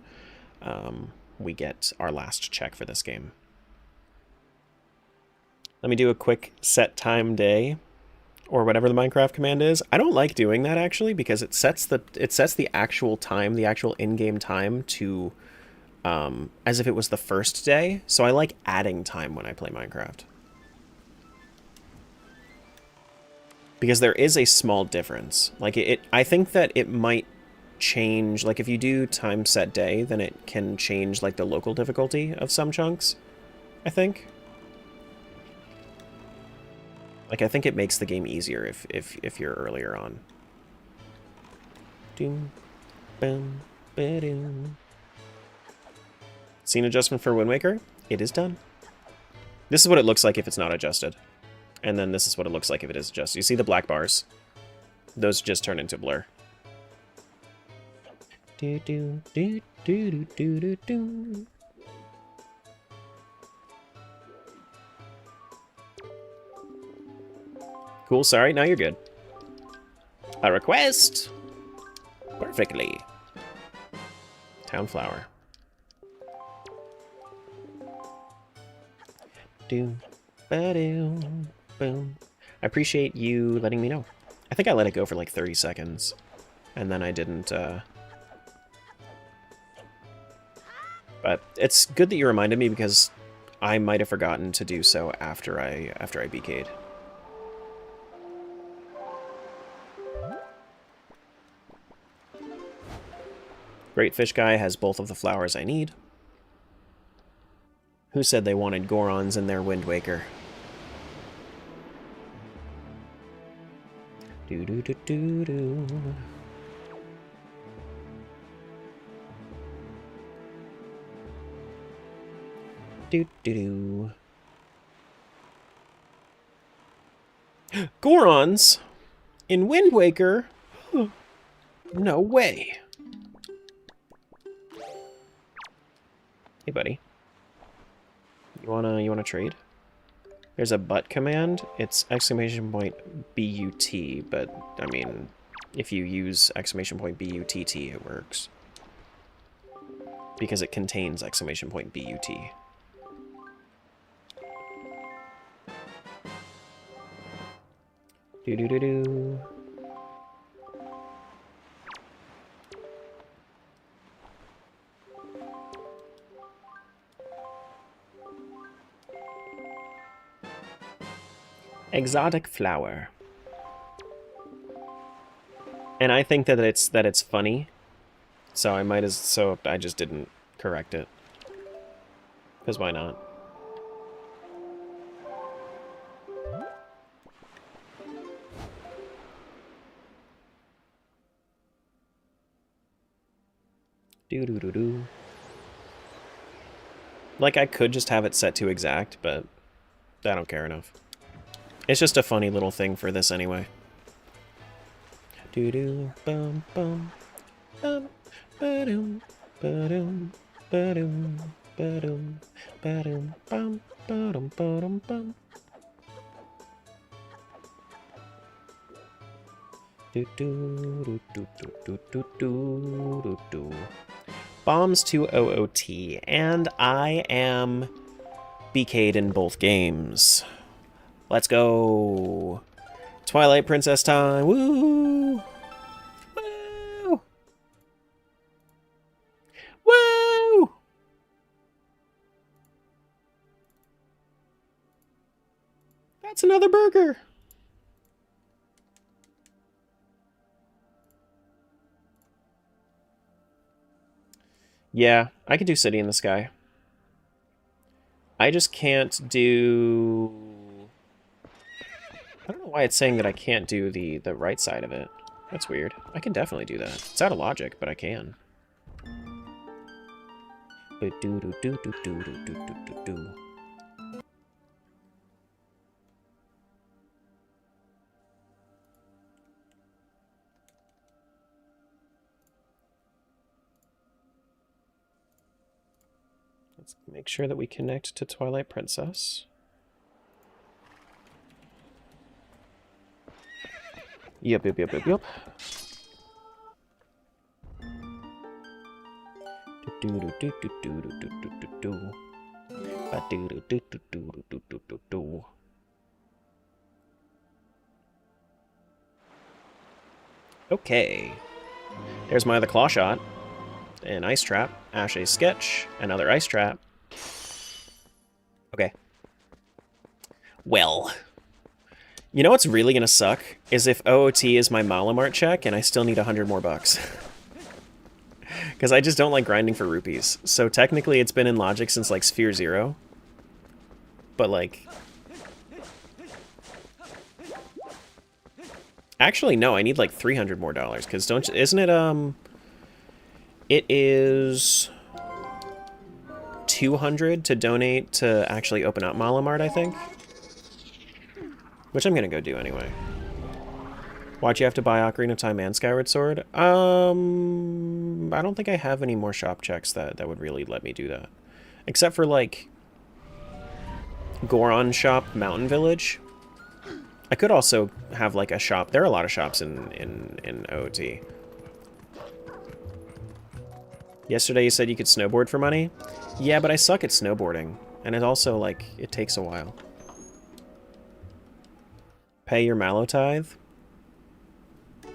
then we get our last check for this game. Let me do a quick set time day, or whatever the Minecraft command is. I don't like doing that actually, because it sets the actual time, the actual in-game time to as if it was the first day. So I like adding time when I play Minecraft, because there is a small difference. Like I think that it might change. Like if you do time set day, then it can change like the local difficulty of some chunks, I think. Like, I think it makes the game easier if you're earlier on. Doom, boom, ba-doom. Scene adjustment for Wind Waker? It is done. This is what it looks like if it's not adjusted. And then this is what it looks like if it is just. You see the black bars? Those just turn into blur. Do do do do do do do do. Cool, sorry, now you're good. A request! Perfectly. Town flower. Do ba do boom. I appreciate you letting me know. I think I let it go for like 30 seconds. And then I didn't, But it's good that you reminded me because I might have forgotten to do so after I BK'd. Great Fish Guy has both of the flowers I need. Who said they wanted Gorons in their Wind Waker? Do do do do do. Do do do. Gorons in Wind Waker? No way. Hey, buddy. You wanna trade? There's a but command. It's exclamation point BUT, but I mean, if you use exclamation point BUTT, it works. Because it contains exclamation point BUT. Do do do do. Exotic flower. And I think that it's funny. So I just didn't correct it. Because why not? Do do do do. Like I could just have it set to exact, but I don't care enough. It's just a funny little thing for this anyway. Do do bum bum bum ba-dum ba-dum ba-dum ba-dum ba-dum bum ba-dum ba-dum bum. Do do do do do do do do do. Bombs to OOT, and I am BK'd in both games. Let's go! Twilight Princess time! Woo! Woo! Woo! That's another burger! Yeah, I could do City in the Sky. I just can't do... I don't know why it's saying that I can't do the right side of it. That's weird. I can definitely do that. It's out of logic, but I can. Let's make sure that we connect to Twilight Princess. Yep. Okay. There's my other claw shot. An ice trap. Ashe's sketch. Another ice trap. Okay. Well. You know what's really gonna suck? Is if OOT is my Malamart check and I still need 100 more bucks. Because I just don't like grinding for rupees. So technically it's been in logic since like Sphere 0. But like... Actually, no, I need like 300 more dollars. Because isn't it, it is 200 to donate to actually open up Malamart, I think. Which I'm gonna go do anyway. Why'd you have to buy Ocarina of Time and Skyward Sword? I don't think I have any more shop checks that would really let me do that. Except for, like, Goron Shop Mountain Village. I could also have, like, a shop. There are a lot of shops in OOT. Yesterday you said you could snowboard for money? Yeah, but I suck at snowboarding. And it also, like, it takes a while. Pay your Mallow tithe?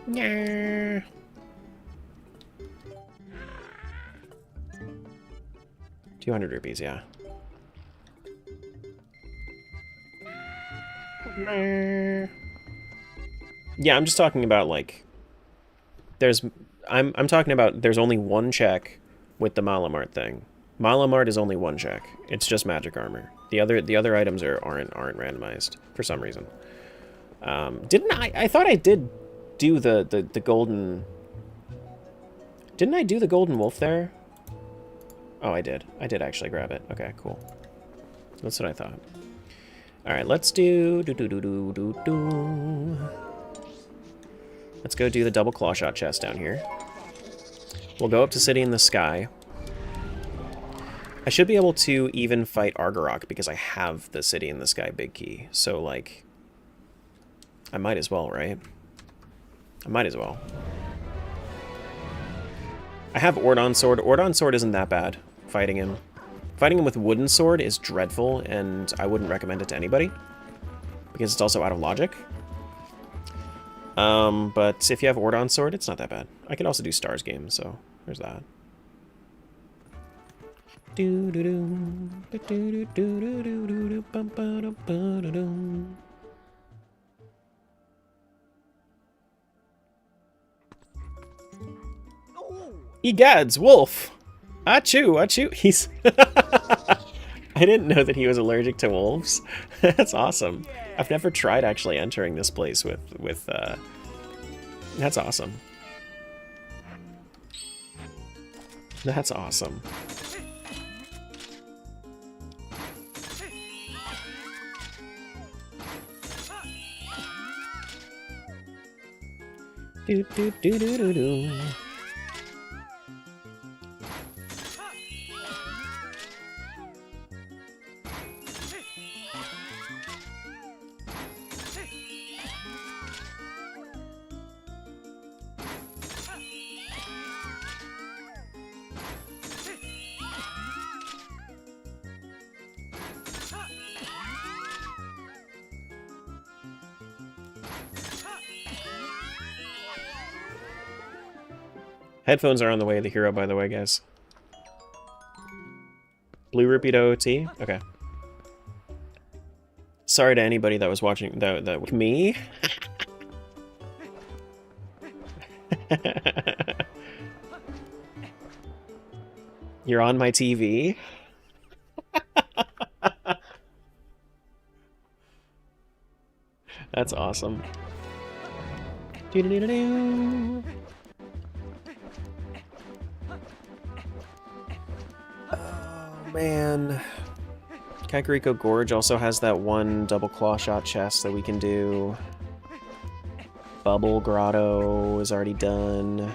Yeah. $200, yeah. Yeah, I'm just talking about, like, I'm talking about there's only one check with the Malamart thing. Malamart is only one check. It's just magic armor. The other items aren't randomized for some reason. Didn't I thought I did do the golden... Didn't I do the golden wolf there? Oh, I did. I did actually grab it. Okay, cool. That's what I thought. Alright, let's do... Let's go do the double claw shot chest down here. We'll go up to City in the Sky. I should be able to even fight Argarok because I have the City in the Sky big key. So, like... I might as well, right? I might as well. I have Ordon Sword. Ordon Sword isn't that bad, fighting him. Fighting him with Wooden Sword is dreadful, and I wouldn't recommend it to anybody. Because it's also out of logic. But if you have Ordon Sword, it's not that bad. I can also do Stars Game, so there's that. Egads, wolf! Achoo, achoo! He's... I didn't know that he was allergic to wolves. That's awesome. I've never tried actually entering this place with That's awesome. That's awesome. Do do do do do do. Headphones are on the way to the hero, by the way, guys. Blue Rupee to OOT? Okay. Sorry to anybody that was watching that me. You're on my TV. That's awesome. Doo-doo-doo-doo. Man, Kakariko Gorge also has that one double claw shot chest that we can do. Bubble Grotto is already done.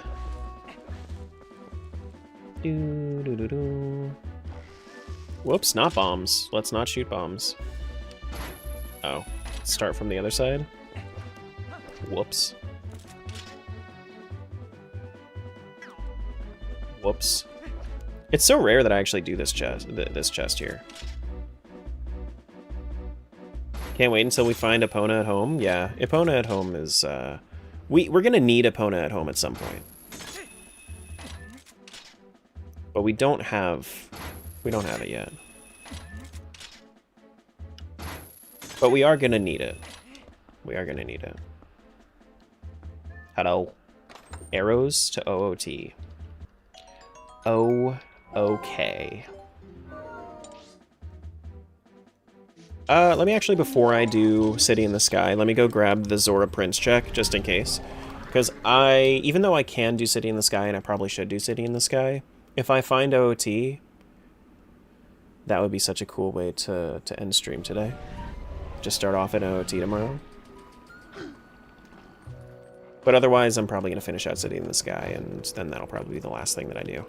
Doo, doo, doo, doo. Whoops, not bombs. Let's not shoot bombs. Oh, start from the other side. Whoops. Whoops. It's so rare that I actually do this chest here. Can't wait until we find Epona at home. Yeah, Epona at home is we're gonna need Epona at home at some point. But we don't have it yet. But we are gonna need it. We are gonna need it. Hello. Arrows to OOT. Oh. Okay. Let me actually, before I do City in the Sky, let me go grab the Zora Prince check, just in case. Because even though I can do City in the Sky, and I probably should do City in the Sky, if I find OOT, that would be such a cool way to end stream today. Just start off at OOT tomorrow. But otherwise, I'm probably going to finish out City in the Sky, and then that'll probably be the last thing that I do.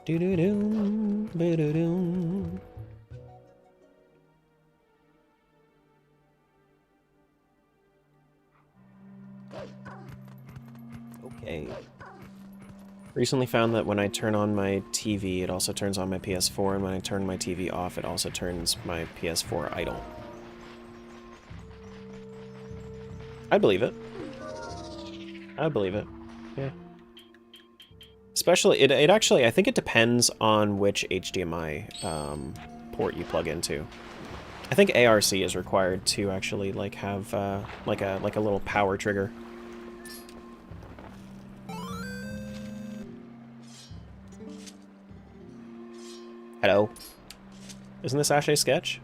Do-do-doo, ba-do-doo. Okay. Recently found that when I turn on my TV, it also turns on my PS4, and when I turn my TV off, it also turns my PS4 idle. I believe it. I believe it. Yeah. Especially, it actually, I think it depends on which HDMI port you plug into. I think ARC is required to actually like have like a little power trigger. Hello. Isn't this Ashe Sketch?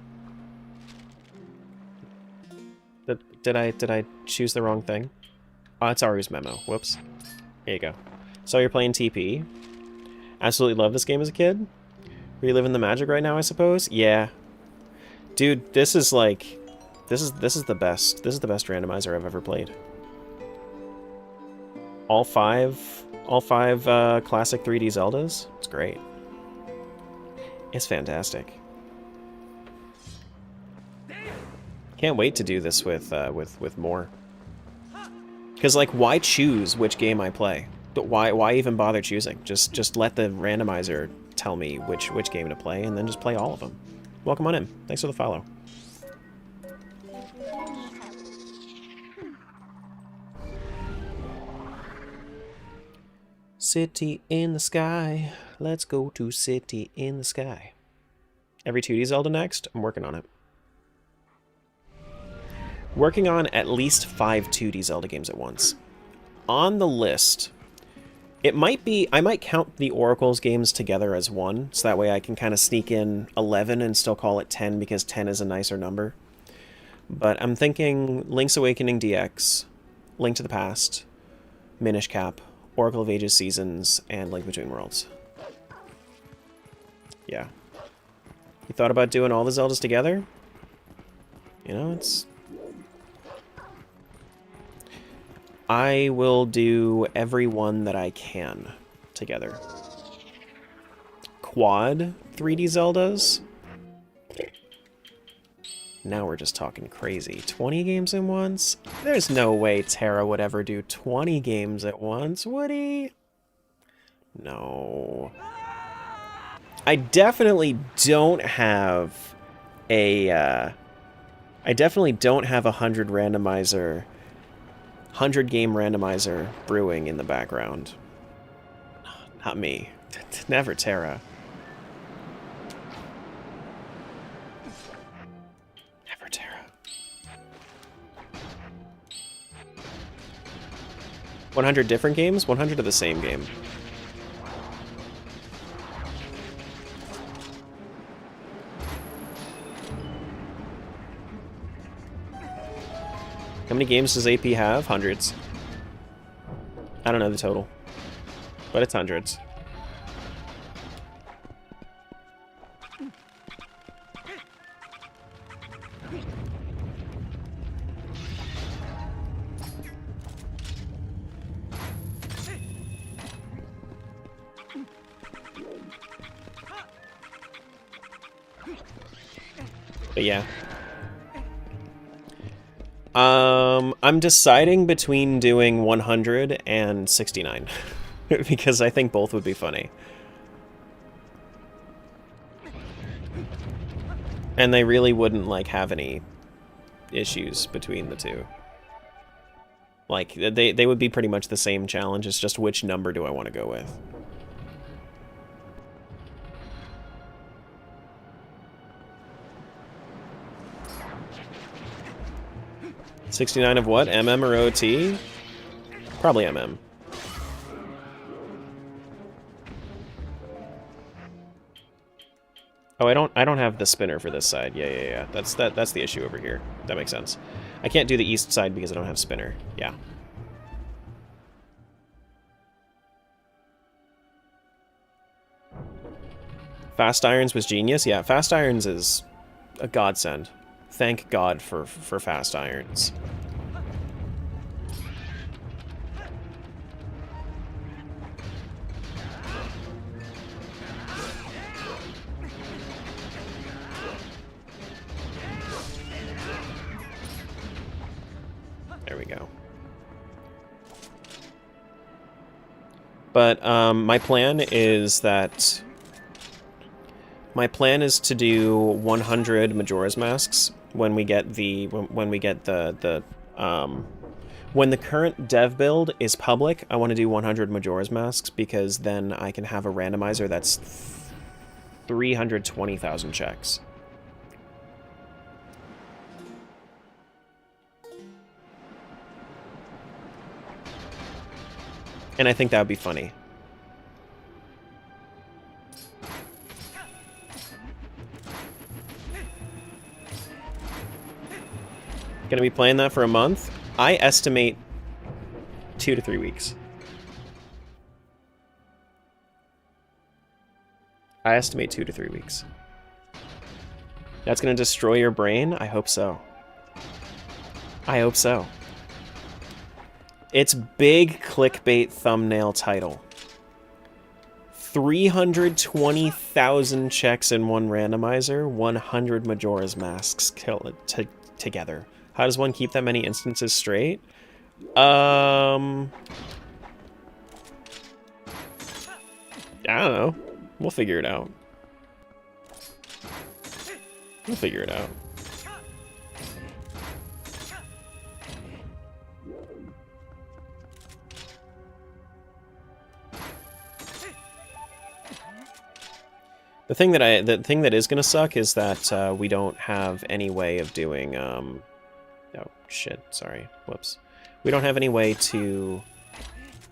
Did I choose the wrong thing? Oh, it's Aru's memo. Whoops. There you go. So you're playing TP. Absolutely love this game as a kid. Reliving the magic right now, I suppose. Yeah. Dude, this is like this is the best. This is the best randomizer I've ever played. All five classic 3D Zeldas. It's great. It's fantastic. Can't wait to do this with more. Because like, why choose which game I play? But why even bother choosing? Just let the randomizer tell me which game to play, and then just play all of them. Welcome on in. Thanks for the follow. City in the Sky. Let's go to City in the Sky. Every 2D Zelda next? I'm working on it. Working on at least 5 2D Zelda games at once. On the list, it might be, I might count the Oracle's games together as one, so that way I can kind of sneak in 11 and still call it 10 because 10 is a nicer number. But I'm thinking Link's Awakening DX, Link to the Past, Minish Cap, Oracle of Ages Seasons, and Link Between Worlds. Yeah. You thought about doing all the Zeldas together? You know, it's... I will do every one that I can together. Quad 3D Zeldas? Now we're just talking crazy. 20 games at once? There's no way Terra would ever do 20 games at once, would he? No. I definitely don't have a... I definitely don't have a 100 randomizer... 100 game randomizer brewing in the background. Not me. Never Terra. Never Terra. 100 different games? 100 of the same game. How many games does AP have? Hundreds. I don't know the total, but it's hundreds. But yeah. I'm deciding between doing 100 and 69 because I think both would be funny. And they really wouldn't like have any issues between the two. Like they would be pretty much the same challenge. It's just which number do I want to go with. $69 of what? MM or OT? Probably MM. Oh, I don't have the spinner for this side. Yeah. That's the issue over here. That makes sense. I can't do the east side because I don't have spinner. Yeah. Fast Irons was genius. Yeah, Fast Irons is a godsend. Thank God for Fast Irons. go. But my plan is that... My plan is to do 100 Majora's Masks when we get the... When the current dev build is public, I want to do 100 Majora's Masks, because then I can have a randomizer that's 320,000 checks. And I think that would be funny. Gonna be playing that for a month? I estimate 2 to 3 weeks. I estimate 2 to 3 weeks. That's gonna destroy your brain? I hope so. I hope so. It's big clickbait thumbnail title. 320,000 checks in one randomizer, 100 Majora's Masks together. How does one keep that many instances straight? I don't know. We'll figure it out. We'll figure it out. The thing that is gonna suck is that we don't have any way of doing oh shit, sorry, whoops. We don't have any way to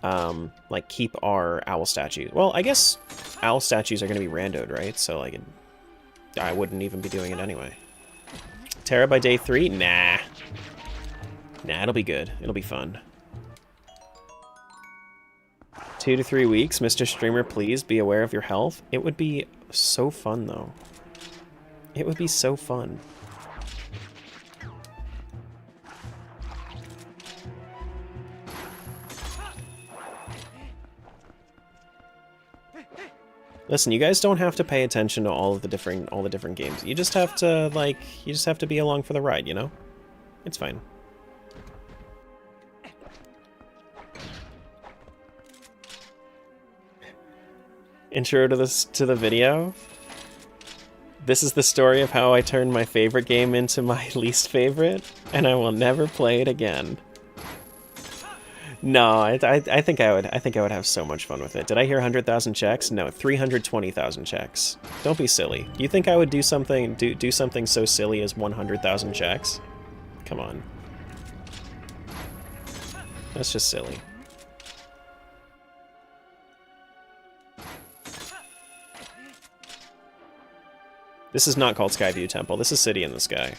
like keep our owl statues. Well, I guess owl statues are gonna be randoed, right? So like I wouldn't even be doing it anyway. Terra by day 3? Nah. Nah, it'll be good. It'll be fun. 2 to 3 weeks, Mr. Streamer, please be aware of your health. It would be so fun, though. It would be so fun. Listen, you guys don't have to pay attention to all the different games. You just have to be along for the ride, you know? It's fine. Intro to the video. This is the story of how I turned my favorite game into my least favorite, and I will never play it again. No, I think I would have so much fun with it. Did I hear 100,000 checks? No, 320,000 checks. Don't be silly. Do you think I would do something so silly as 100,000 checks? Come on. That's just silly. This is not called Skyview Temple. This is City in the Sky.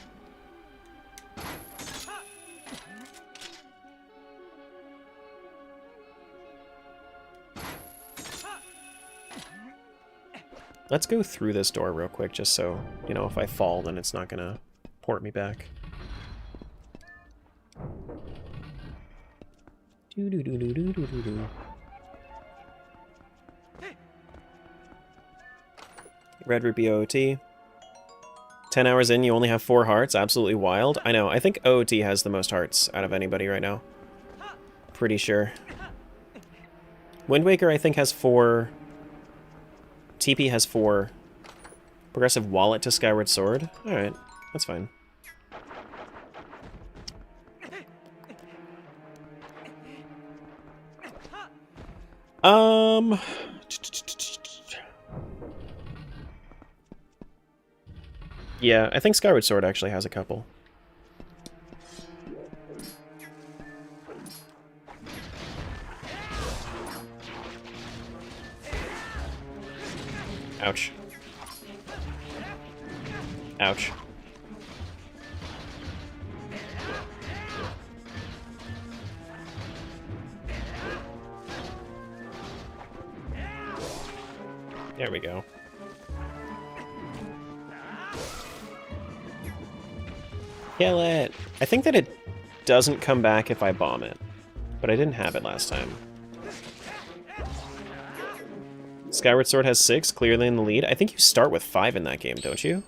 Let's go through this door real quick, just so, you know, if I fall, then it's not gonna port me back. Red Rupee OOT. 10 hours in, you only have 4 hearts. Absolutely wild. I know. I think OOT has the most hearts out of anybody right now. Pretty sure. Wind Waker, I think, has 4. TP has 4. Progressive Wallet to Skyward Sword. Alright, that's fine. Yeah, I think Skyward Sword actually has a couple. Ouch. Ouch. There we go. Kill it! I think that it doesn't come back if I bomb it, but I didn't have it last time. Skyward Sword has 6, clearly in the lead. I think you start with 5 in that game, don't you?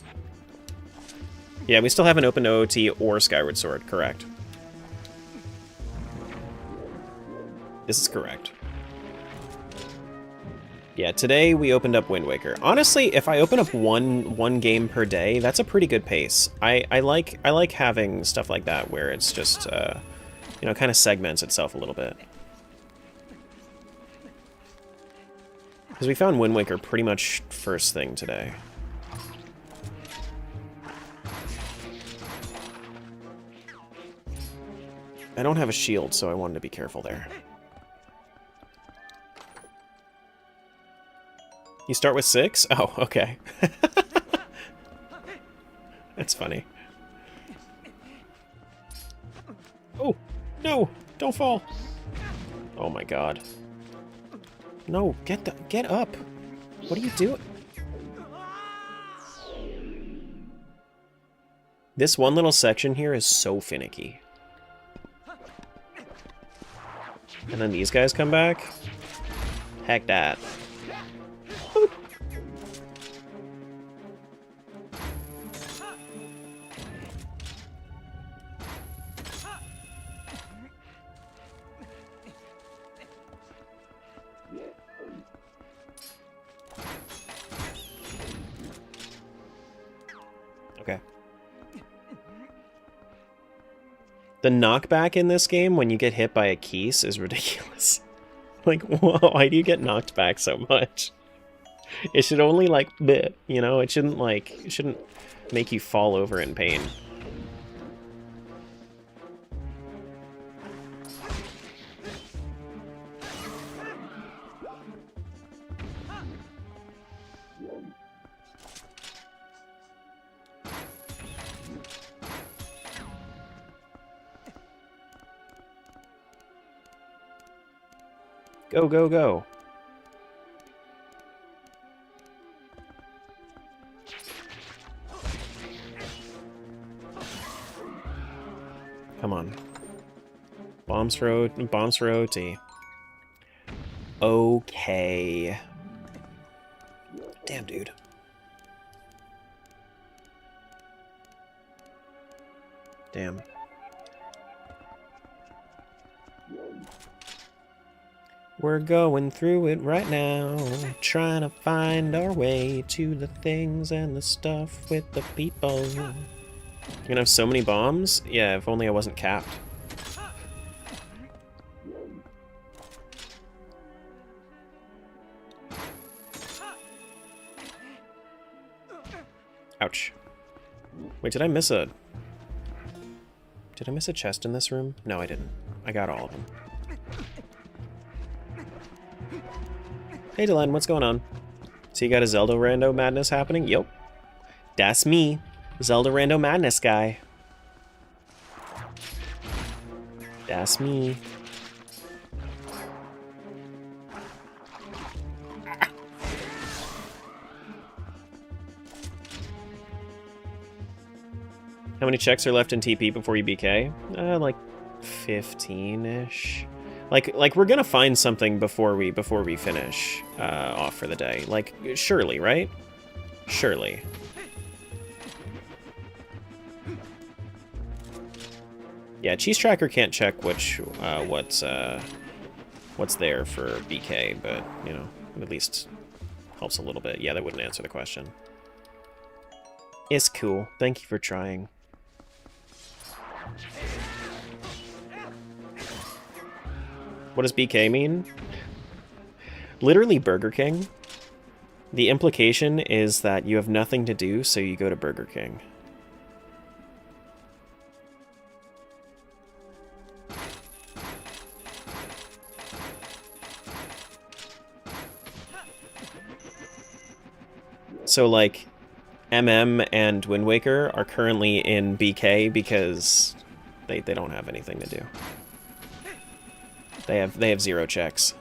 Yeah, we still haven't opened OOT or Skyward Sword, correct. This is correct. Yeah, today we opened up Wind Waker. Honestly, if I open up one game per day, that's a pretty good pace. I like having stuff like that where it's just you know, kind of segments itself a little bit. Because we found Wind Waker pretty much first thing today. I don't have a shield, so I wanted to be careful there. You start with 6? Oh, okay. That's funny. Oh, no! Don't fall! Oh my god. No, get up! What are you doing? This one little section here is so finicky. And then these guys come back? Heck that. Boop. Okay. The knockback in this game when you get hit by a keys is ridiculous. Like, why do you get knocked back so much? It should only, like, bleh, you know? It shouldn't, like, it shouldn't make you fall over in pain. Go, go, go. Come on. Bombs for OT. Okay. Damn, dude. Damn. We're going through it right now, trying to find our way to the things and the stuff with the people. You're gonna have so many bombs? Yeah, if only I wasn't capped. Ouch. Wait, did I miss a chest in this room? No, I didn't. I got all of them. Hey Dylan, what's going on? So you got a Zelda rando madness happening? Yup. That's me. Zelda rando madness guy. That's me. How many checks are left in TP before you BK? Like 15-ish. Like we're gonna find something before we finish off for the day. Like, surely, right? Surely. Yeah, Cheese Tracker can't check what's there for BK, but you know, at least helps a little bit. Yeah, that wouldn't answer the question. It's cool. Thank you for trying. What does BK mean? Literally Burger King. The implication is that you have nothing to do, so you go to Burger King. So, like, MM and Wind Waker are currently in BK because they don't have anything to do. They have 0 checks.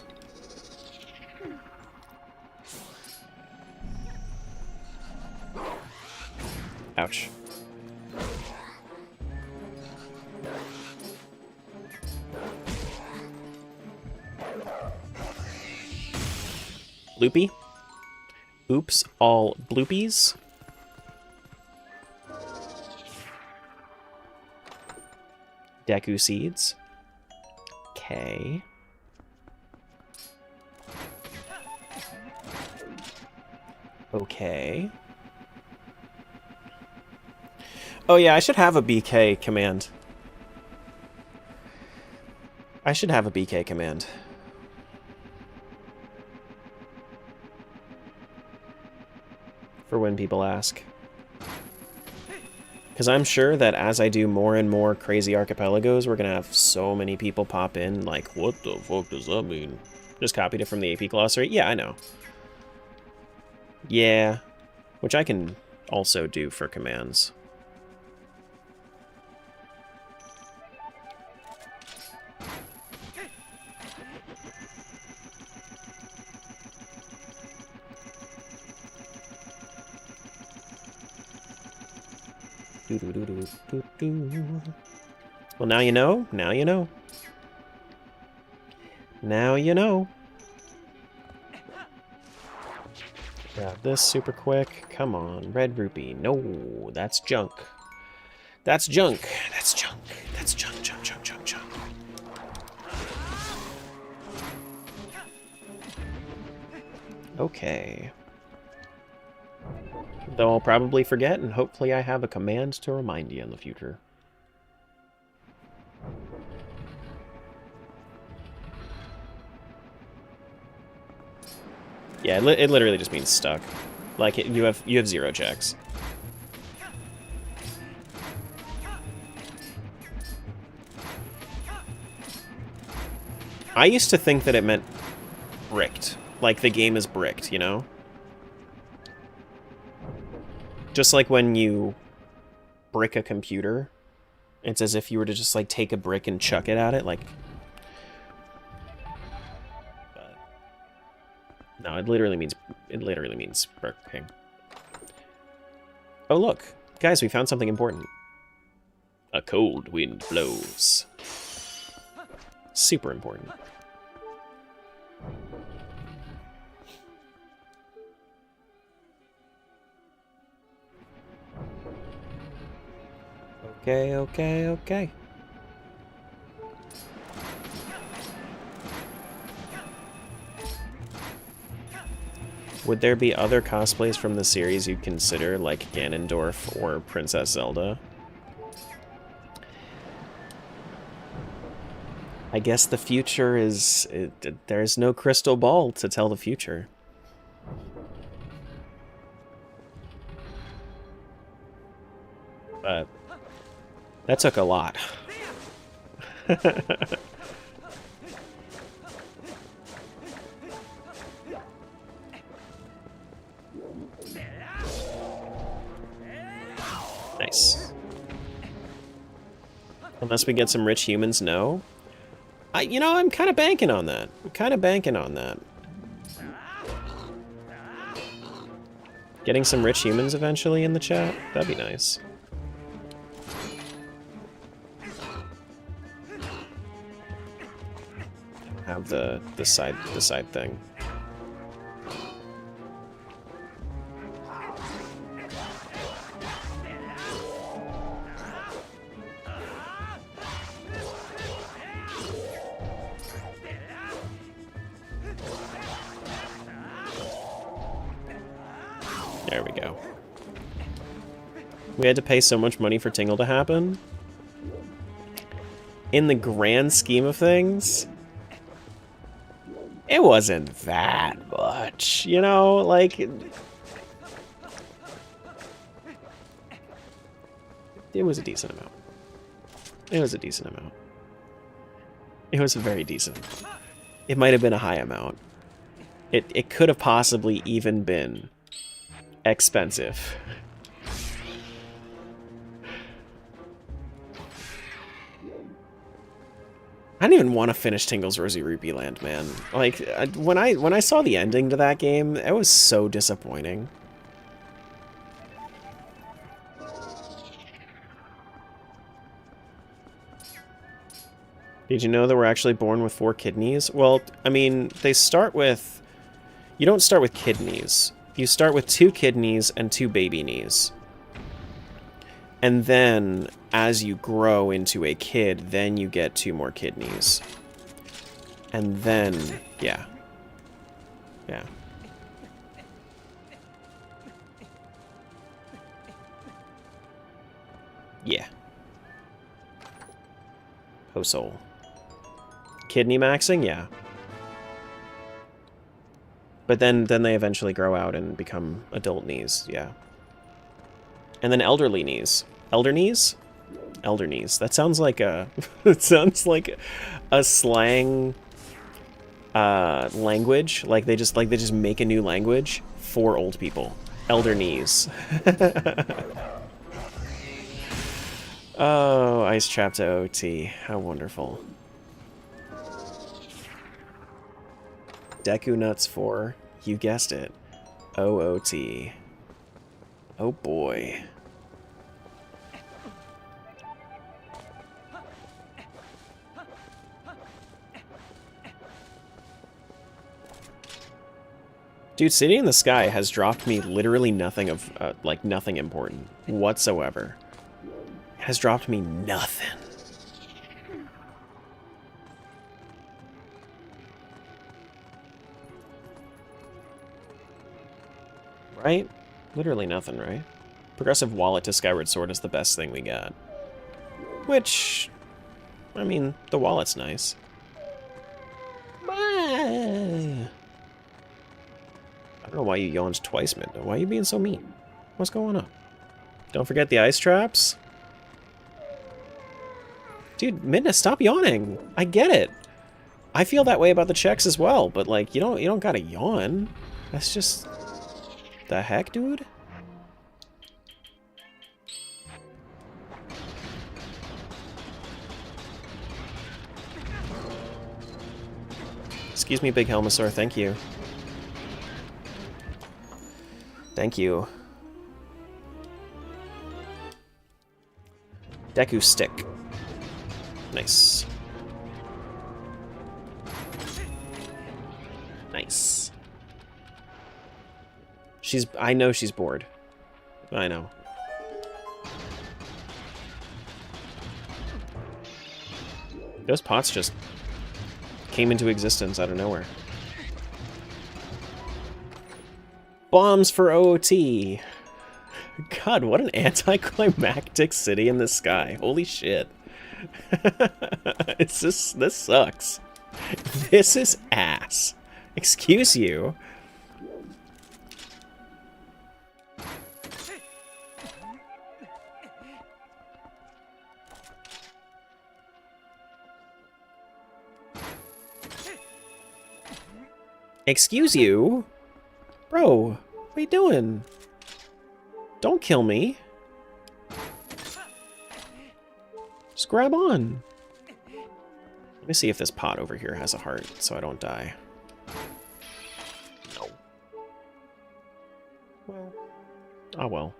Ouch. Bloopy? Oops, all bloopies? Deku seeds. Okay. Okay. Oh yeah, I should have a BK command. I should have a BK command. For when people ask. Because I'm sure that as I do more and more crazy archipelagos, we're going to have so many people pop in like, what the fuck does that mean? Just copied it from the AP glossary? Yeah, I know. Yeah. Which I can also do for commands. Well, now you know. Now you know. Now you know. Grab this super quick. Come on, red rupee. No, that's junk. That's junk. That's junk. That's junk, junk, junk, junk, junk. Okay. Though I'll probably forget, and hopefully I have a command to remind you in the future. Yeah, it literally just means stuck. Like, you have 0 checks. I used to think that it meant bricked. Like, the game is bricked, you know? Just like when you brick a computer, it's as if you were to just, like, take a brick and chuck it at it, like... But no, it literally means bricking. Oh, look. Guys, we found something important. A cold wind blows. Super important. Okay, okay, okay. Would there be other cosplays from the series you'd consider, like Ganondorf or Princess Zelda? I guess the future is... there's no crystal ball to tell the future. But... that took a lot. Nice. Unless we get some rich humans, no. You know, I'm kind of banking on that. I'm kind of banking on that. Getting some rich humans eventually in the chat? That'd be nice. Have the side thing. There we go. We had to pay so much money for Tingle to happen. In the grand scheme of things, it wasn't that much, you know, like... It was a decent amount. It was a decent amount. It was a very decent amount. It might have been a high amount. It could have possibly even been expensive. I didn't even want to finish Tingle's Rosy Rupee Land, man. Like, when I saw the ending to that game, it was so disappointing. Did you know that we're actually born with 4 kidneys? Well, I mean, they start with... You don't start with kidneys. You start with 2 kidneys and 2 baby knees. And then, as you grow into a kid, then you get 2 more kidneys. And then, yeah. Yeah. Yeah. Ho-soul. Kidney maxing? Yeah. But then they eventually grow out and become adult knees, yeah. And then elderly knees. Elder knees? Elder knees. That sounds like a... it sounds like a slang language. Like they just make a new language for old people. Elder knees. Oh, Ice Trap to OT. How wonderful. Deku Nuts for, you guessed it, OOT. Oh boy. Dude, City in the Sky has dropped me literally nothing of, like, nothing important whatsoever. It has dropped me nothing. Right? Literally nothing, right? Progressive Wallet to Skyward Sword is the best thing we got. Which, I mean, the wallet's nice. I don't know why you yawned twice, Midna. Why are you being so mean? What's going on? Don't forget the ice traps. Dude, Midna, stop yawning. I get it. I feel that way about the checks as well, but like, you don't gotta yawn. That's just... the heck, dude? Excuse me, Big Helmasaur, thank you. Thank you. Deku Stick. Nice. Nice. I know she's bored. I know. Those pots just came into existence out of nowhere. Bombs for OOT. God, what an anticlimactic City in the Sky. Holy shit. It's just, this sucks. This is ass. Excuse you. Excuse you? Bro, what are you doing? Don't kill me. Just grab on. Let me see if this pot over here has a heart so I don't die. No. Well. Oh well.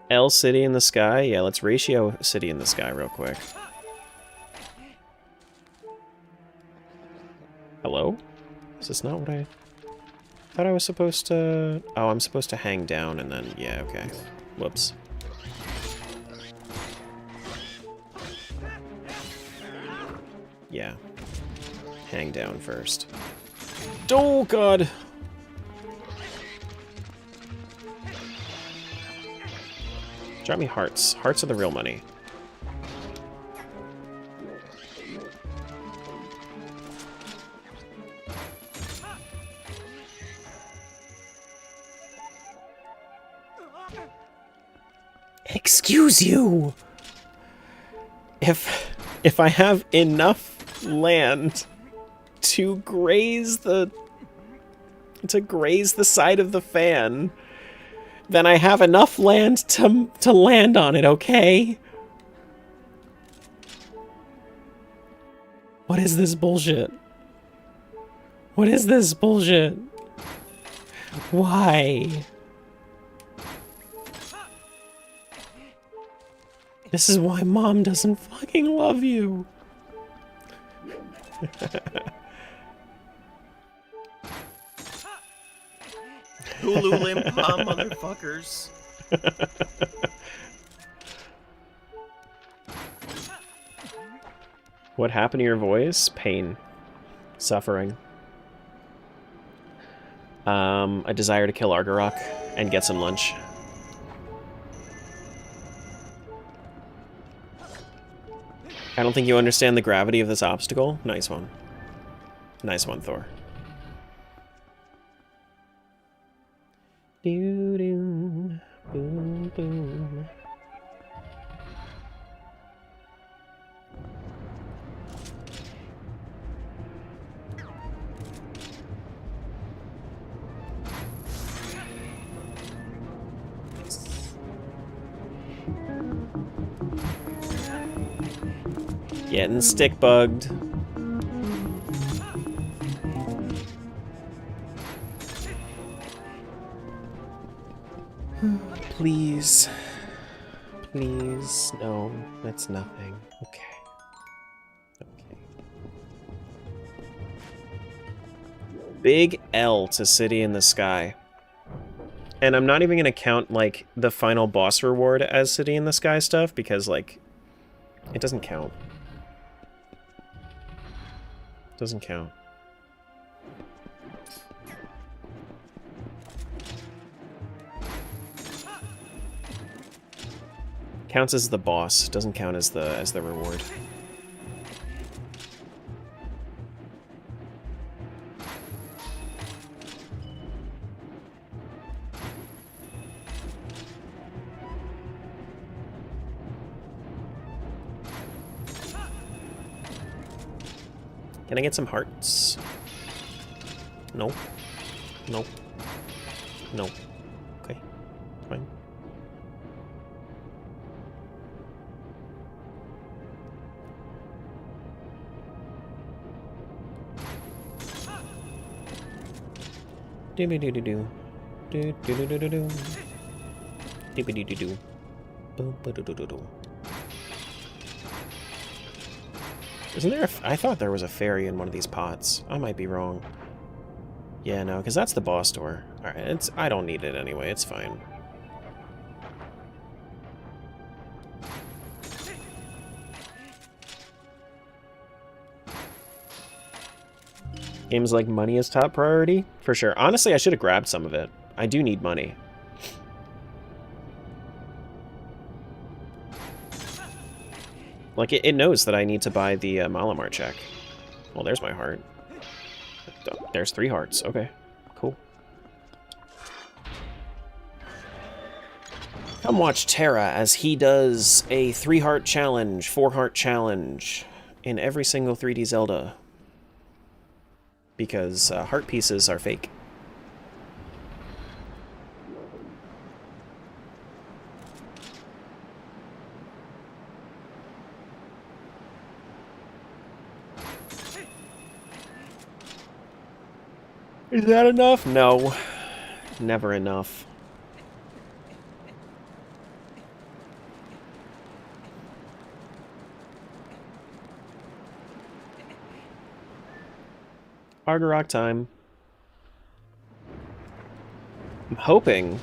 L City in the Sky? Yeah, let's ratio City in the Sky real quick. Hello? Is this not what I thought I was supposed to... Oh, I'm supposed to hang down and then... Yeah, okay. Whoops. Yeah. Hang down first. Oh, God! Drop me hearts. Hearts are the real money. Excuse you! If I have enough land to graze the side of the fan, then I have enough land to land on it, okay? What is this bullshit? What is this bullshit? Why? This is why Mom doesn't fucking love you. Hulu Limpa, motherfuckers. What happened to your voice? Pain. Suffering. A desire to kill Argarok and get some lunch. I don't think you understand the gravity of this obstacle. Nice one. Nice one, Thor. Doo-doo, boom, boom. Getting stick bugged. Please. Please. No, that's nothing. Okay. Okay. Big L to City in the Sky. And I'm not even going to count, like, the final boss reward as City in the Sky stuff, because, like, it doesn't count. Doesn't count. Counts as the boss, doesn't count as the reward. Can I get some hearts? No. No. No. Okay. Fine. Do-be-do-do-do. Do-do-do-do-do-do. Do-be-do-do-do. Boom-ba-do-do-do-do. Isn't there I thought there was a fairy in one of these pots. I might be wrong. Yeah, no, because that's the boss door. Alright, I don't need it anyway, it's fine. Games like money is top priority? For sure. Honestly, I should have grabbed some of it. I do need money. Like, it knows that I need to buy the Malamar check. Well, there's my heart. There's 3 hearts. Okay, cool. Come watch Terra as he does a 3-heart challenge, 4-heart challenge in every single 3D Zelda. Because heart pieces are fake. Is that enough? No. Never enough. Argarok time. I'm hoping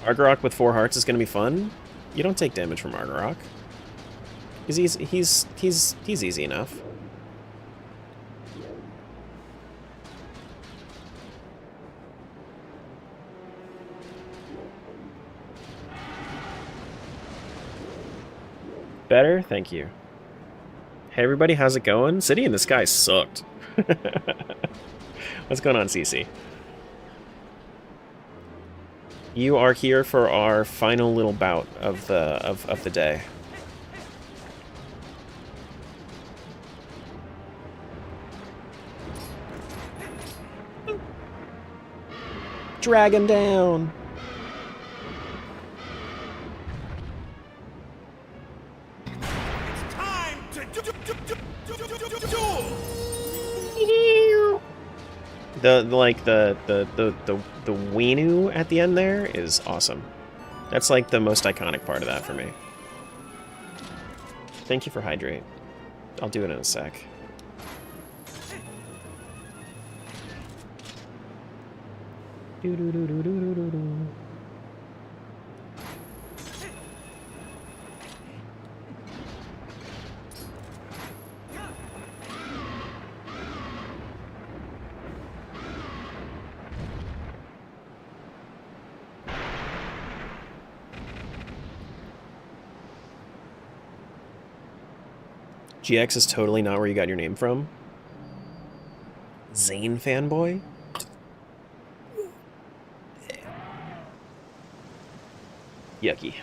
Argarok with 4 hearts is going to be fun. You don't take damage from Argarok. He's easy enough. Better? Thank you. Hey everybody, how's it going? City in the Sky sucked. What's going on, CC? You are here for our final little bout of the day. Drag him down. The Weenu at the end there is awesome. That's like the most iconic part of that for me. Thank you for hydrate. I'll do it in a sec. GX is totally not where you got your name from. Zane fanboy? Yucky.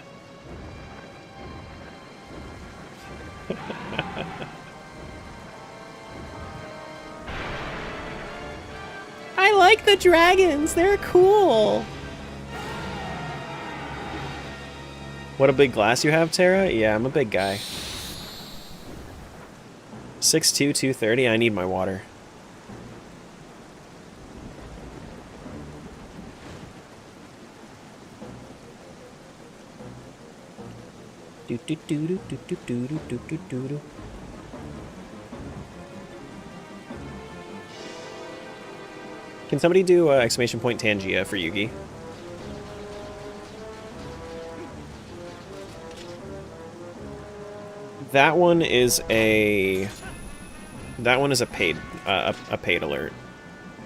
I like the dragons. They're cool. What a big glass you have, Terra? Yeah, I'm a big guy. 6'2", 230. I need my water. Do do do do do do do do do do do. Can somebody do exclamation point Tangia for Yugi? That one is a paid a paid alert.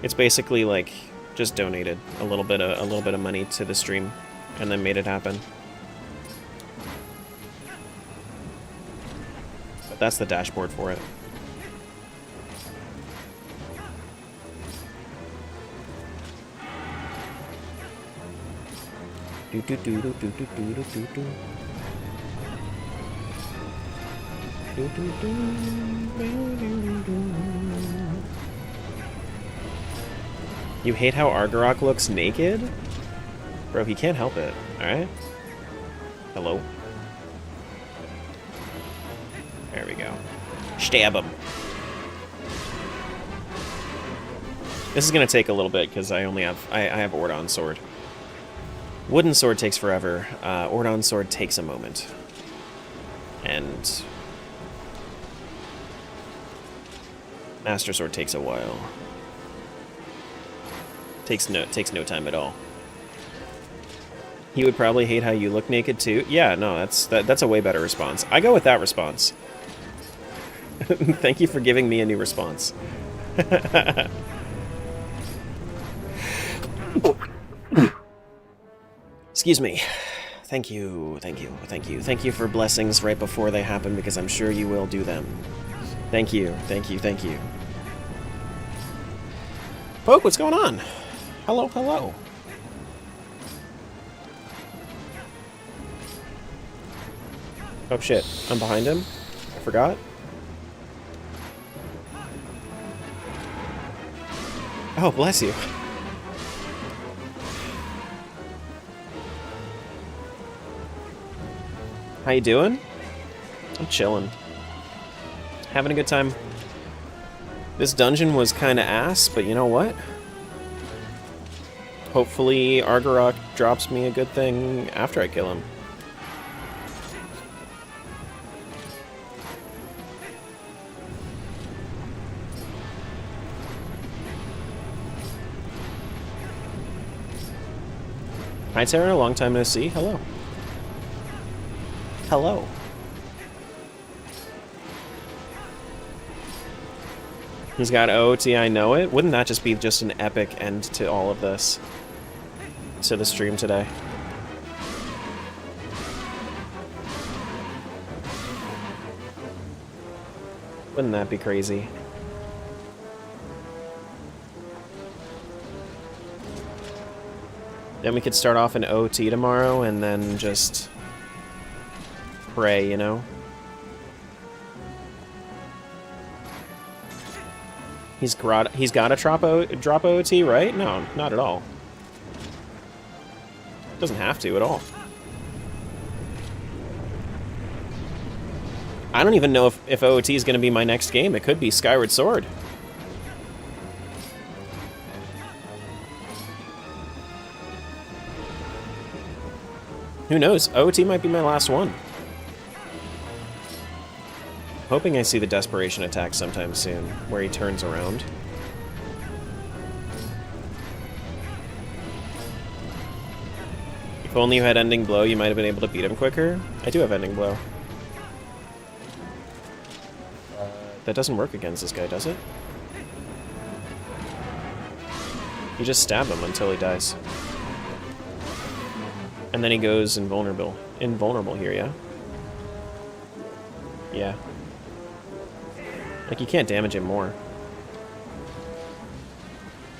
It's basically like just donated a little bit of money to the stream and then made it happen. But that's the dashboard for it. Do do do do do do do do do do. Do do do do do do. You hate how Argarok looks naked? Bro, he can't help it, alright? Hello? There we go. Stab him. This is gonna take a little bit because I only have I have Ordon sword. Wooden sword takes forever. Ordon sword takes a moment. And Master sword takes a while. Takes no time at all. He would probably hate how you look naked too. Yeah, no, that's a way better response. I go with that response. Thank you for giving me a new response. Excuse me. Thank you, thank you, thank you. Thank you for blessings right before they happen because I'm sure you will do them. Thank you, thank you, thank you. Poke, what's going on? Hello, hello. Oh shit, I'm behind him. I forgot. Oh, bless you. How you doing? I'm chilling. Having a good time. This dungeon was kinda ass, but you know what? Hopefully Argarok drops me a good thing after I kill him. Hi Terra, long time no see. Hello. Hello. He's got OOT, I know it. Wouldn't that just be just an epic end to all of this? To the stream today. Wouldn't that be crazy? Then we could start off in OT tomorrow and then just pray, you know? He's got a drop OT, right? No, not at all. Doesn't have to at all. I don't even know if OOT is going to be my next game. It could be Skyward Sword. Who knows? OOT might be my last one. Hoping I see the Desperation attack sometime soon, where he turns around. If only you had Ending Blow, you might have been able to beat him quicker. I do have Ending Blow. That doesn't work against this guy, does it? You just stab him until he dies. And then he goes invulnerable. Invulnerable here, yeah? Yeah. Like, you can't damage him more.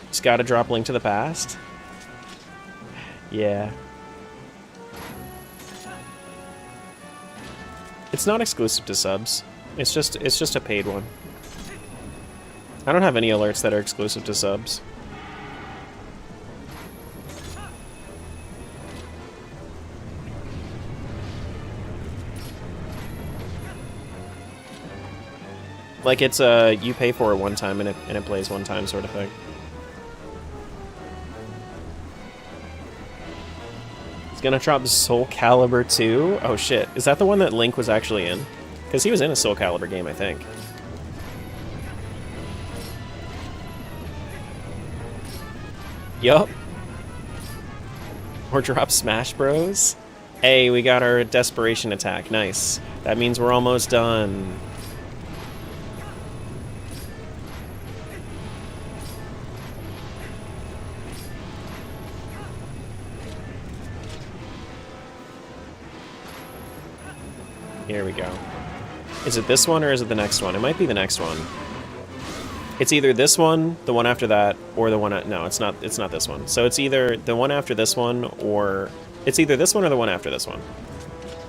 Just gotta drop Link to the Past. Yeah. It's not exclusive to subs. It's just a paid one. I don't have any alerts that are exclusive to subs. Like, it's you pay for it one time and it plays one time sort of thing. It's gonna drop Soul Calibur 2? Oh shit, is that the one that Link was actually in? Because he was in a Soul Calibur game, I think. Yup. Or drop Smash Bros? Hey, we got our Desperation attack, nice. That means we're almost done. Here we go. Is it this one or is it the next one? It might be the next one. It's either this one, the one after that, or the one no, it's not this one. So it's either the one after this one or it's either this one or the one after this one.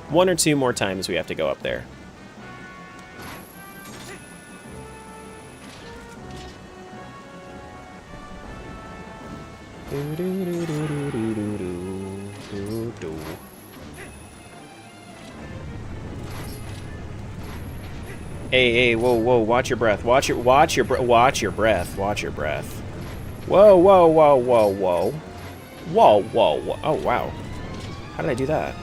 One or two more times we have to go up there. Hey, whoa, watch your breath. Watch your breath. Watch your breath. Whoa. Whoa. Oh, wow. How did I do that?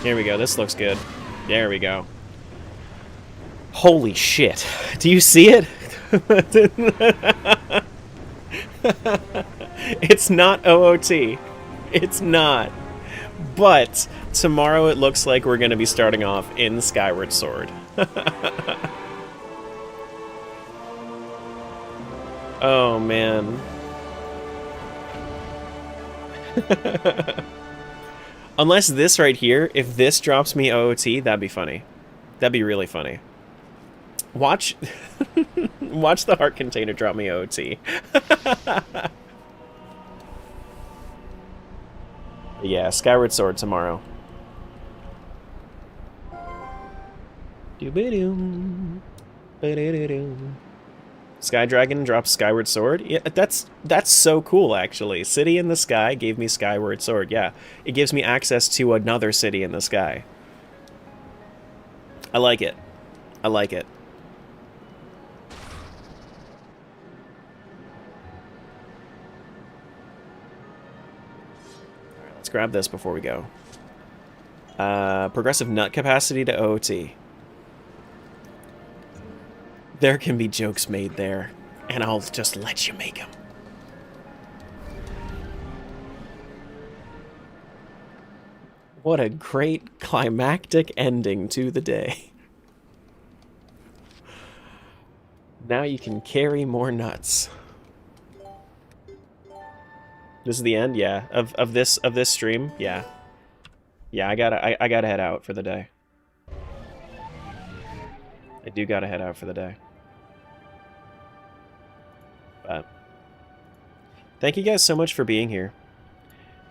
Here we go, this looks good. There we go. Holy shit. Do you see it? It's not OOT. It's not. But tomorrow it looks like we're going to be starting off in Skyward Sword. Oh, man. Unless this right here, if this drops me OOT, that'd be funny. That'd be really funny. Watch watch the heart container drop me OOT. Yeah, Skyward Sword tomorrow. Sky Dragon drops Skyward Sword? Yeah, that's so cool, actually. City in the Sky gave me Skyward Sword, yeah. It gives me access to another city in the sky. I like it. I like it. Alright, let's grab this before we go. Progressive nut capacity to OOT. There can be jokes made there, and I'll just let you make them. What a great climactic ending to the day. Now you can carry more nuts. This is the end, yeah. Of this stream, yeah. Yeah, I gotta head out for the day. I do gotta head out for the day. But thank you guys so much for being here.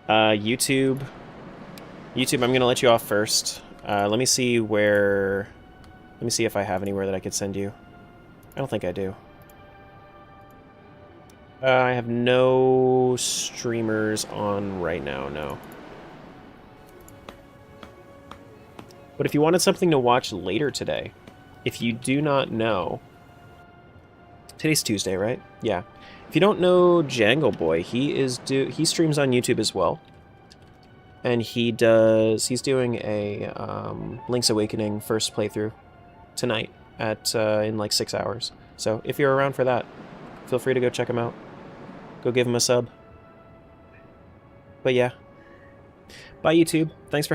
YouTube, I'm gonna let you off first. Let me see if I have anywhere that I could send you. I don't think I do. I have no streamers on right now, no. But if you wanted something to watch later today, if you do not know... Today's Tuesday, right? Yeah. If you don't know Jangle Boy, he streams on YouTube as well. And he's doing a Link's Awakening first playthrough tonight at in like 6 hours. So if you're around for that, feel free to go check him out. Go give him a sub. But yeah. Bye YouTube. Thanks for having me.